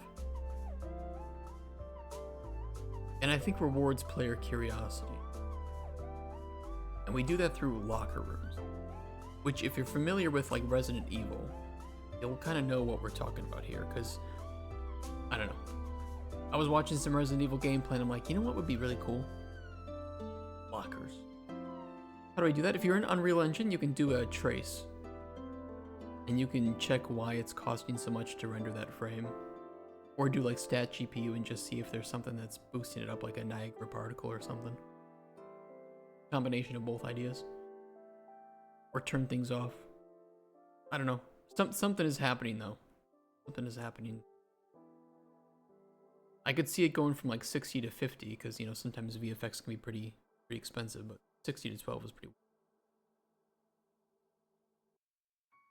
And I think rewards player curiosity. And we do that through locker rooms, which, if you're familiar with like Resident Evil, you'll kind of know what we're talking about here, because, I don't know. I was watching some Resident Evil gameplay and I'm like, you know what would be really cool? Lockers. How do I do that? If you're in Unreal Engine, you can do a trace. And you can check why it's costing so much to render that frame. Or do like stat GPU and just see if there's something that's boosting it up, like a Niagara particle or something. Combination of both ideas. Or turn things off. I don't know. Something is happening though. Something is happening. I could see it going from like 60 to 50, because, you know, sometimes VFX can be pretty expensive, but 60 to 12 is pretty.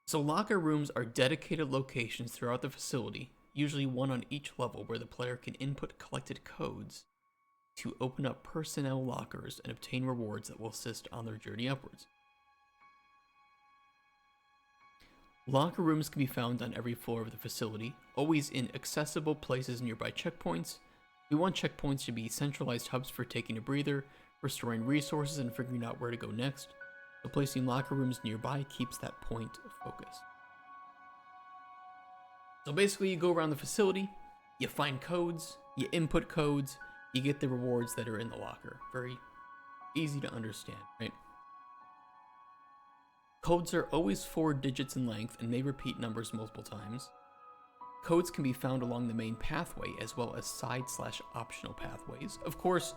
So locker rooms are dedicated locations throughout the facility, usually one on each level, where the player can input collected codes to open up personnel lockers and obtain rewards that will assist on their journey upwards. Locker rooms can be found on every floor of the facility, always in accessible places nearby checkpoints. We want checkpoints to be centralized hubs for taking a breather, restoring resources, and figuring out where to go next. So placing locker rooms nearby keeps that point of focus. So basically, you go around the facility, you find codes, you input codes, you get the rewards that are in the locker. Very easy to understand, right? Codes are always 4 digits in length and may repeat numbers multiple times. Codes can be found along the main pathway as well as side/optional pathways. Of course,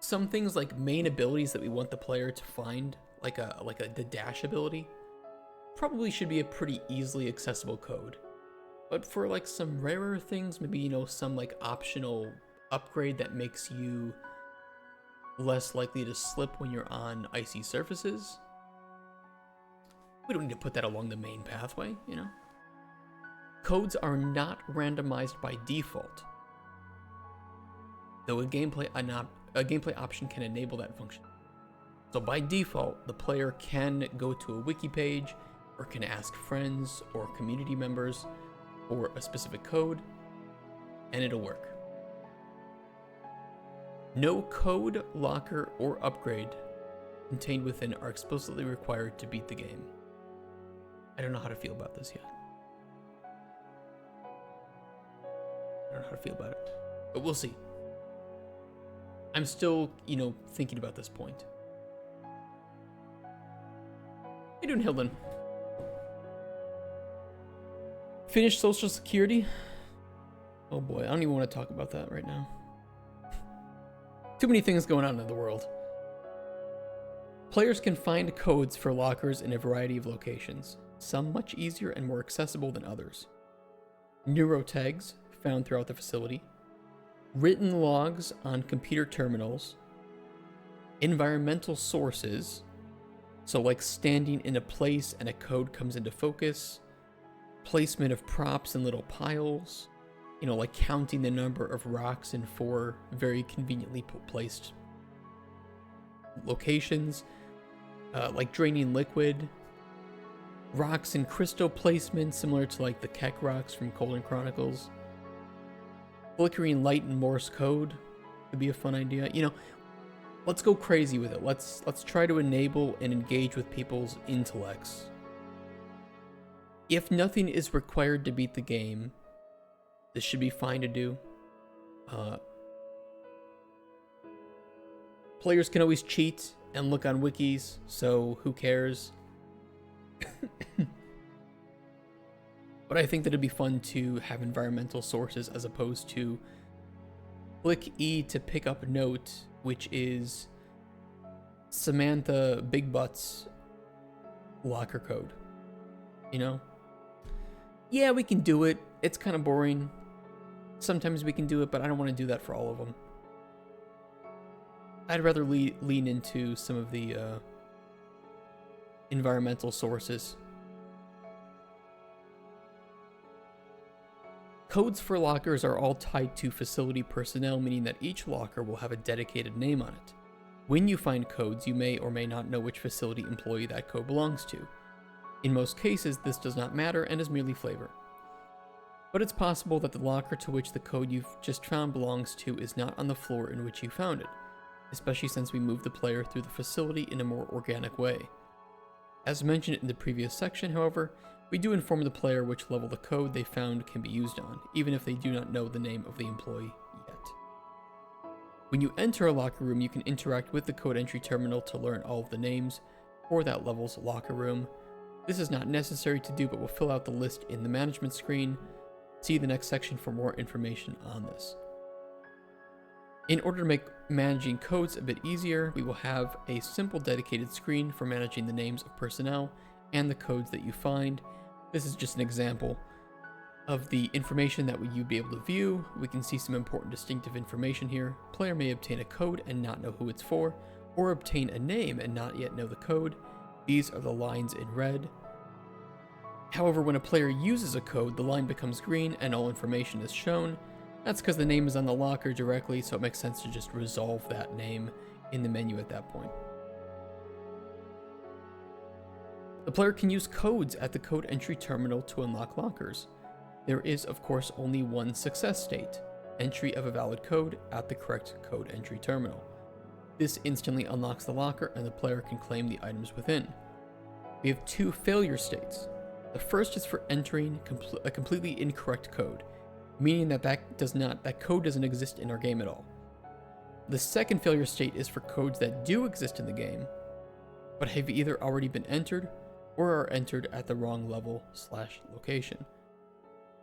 some things like main abilities that we want the player to find, like the dash ability, probably should be a pretty easily accessible code. But for like some rarer things, maybe, you know, some like optional upgrade that makes you less likely to slip when you're on icy surfaces, we don't need to put that along the main pathway, you know? Codes are not randomized by default, though a gameplay option can enable that function. So by default, the player can go to a wiki page or can ask friends or community members for a specific code, and it'll work. No code, locker, or upgrade contained within are explicitly required to beat the game. I don't know how to feel about this yet. I don't know how to feel about it, but we'll see. I'm still, you know, thinking about this point. How you doing, Hilden? Finished Social Security? Oh boy, I don't even want to talk about that right now. Too many things going on in the world. Players can find codes for lockers in a variety of locations, some much easier and more accessible than others. Neurotags found throughout the facility, written logs on computer terminals, environmental sources, so like standing in a place and a code comes into focus, placement of props in little piles, you know, like counting the number of rocks in 4 very conveniently placed locations, like draining liquid, rocks and crystal placement similar to like the Keck rocks from Colden Chronicles, flickering light in Morse code could be a fun idea. You know, let's go crazy with it. Let's try to enable and engage with people's intellects. If nothing is required to beat the game, this should be fine to do. Players can always cheat and look on wikis, so who cares? But I think that it'd be fun to have environmental sources as opposed to click E to pick up note, which is Samantha Big Butt's locker code. You know? Yeah, we can do it. It's kind of boring. Sometimes we can do it, but I don't want to do that for all of them. I'd rather lean into some of the environmental sources. Codes for lockers are all tied to facility personnel, meaning that each locker will have a dedicated name on it. When you find codes, you may or may not know which facility employee that code belongs to. In most cases, this does not matter and is merely flavor. But it's possible that the locker to which the code you've just found belongs to is not on the floor in which you found it, especially since we moved the player through the facility in a more organic way. As mentioned in the previous section, however, we do inform the player which level the code they found can be used on, even if they do not know the name of the employee yet. When you enter a locker room, you can interact with the code entry terminal to learn all of the names for that level's locker room. This is not necessary to do, but will fill out the list in the management screen. See the next section for more information on this. In order to make managing codes a bit easier, we will have a simple dedicated screen for managing the names of personnel and the codes that you find. This is just an example of the information that you'd be able to view. We can see some important distinctive information here. Player may obtain a code and not know who it's for, or obtain a name and not yet know the code. These are the lines in red. However, when a player uses a code, the line becomes green and all information is shown. That's because the name is on the locker directly, so it makes sense to just resolve that name in the menu at that point. The player can use codes at the code entry terminal to unlock lockers. There is, of course, only one success state: entry of a valid code at the correct code entry terminal. This instantly unlocks the locker and the player can claim the items within. We have 2 failure states. The first is for entering a completely incorrect code, meaning that code doesn't exist in our game at all. The second failure state is for codes that do exist in the game, but have either already been entered or are entered at the wrong level/location.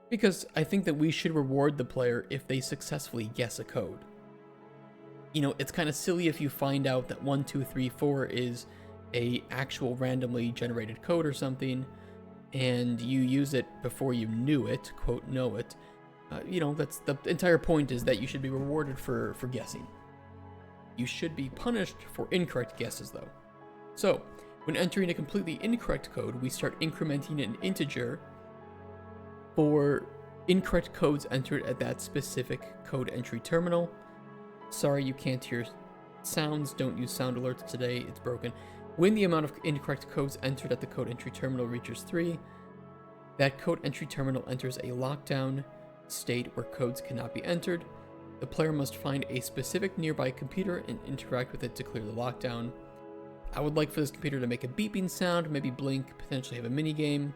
Because I think that we should reward the player if they successfully guess a code. You know, it's kind of silly if you find out that 1, 2, 3, 4 is a actual randomly generated code or something, and you use it before you knew it, quote, know it. You know, that's the entire point, is that you should be rewarded for guessing. You should be punished for incorrect guesses, though. So, when entering a completely incorrect code, we start incrementing an integer for incorrect codes entered at that specific code entry terminal. Sorry, you can't hear sounds. Don't use sound alerts today. It's broken. When the amount of incorrect codes entered at the code entry terminal reaches 3, that code entry terminal enters a lockdown state where codes cannot be entered. The player must find a specific nearby computer and interact with it to clear the lockdown. I would like for this computer to make a beeping sound, maybe blink, potentially have a mini game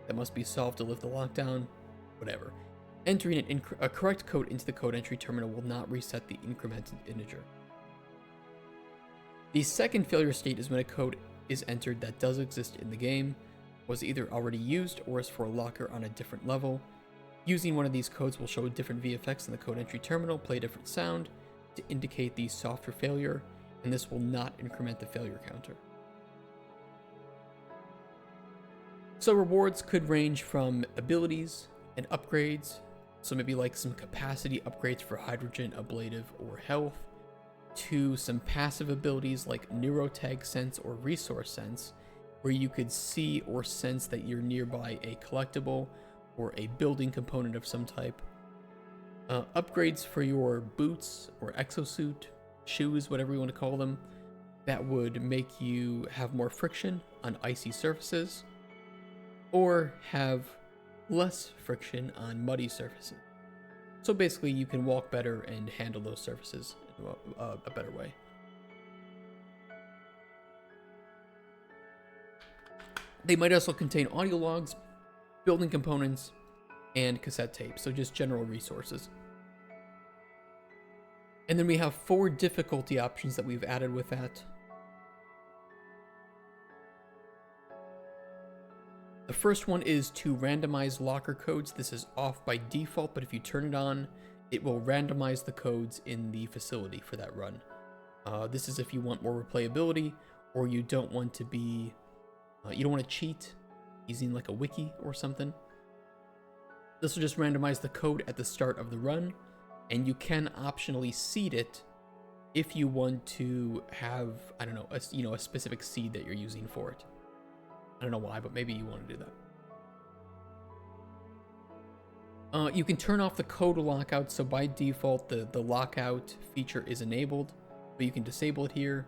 that must be solved to lift the lockdown, whatever. Entering a correct code into the code entry terminal will not reset the incremented integer. The second failure state is when a code is entered that does exist in the game, was either already used or is for a locker on a different level. Using one of these codes will show different VFX in the code entry terminal, play a different sound to indicate the softer failure, and this will not increment the failure counter. So rewards could range from abilities and upgrades, so maybe like some capacity upgrades for hydrogen, ablative, or health, to some passive abilities like neurotag sense or resource sense, where you could see or sense that you're nearby a collectible or a building component of some type. Upgrades for your boots or exosuit, shoes, whatever you want to call them, that would make you have more friction on icy surfaces or have less friction on muddy surfaces. So basically you can walk better and handle those surfaces in a better way. They might also contain audio logs, building components, and cassette tapes, so just general resources. And then we have 4 difficulty options that we've added with that. The first one is to randomize locker codes. This is off by default, but if you turn it on, it will randomize the codes in the facility for that run. This is if you want more replayability, or you don't want to be, you don't want to cheat using like a wiki or something. This will just randomize the code at the start of the run, and you can optionally seed it if you want to have, I don't know, a specific seed that you're using for it. I don't know why, but maybe you want to do that. You can turn off the code lockout, so by default the lockout feature is enabled, but you can disable it here.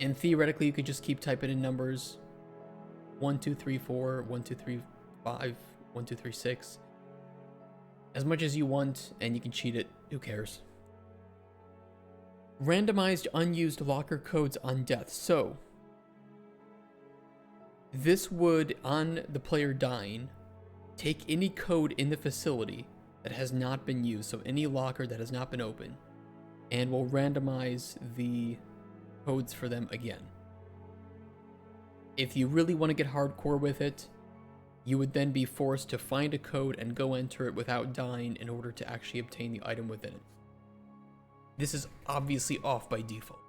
And theoretically you could just keep typing in numbers 1 2 3 4 1 2 3 5 1 2 3 6 as much as you want, and you can cheat it, who cares. Randomized unused locker codes on death. So this would, on the player dying, take any code in the facility that has not been used, so any locker that has not been opened, and will randomize the codes for them again. If you really want to get hardcore with it, you would then be forced to find a code and go enter it without dying in order to actually obtain the item within it. This is obviously off by default.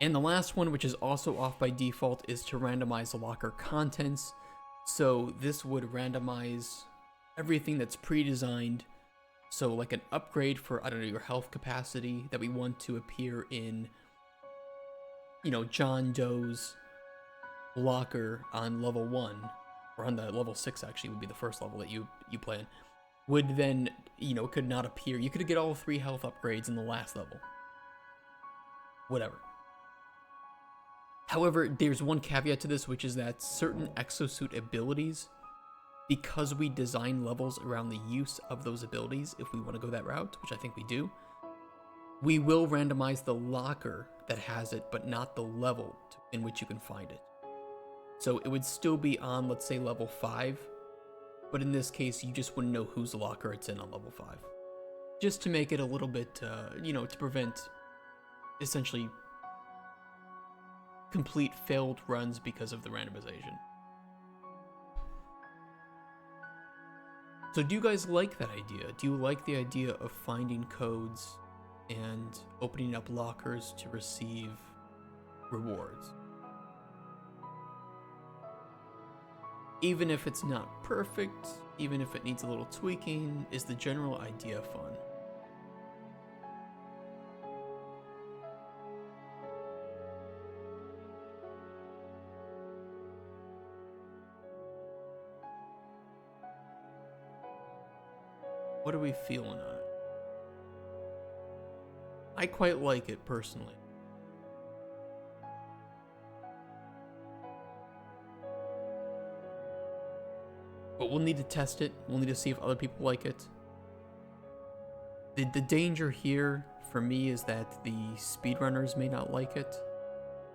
And the last one, which is also off by default, is to randomize the locker contents. So this would randomize everything that's pre-designed. So like an upgrade for, I don't know, your health capacity that we want to appear in, you know, John Doe's locker on level 1, or on the level 6 actually would be the first level that you play in, would then, you know, could not appear. You could get all 3 health upgrades in the last level. Whatever. However, there's one caveat to this, which is that certain exosuit abilities, because we design levels around the use of those abilities, if we want to go that route, which I think we do, we will randomize the locker that has it, but not the level in which you can find it. So it would still be on, let's say, level 5, but in this case, you just wouldn't know whose locker it's in on level 5. Just to make it a little bit, you know, to prevent, essentially, complete failed runs because of the randomization. So do you guys like that idea? Do you like the idea of finding codes and opening up lockers to receive rewards? Even if it's not perfect, even if it needs a little tweaking, is the general idea fun? What are we feeling on it? I quite like it personally. But we'll need to test it. We'll need to see if other people like it. The danger here for me is that the speedrunners may not like it.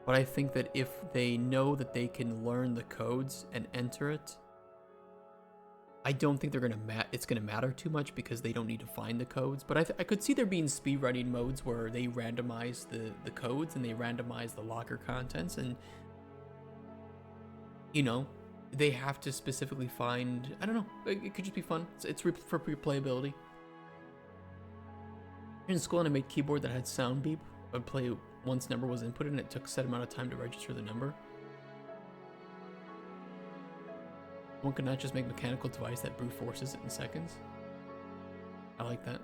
But I think that if they know that they can learn the codes and enter it, I don't think it's gonna matter too much because they don't need to find the codes. But I could see there being speedrunning modes where they randomize the codes and they randomize the locker contents, and you know, they have to specifically find, I don't know, it could just be fun. It's for replayability. In school, and I made keyboard that had sound beep. I'd play once number was inputted and it took a set amount of time to register the number. One could not just make a mechanical device that brute forces it in seconds. I like that.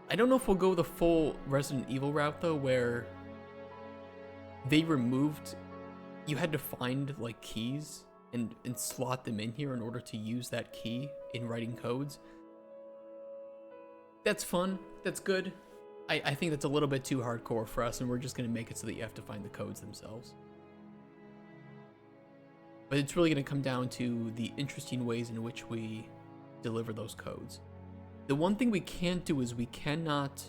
I don't know if we'll go the full Resident Evil route though, where they removed, you had to find like keys and slot them in here in order to use that key in writing codes. That's fun, that's good. I think that's a little bit too hardcore for us, and we're just gonna make it so that you have to find the codes themselves. But it's really gonna come down to the interesting ways in which we deliver those codes. The one thing we can't do is we cannot,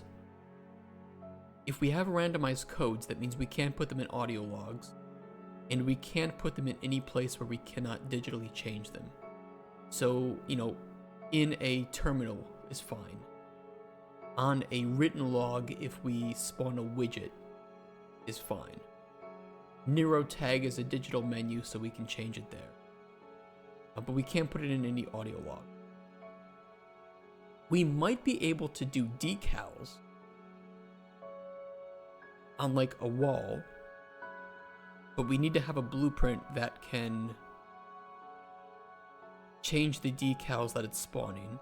if we have randomized codes, that means we can't put them in audio logs, and we can't put them in any place where we cannot digitally change them. So, you know, in a terminal is fine. On a written log, if we spawn a widget, is fine. Neurotag is a digital menu, so we can change it there. But we can't put it in any audio log. We might be able to do decals on like a wall, but we need to have a blueprint that can change the decals that it's spawning,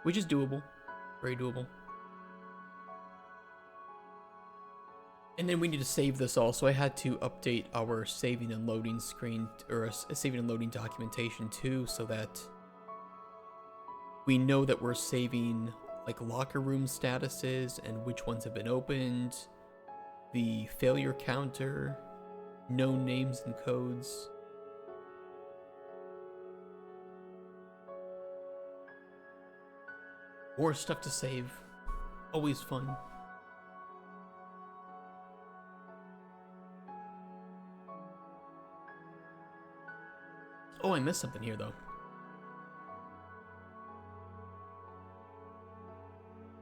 which is doable, very doable. And then we need to save this all, so I had to update our saving and loading screen, or a saving and loading documentation too, so that we know that we're saving like locker room statuses and which ones have been opened, the failure counter, known names and codes. More stuff to save. Always fun. Oh, I missed something here though.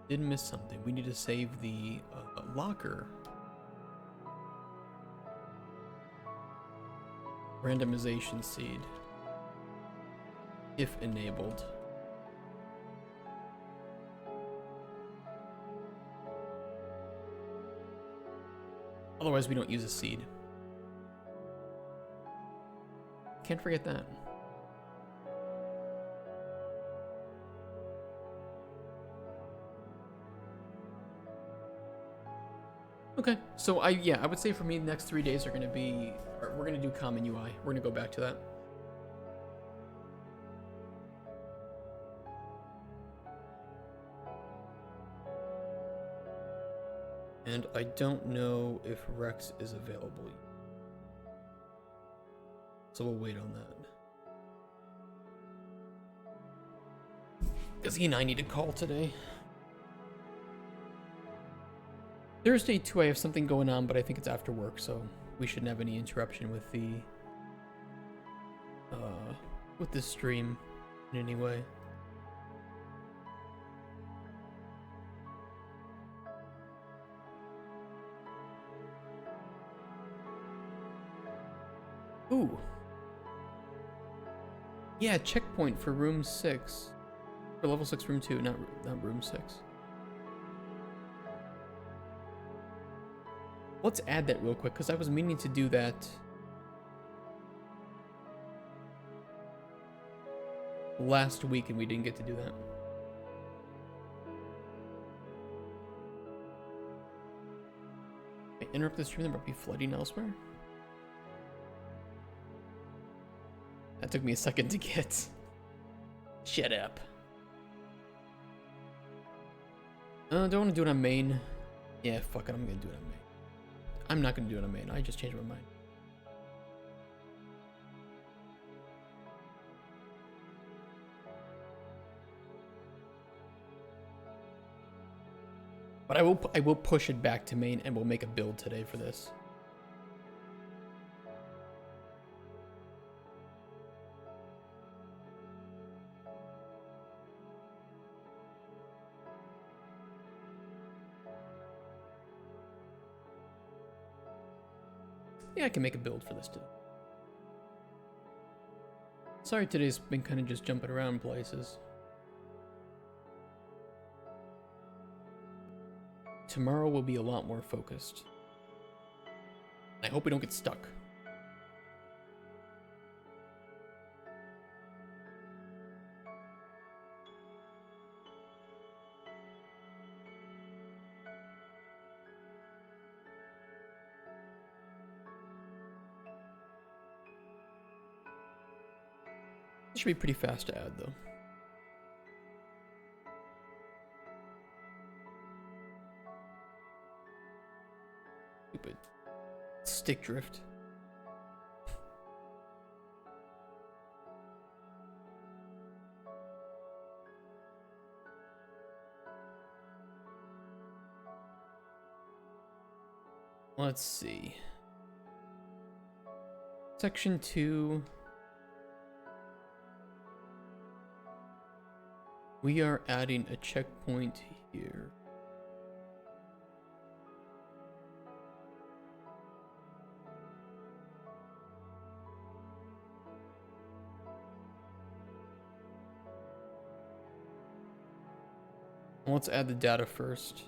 Did miss something. We need to save the locker. Randomization seed. If enabled. Otherwise, we don't use a seed. Can't forget that. Okay, so I would say for me the next 3 days are gonna be, or we're gonna do common UI. We're gonna go back to that. And I don't know if Rex is available. So we'll wait on that. Because he and I need to call today. Thursday too, I have something going on, but I think it's after work, so we shouldn't have any interruption with the with this stream in any way. Ooh. Yeah, checkpoint for room 6. For level 6, room 2, not room 6. Let's add that real quick, because I was meaning to do that last week and we didn't get to do that. I interrupt the stream, there might be flooding elsewhere. That took me a second to get. Shut up. Don't want to do it on main. Yeah, fuck it, I'm gonna do it on main. I'm not gonna do it on main, I just changed my mind. But I will push it back to main, and we'll make a build today for this. Yeah, I can make a build for this too. Sorry, today's been kind of just jumping around places. Tomorrow will be a lot more focused. I hope we don't get stuck. should be pretty fast to add, though. Stupid stick drift. Let's see. Section 2. We are adding a checkpoint here. Let's add the data first.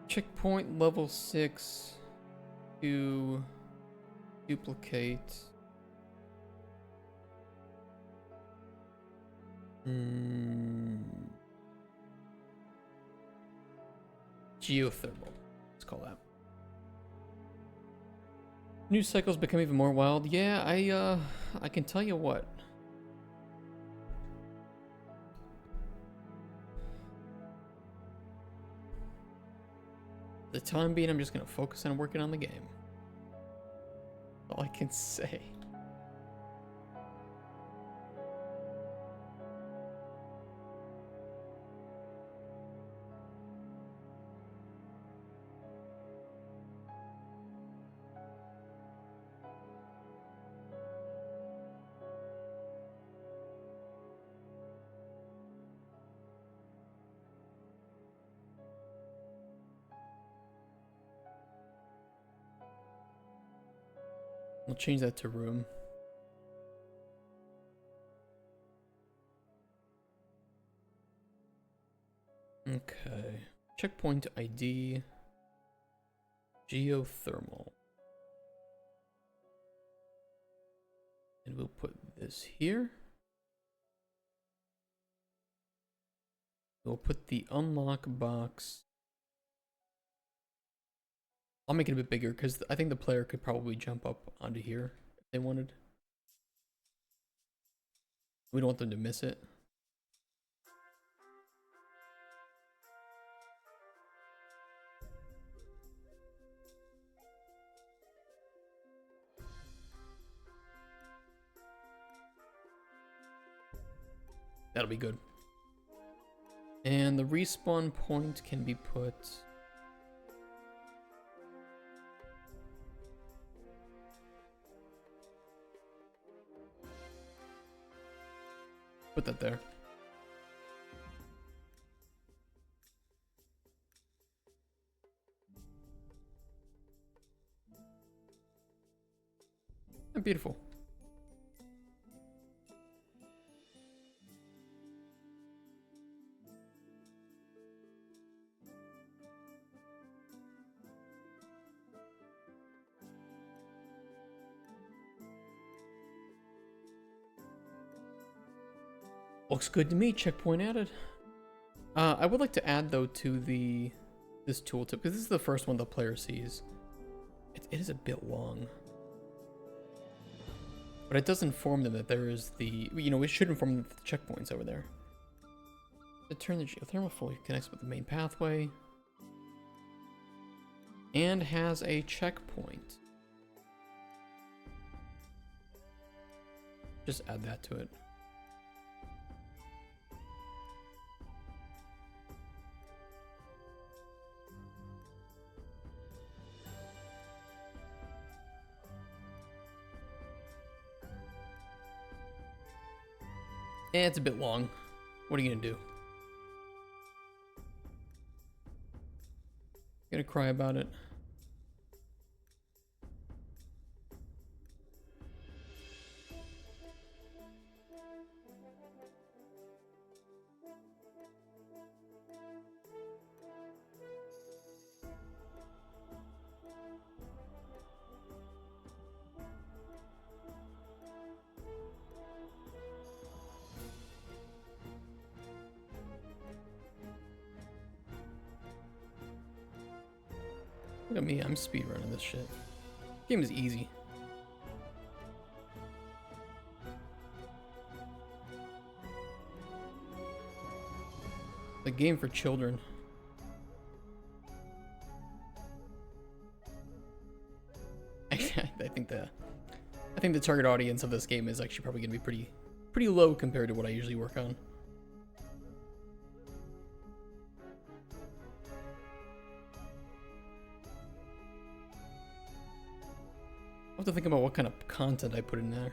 Checkpoint level 6 to duplicate. Geothermal. Let's call that. News cycles become even more wild. Yeah, I can tell you what. For the time being, I'm just gonna focus on working on the game. All I can say. We'll change that to room. Okay. Checkpoint ID. Geothermal. And we'll put this here. We'll put the unlock box. I'll make it a bit bigger because I think the player could probably jump up onto here if they wanted. We don't want them to miss it. That'll be good. And the respawn point can be put... Put that there. And beautiful. Looks good to me. Checkpoint added. I would like to add though to this tooltip because this is the first one the player sees. It is a bit long, but it does inform them that there is the it should inform them that the checkpoints over there. To turn the geothermal fully connects with the main pathway and has a checkpoint. Just add that to it. It's a bit long. What are you gonna do? Gonna cry about it. Look at me, I'm speedrunning this shit. Game is easy. The game for children. Actually, I think the target audience of this game is actually probably gonna be pretty low compared to what I usually work on. I'll have to think about what kind of content I put in there.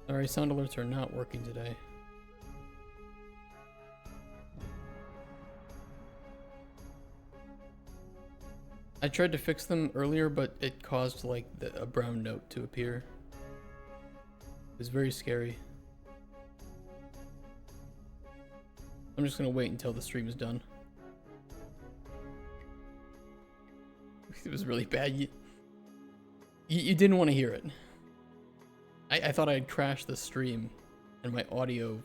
Sorry, sound alerts are not working today. I tried to fix them earlier, but it caused like a brown note to appear. It was very scary. I'm just gonna wait until the stream is done. It was really bad. You didn't want to hear it. I thought I had crashed the stream and my audio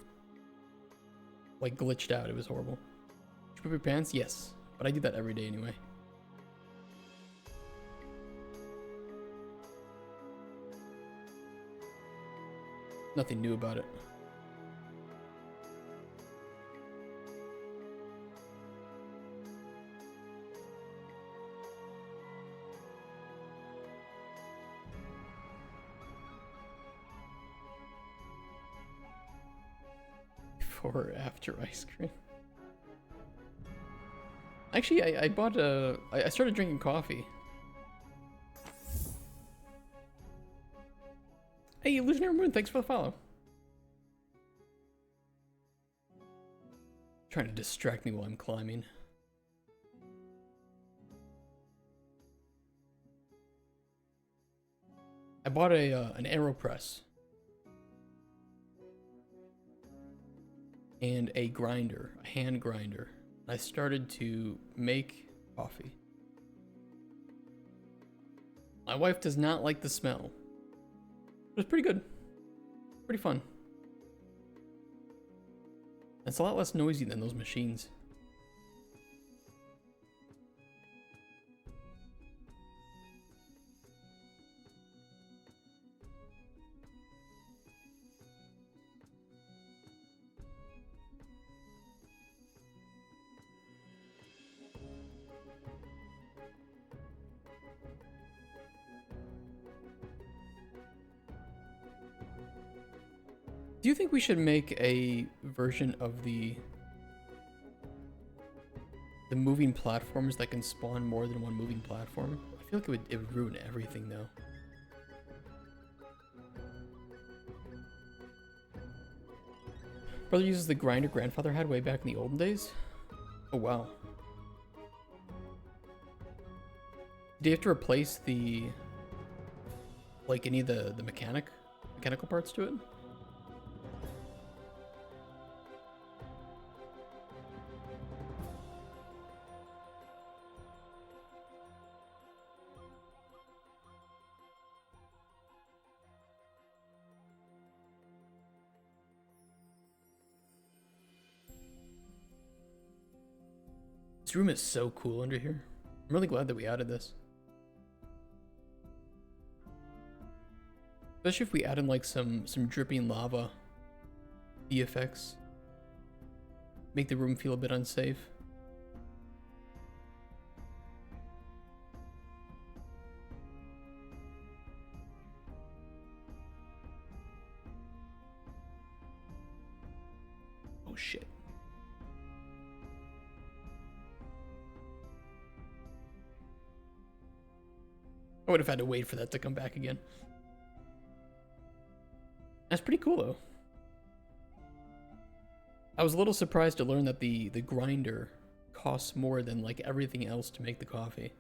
like glitched out. It was horrible. Did you poop your pants? Yes, but I do that every day anyway. Nothing new about it. Before or after ice cream? Actually, I bought I started drinking coffee. Hey, Illusionary Moon, thanks for the follow. Trying to distract me while I'm climbing. I bought an AeroPress and a grinder, a hand grinder. I started to make coffee. My wife does not like the smell. It was pretty good. Pretty fun. It's a lot less noisy than those machines. Do you think we should make a version of the moving platforms that can spawn more than one moving platform? I feel like it would ruin everything though. Brother uses the grinder grandfather had way back in the olden days. Oh wow. Do you have to replace the like any of the mechanical parts to it? This room is so cool under here. I'm really glad that we added this. Especially if we add in like some dripping lava effects. Make the room feel a bit unsafe. Oh shit. I would have had to wait for that to come back again. That's pretty cool though. I was a little surprised to learn that the grinder costs more than like everything else to make the coffee.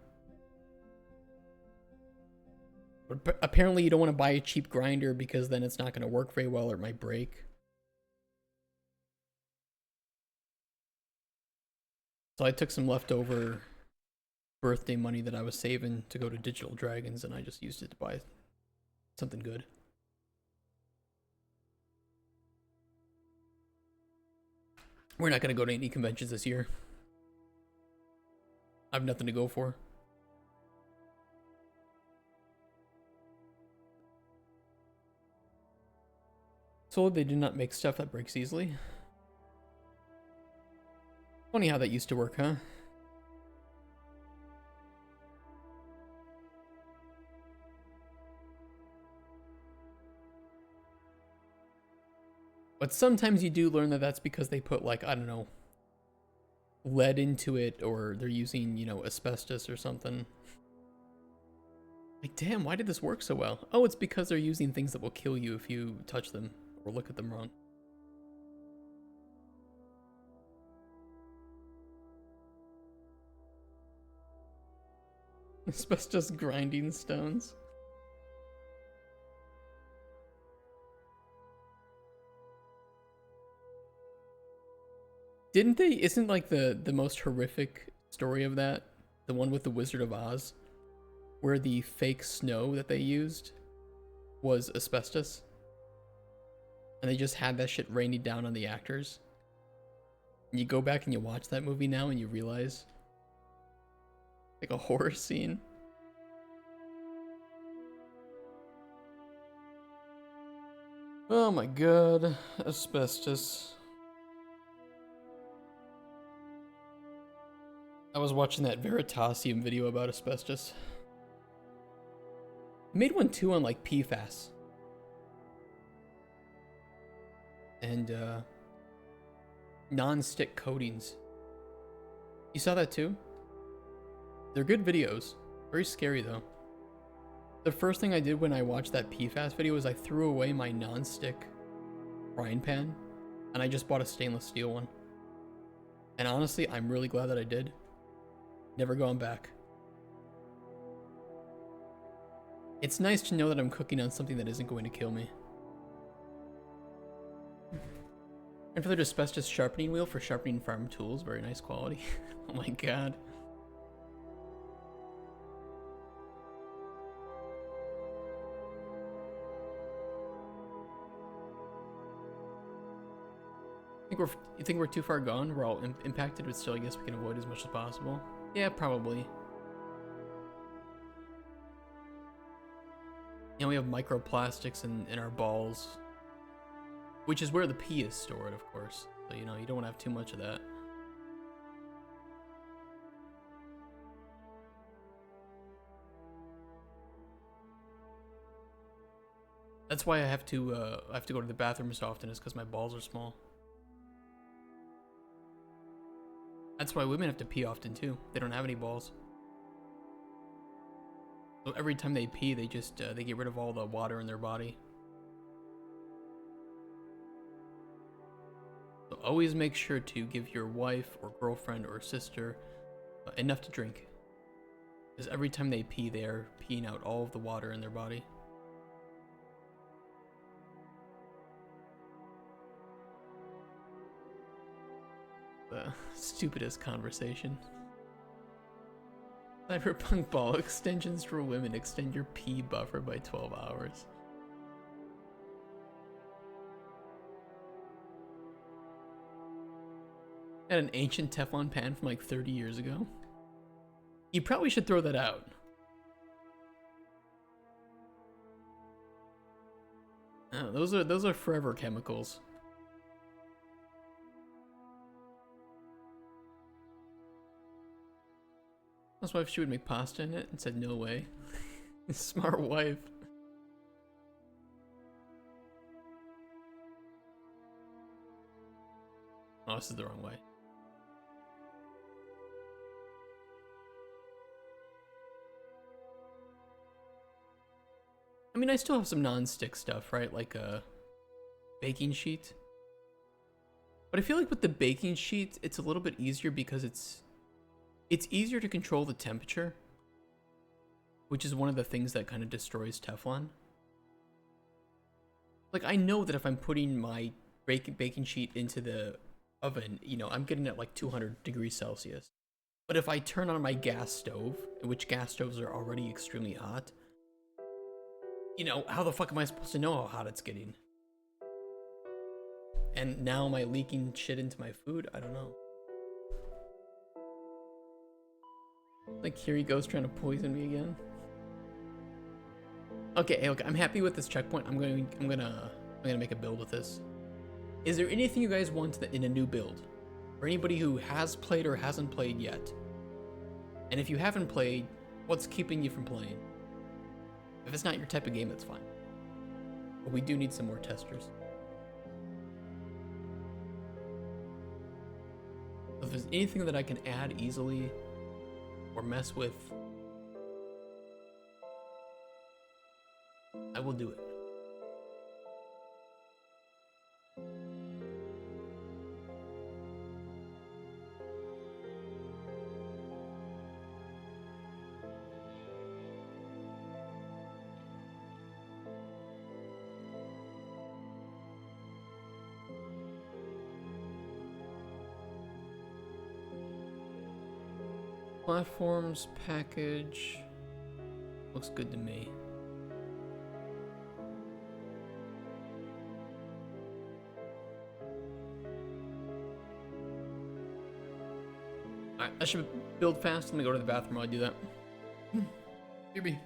But apparently you don't want to buy a cheap grinder because then it's not going to work very well or it might break. So I took some leftover birthday money that I was saving to go to Digital Dragons and I just used it to buy something good. We're not going to go to any conventions this year. I have nothing to go for. So they did not make stuff that breaks easily. Funny how that used to work, huh? But sometimes you do learn that that's because they put, like, I don't know, lead into it, or they're using, you know, asbestos or something. Like, damn, why did this work so well? Oh, it's because they're using things that will kill you if you touch them or look at them wrong. Asbestos grinding stones. Didn't they? Isn't like the most horrific story of that the one with the Wizard of Oz, where the fake snow that they used was asbestos, and they just had that shit raining down on the actors? And you go back and you watch that movie now, and you realize, like, a horror scene. Oh my god, asbestos. I was watching that Veritasium video about asbestos. I made one too on like PFAS. And non-stick coatings. You saw that too? They're good videos. Very scary though. The first thing I did when I watched that PFAS video was I threw away my non-stick frying pan, and I just bought a stainless steel one. And honestly, I'm really glad that I did. Never gone back. It's nice to know that I'm cooking on something that isn't going to kill me. And for the asbestos sharpening wheel for sharpening farm tools, very nice quality. Oh my god. You think we're too far gone? We're all impacted, but still I guess we can avoid as much as possible. Yeah, probably. You know, we have microplastics in our balls, which is where the pee is stored, of course. So, you know, you don't want to have too much of that. That's why I have to go to the bathroom so often, is because my balls are small. That's why women have to pee often too. They don't have any balls. So every time they pee, they just they get rid of all the water in their body. So always make sure to give your wife or girlfriend or sister enough to drink. Because every time they pee, they are peeing out all of the water in their body. The stupidest conversation. Cyberpunk ball extensions for women. Extend your pee buffer by 12 hours. Had an ancient Teflon pan from like 30 years ago. You probably should throw that out. Oh, those are forever chemicals. That's why if she would make pasta in it and said no way. Smart wife. Oh, this is the wrong way. I mean, I still have some non-stick stuff, right? Like a baking sheet. But I feel like with the baking sheet, it's a little bit easier because it's easier to control the temperature, which is one of the things that kind of destroys Teflon. Like, I know that if I'm putting my baking sheet into the oven, you know, I'm getting it like 200 degrees Celsius. But if I turn on my gas stove, which gas stoves are already extremely hot, you know, how the fuck am I supposed to know how hot it's getting? And now am I leaking shit into my food? I don't know. Like here he goes trying to poison me again. Okay, okay, I'm happy with this checkpoint. I'm gonna make a build with this. Is there anything you guys want in a new build? For anybody who has played or hasn't played yet? And if you haven't played, what's keeping you from playing? If it's not your type of game, that's fine. But we do need some more testers. So if there's anything that I can add easily or mess with, I will do it. Platforms, package, looks good to me. Alright, I should build fast. Let me go to the bathroom while I do that. BB.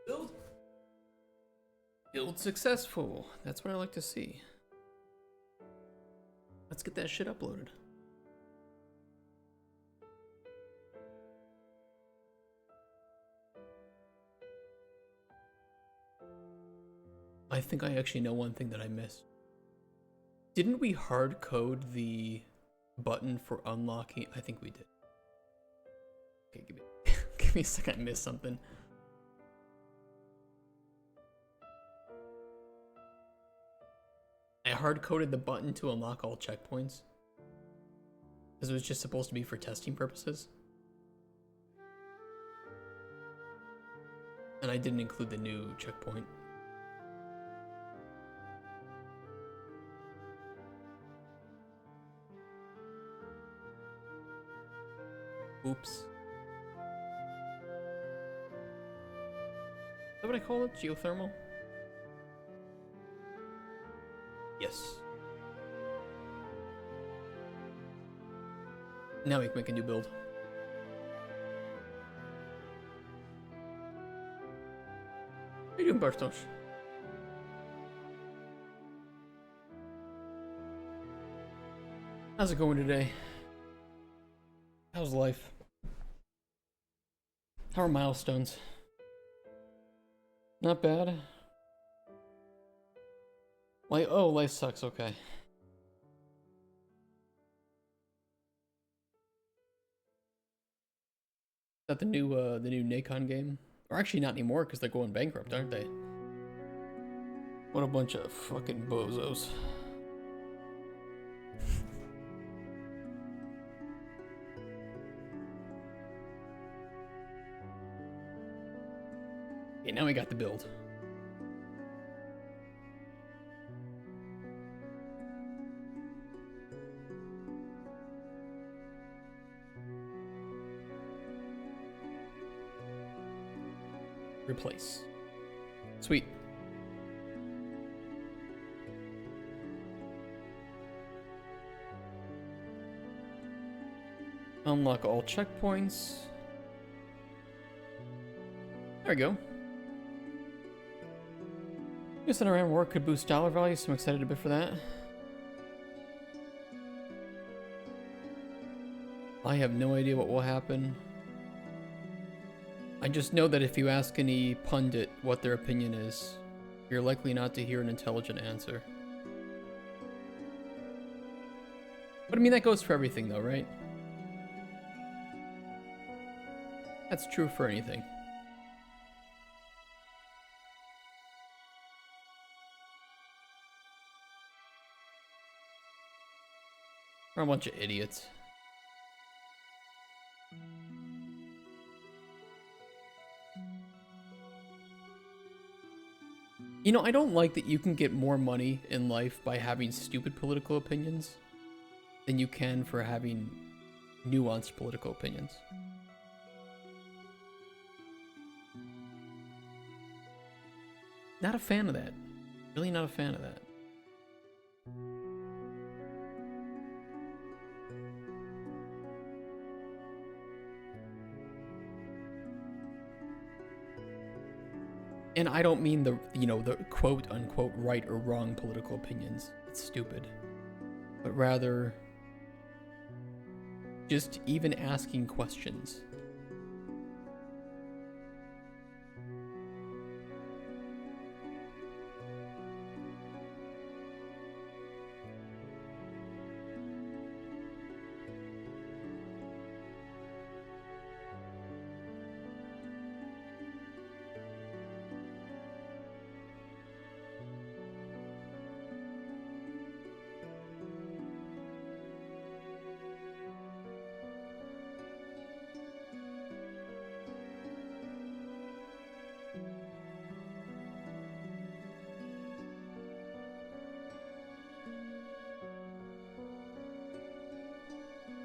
Build. Build successful. That's what I like to see. Let's get that shit uploaded. I think I actually know one thing that I missed. Didn't we hard code the button for unlocking? I think we did. Okay, give me a second. I missed something. I hard coded the button to unlock all checkpoints because it was just supposed to be for testing purposes. And I didn't include the new checkpoint. Oops. Is that what I call it? Geothermal? Yes. Now we can make a new build. How you doing, Bartosz? How's it going today? How's life? How are milestones? Not bad. Like, oh, life sucks, okay. Is that the new Nacon game? Or actually not anymore, because they're going bankrupt, aren't they? What a bunch of fucking bozos. Okay, now we got the build. Replace. Sweet. Unlock all checkpoints. There we go. Guess that around work could boost dollar value, so I'm excited a bit for that. I have no idea what will happen. I just know that if you ask any pundit what their opinion is, you're likely not to hear an intelligent answer. But I mean, that goes for everything though, right? That's true for anything. We're a bunch of idiots. You know, I don't like that you can get more money in life by having stupid political opinions than you can for having nuanced political opinions. Not a fan of that. Really not a fan of that. And I don't mean the, you know, the quote unquote right or wrong political opinions. It's stupid. But rather, just even asking questions.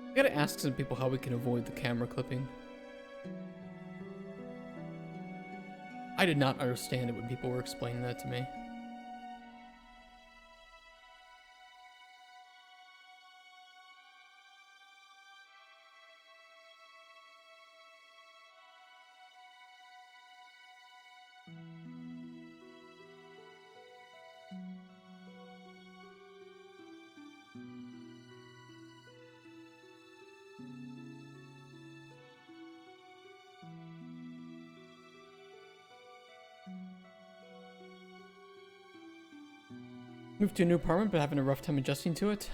I gotta ask some people how we can avoid the camera clipping. I did not understand it when people were explaining that to me. Moved to a new apartment, but having a rough time adjusting to it.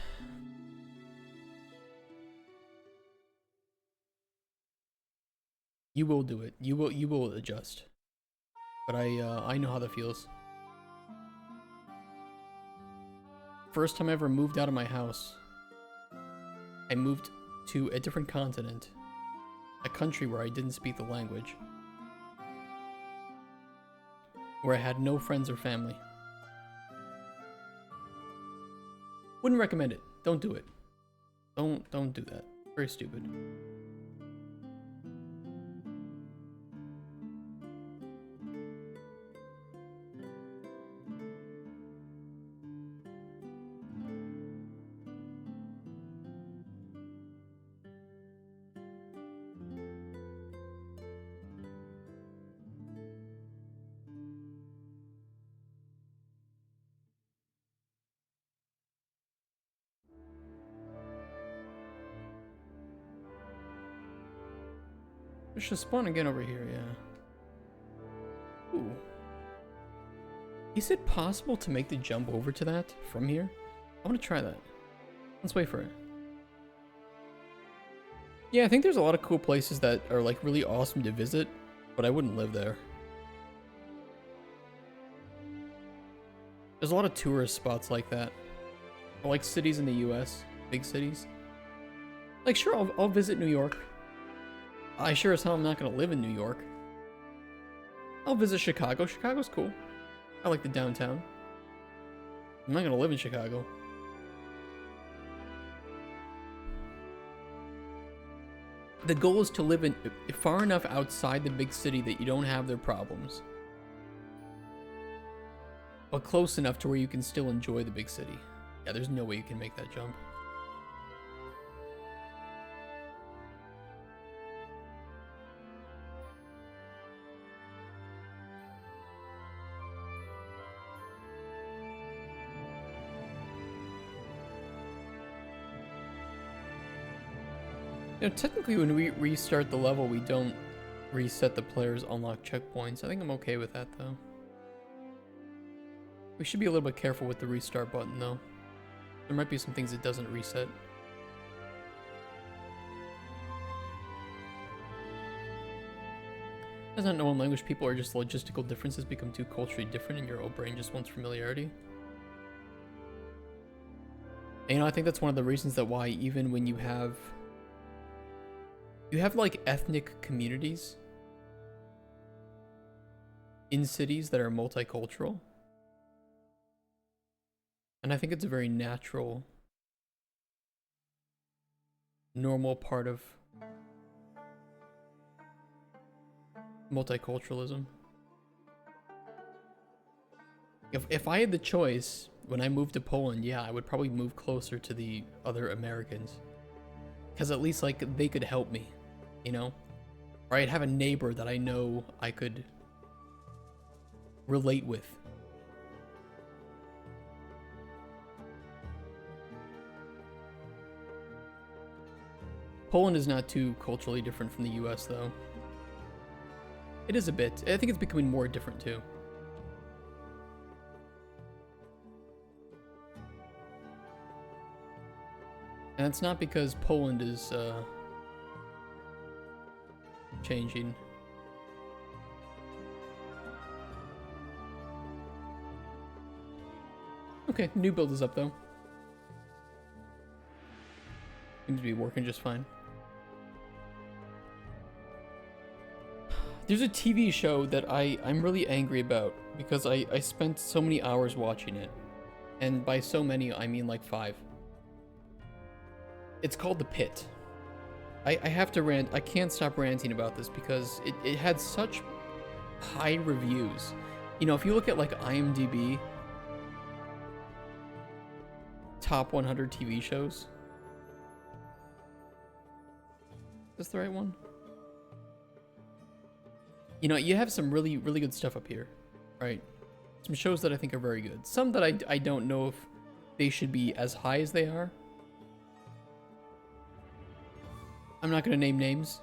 You will do it. You will adjust. But I know how that feels. First time I ever moved out of my house, I moved to a different continent, a country where I didn't speak the language, where I had no friends or family. Wouldn't recommend it. Don't do it. Don't do that. Very stupid. It should spawn again over here, yeah. Ooh. Is it possible to make the jump over to that from here? I want to try that. Let's wait for it. Yeah, I think there's a lot of cool places that are like really awesome to visit, but I wouldn't live there. There's a lot of tourist spots like that. Or like cities in the US, big cities. Like sure, I'll visit New York. I sure as hell I'm not gonna live in New York. I'll visit Chicago. Chicago's cool. I like the downtown. I'm not gonna live in Chicago. The goal is to live in far enough outside the big city that you don't have their problems, but close enough to where you can still enjoy the big city. Yeah, there's no way you can make that jump. You know, technically when we restart the level, we don't reset the player's unlock checkpoints. I think I'm okay with that, though. We should be a little bit careful with the restart button, though. There might be some things it doesn't reset. Does not know in language people are just logistical differences become too culturally different and your old brain just wants familiarity. And, you know, I think that's one of the reasons that why even when you have like ethnic communities in cities that are multicultural. And I think it's a very natural, normal part of multiculturalism. If I had the choice, when I moved to Poland, yeah, I would probably move closer to the other Americans. Because at least, like, they could help me, you know? Or I'd have a neighbor that I know I could relate with. Poland is not too culturally different from the US, though. It is a bit. I think it's becoming more different, too. And it's not because Poland is, changing. Okay, new build is up, though. Seems to be working just fine. There's a TV show that I'm really angry about because I spent so many hours watching it. And by so many, I mean like 5. It's called The Pit. I have to rant. I can't stop ranting about this because it had such high reviews. You know, if you look at like IMDb, top 100 TV shows. Is this the right one? You know, you have some really, really good stuff up here, right? Some shows that I think are very good. Some that I don't know if they should be as high as they are. I'm not going to name names.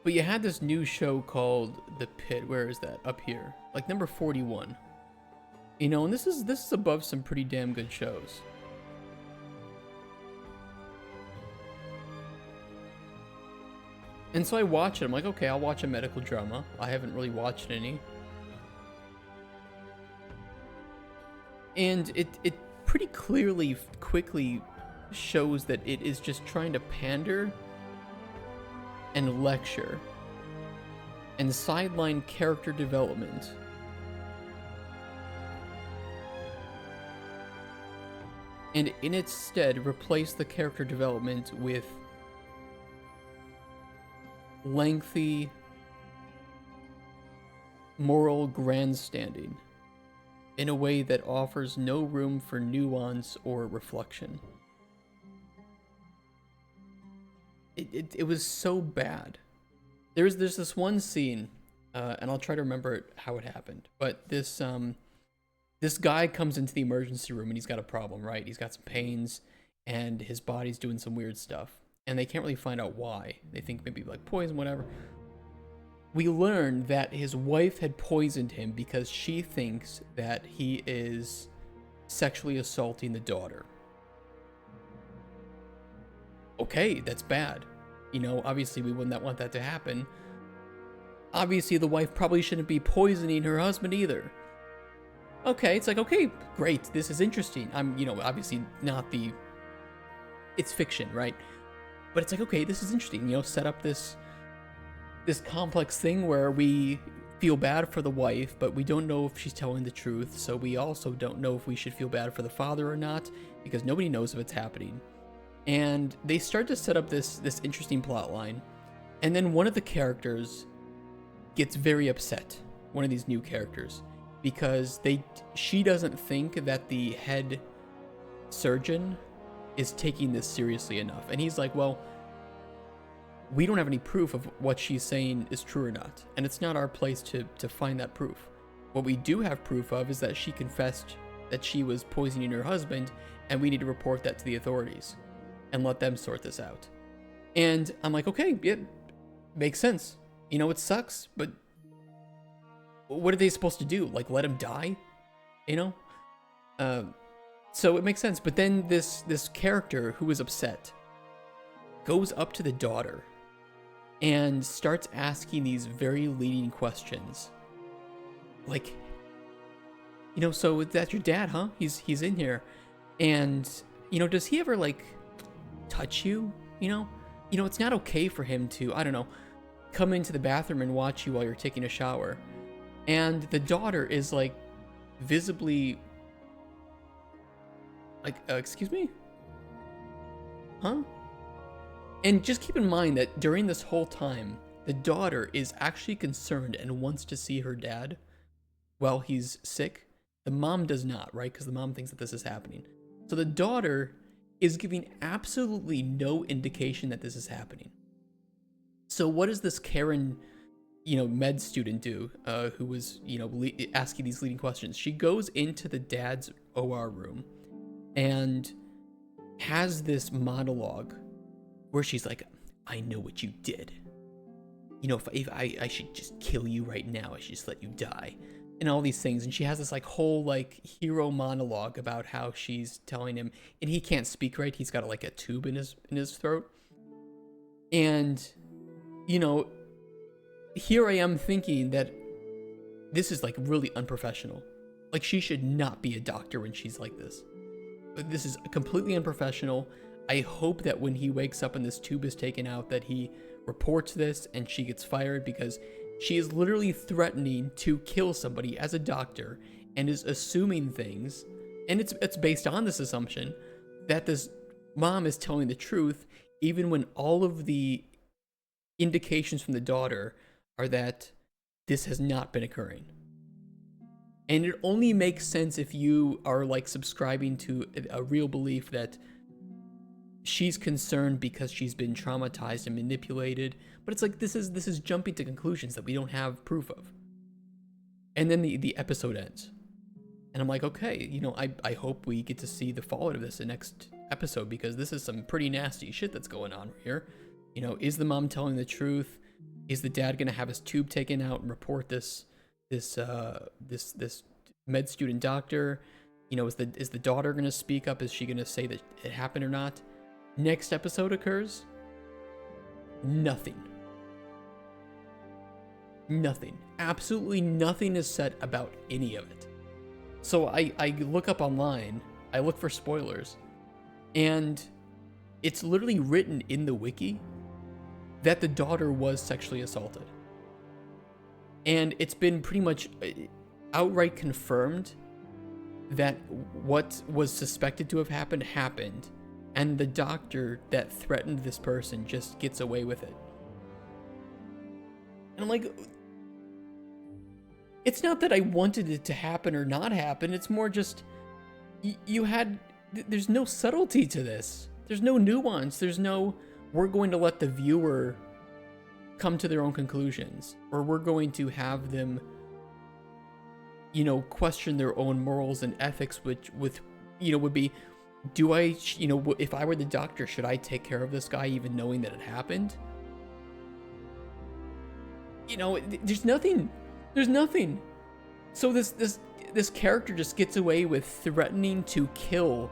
But you had this new show called The Pit. Where is that? Up here. Like number 41. You know, and this is above some pretty damn good shows. And so I watch it. I'm like, okay, I'll watch a medical drama. I haven't really watched any. And it pretty clearly, quickly shows that it is just trying to pander and lecture and sideline character development. And in its stead, replace the character development with lengthy moral grandstanding in a way that offers no room for nuance or reflection. It was so bad. There's this one scene, and I'll try to remember how it happened, but this guy comes into the emergency room and he's got a problem, right? He's got some pains and his body's doing some weird stuff. And they can't really find out why. They think maybe like poison, whatever. we learn that his wife had poisoned him because she thinks that he is sexually assaulting the daughter. Okay, that's bad. You know, obviously we would not want that to happen. Obviously the wife probably shouldn't be poisoning her husband either. Okay, it's like, okay, great, this is interesting. I'm, you know, obviously not the... It's fiction, right? But it's like, okay, this is interesting, you know, set up this complex thing where we feel bad for the wife, but we don't know if she's telling the truth, so we also don't know if we should feel bad for the father or not, because nobody knows if it's happening. And they start to set up this interesting plot line, and then one of the characters gets very upset, one of these new characters, because she doesn't think that the head surgeon is taking this seriously enough. And he's like, well, we don't have any proof of what she's saying is true or not, and it's not our place to find that proof. What we do have proof of is that she confessed that she was poisoning her husband, and we need to report that to the authorities and let them sort this out. And I'm like, okay, it makes sense. You know, it sucks, but what are they supposed to do? Like, let him die? You know? So it makes sense. But then this character who was upset goes up to the daughter and starts asking these very leading questions. Like, you know, so that's your dad, huh? He's in here. And, you know, does he ever, like, touch you? You know, it's not okay for him to, I don't know, come into the bathroom and watch you while you're taking a shower. And the daughter is, like, visibly like, excuse me? Huh? And just keep in mind that during this whole time, the daughter is actually concerned and wants to see her dad while he's sick. The mom does not, right? Because the mom thinks that this is happening. So the daughter is giving absolutely no indication that this is happening. So what does this Karen, you know, med student do, who was, you know, asking these leading questions? She goes into the dad's OR room and has this monologue where she's like, I know what you did. You know, if I should just kill you right now, I should just let you die. And all these things. And she has this like whole like hero monologue about how she's telling him, and he can't speak, right? He's got like a tube in his throat. And, you know, here I am thinking that this is like really unprofessional. Like, she should not be a doctor when she's like this. This is completely unprofessional. I hope that when he wakes up and this tube is taken out, that he reports this and she gets fired, because she is literally threatening to kill somebody as a doctor and is assuming things. And it's based on this assumption that this mom is telling the truth, even when all of the indications from the daughter are that this has not been occurring. And it only makes sense if you are like subscribing to a real belief that she's concerned because she's been traumatized and manipulated. But it's like, this is jumping to conclusions that we don't have proof of. And then the episode ends. And I'm like, okay, you know, I hope we get to see the fallout of this in next episode, because this is some pretty nasty shit that's going on here. You know, is the mom telling the truth? Is the dad gonna have his tube taken out and report this med student doctor? You know, is the daughter gonna speak up? Is she gonna say that it happened or not? Next episode occurs. Nothing. Absolutely nothing is said about any of it. So I look up online, I look for spoilers, and it's literally written in the wiki that the daughter was sexually assaulted. And it's been pretty much outright confirmed that what was suspected to have happened, and the doctor that threatened this person just gets away with it. And I'm like, it's not that I wanted it to happen or not happen, it's more just, there's no subtlety to this. There's no nuance, there's no, we're going to let the viewer come to their own conclusions, or we're going to have them, you know, question their own morals and ethics, which would be, do I, you know, if I were the doctor, should I take care of this guy even knowing that it happened? You know, there's nothing. There's nothing. So this character just gets away with threatening to kill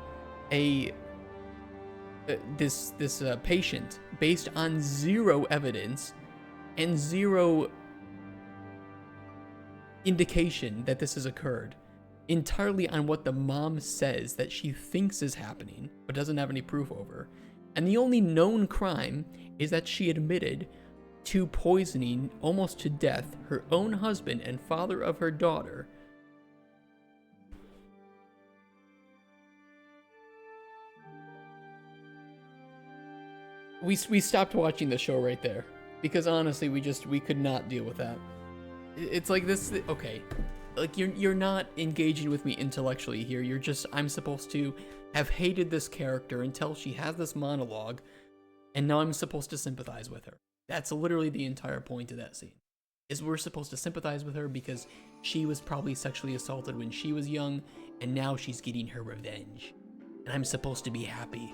a this patient based on zero evidence and zero indication that this has occurred, entirely on what the mom says that she thinks is happening but doesn't have any proof over. And the only known crime is that she admitted to poisoning almost to death her own husband and father of her daughter. We stopped watching the show right there because honestly we could not deal with that. It's like this, okay, like you're not engaging with me intellectually here. You're just, I'm supposed to have hated this character until she has this monologue, and now I'm supposed to sympathize with her. That's literally the entire point of that scene. Is we're supposed to sympathize with her because she was probably sexually assaulted when she was young, and now she's getting her revenge. And I'm supposed to be happy.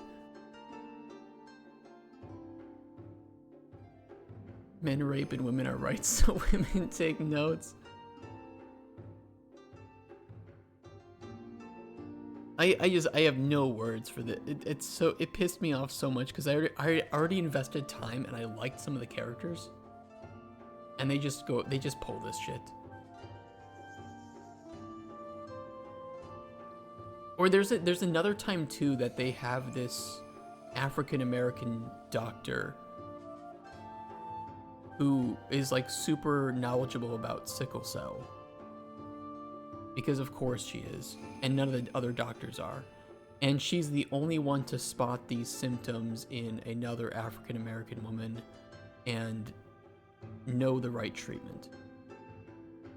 Men rape and women are right, so women take notes. I have no words for this. It pissed me off so much because I already invested time and I liked some of the characters, and they just pull this shit. Or there's another time too that they have this African American doctor who is like super knowledgeable about sickle cell. Because of course she is, and none of the other doctors are. And she's the only one to spot these symptoms in another African American woman and know the right treatment.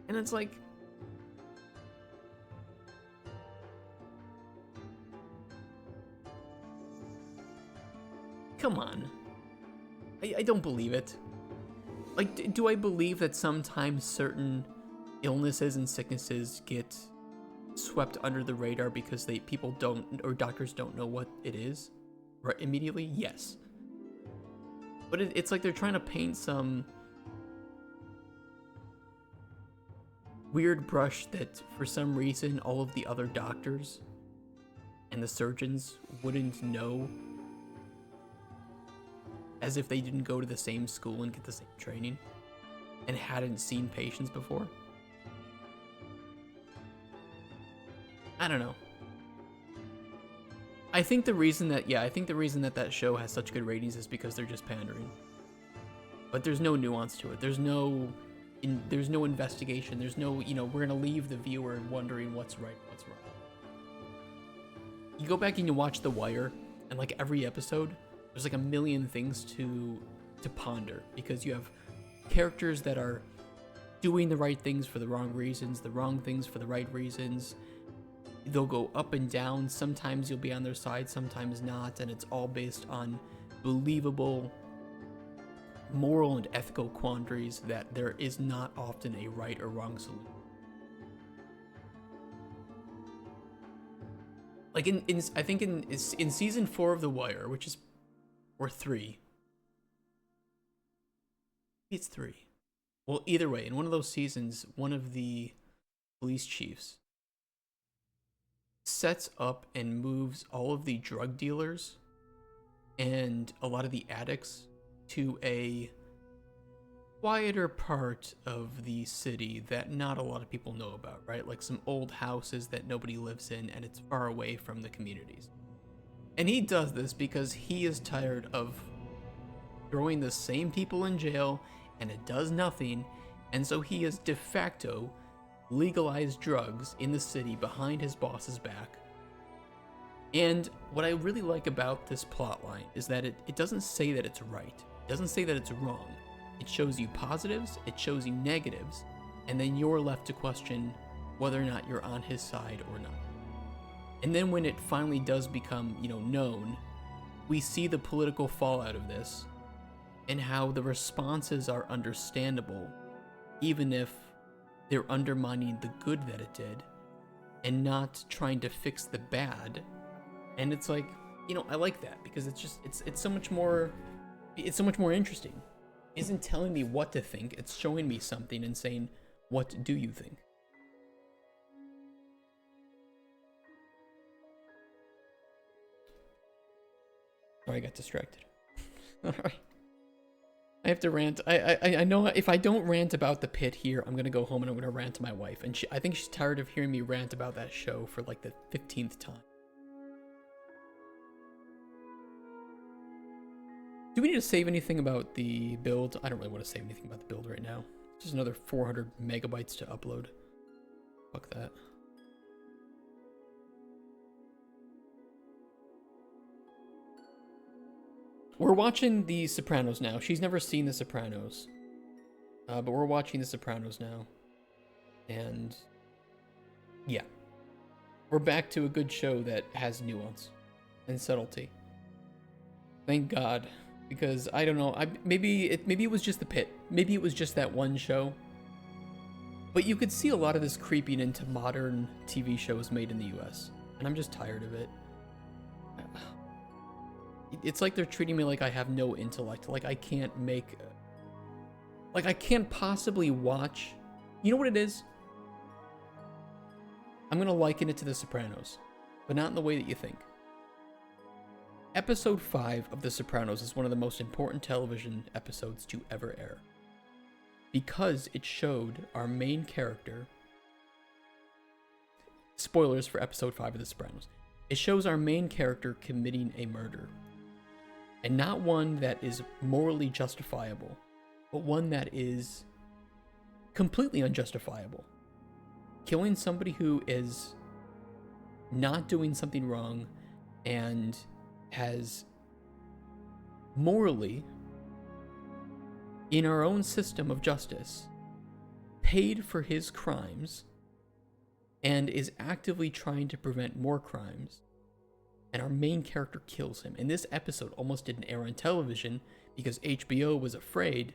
And it's like, come on. I don't believe it. Like, do I believe that sometimes certain illnesses and sicknesses get swept under the radar because people don't, or doctors don't know what it is right immediately? Yes. But it's like they're trying to paint some weird brush that for some reason all of the other doctors and the surgeons wouldn't know, as if they didn't go to the same school and get the same training and hadn't seen patients before. I don't know. I think the reason that that show has such good ratings is because they're just pandering. But there's no nuance to it. There's no investigation. There's no, we're gonna leave the viewer wondering what's right, what's wrong. You go back and you watch The Wire, and like every episode, there's like a million things to ponder, because you have characters that are doing the right things for the wrong reasons, the wrong things for the right reasons. They'll go up and down. Sometimes you'll be on their side, sometimes not, and it's all based on believable moral and ethical quandaries that there is not often a right or wrong solution. Like I think in season 4 of The Wire, which is, or 3. It's 3. Well, either way, in one of those seasons, one of the police chiefs sets up and moves all of the drug dealers and a lot of the addicts to a quieter part of the city that not a lot of people know about, right? Like some old houses that nobody lives in, and it's far away from the communities. And he does this because he is tired of throwing the same people in jail and it does nothing, and so he has de facto legalized drugs in the city behind his boss's back. And what I really like about this plotline is that it doesn't say that it's right. It doesn't say that it's wrong. It shows you positives, it shows you negatives, and then you're left to question whether or not you're on his side or not. And then when it finally does become, known, we see the political fallout of this and how the responses are understandable, even if they're undermining the good that it did and not trying to fix the bad. And it's like, I like that because it's so much more interesting. isn't telling me what to think. It's showing me something and saying, what do you think? Sorry, I got distracted. Alright. I have to rant. I know if I don't rant about the pit here, I'm gonna go home and I'm gonna rant to my wife. And I think she's tired of hearing me rant about that show for like the 15th time. Do we need to save anything about the build? I don't really want to save anything about the build right now. Just another 400 megabytes to upload. Fuck that. We're watching The Sopranos now. She's never seen The Sopranos. But we're watching The Sopranos now. And yeah. We're back to a good show that has nuance and subtlety. Thank God. Because I don't know, maybe it was just the pit. Maybe it was just that one show. But you could see a lot of this creeping into modern TV shows made in the US. And I'm just tired of it. It's like they're treating me like I have no intellect. Like I can't make... Like I can't possibly watch... You know what it is? I'm going to liken it to The Sopranos. But not in the way that you think. Episode 5 of The Sopranos is one of the most important television episodes to ever air. Because it showed our main character... Spoilers for episode 5 of The Sopranos. It shows our main character committing a murder. And not one that is morally justifiable, but one that is completely unjustifiable. Killing somebody who is not doing something wrong and has morally, in our own system of justice, paid for his crimes and is actively trying to prevent more crimes. And our main character kills him. And this episode almost didn't air on television because HBO was afraid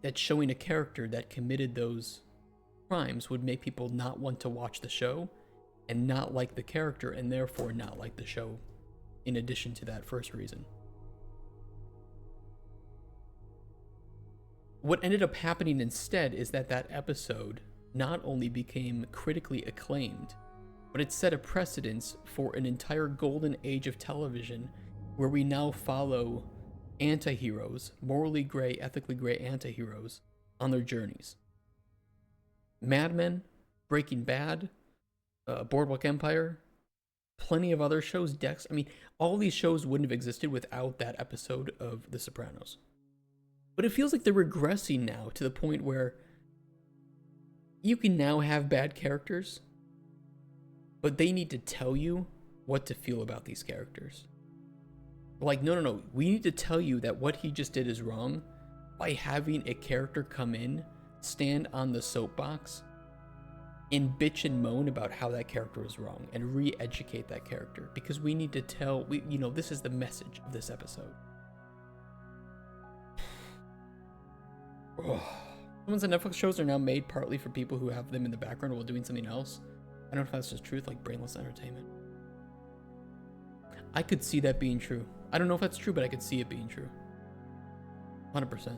that showing a character that committed those crimes would make people not want to watch the show and not like the character and therefore not like the show in addition to that first reason. What ended up happening instead is that that episode not only became critically acclaimed, but it set a precedence for an entire golden age of television where we now follow anti-heroes, morally gray, ethically gray anti-heroes, on their journeys. Mad Men, Breaking Bad, Boardwalk Empire, plenty of other shows, Dex. I mean, all these shows wouldn't have existed without that episode of The Sopranos. But it feels like they're regressing now to the point where you can now have bad characters, but they need to tell you what to feel about these characters. Like, no, we need to tell you that what he just did is wrong by having a character come in, stand on the soapbox, and bitch and moan about how that character is wrong and re-educate that character. Because we need to tell, this is the message of this episode. Someone said Netflix shows are now made partly for people who have them in the background while doing something else. I don't know if that's just truth, like brainless entertainment. I could see that being true. I don't know if that's true, but I could see it being true. 100%.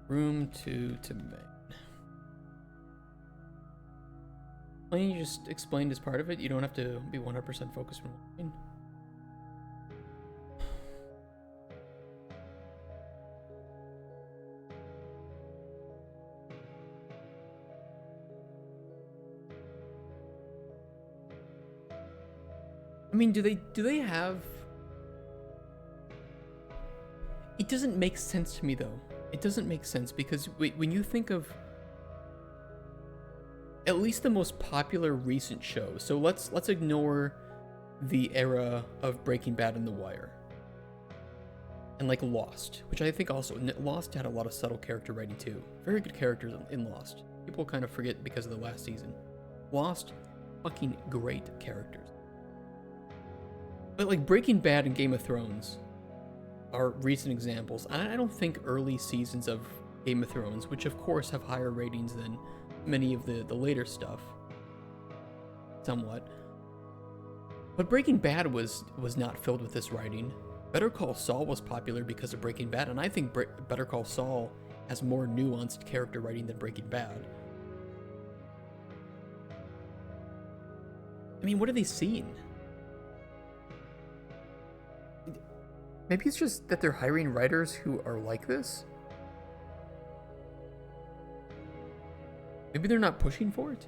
Room 2 to main. Why don't you just explain as part of it? You don't have to be 100% focused on main. I mean, do they have... It doesn't make sense to me though. It doesn't make sense because when you think of at least the most popular recent shows, so let's ignore the era of Breaking Bad and The Wire. And like Lost, which I think also, Lost had a lot of subtle character writing too. Very good characters in Lost. People kind of forget because of the last season. Lost, fucking great characters. But like Breaking Bad and Game of Thrones are recent examples. I don't think early seasons of Game of Thrones, which of course have higher ratings than many of the later stuff, somewhat. But Breaking Bad was not filled with this writing. Better Call Saul was popular because of Breaking Bad, and I think Better Call Saul has more nuanced character writing than Breaking Bad. I mean, what are they seeing? Maybe it's just that they're hiring writers who are like this? Maybe they're not pushing for it?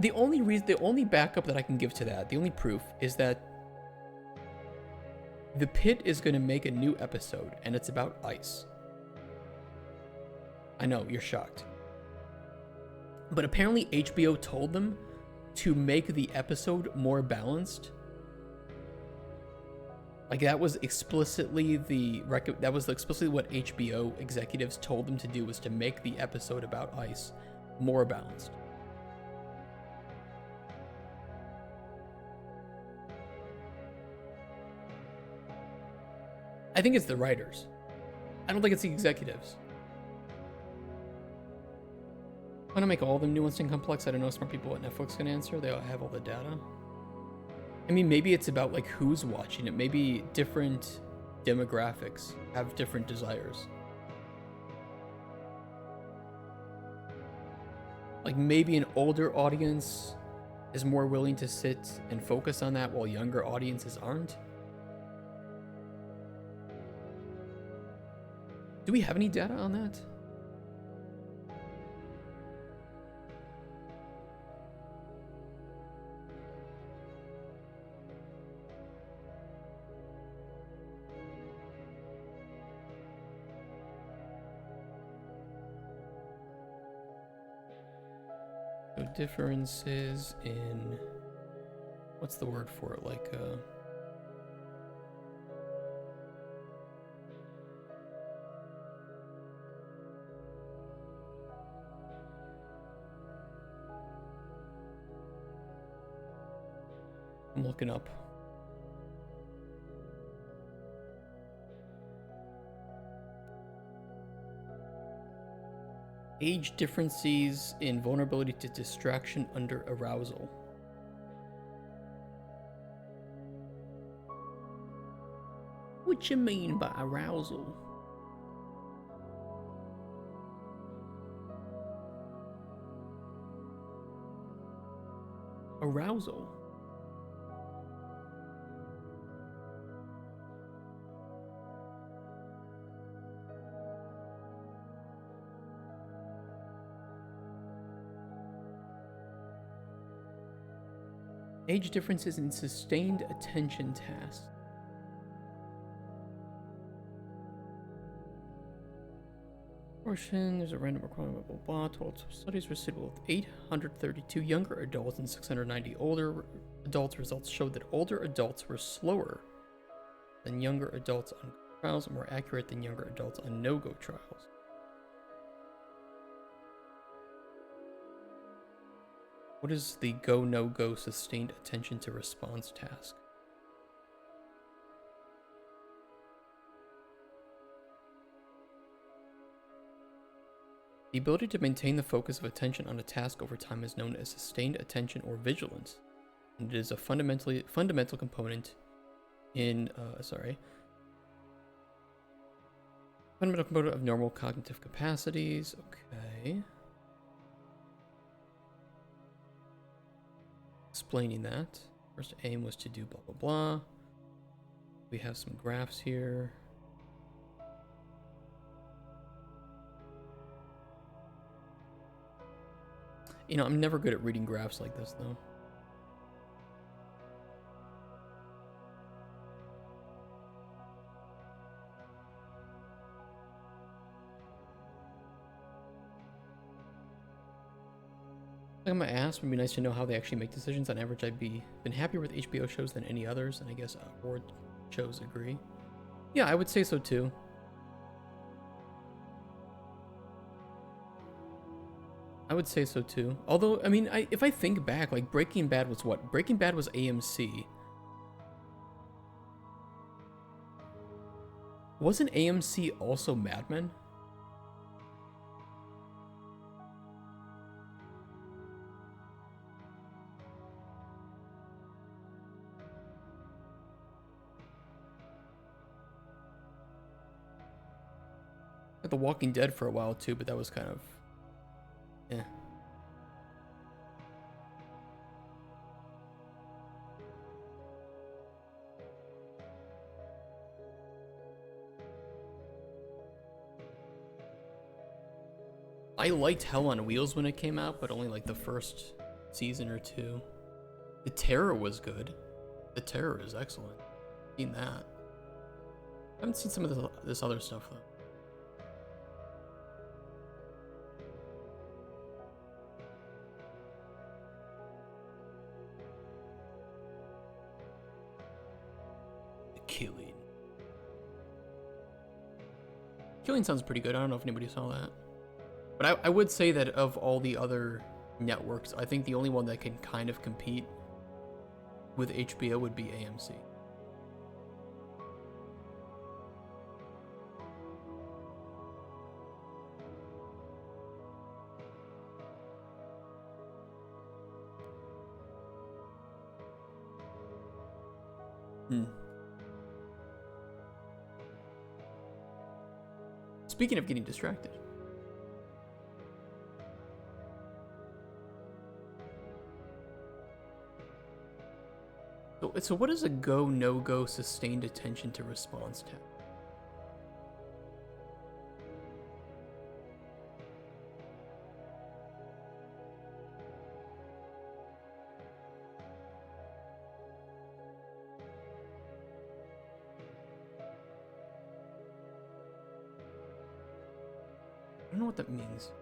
The only backup that I can give to that, the only proof, is that The Pit is going to make a new episode, and it's about ice. I know, you're shocked. But apparently HBO told them to make the episode more balanced. Like that was explicitly what HBO executives told them to do, was to make the episode about ice more balanced. I think it's the writers. I don't think it's the executives. I want to make all of them nuanced and complex. I don't know smart people what Netflix can answer. They all have all the data. I mean, maybe it's about like who's watching it. Maybe different demographics have different desires. Like maybe an older audience is more willing to sit and focus on that while younger audiences aren't. Do we have any data on that? So differences in, what's the word for it? Like, I'm looking up. Age differences in vulnerability to distraction under arousal. What you mean by arousal? Arousal? Age differences in sustained attention tasks. Portion, there's a random requirement, blah, blah, blah. 12 studies were suitable with 832 younger adults and 690 older adults. Results showed that older adults were slower than younger adults on trials and more accurate than younger adults on no-go trials. What is the go, no-go sustained attention to response task? The ability to maintain the focus of attention on a task over time is known as sustained attention or vigilance, and it is a fundamental component in fundamental component of normal cognitive capacities. Okay. Explaining that. First aim was to do blah blah blah. We have some graphs here. You know, I'm never good at reading graphs like this though. I'm gonna ask, would be nice to know how they actually make decisions. On average, been happier with HBO shows than any others, and I guess award shows agree. Yeah, I would say so too. I would say so too. Although, I mean, if I think back, like Breaking Bad was what? Breaking Bad was AMC. Wasn't AMC also Mad Men? Like The Walking Dead for a while too, but that was kind of, eh. I liked Hell on Wheels when it came out, but only like the first season or two. The Terror was good. The Terror is excellent. Seen that. I haven't seen some of this other stuff though. The Killing. Killing sounds pretty good. I don't know if anybody saw that. But I would say that of all the other networks, I think the only one that can kind of compete with HBO would be AMC. Speaking of getting distracted. So what is a go, no-go, sustained attention to response tab? I don't know what that means.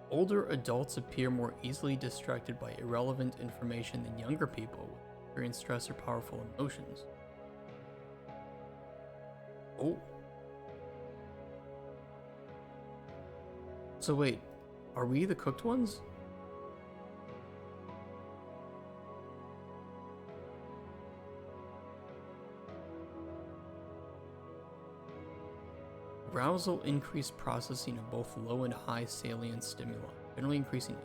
Older adults appear more easily distracted by irrelevant information than younger people with experienced stress or powerful emotions. Oh. So wait, are we the cooked ones? Arousal increased processing of both low and high salient stimuli, generally increasing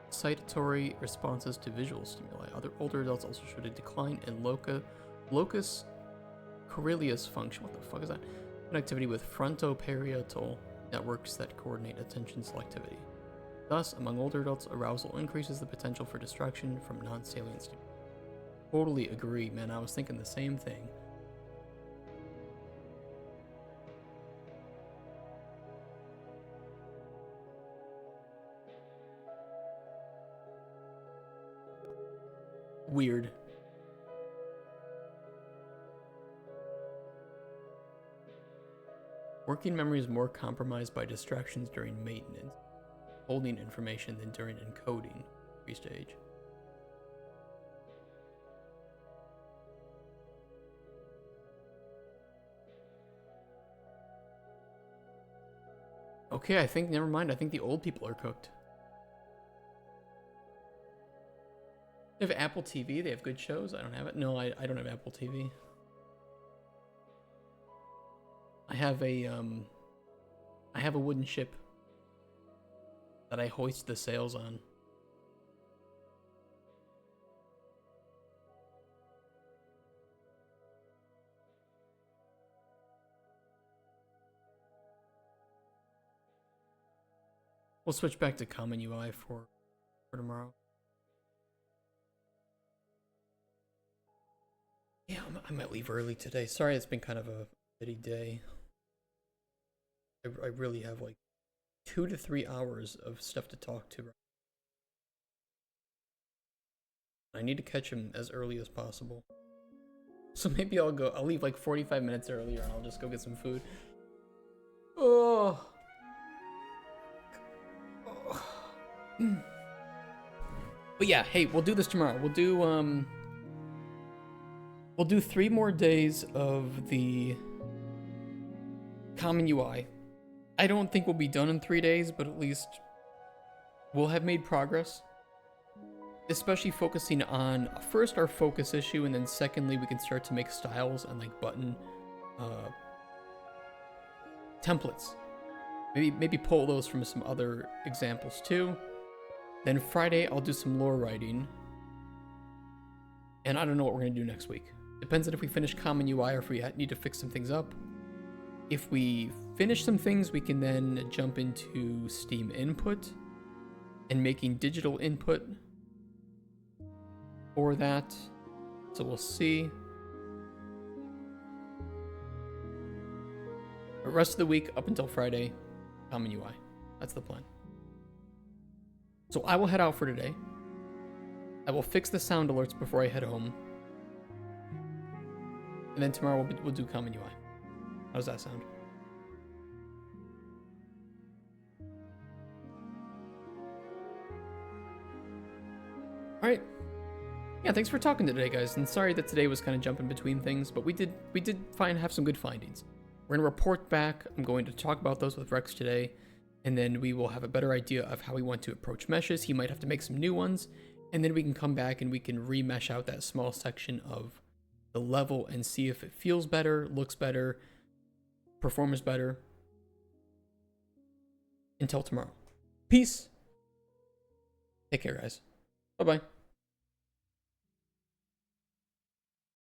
excitatory responses to visual stimuli. Other older adults also showed a decline in locus coeruleus function. What the fuck is that? Connectivity with frontoparietal networks that coordinate attention selectivity. Thus, among older adults, arousal increases the potential for distraction from non-salient stimuli. Totally agree, man. I was thinking the same thing. Weird. Working memory is more compromised by distractions during maintenance, holding information than during encoding, increased age. Okay, I think, never mind, I think the old people are cooked. They have Apple TV, they have good shows. I don't have it. No, I don't have Apple TV. I have a wooden ship that I hoist the sails on. We'll switch back to Common UI for tomorrow. Yeah, I might leave early today. Sorry, it's been kind of a shitty day. I really have like 2 to 3 hours of stuff to talk to. I need to catch him as early as possible. So maybe I'll leave like 45 minutes earlier and I'll just go get some food. Oh. But yeah, hey, we'll do this tomorrow. We'll do 3 more days of the common UI. I don't think we'll be done in 3 days, but at least we'll have made progress. Especially focusing on first our focus issue, and then secondly we can start to make styles and like button templates. Maybe pull those from some other examples too. Then Friday I'll do some lore writing. And I don't know what we're gonna do next week. Depends on if we finish common UI or if we need to fix some things up. If we finish some things, we can then jump into Steam input and making digital input for that. So we'll see. The rest of the week up until Friday, common UI. That's the plan. So I will head out for today. I will fix the sound alerts before I head home. And then tomorrow we'll do common UI. How does that sound? Alright. Yeah, thanks for talking today, guys. And sorry that today was kind of jumping between things, but we did have some good findings. We're gonna report back. I'm going to talk about those with Rex today, and then we will have a better idea of how we want to approach meshes. He might have to make some new ones, and then we can come back and we can remesh out that small section of the level and see if it feels better, looks better, performs better. Until tomorrow. Peace. Take care, guys. Bye-bye.